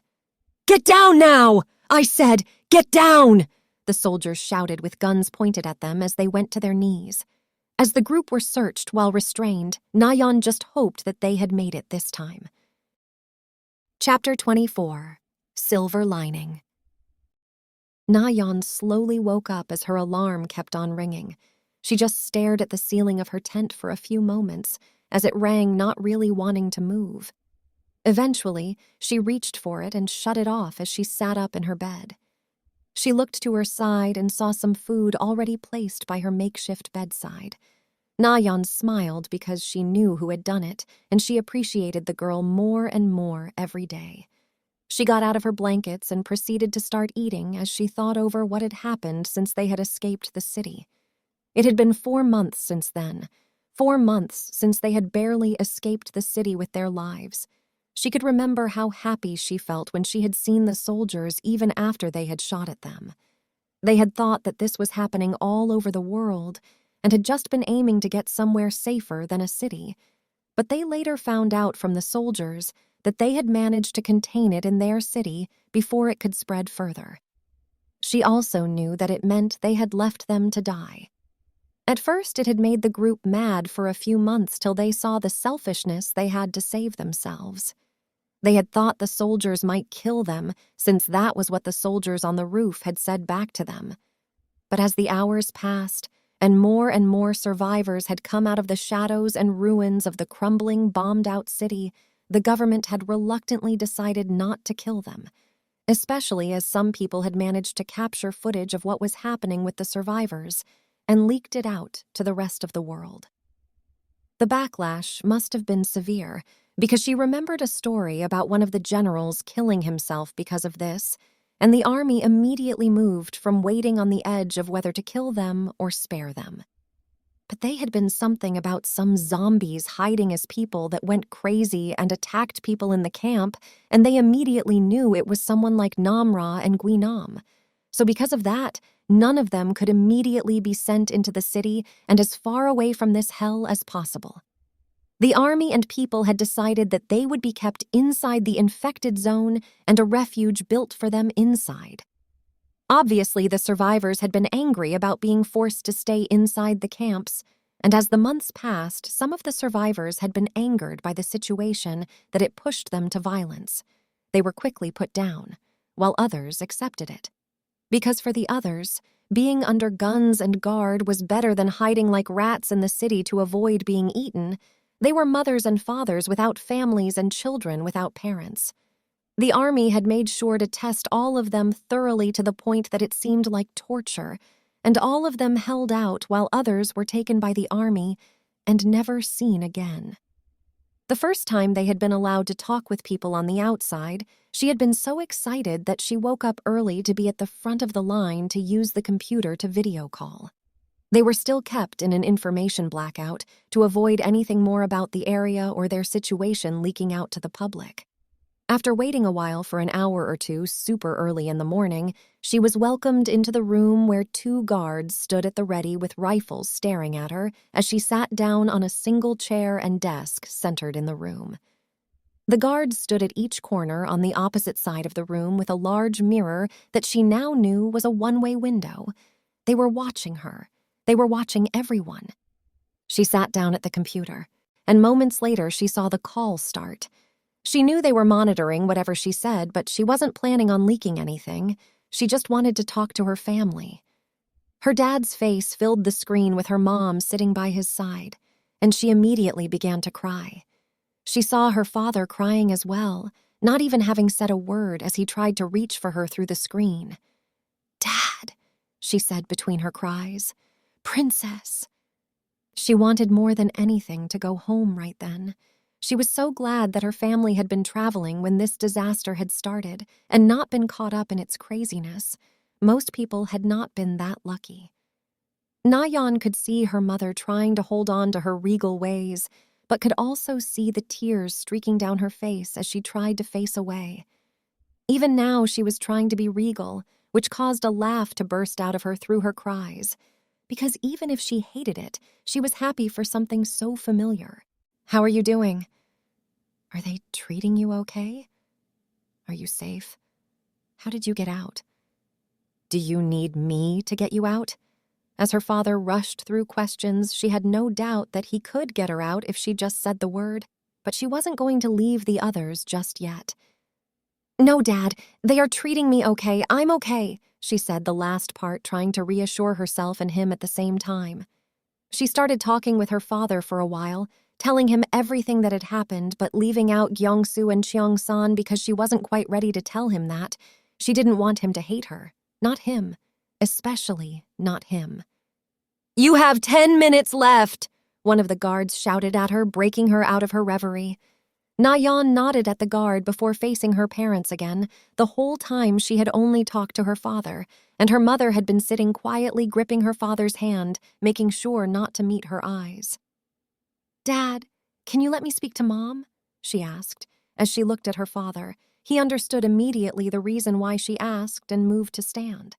[SPEAKER 1] "Get down now! I said, get down!" The soldiers shouted with guns pointed at them as they went to their knees. As the group were searched while restrained, Na-Yeon just hoped that they had made it this time. Chapter 24. Silver Lining. Na-Yeon slowly woke up as her alarm kept on ringing. She just stared at the ceiling of her tent for a few moments as it rang, not really wanting to move. Eventually, she reached for it and shut it off as she sat up in her bed. She looked to her side and saw some food already placed by her makeshift bedside. Na-Yeon smiled because she knew who had done it, and she appreciated the girl more and more every day. She got out of her blankets and proceeded to start eating as she thought over what had happened since they had escaped the city. It had been 4 months since then, 4 months since they had barely escaped the city with their lives. She could remember how happy she felt when she had seen the soldiers even after they had shot at them. They had thought that this was happening all over the world and had just been aiming to get somewhere safer than a city. But they later found out from the soldiers that they had managed to contain it in their city before it could spread further. She also knew that it meant they had left them to die. At first, it had made the group mad for a few months till they saw the selfishness they had to save themselves. They had thought the soldiers might kill them, since that was what the soldiers on the roof had said back to them. But as the hours passed, and more survivors had come out of the shadows and ruins of the crumbling, bombed-out city, the government had reluctantly decided not to kill them, especially as some people had managed to capture footage of what was happening with the survivors and leaked it out to the rest of the world. The backlash must have been severe, because she remembered a story about one of the generals killing himself because of this, and the army immediately moved from waiting on the edge of whether to kill them or spare them. But they had been something about some zombies hiding as people that went crazy and attacked people in the camp, and they immediately knew it was someone like Namra and Guinam. So because of that, none of them could immediately be sent into the city and as far away from this hell as possible. The army and people had decided that they would be kept inside the infected zone and a refuge built for them inside. Obviously, the survivors had been angry about being forced to stay inside the camps, and as the months passed, some of the survivors had been angered by the situation that it pushed them to violence. They were quickly put down, while others accepted it. Because for the others, being under guns and guard was better than hiding like rats in the city to avoid being eaten. They were mothers and fathers without families and children without parents. The army had made sure to test all of them thoroughly to the point that it seemed like torture, and all of them held out while others were taken by the army and never seen again. The first time they had been allowed to talk with people on the outside, she had been so excited that she woke up early to be at the front of the line to use the computer to video call. They were still kept in an information blackout to avoid anything more about the area or their situation leaking out to the public. After waiting a while for an hour or two super early in the morning, she was welcomed into the room where 2 guards stood at the ready with rifles staring at her as she sat down on a single chair and desk centered in the room. The guards stood at each corner on the opposite side of the room with a large mirror that she now knew was a one-way window. They were watching her. They were watching everyone. She sat down at the computer, and moments later she saw the call start. She knew they were monitoring whatever she said, but she wasn't planning on leaking anything. She just wanted to talk to her family. Her dad's face filled the screen with her mom sitting by his side, and she immediately began to cry. She saw her father crying as well, not even having said a word as he tried to reach for her through the screen. "Dad," she said between her cries. "Princess." She wanted more than anything to go home right then. She was so glad that her family had been traveling when this disaster had started and not been caught up in its craziness. Most people had not been that lucky. Na-Yeon could see her mother trying to hold on to her regal ways, but could also see the tears streaking down her face as she tried to face away. Even now she was trying to be regal, which caused a laugh to burst out of her through her cries. Because even if she hated it, she was happy for something so familiar. "How are you doing? Are they treating you okay? Are you safe? How did you get out? Do you need me to get you out?" As her father rushed through questions, she had no doubt that he could get her out if she just said the word, but she wasn't going to leave the others just yet. "No, Dad, they are treating me okay. I'm okay," she said the last part, trying to reassure herself and him at the same time. She started talking with her father for a while, telling him everything that had happened, but leaving out Gyeongsu and Cheong-san because she wasn't quite ready to tell him that. She didn't want him to hate her. Not him. Especially not him. "You have 10 minutes left," one of the guards shouted at her, breaking her out of her reverie. Na-Yeon nodded at the guard before facing her parents again. The whole time she had only talked to her father, and her mother had been sitting quietly gripping her father's hand, making sure not to meet her eyes. "Dad, can you let me speak to Mom?" she asked. As she looked at her father, he understood immediately the reason why she asked and moved to stand.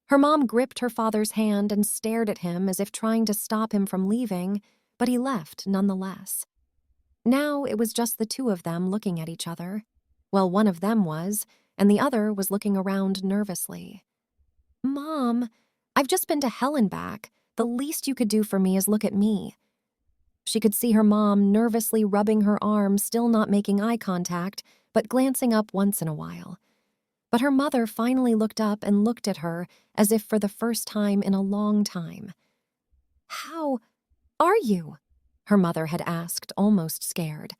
[SPEAKER 1] Her mom gripped her father's hand and stared at him as if trying to stop him from leaving, but he left nonetheless. Now it was just the two of them looking at each other. Well, one of them was, and the other was looking around nervously. "Mom, I've just been to hell and back. The least you could do for me is look at me." She could see her mom nervously rubbing her arm, still not making eye contact, but glancing up once in a while. But her mother finally looked up and looked at her as if for the first time in a long time. "How are you?" her mother had asked, almost scared.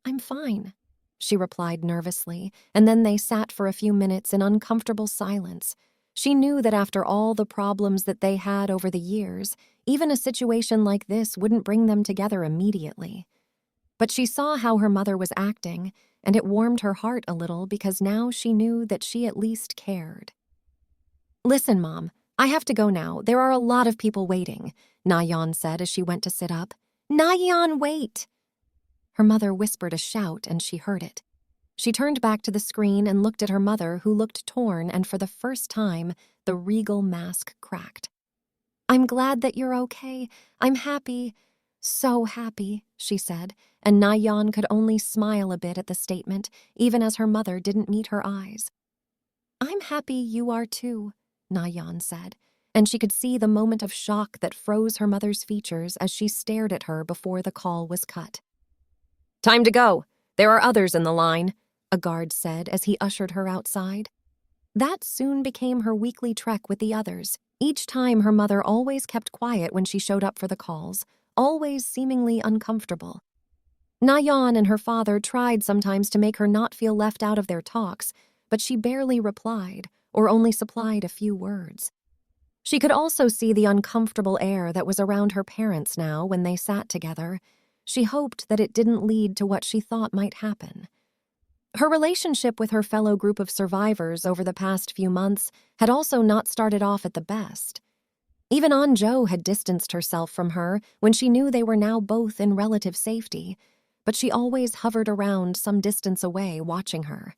[SPEAKER 1] "I'm fine," she replied nervously, and then they sat for a few minutes in uncomfortable silence. She knew that after all the problems that they had over the years, even a situation like this wouldn't bring them together immediately. But she saw how her mother was acting, and it warmed her heart a little because now she knew that she at least cared. "Listen, Mom, I have to go now. There are a lot of people waiting," Na-Yeon said as she went to sit up. "Na-Yeon, wait!" Her mother whispered a shout, and she heard it. She turned back to the screen and looked at her mother, who looked torn, and for the first time, the regal mask cracked. "I'm glad that you're okay. I'm happy. So happy," she said, and Na-Yeon could only smile a bit at the statement, even as her mother didn't meet her eyes. "I'm happy you are too," Na-Yeon said, and she could see the moment of shock that froze her mother's features as she stared at her before the call was cut. "Time to go. There are others in the line," a guard said as he ushered her outside. That soon became her weekly trek with the others. Each time her mother always kept quiet when she showed up for the calls, always seemingly uncomfortable. Na-Yeon and her father tried sometimes to make her not feel left out of their talks, but she barely replied, or only supplied a few words. She could also see the uncomfortable air that was around her parents now when they sat together. She hoped that it didn't lead to what she thought might happen. Her relationship with her fellow group of survivors over the past few months had also not started off at the best. Even An-jo had distanced herself from her when she knew they were now both in relative safety, but she always hovered around some distance away watching her.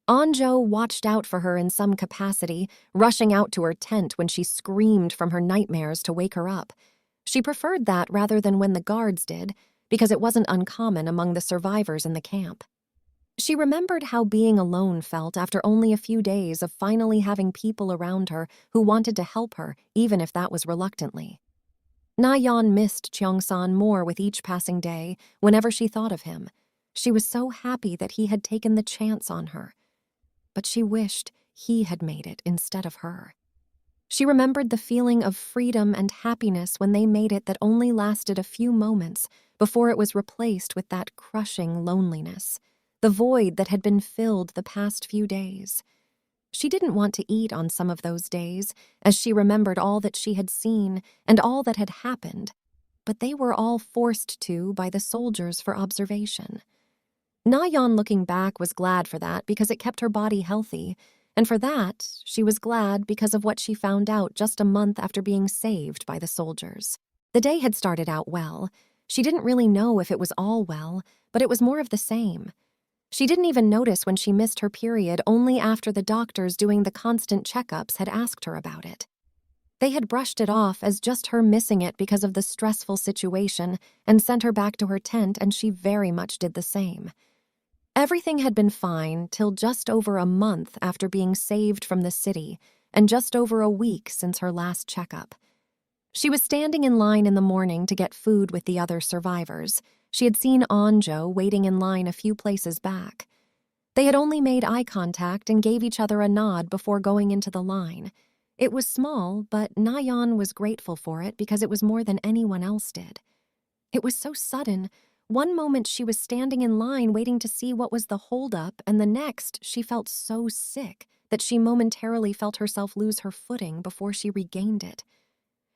[SPEAKER 1] An-jo watched out for her in some capacity, rushing out to her tent when she screamed from her nightmares to wake her up. She preferred that rather than when the guards did, because it wasn't uncommon among the survivors in the camp. She remembered how being alone felt after only a few days of finally having people around her who wanted to help her, even if that was reluctantly. Na-Yeon missed Cheong-san more with each passing day whenever she thought of him. She was so happy that he had taken the chance on her. But she wished he had made it instead of her. She remembered the feeling of freedom and happiness when they made it that only lasted a few moments before it was replaced with that crushing loneliness, the void that had been filled the past few days. She didn't want to eat on some of those days, as she remembered all that she had seen and all that had happened, but they were all forced to by the soldiers for observation. Na-Yeon, looking back, was glad for that because it kept her body healthy, and for that, she was glad because of what she found out just a month after being saved by the soldiers. The day had started out well. She didn't really know if it was all well, but it was more of the same. She didn't even notice when she missed her period only after the doctors doing the constant checkups had asked her about it. They had brushed it off as just her missing it because of the stressful situation and sent her back to her tent, and she very much did the same. Everything had been fine till just over a month after being saved from the city and just over a week since her last checkup. She was standing in line in the morning to get food with the other survivors. She had seen Anjo waiting in line a few places back. They had only made eye contact and gave each other a nod before going into the line. It was small, but Na-Yeon was grateful for it because it was more than anyone else did. It was so sudden. One moment she was standing in line waiting to see what was the holdup, and the next she felt so sick that she momentarily felt herself lose her footing before she regained it.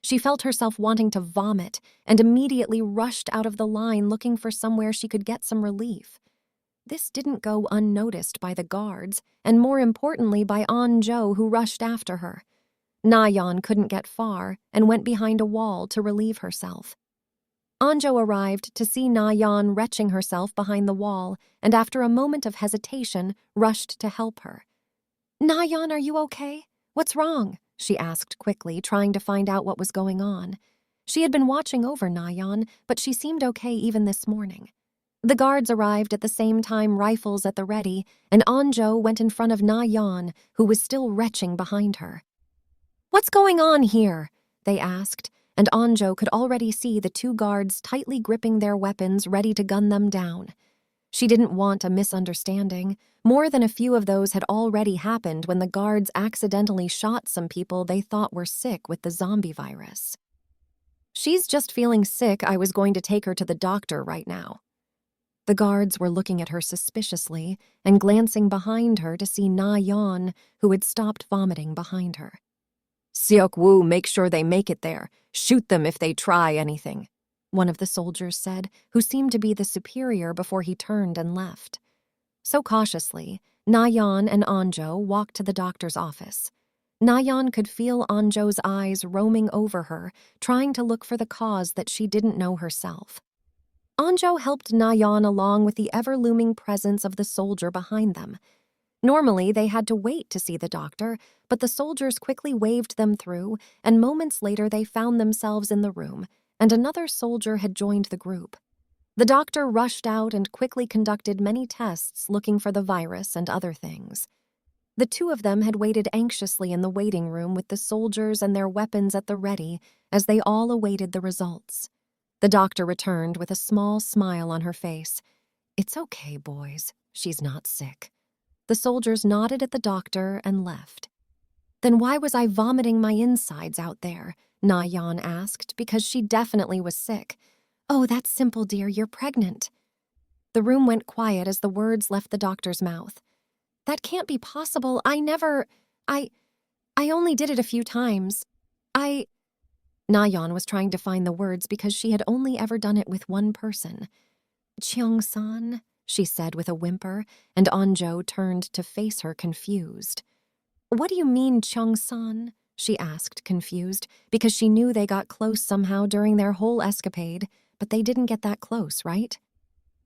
[SPEAKER 1] She felt herself wanting to vomit and immediately rushed out of the line looking for somewhere she could get some relief. This didn't go unnoticed by the guards, and more importantly by Anjo, who rushed after her. Na-Yeon couldn't get far and went behind a wall to relieve herself. Anjo arrived to see Na-Yeon retching herself behind the wall, and after a moment of hesitation, rushed to help her. "Na-Yeon, are you okay? What's wrong?" she asked quickly, trying to find out what was going on. She had been watching over Na-Yeon, but she seemed okay even this morning. The guards arrived at the same time, rifles at the ready, and Anjo went in front of Na-Yeon, who was still retching behind her. "What's going on here?" they asked, and Anjo could already see the two guards tightly gripping their weapons, ready to gun them down. She didn't want a misunderstanding. More than a few of those had already happened when the guards accidentally shot some people they thought were sick with the zombie virus. "She's just feeling sick. I was going to take her to the doctor right now." The guards were looking at her suspiciously and glancing behind her to see Na-Yeon, who had stopped vomiting behind her. "Seok-woo, make sure they make it there. Shoot them if they try anything," one of the soldiers said, who seemed to be the superior before he turned and left. So cautiously, Na-Yeon and Anjo walked to the doctor's office. Na-Yeon could feel Anjo's eyes roaming over her, trying to look for the cause that she didn't know herself. Anjo helped Na-Yeon along with the ever-looming presence of the soldier behind them. Normally, they had to wait to see the doctor, but the soldiers quickly waved them through, and moments later they found themselves in the room, and another soldier had joined the group. The doctor rushed out and quickly conducted many tests looking for the virus and other things. The two of them had waited anxiously in the waiting room with the soldiers and their weapons at the ready as they all awaited the results. The doctor returned with a small smile on her face. "It's okay, boys. She's not sick." The soldiers nodded at the doctor and left. "Then why was I vomiting my insides out there?" Na-Yeon asked, because she definitely was sick. "Oh, that's simple, dear. You're pregnant." The room went quiet as the words left the doctor's mouth. "That can't be possible. I only did it a few times. Na-Yeon was trying to find the words because she had only ever done it with one person. "Cheong-san," she said with a whimper, and Anjo turned to face her confused. "What do you mean, Cheong-san?" she asked, confused, because she knew they got close somehow during their whole escapade, but they didn't get that close, right?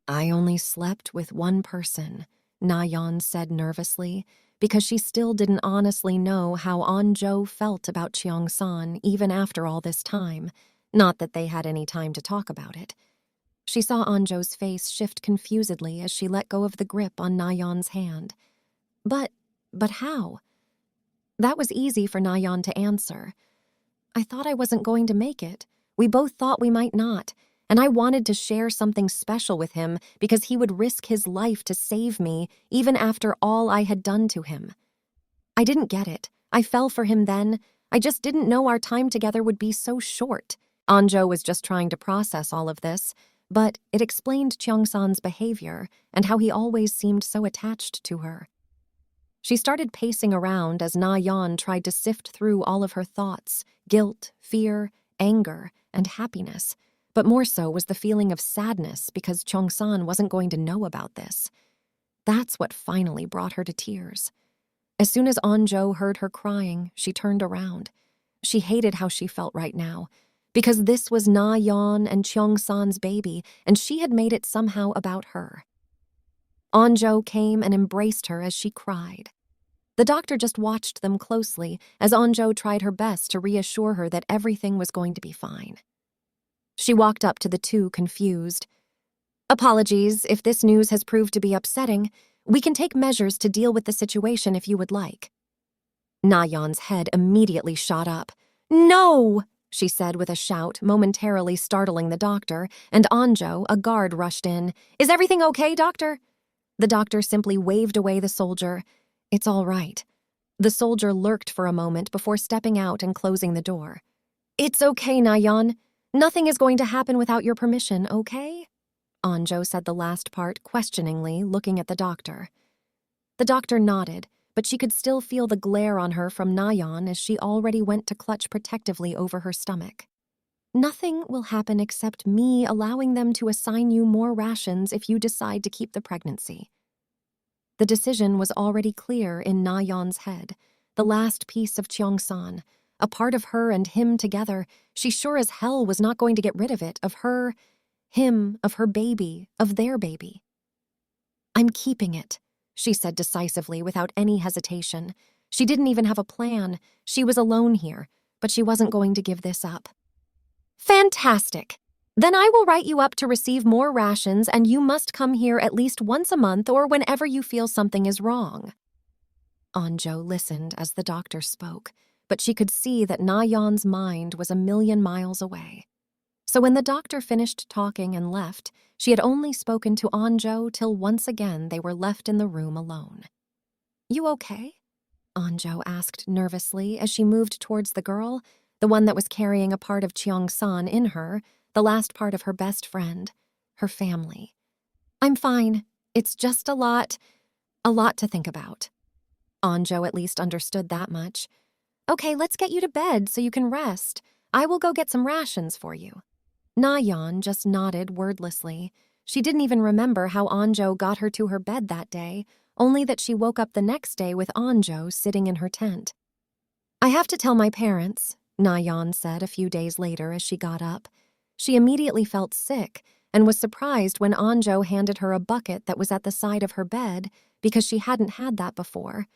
[SPEAKER 1] "I only slept with one person," Na-Yeon said nervously, because she still didn't honestly know how Anjo felt about Cheong-san even after all this time, not that they had any time to talk about it. She saw Anjo's face shift confusedly as she let go of the grip on Na-Yeon's hand. But how? That was easy for Na-Yeon to answer. "I thought I wasn't going to make it. We both thought we might not, and I wanted to share something special with him because he would risk his life to save me even after all I had done to him. I didn't get it. I fell for him then. I just didn't know our time together would be so short." Anjo was just trying to process all of this, but it explained Cheong-san's behavior and how he always seemed so attached to her. She started pacing around as Na-Yeon tried to sift through all of her thoughts, guilt, fear, anger, and happiness, But more so was the feeling of sadness because Cheong-san wasn't going to know about this. That's what finally brought her to tears. As soon as Onjo heard her crying, she turned around. She hated how she felt right now, because this was Na-Yeon and Cheong-san's baby, and she had made it somehow about her. Onjo came and embraced her as she cried. The doctor just watched them closely as Onjo tried her best to reassure her that everything was going to be fine. She walked up to the two, confused. "Apologies if this news has proved to be upsetting. We can take measures to deal with the situation if you would like." Na-Yeon's head immediately shot up. "No!" she said with a shout, momentarily startling the doctor, and Onjo, a guard, rushed in. "Is everything okay, doctor?" The doctor simply waved away the soldier. "It's all right." The soldier lurked for a moment before stepping out and closing the door. "It's okay, Na-Yeon. Nothing is going to happen without your permission, okay?" Onjo said the last part questioningly, looking at the doctor. The doctor nodded, but she could still feel the glare on her from Na-Yeon as she already went to clutch protectively over her stomach. "Nothing will happen except me allowing them to assign you more rations if you decide to keep the pregnancy." The decision was already clear in Na-Yeon's head. The last piece of Cheong-san, a part of her and him together, she sure as hell was not going to get rid of it, of her, him, of her baby, of their baby. "I'm keeping it," she said decisively without any hesitation. She didn't even have a plan. She was alone here, but she wasn't going to give this up. "Fantastic! Then I will write you up to receive more rations, and you must come here at least once a month or whenever you feel something is wrong." Onjo listened as the doctor spoke, but she could see that Na-Yeon's mind was a million miles away. So when the doctor finished talking and left, she had only spoken to Onjo till once again they were left in the room alone. "You okay?" Onjo asked nervously as she moved towards the girl, the one that was carrying a part of Cheong-san in her, the last part of her best friend, her family. "I'm fine. It's just a lot to think about." Onjo at least understood that much. "Okay, let's get you to bed so you can rest. I will go get some rations for you." Na-Yeon just nodded wordlessly. She didn't even remember how Onjo got her to her bed that day, only that she woke up the next day with Onjo sitting in her tent. "I have to tell my parents," Na-Yeon said a few days later as she got up. She immediately felt sick and was surprised when Onjo handed her a bucket that was at the side of her bed because she hadn't had that before.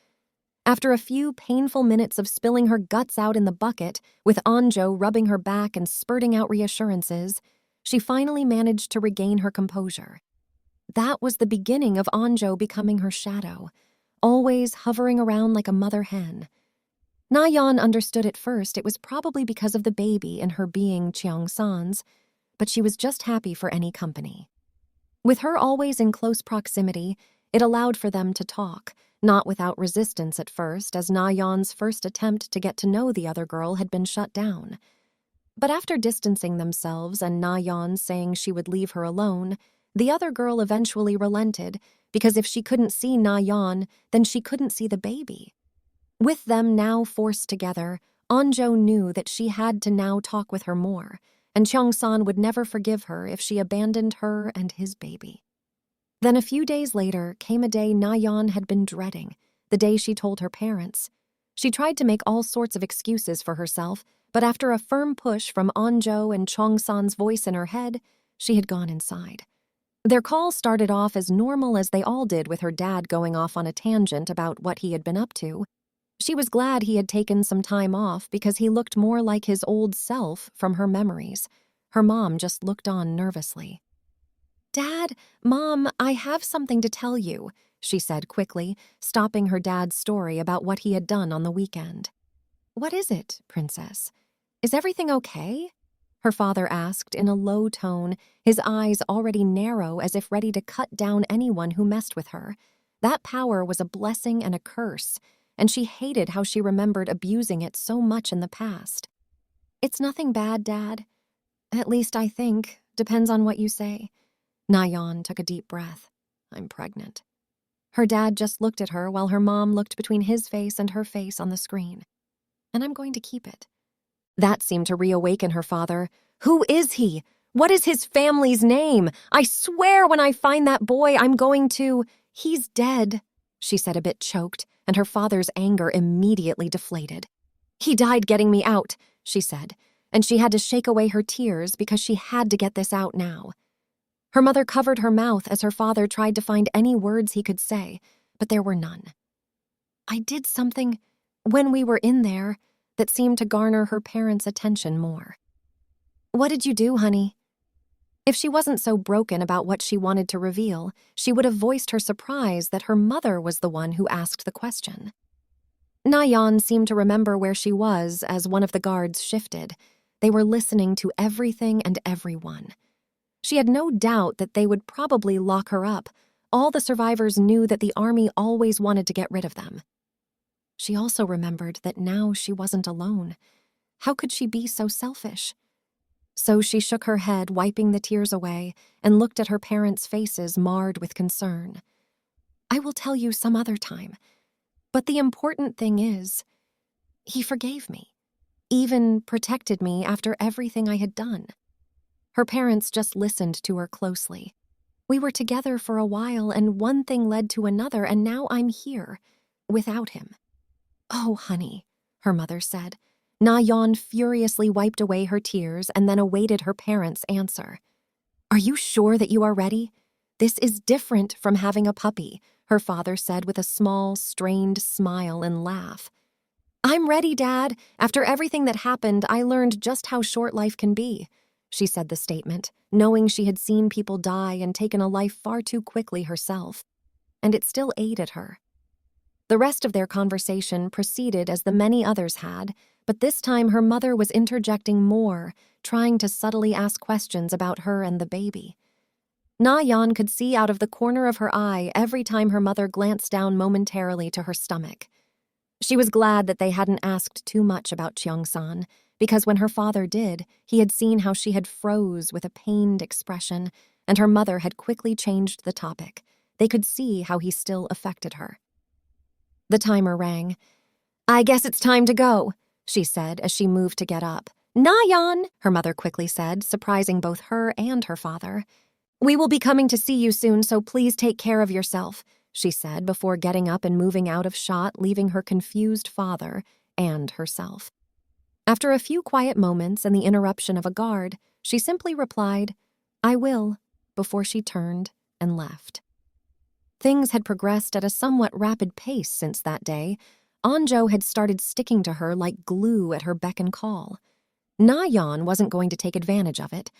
[SPEAKER 1] After a few painful minutes of spilling her guts out in the bucket, with Onjo rubbing her back and spurting out reassurances, she finally managed to regain her composure. That was the beginning of Onjo becoming her shadow, always hovering around like a mother hen. Na-Yeon understood at first it was probably because of the baby and her being Cheong-san's, but she was just happy for any company. With her always in close proximity, it allowed for them to talk, not without resistance at first, as Na-Yeon's first attempt to get to know the other girl had been shut down. But after distancing themselves and Na-Yeon saying she would leave her alone, the other girl eventually relented, because if she couldn't see Na-Yeon, then she couldn't see the baby. With them now forced together, Onjo knew that she had to now talk with her more, and Cheong-san would never forgive her if she abandoned her and his baby. Then a few days later came a day Na-Yeon had been dreading, the day she told her parents. She tried to make all sorts of excuses for herself, but after a firm push from Onjo and Cheong-san's voice in her head, she had gone inside. Their call started off as normal as they all did, with her dad going off on a tangent about what he had been up to. She was glad he had taken some time off because he looked more like his old self from her memories. Her mom just looked on nervously. "Dad, Mom, I have something to tell you," she said quickly, stopping her dad's story about what he had done on the weekend. "What is it, Princess? Is everything okay?" her father asked in a low tone, his eyes already narrow as if ready to cut down anyone who messed with her. That power was a blessing and a curse, and she hated how she remembered abusing it so much in the past. "It's nothing bad, Dad. At least I think. Depends on what you say." Na-Yeon took a deep breath. "I'm pregnant." Her dad just looked at her while her mom looked between his face and her face on the screen. "And I'm going to keep it." That seemed to reawaken her father. "Who is he?
[SPEAKER 2] What is his family's name? I swear when I find that boy, I'm going to— He's dead, she said a bit choked, and her father's anger immediately deflated. He died getting me out, she said, and she had to shake away her tears because she had to get this out now. Her mother covered her mouth as her father tried to find any words he could say, but there were none. I did something, when we were in there, that seemed to garner her parents' attention more. What did you do, honey? If she wasn't so broken about what she wanted to reveal, she would have voiced her surprise that her mother was the one who asked the question. Na-Yeon seemed to remember where she was as one of the guards shifted. They were listening to everything and everyone. She had no doubt that they would probably lock her up. All the survivors knew that the army always wanted to get rid of them. She also remembered that now she wasn't alone. How could she be so selfish? So she shook her head, wiping the tears away, and looked at her parents' faces marred with concern. I will tell you some other time. But the important thing is, he forgave me, even protected me after everything I had done. Her parents just listened to her closely. We were together for a while, and one thing led to another, and now I'm here, without him. Oh, honey, her mother said. Na-Yeon furiously wiped away her tears and then awaited her parents' answer. Are you sure that you are ready? This is different from having a puppy, her father said with a small, strained smile and laugh. I'm ready, Dad. After everything that happened, I learned just how short life can be, she said the statement, knowing she had seen people die and taken a life far too quickly herself. And it still aided her. The rest of their conversation proceeded as the many others had, but this time her mother was interjecting more, trying to subtly ask questions about her and the baby. Na-Yeon could see out of the corner of her eye every time her mother glanced down momentarily to her stomach. She was glad that they hadn't asked too much about Cheong-san, because when her father did, he had seen how she had froze with a pained expression, and her mother had quickly changed the topic. They could see how he still affected her. The timer rang. I guess it's time to go, she said as she moved to get up. Na-Yeon, her mother quickly said, surprising both her and her father. We will be coming to see you soon, so please take care of yourself, she said before getting up and moving out of shot, leaving her confused father and herself. After a few quiet moments and the interruption of a guard, she simply replied, I will, before she turned and left. Things had progressed at a somewhat rapid pace since that day. Anjo had started sticking to her like glue at her beck and call. Na-Yeon wasn't going to take advantage of it.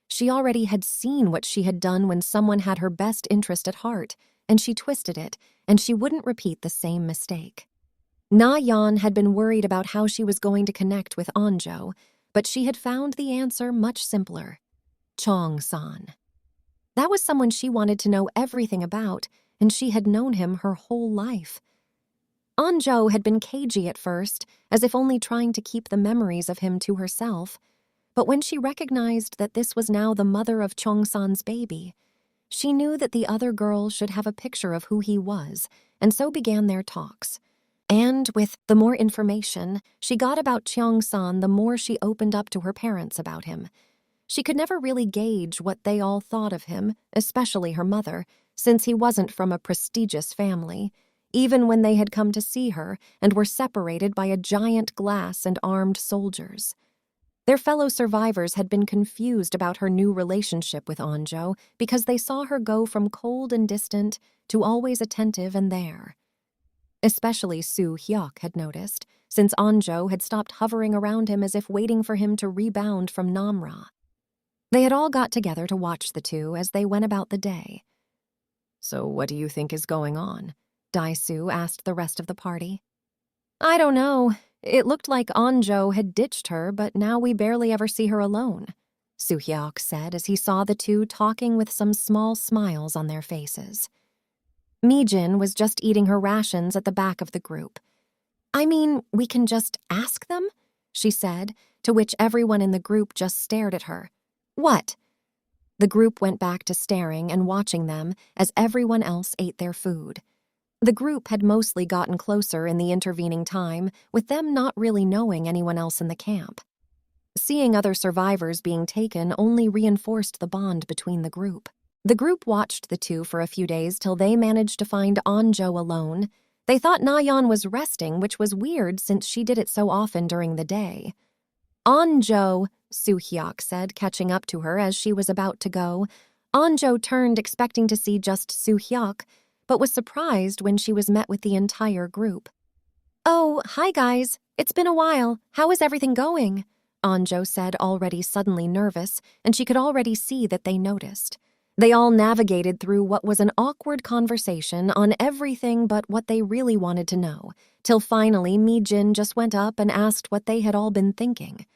[SPEAKER 2] She already had seen what she had done when someone had her best interest at heart, and she twisted it, and she wouldn't repeat the same mistake. Na-Yeon had been worried about how she was going to connect with Anjo, but she had found the answer much simpler. Cheong-san. That was someone she wanted to know everything about, and she had known him her whole life. Anjo had been cagey at first, as if only trying to keep the memories of him to herself, but when she recognized that this was now the mother of Cheong-san's baby, she knew that the other girl should have a picture of who he was, and so began their talks. And with the more information she got about Cheong-san, the more she opened up to her parents about him. She could never really gauge what they all thought of him, especially her mother, since he wasn't from a prestigious family, even when they had come to see her and were separated by a giant glass and armed soldiers. Their fellow survivors had been confused about her new relationship with Anjo because they saw her go from cold and distant to always attentive and there. Especially Soo-hyuk had noticed, since Anjo had stopped hovering around him as if waiting for him to rebound from Namra. They had all got together to watch the two as they went about the day. So what do you think is going on? Dae-soo asked the rest of the party. I don't know. It looked like Anjo had ditched her, but now we barely ever see her alone, Soo-hyuk said as he saw the two talking with some small smiles on their faces. Mi-jin was just eating her rations at the back of the group. I mean, we can just ask them, she said, to which everyone in the group just stared at her. What? The group went back to staring and watching them as everyone else ate their food. The group had mostly gotten closer in the intervening time, with them not really knowing anyone else in the camp.
[SPEAKER 1] Seeing other survivors being taken only reinforced the bond between the group. The group watched the two for a few days till they managed to find Anjo alone. They thought Na-Yeon was resting, which was weird since she did it so often during the day. Anjo, Soo-hyuk said, catching up to her as she was about to go. Anjo turned expecting to see just Soo-hyuk, but was surprised when she was met with the entire group. "Oh, hi guys. It's been a while. How is everything going?" Anjo said, already suddenly nervous, and she could already see that they noticed. They all navigated through what was an awkward conversation on everything but what they really wanted to know, till finally Mi-jin just went up and asked what they had all been thinking.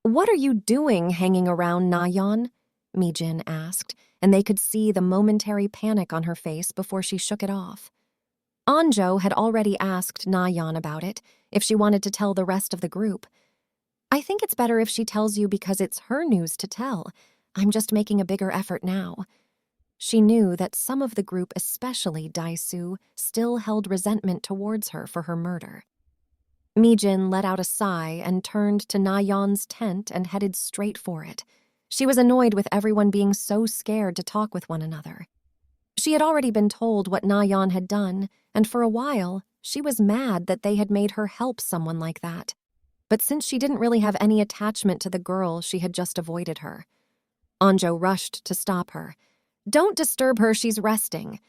[SPEAKER 1] "What are you doing hanging around Na-Yeon?" Mi-jin asked, and they could see the momentary panic on her face before she shook it off. Anjo had already asked Na-Yeon about it, if she wanted to tell the rest of the group. "I think it's better if she tells you because it's her news to tell. I'm just making a bigger effort now." She knew that some of the group, especially Dae-soo, still held resentment towards her for her murder. Mi-jin let out a sigh and turned to Na-Yeon's tent and headed straight for it. She was annoyed with everyone being so scared to talk with one another. She had already been told what Na-Yeon had done, and for a while, she was mad that they had made her help someone like that. But since she didn't really have any attachment to the girl, she had just avoided her. Anjo rushed to stop her. "Don't disturb her, she's resting."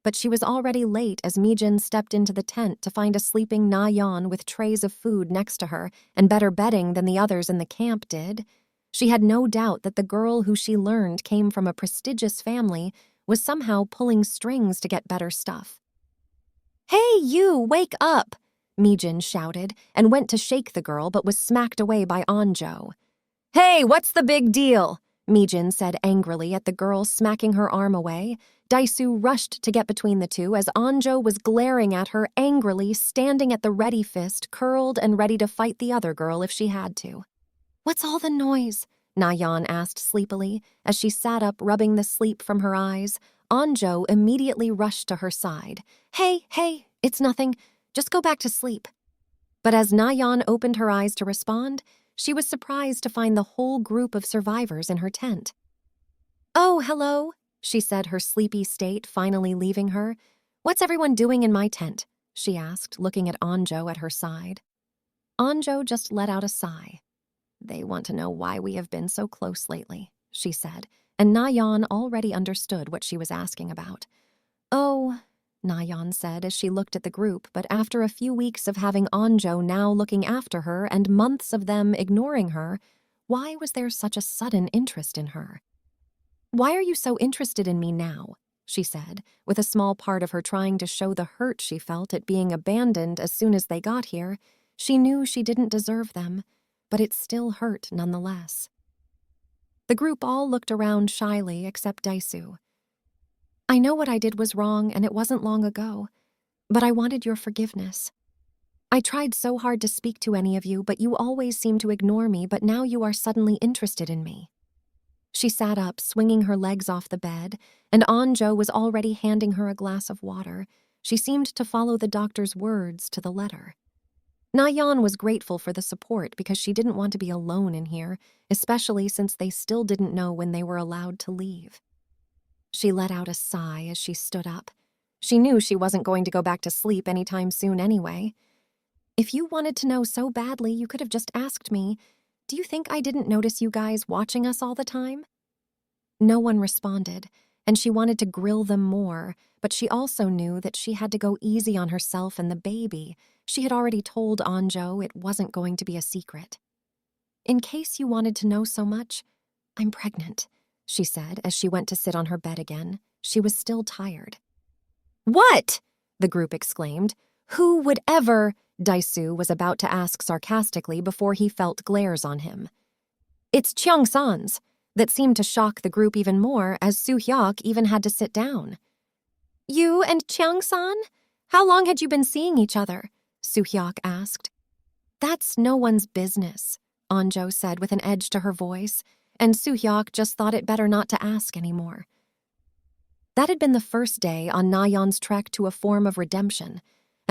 [SPEAKER 1] But she was already late as Mi-jin stepped into the tent to find a sleeping Na-Yeon with trays of food next to her and better bedding than the others in the camp did. She had no doubt that the girl who she learned came from a prestigious family was somehow pulling strings to get better stuff. "Hey, you, wake up!" Mi-jin shouted and went to shake the girl but was smacked away by Anjo.
[SPEAKER 2] Hey, what's the big deal?
[SPEAKER 1] Mi-jin said angrily at the girl smacking her arm away. Dae-soo rushed to get between the two as Anjo was glaring at her angrily, standing at the ready fist, curled and ready to fight the other girl if she had to. "What's all the noise?" Na-Yeon asked sleepily. As she sat up, rubbing the sleep from her eyes, Anjo immediately rushed to her side. Hey, it's nothing. Just go back to sleep." But as Na-Yeon opened her eyes to respond, she was surprised to find the whole group of survivors in her tent. "Oh, hello," she said, her sleepy state finally leaving her. "What's everyone doing in my tent?" she asked, looking at Anjo at her side. Anjo just let out a sigh. "They want to know why we have been so close lately," she said, and Na-Yeon already understood what she was asking about. "Oh," Na-Yeon said as she looked at the group, but after a few weeks of having Anjo now looking after her and months of them ignoring her, why was there such a sudden interest in her? "Why are you so interested in me now?" she said, with a small part of her trying to show the hurt she felt at being abandoned as soon as they got here. She knew she didn't deserve them, but it still hurt nonetheless. The group all looked around shyly except Dae-soo. "I know what I did was wrong and it wasn't long ago, but I wanted your forgiveness. I tried so hard to speak to any of you, but you always seem to ignore me, but now you are suddenly interested in me." She sat up, swinging her legs off the bed, and Anjo was already handing her a glass of water. She seemed to follow the doctor's words to the letter. Na-Yeon was grateful for the support because she didn't want to be alone in here, especially since they still didn't know when they were allowed to leave. She let out a sigh as she stood up. She knew she wasn't going to go back to sleep anytime soon anyway. "If you wanted to know so badly, you could have just asked me. Do you think I didn't notice you guys watching us all the time?" No one responded, and she wanted to grill them more, but she also knew that she had to go easy on herself and the baby. She had already told Anjo it wasn't going to be a secret. "In case you wanted to know so much, I'm pregnant," she said as she went to sit on her bed again. She was still tired.
[SPEAKER 2] What?
[SPEAKER 1] The group exclaimed. "Who would ever?" Dae-soo was about to ask sarcastically before he felt glares on him. "It's Cheong-san's," that seemed to shock the group even more as Soo-hyuk even had to sit down. "You and Cheong-san? How long had you been seeing each other?" Soo-hyuk asked. "That's no one's business," Anjo said with an edge to her voice, and Soo-hyuk just thought it better not to ask anymore. That had been the first day on Na-Yeon's trek to a form of redemption,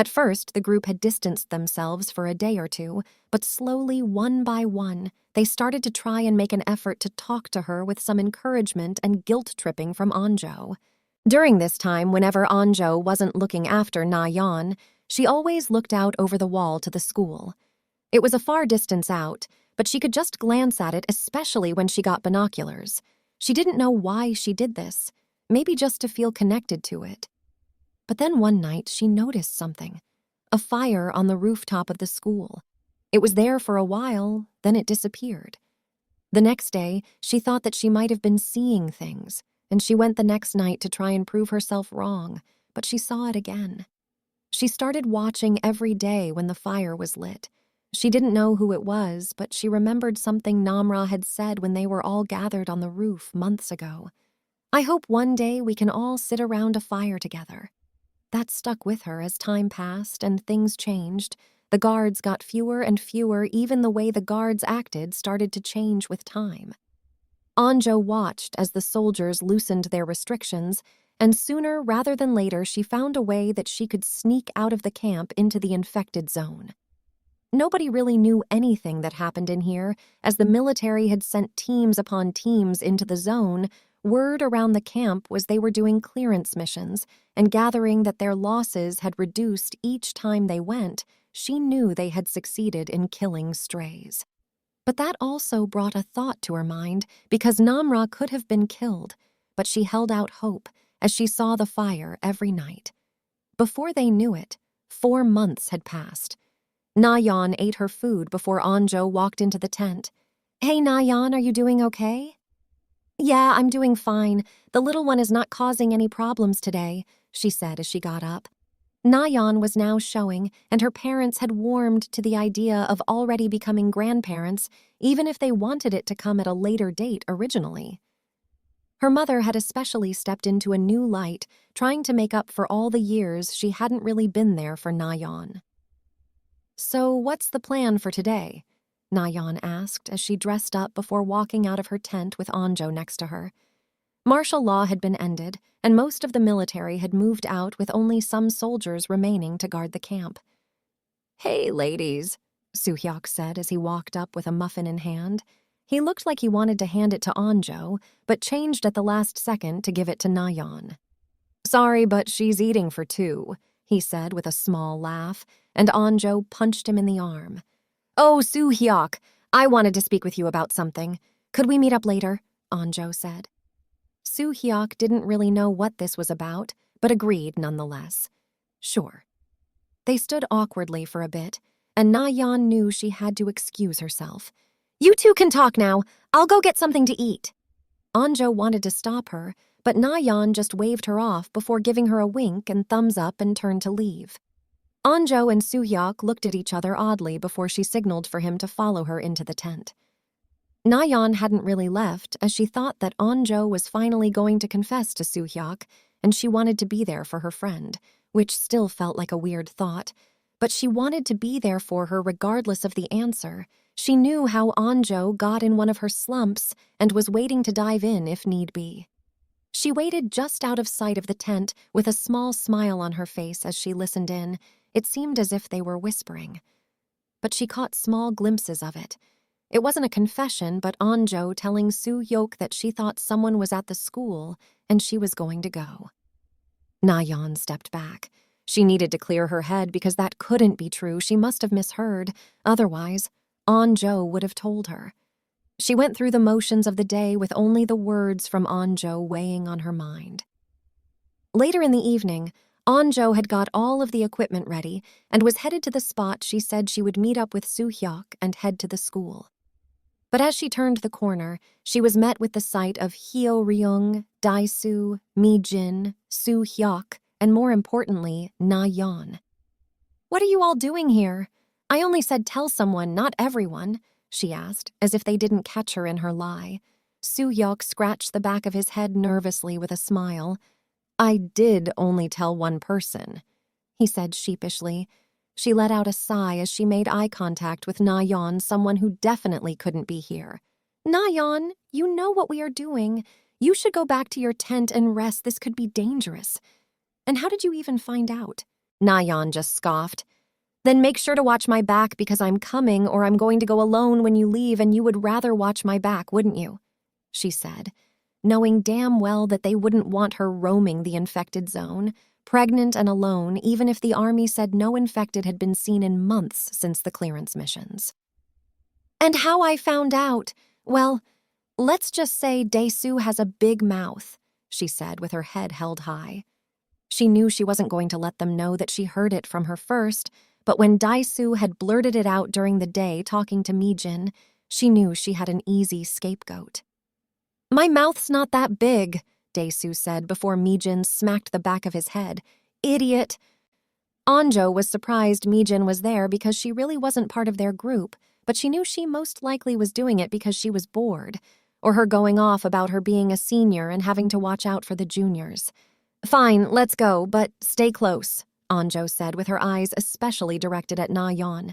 [SPEAKER 1] At first, the group had distanced themselves for a day or two, but slowly, one by one, they started to try and make an effort to talk to her with some encouragement and guilt-tripping from Anjo. During this time, whenever Anjo wasn't looking after Na-Yeon, she always looked out over the wall to the school. It was a far distance out, but she could just glance at it, especially when she got binoculars. She didn't know why she did this, maybe just to feel connected to it. But then one night she noticed something, a fire on the rooftop of the school. It was there for a while, then it disappeared. The next day, she thought that she might have been seeing things, and she went the next night to try and prove herself wrong, but she saw it again. She started watching every day when the fire was lit. She didn't know who it was, but she remembered something Namra had said when they were all gathered on the roof months ago. "I hope one day we can all sit around a fire together." That stuck with her as time passed and things changed. The guards got fewer and fewer, even the way the guards acted started to change with time. Anjo watched as the soldiers loosened their restrictions, and sooner rather than later she found a way that she could sneak out of the camp into the infected zone. Nobody really knew anything that happened in here, as the military had sent teams upon teams into the zone. Word around the camp was they were doing clearance missions, and gathering that their losses had reduced each time they went, she knew they had succeeded in killing strays. But that also brought a thought to her mind, because Namra could have been killed, but she held out hope as she saw the fire every night. Before they knew it, 4 months had passed. Na-Yeon ate her food before Anjo walked into the tent. "Hey, Na-Yeon, are you doing okay?" "Yeah, I'm doing fine. The little one is not causing any problems today," she said as she got up. Na-Yeon was now showing, and her parents had warmed to the idea of already becoming grandparents, even if they wanted it to come at a later date originally. Her mother had especially stepped into a new light, trying to make up for all the years she hadn't really been there for Na-Yeon. "So what's the plan for today?" Na-Yeon asked as she dressed up before walking out of her tent with Anjo next to her. Martial law had been ended, and most of the military had moved out with only some soldiers remaining to guard the camp. "Hey, ladies," Soo-hyuk said as he walked up with a muffin in hand. He looked like he wanted to hand it to Anjo, but changed at the last second to give it to Na-Yeon. "Sorry, but she's eating for 2, he said with a small laugh, and Anjo punched him in the arm. "Oh, Soo-hyuk, I wanted to speak with you about something. Could we meet up later?" Anjo said. Soo-hyuk didn't really know what this was about, but agreed nonetheless. Sure. They stood awkwardly for a bit, and Na-Yeon knew she had to excuse herself. "You two can talk now. I'll go get something to eat." Anjo wanted to stop her, but Na-Yeon just waved her off before giving her a wink and thumbs up and turned to leave. Anjo and Soo-hyuk looked at each other oddly before she signaled for him to follow her into the tent. Na-Yeon hadn't really left, as she thought that Anjo was finally going to confess to Soo-hyuk, and she wanted to be there for her friend, which still felt like a weird thought. But she wanted to be there for her regardless of the answer. She knew how Anjo got in one of her slumps and was waiting to dive in if need be. She waited just out of sight of the tent with a small smile on her face as she listened in. It seemed as if they were whispering. But she caught small glimpses of it. It wasn't a confession, but Anjo telling Soo-hyuk that she thought someone was at the school and she was going to go. Na-Yeon stepped back. She needed to clear her head because that couldn't be true. She must have misheard. Otherwise, Anjo would have told her. She went through the motions of the day with only the words from Anjo weighing on her mind. Later in the evening, Anjo had got all of the equipment ready and was headed to the spot she said she would meet up with Soo-hyuk and head to the school. But as she turned the corner, she was met with the sight of Hyo-ryung, Dae-soo, Mi-jin, Soo-hyuk, and more importantly, Na-Yeon. "What are you all doing here? I only said tell someone, not everyone," she asked, as if they didn't catch her in her lie. Soo-hyuk scratched the back of his head nervously with a smile. "I did only tell one person," he said sheepishly. She let out a sigh as she made eye contact with Na-Yeon, someone who definitely couldn't be here. "Na-Yeon, you know what we are doing. You should go back to your tent and rest. This could be dangerous." "And how did you even find out?" Na-Yeon just scoffed. Then make sure to watch my back because I'm coming or I'm going to go alone when you leave and you would rather watch my back, wouldn't you? She said, knowing damn well that they wouldn't want her roaming the infected zone, pregnant and alone, even if the army said no infected had been seen in months since the clearance missions. And how I found out, well, let's just say Dae-soo has a big mouth, she said with her head held high. She knew she wasn't going to let them know that she heard it from her first, but when Dae-soo had blurted it out during the day talking to Mi-jin, she knew she had an easy scapegoat. My mouth's not that big, Dae-soo said before Mi-jin smacked the back of his head. Idiot! Onjo was surprised Mi-jin was there because she really wasn't part of their group, but she knew she most likely was doing it because she was bored, or her going off about her being a senior and having to watch out for the juniors. Fine, let's go, but stay close, Onjo said with her eyes especially directed at Na-Yeon.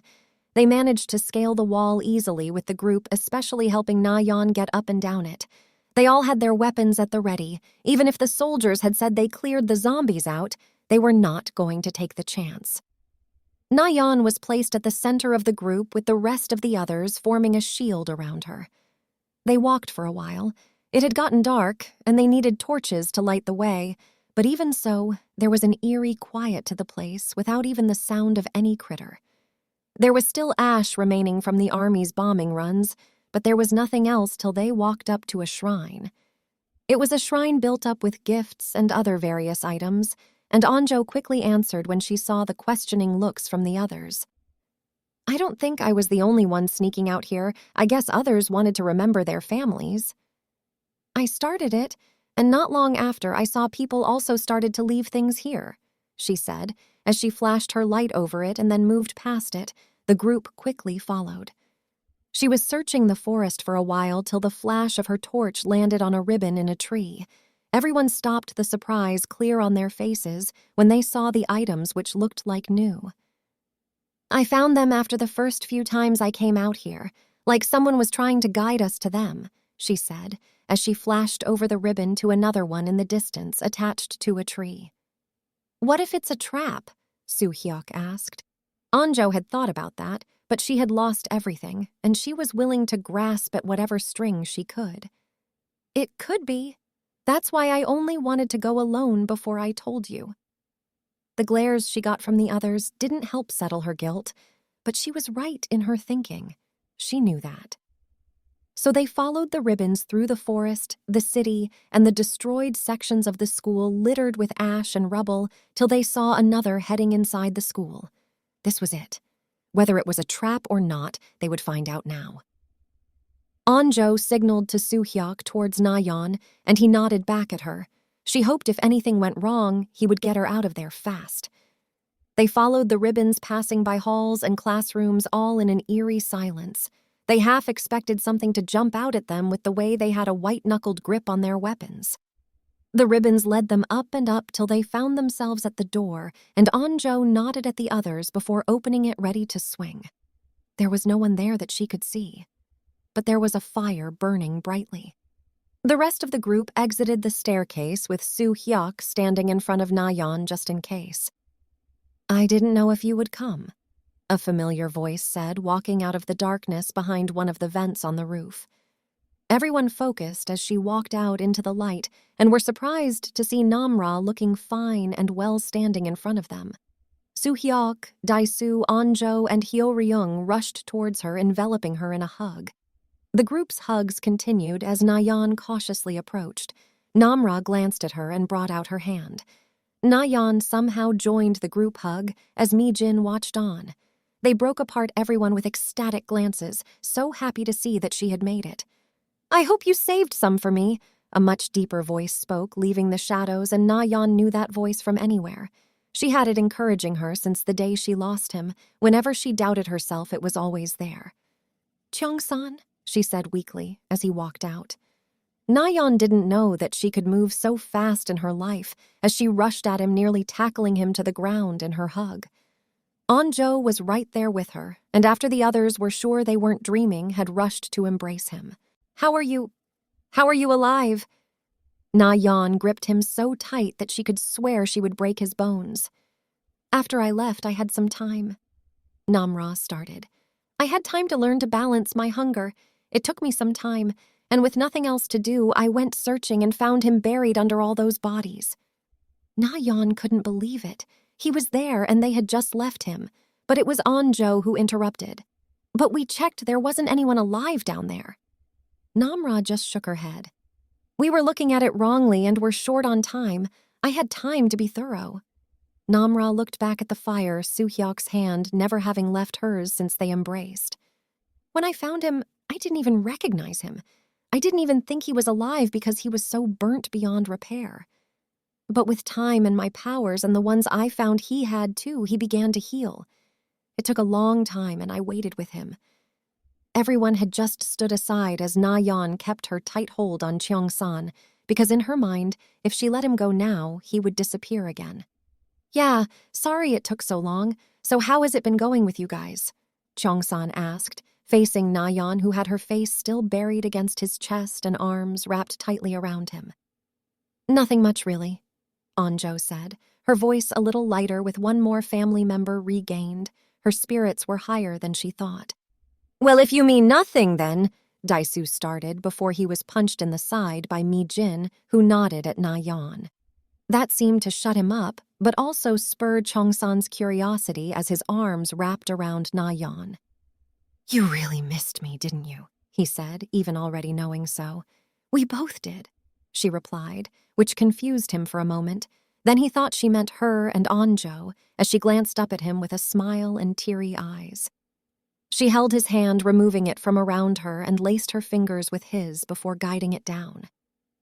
[SPEAKER 1] They managed to scale the wall easily with the group especially helping Na-Yeon get up and down it. They all had their weapons at the ready. Even if the soldiers had said they cleared the zombies out, they were not going to take the chance. Na-Yeon was placed at the center of the group with the rest of the others forming a shield around her. They walked for a while. It had gotten dark, and they needed torches to light the way, but even so, there was an eerie quiet to the place without even the sound of any critter. There was still ash remaining from the army's bombing runs, but there was nothing else till they walked up to a shrine. It was a shrine built up with gifts and other various items, and Onjo quickly answered when she saw the questioning looks from the others. I don't think I was the only one sneaking out here. I guess others wanted to remember their families. I started it, and not long after I saw people also started to leave things here, she said, as she flashed her light over it and then moved past it. The group quickly followed. She was searching the forest for a while till the flash of her torch landed on a ribbon in a tree. Everyone stopped the surprise clear on their faces when they saw the items which looked like new. I found them after the first few times I came out here, like someone was trying to guide us to them, she said, as she flashed over the ribbon to another one in the distance attached to a tree. What if it's a trap? Soo-hyuk asked. Onjo had thought about that, but she had lost everything, and she was willing to grasp at whatever strings she could. It could be. That's why I only wanted to go alone before I told you. The glares she got from the others didn't help settle her guilt, but she was right in her thinking. She knew that. So they followed the ribbons through the forest, the city, and the destroyed sections of the school littered with ash and rubble till they saw another heading inside the school. This was it. Whether it was a trap or not, they would find out now. Onjo signaled to Soo-hyuk towards Na-Yeon, and he nodded back at her. She hoped if anything went wrong, he would get her out of there fast. They followed the ribbons passing by halls and classrooms all in an eerie silence. They half expected something to jump out at them with the way they had a white-knuckled grip on their weapons. The ribbons led them up and up till they found themselves at the door, and Onjo nodded at the others before opening it ready to swing. There was no one there that she could see, but there was a fire burning brightly. The rest of the group exited the staircase with Soo-hyuk standing in front of Na-Yeon just in case. I didn't know if you would come, a familiar voice said, walking out of the darkness behind one of the vents on the roof. Everyone focused as she walked out into the light and were surprised to see Namra looking fine and well standing in front of them. Soo-hyuk, Dae-soo, Onjo, and Hyo-ryung rushed towards her, enveloping her in a hug. The group's hugs continued as Na-Yeon cautiously approached. Namra glanced at her and brought out her hand. Na-Yeon somehow joined the group hug as Mi-jin watched on. They broke apart everyone with ecstatic glances, so happy to see that she had made it. I hope you saved some for me, a much deeper voice spoke, leaving the shadows, and Na-Yeon knew that voice from anywhere. She had it encouraging her since the day she lost him. Whenever she doubted herself, it was always there. Cheong-san, she said weakly as he walked out. Na-Yeon didn't know that she could move so fast in her life as she rushed at him, nearly tackling him to the ground in her hug. Onjo was right there with her, and after the others were sure they weren't dreaming, had rushed to embrace him. How are you alive? Na-Yeon gripped him so tight that she could swear she would break his bones. After I left, I had some time. Namra started. I had time to learn to balance my hunger. It took me some time, and with nothing else to do, I went searching and found him buried under all those bodies. Na-Yeon couldn't believe it. He was there and they had just left him, but it was Anjo who interrupted. But we checked, there wasn't anyone alive down there. Namra just shook her head. We were looking at it wrongly and were short on time. I had time to be thorough. Namra looked back at the fire, Soo-hyuk's hand never having left hers since they embraced. When I found him, I didn't even recognize him. I didn't even think he was alive because he was so burnt beyond repair. But with time and my powers and the ones I found he had too, he began to heal. It took a long time and I waited with him. Everyone had just stood aside as Na-Yeon kept her tight hold on Cheong-san, because in her mind, if she let him go now, he would disappear again. Yeah, sorry it took so long. So how has it been going with you guys? Cheong-san asked, facing Na-Yeon, who had her face still buried against his chest and arms wrapped tightly around him. Nothing much, really, Anjo said, her voice a little lighter with one more family member regained. Her spirits were higher than she thought. Well, if you mean nothing, then, Dae-soo started before he was punched in the side by Mi-jin, who nodded at Na-Yeon. That seemed to shut him up, but also spurred Cheong-san's curiosity as his arms wrapped around Na-Yeon. You really missed me, didn't you? He said, even already knowing so. We both did, she replied, which confused him for a moment. Then he thought she meant her and Anjo, as she glanced up at him with a smile and teary eyes. She held his hand, removing it from around her, and laced her fingers with his before guiding it down.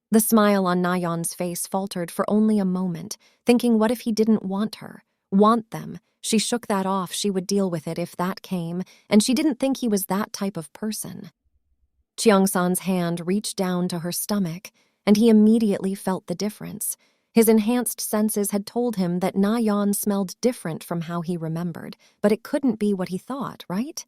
[SPEAKER 1] The smile on Na-Yeon's face faltered for only a moment, thinking what if he didn't want her, want them. She shook that off, she would deal with it if that came, and she didn't think he was that type of person. Cheong-san's hand reached down to her stomach, and he immediately felt the difference. His enhanced senses had told him that Na-Yeon smelled different from how he remembered, but it couldn't be what he thought, right?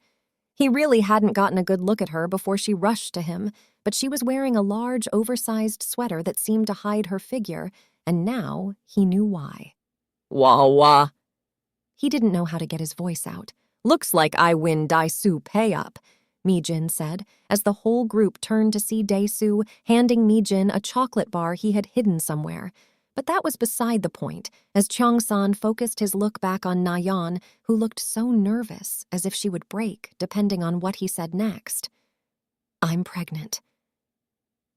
[SPEAKER 1] He really hadn't gotten a good look at her before she rushed to him, but she was wearing a large, oversized sweater that seemed to hide her figure, and now he knew why.
[SPEAKER 2] Wah wah.
[SPEAKER 1] He didn't know how to get his voice out. Looks like I win Dae-soo pay up, Mi-jin said, as the whole group turned to see Dae-soo handing Mi-jin a chocolate bar he had hidden somewhere. But that was beside the point, as Cheong-san focused his look back on Na-Yeon, who looked so nervous, as if she would break, depending on what he said next. I'm pregnant.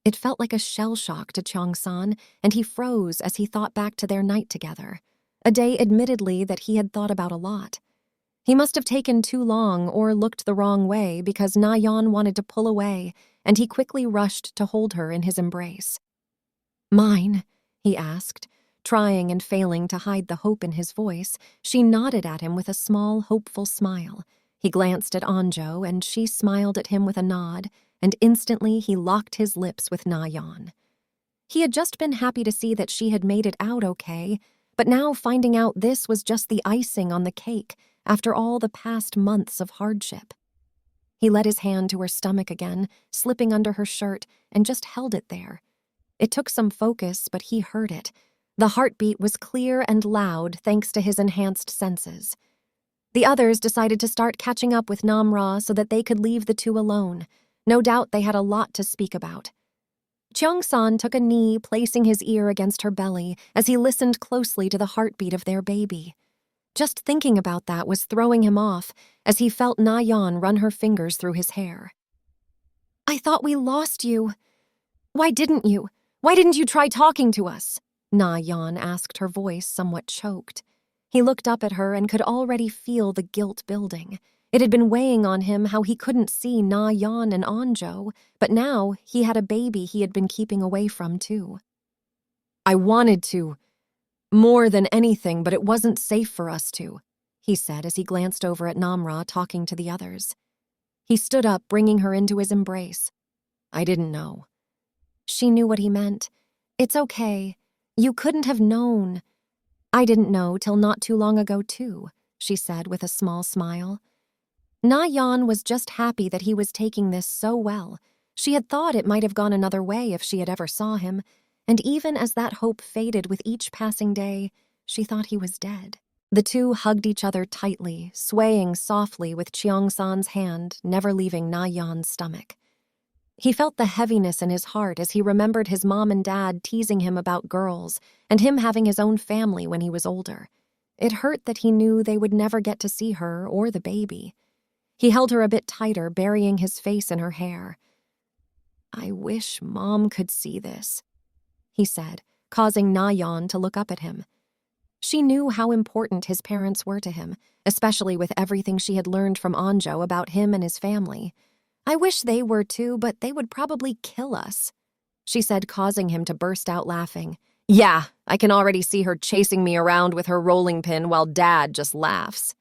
[SPEAKER 1] It felt like a shell shock to Cheong-san, and he froze as he thought back to their night together, a day admittedly that he had thought about a lot. He must have taken too long or looked the wrong way because Na-Yeon wanted to pull away, and he quickly rushed to hold her in his embrace. Mine? He asked, trying and failing to hide the hope in his voice. She nodded at him with a small, hopeful smile. He glanced at Anjo, and she smiled at him with a nod, and instantly he locked his lips with Na-Yeon. He had just been happy to see that she had made it out okay, but now finding out this was just the icing on the cake after all the past months of hardship. He let his hand to her stomach again, slipping under her shirt, and just held it there. It took some focus, but he heard it. The heartbeat was clear and loud thanks to his enhanced senses. The others decided to start catching up with Namra so that they could leave the two alone. No doubt they had a lot to speak about. Cheong-san took a knee, placing his ear against her belly as he listened closely to the heartbeat of their baby. Just thinking about that was throwing him off as he felt Na-Yeon run her fingers through his hair. I thought we lost you. Why didn't you? Why didn't you try talking to us? Na-Yeon asked, her voice somewhat choked. He looked up at her and could already feel the guilt building. It had been weighing on him how he couldn't see Na-Yeon and Anjo, but now he had a baby he had been keeping away from too. I wanted to, more than anything, but it wasn't safe for us to, he said as he glanced over at Namra talking to the others. He stood up, bringing her into his embrace. I didn't know. She knew what he meant. It's okay. You couldn't have known. I didn't know till not too long ago, too, she said with a small smile. Na-Yeon was just happy that he was taking this so well. She had thought it might have gone another way if she had ever saw him, and even as that hope faded with each passing day, she thought he was dead. The two hugged each other tightly, swaying softly with Cheong-san's hand never leaving Na-Yeon's stomach. He felt the heaviness in his heart as he remembered his mom and dad teasing him about girls and him having his own family when he was older. It hurt that he knew they would never get to see her or the baby. He held her a bit tighter, burying his face in her hair. "I wish Mom could see this," he said, causing Na-Yeon to look up at him. She knew how important his parents were to him, especially with everything she had learned from Anjo about him and his family. "I wish they were too, but they would probably kill us," she said, causing him to burst out laughing. "Yeah, I can already see her chasing me around with her rolling pin while Dad just laughs."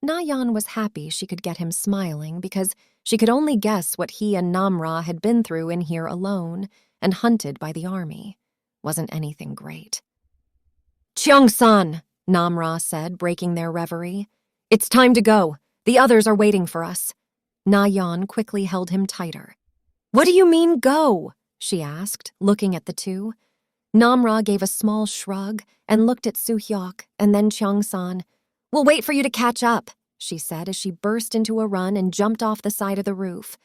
[SPEAKER 1] Na-Yeon was happy she could get him smiling because she could only guess what he and Namra had been through in here alone and hunted by the army. Wasn't anything great. "Cheong-san," Namra said, breaking their reverie. "It's time to go. The others are waiting for us." Na-Yeon quickly held him tighter. "What do you mean, go?" she asked, looking at the two. Namra gave a small shrug and looked at Soo-hyuk and then Cheong-san. "We'll wait for you to catch up," she said as she burst into a run and jumped off the side of the roof.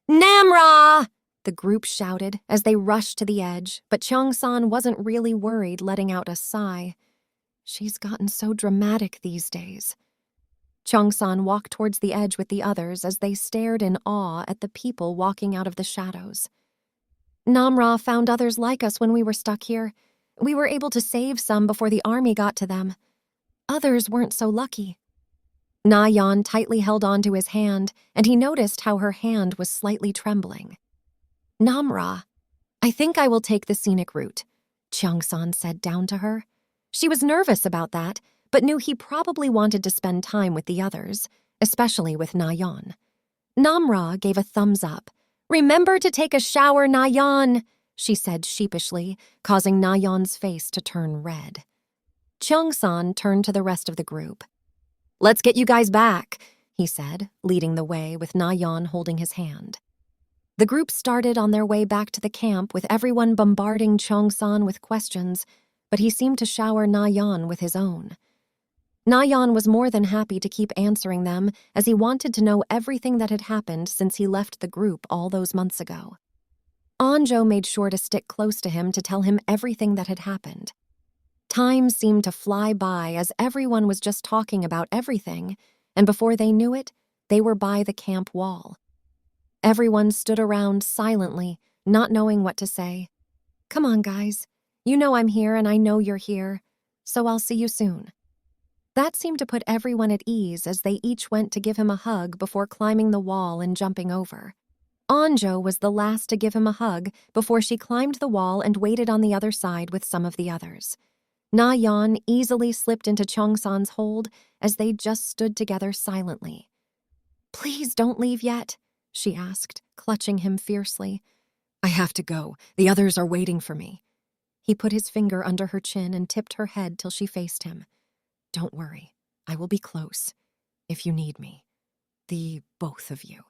[SPEAKER 1] "Namra!" the group shouted as they rushed to the edge, but Cheong-san wasn't really worried, letting out a sigh. She's gotten so dramatic these days. Cheong-san walked towards the edge with the others as they stared in awe at the people walking out of the shadows. "Namra found others like us when we were stuck here. We were able to save some before the army got to them. Others weren't so lucky." Na-Yeon tightly held onto his hand, and he noticed how her hand was slightly trembling. "Namra, I think I will take the scenic route," Cheong-san said down to her. She was nervous about that, but knew he probably wanted to spend time with the others, especially with Na-Yeon. Namra gave a thumbs up. "Remember to take a shower, Na-Yeon," she said sheepishly, causing Na-Yeon's face to turn red. Cheong-san turned to the rest of the group. "Let's get you guys back," he said, leading the way with Na-Yeon holding his hand. The group started on their way back to the camp with everyone bombarding Cheong-san with questions, but he seemed to shower Na-Yeon with his own. Na-Yeon was more than happy to keep answering them as he wanted to know everything that had happened since he left the group all those months ago. Anjo made sure to stick close to him to tell him everything that had happened. Time seemed to fly by as everyone was just talking about everything, and before they knew it, they were by the camp wall. Everyone stood around silently, not knowing what to say. "Come on, guys. You know I'm here and I know you're here, so I'll see you soon." That seemed to put everyone at ease as they each went to give him a hug before climbing the wall and jumping over. Anjo was the last to give him a hug before she climbed the wall and waited on the other side with some of the others. Na-Yeon easily slipped into Cheong-san's hold as they just stood together silently. "Please don't leave yet," she asked, clutching him fiercely. "I have to go. The others are waiting for me." He put his finger under her chin and tipped her head till she faced him. "Don't worry. I will be close. If you need me. The both of you,"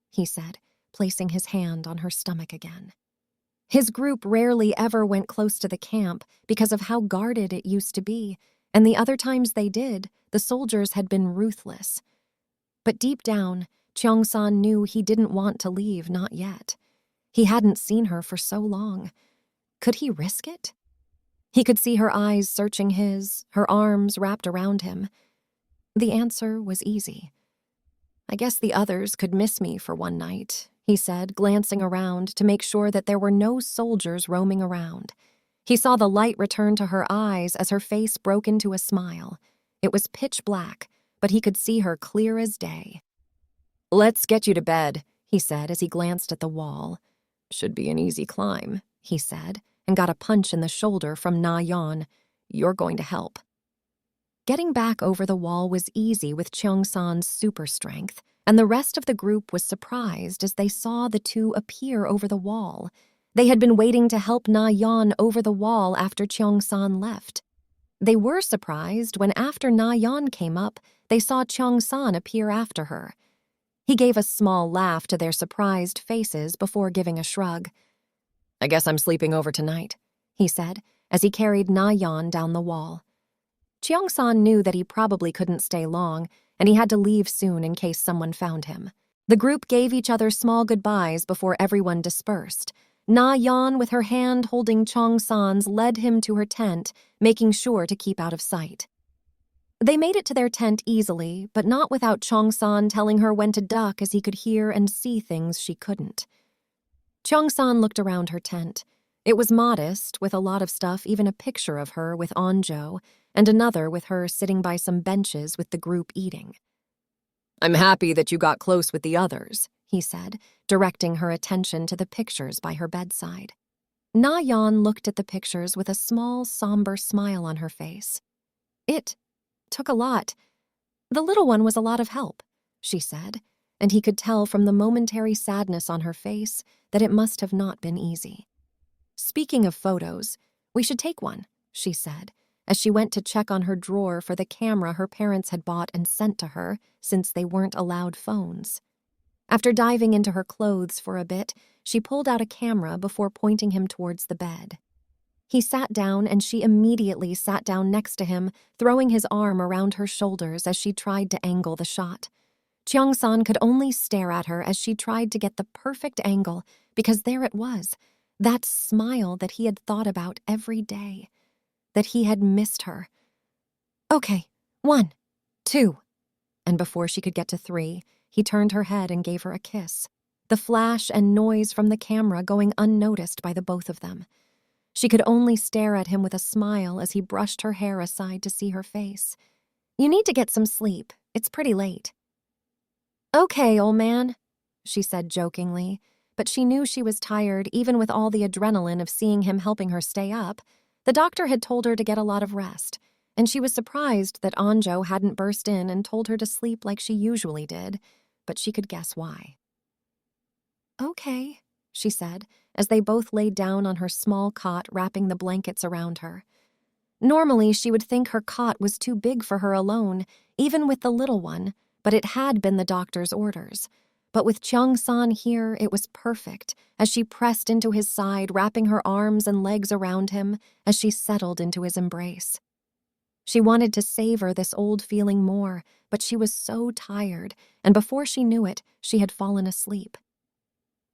[SPEAKER 1] he said, placing his hand on her stomach again. His group rarely ever went close to the camp because of how guarded it used to be, and the other times they did, the soldiers had been ruthless. But deep down, Cheong-san knew he didn't want to leave, not yet. He hadn't seen her for so long. Could he risk it? He could see her eyes searching his, her arms wrapped around him. The answer was easy. "I guess the others could miss me for one night," he said, glancing around to make sure that there were no soldiers roaming around. He saw the light return to her eyes as her face broke into a smile. It was pitch black, but he could see her clear as day. "Let's get you to bed," he said as he glanced at the wall. "Should be an easy climb," he said, and got a punch in the shoulder from Na-Yeon. "You're going to help." Getting back over the wall was easy with Cheong-san's super strength, and the rest of the group was surprised as they saw the two appear over the wall. They had been waiting to help Na-Yeon over the wall after Cheong-san left. They were surprised when after Na-Yeon came up, they saw Cheong-san appear after her. He gave a small laugh to their surprised faces before giving a shrug. "I guess I'm sleeping over tonight," he said, as he carried Na-Yeon down the wall. Cheong-san knew that he probably couldn't stay long, and he had to leave soon in case someone found him. The group gave each other small goodbyes before everyone dispersed. Na-Yeon, with her hand holding Cheong-san's, led him to her tent, making sure to keep out of sight. They made it to their tent easily, but not without Cheong-san telling her when to duck as he could hear and see things she couldn't. Cheong-san looked around her tent. It was modest, with a lot of stuff, even a picture of her with Onjo, and another with her sitting by some benches with the group eating.
[SPEAKER 2] I'm happy that you got close with the others,
[SPEAKER 1] he said, directing her attention to the pictures by her bedside. Na-Yeon looked at the pictures with a small, somber smile on her face. It took a lot. The little one was a lot of help, she said, and he could tell from the momentary sadness on her face that it must have not been easy. Speaking of photos, we should take one, she said, as she went to check on her drawer for the camera her parents had bought and sent to her since they weren't allowed phones. After diving into her clothes for a bit, she pulled out a camera before pointing him towards the bed. He sat down and she immediately sat down next to him, throwing his arm around her shoulders as she tried to angle the shot. Cheong-san could only stare at her as she tried to get the perfect angle, because there it was, that smile that he had thought about every day, that he had missed her. Okay, 1, 2. And before she could get to 3, he turned her head and gave her a kiss, the flash and noise from the camera going unnoticed by the both of them. She could only stare at him with a smile as he brushed her hair aside to see her face. You need to get some sleep. It's pretty late. Okay, old man, she said jokingly, but she knew she was tired even with all the adrenaline of seeing him helping her stay up. The doctor had told her to get a lot of rest, and she was surprised that Onjo hadn't burst in and told her to sleep like she usually did, but she could guess why. Okay, she said, as they both laid down on her small cot, wrapping the blankets around her. Normally, she would think her cot was too big for her alone, even with the little one, but it had been the doctor's orders. But with Cheong-san here, it was perfect, as she pressed into his side, wrapping her arms and legs around him as she settled into his embrace. She wanted to savor this old feeling more, but she was so tired, and before she knew it, she had fallen asleep.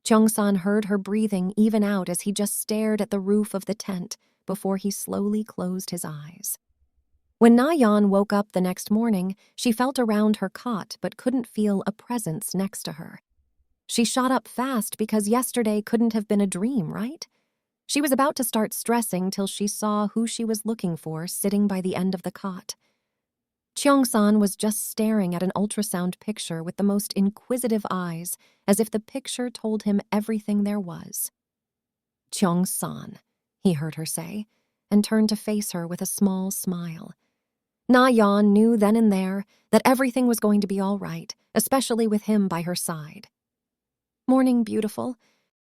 [SPEAKER 1] Cheong-san heard her breathing even out as he just stared at the roof of the tent before he slowly closed his eyes. When Na-Yeon woke up the next morning, she felt around her cot but couldn't feel a presence next to her. She shot up fast because yesterday couldn't have been a dream, right? She was about to start stressing till she saw who she was looking for sitting by the end of the cot. Cheong-san was just staring at an ultrasound picture with the most inquisitive eyes, as if the picture told him everything there was. Cheong-san, he heard her say, and turned to face her with a small smile. Na-Yeon knew then and there that everything was going to be all right, especially with him by her side. Morning, beautiful.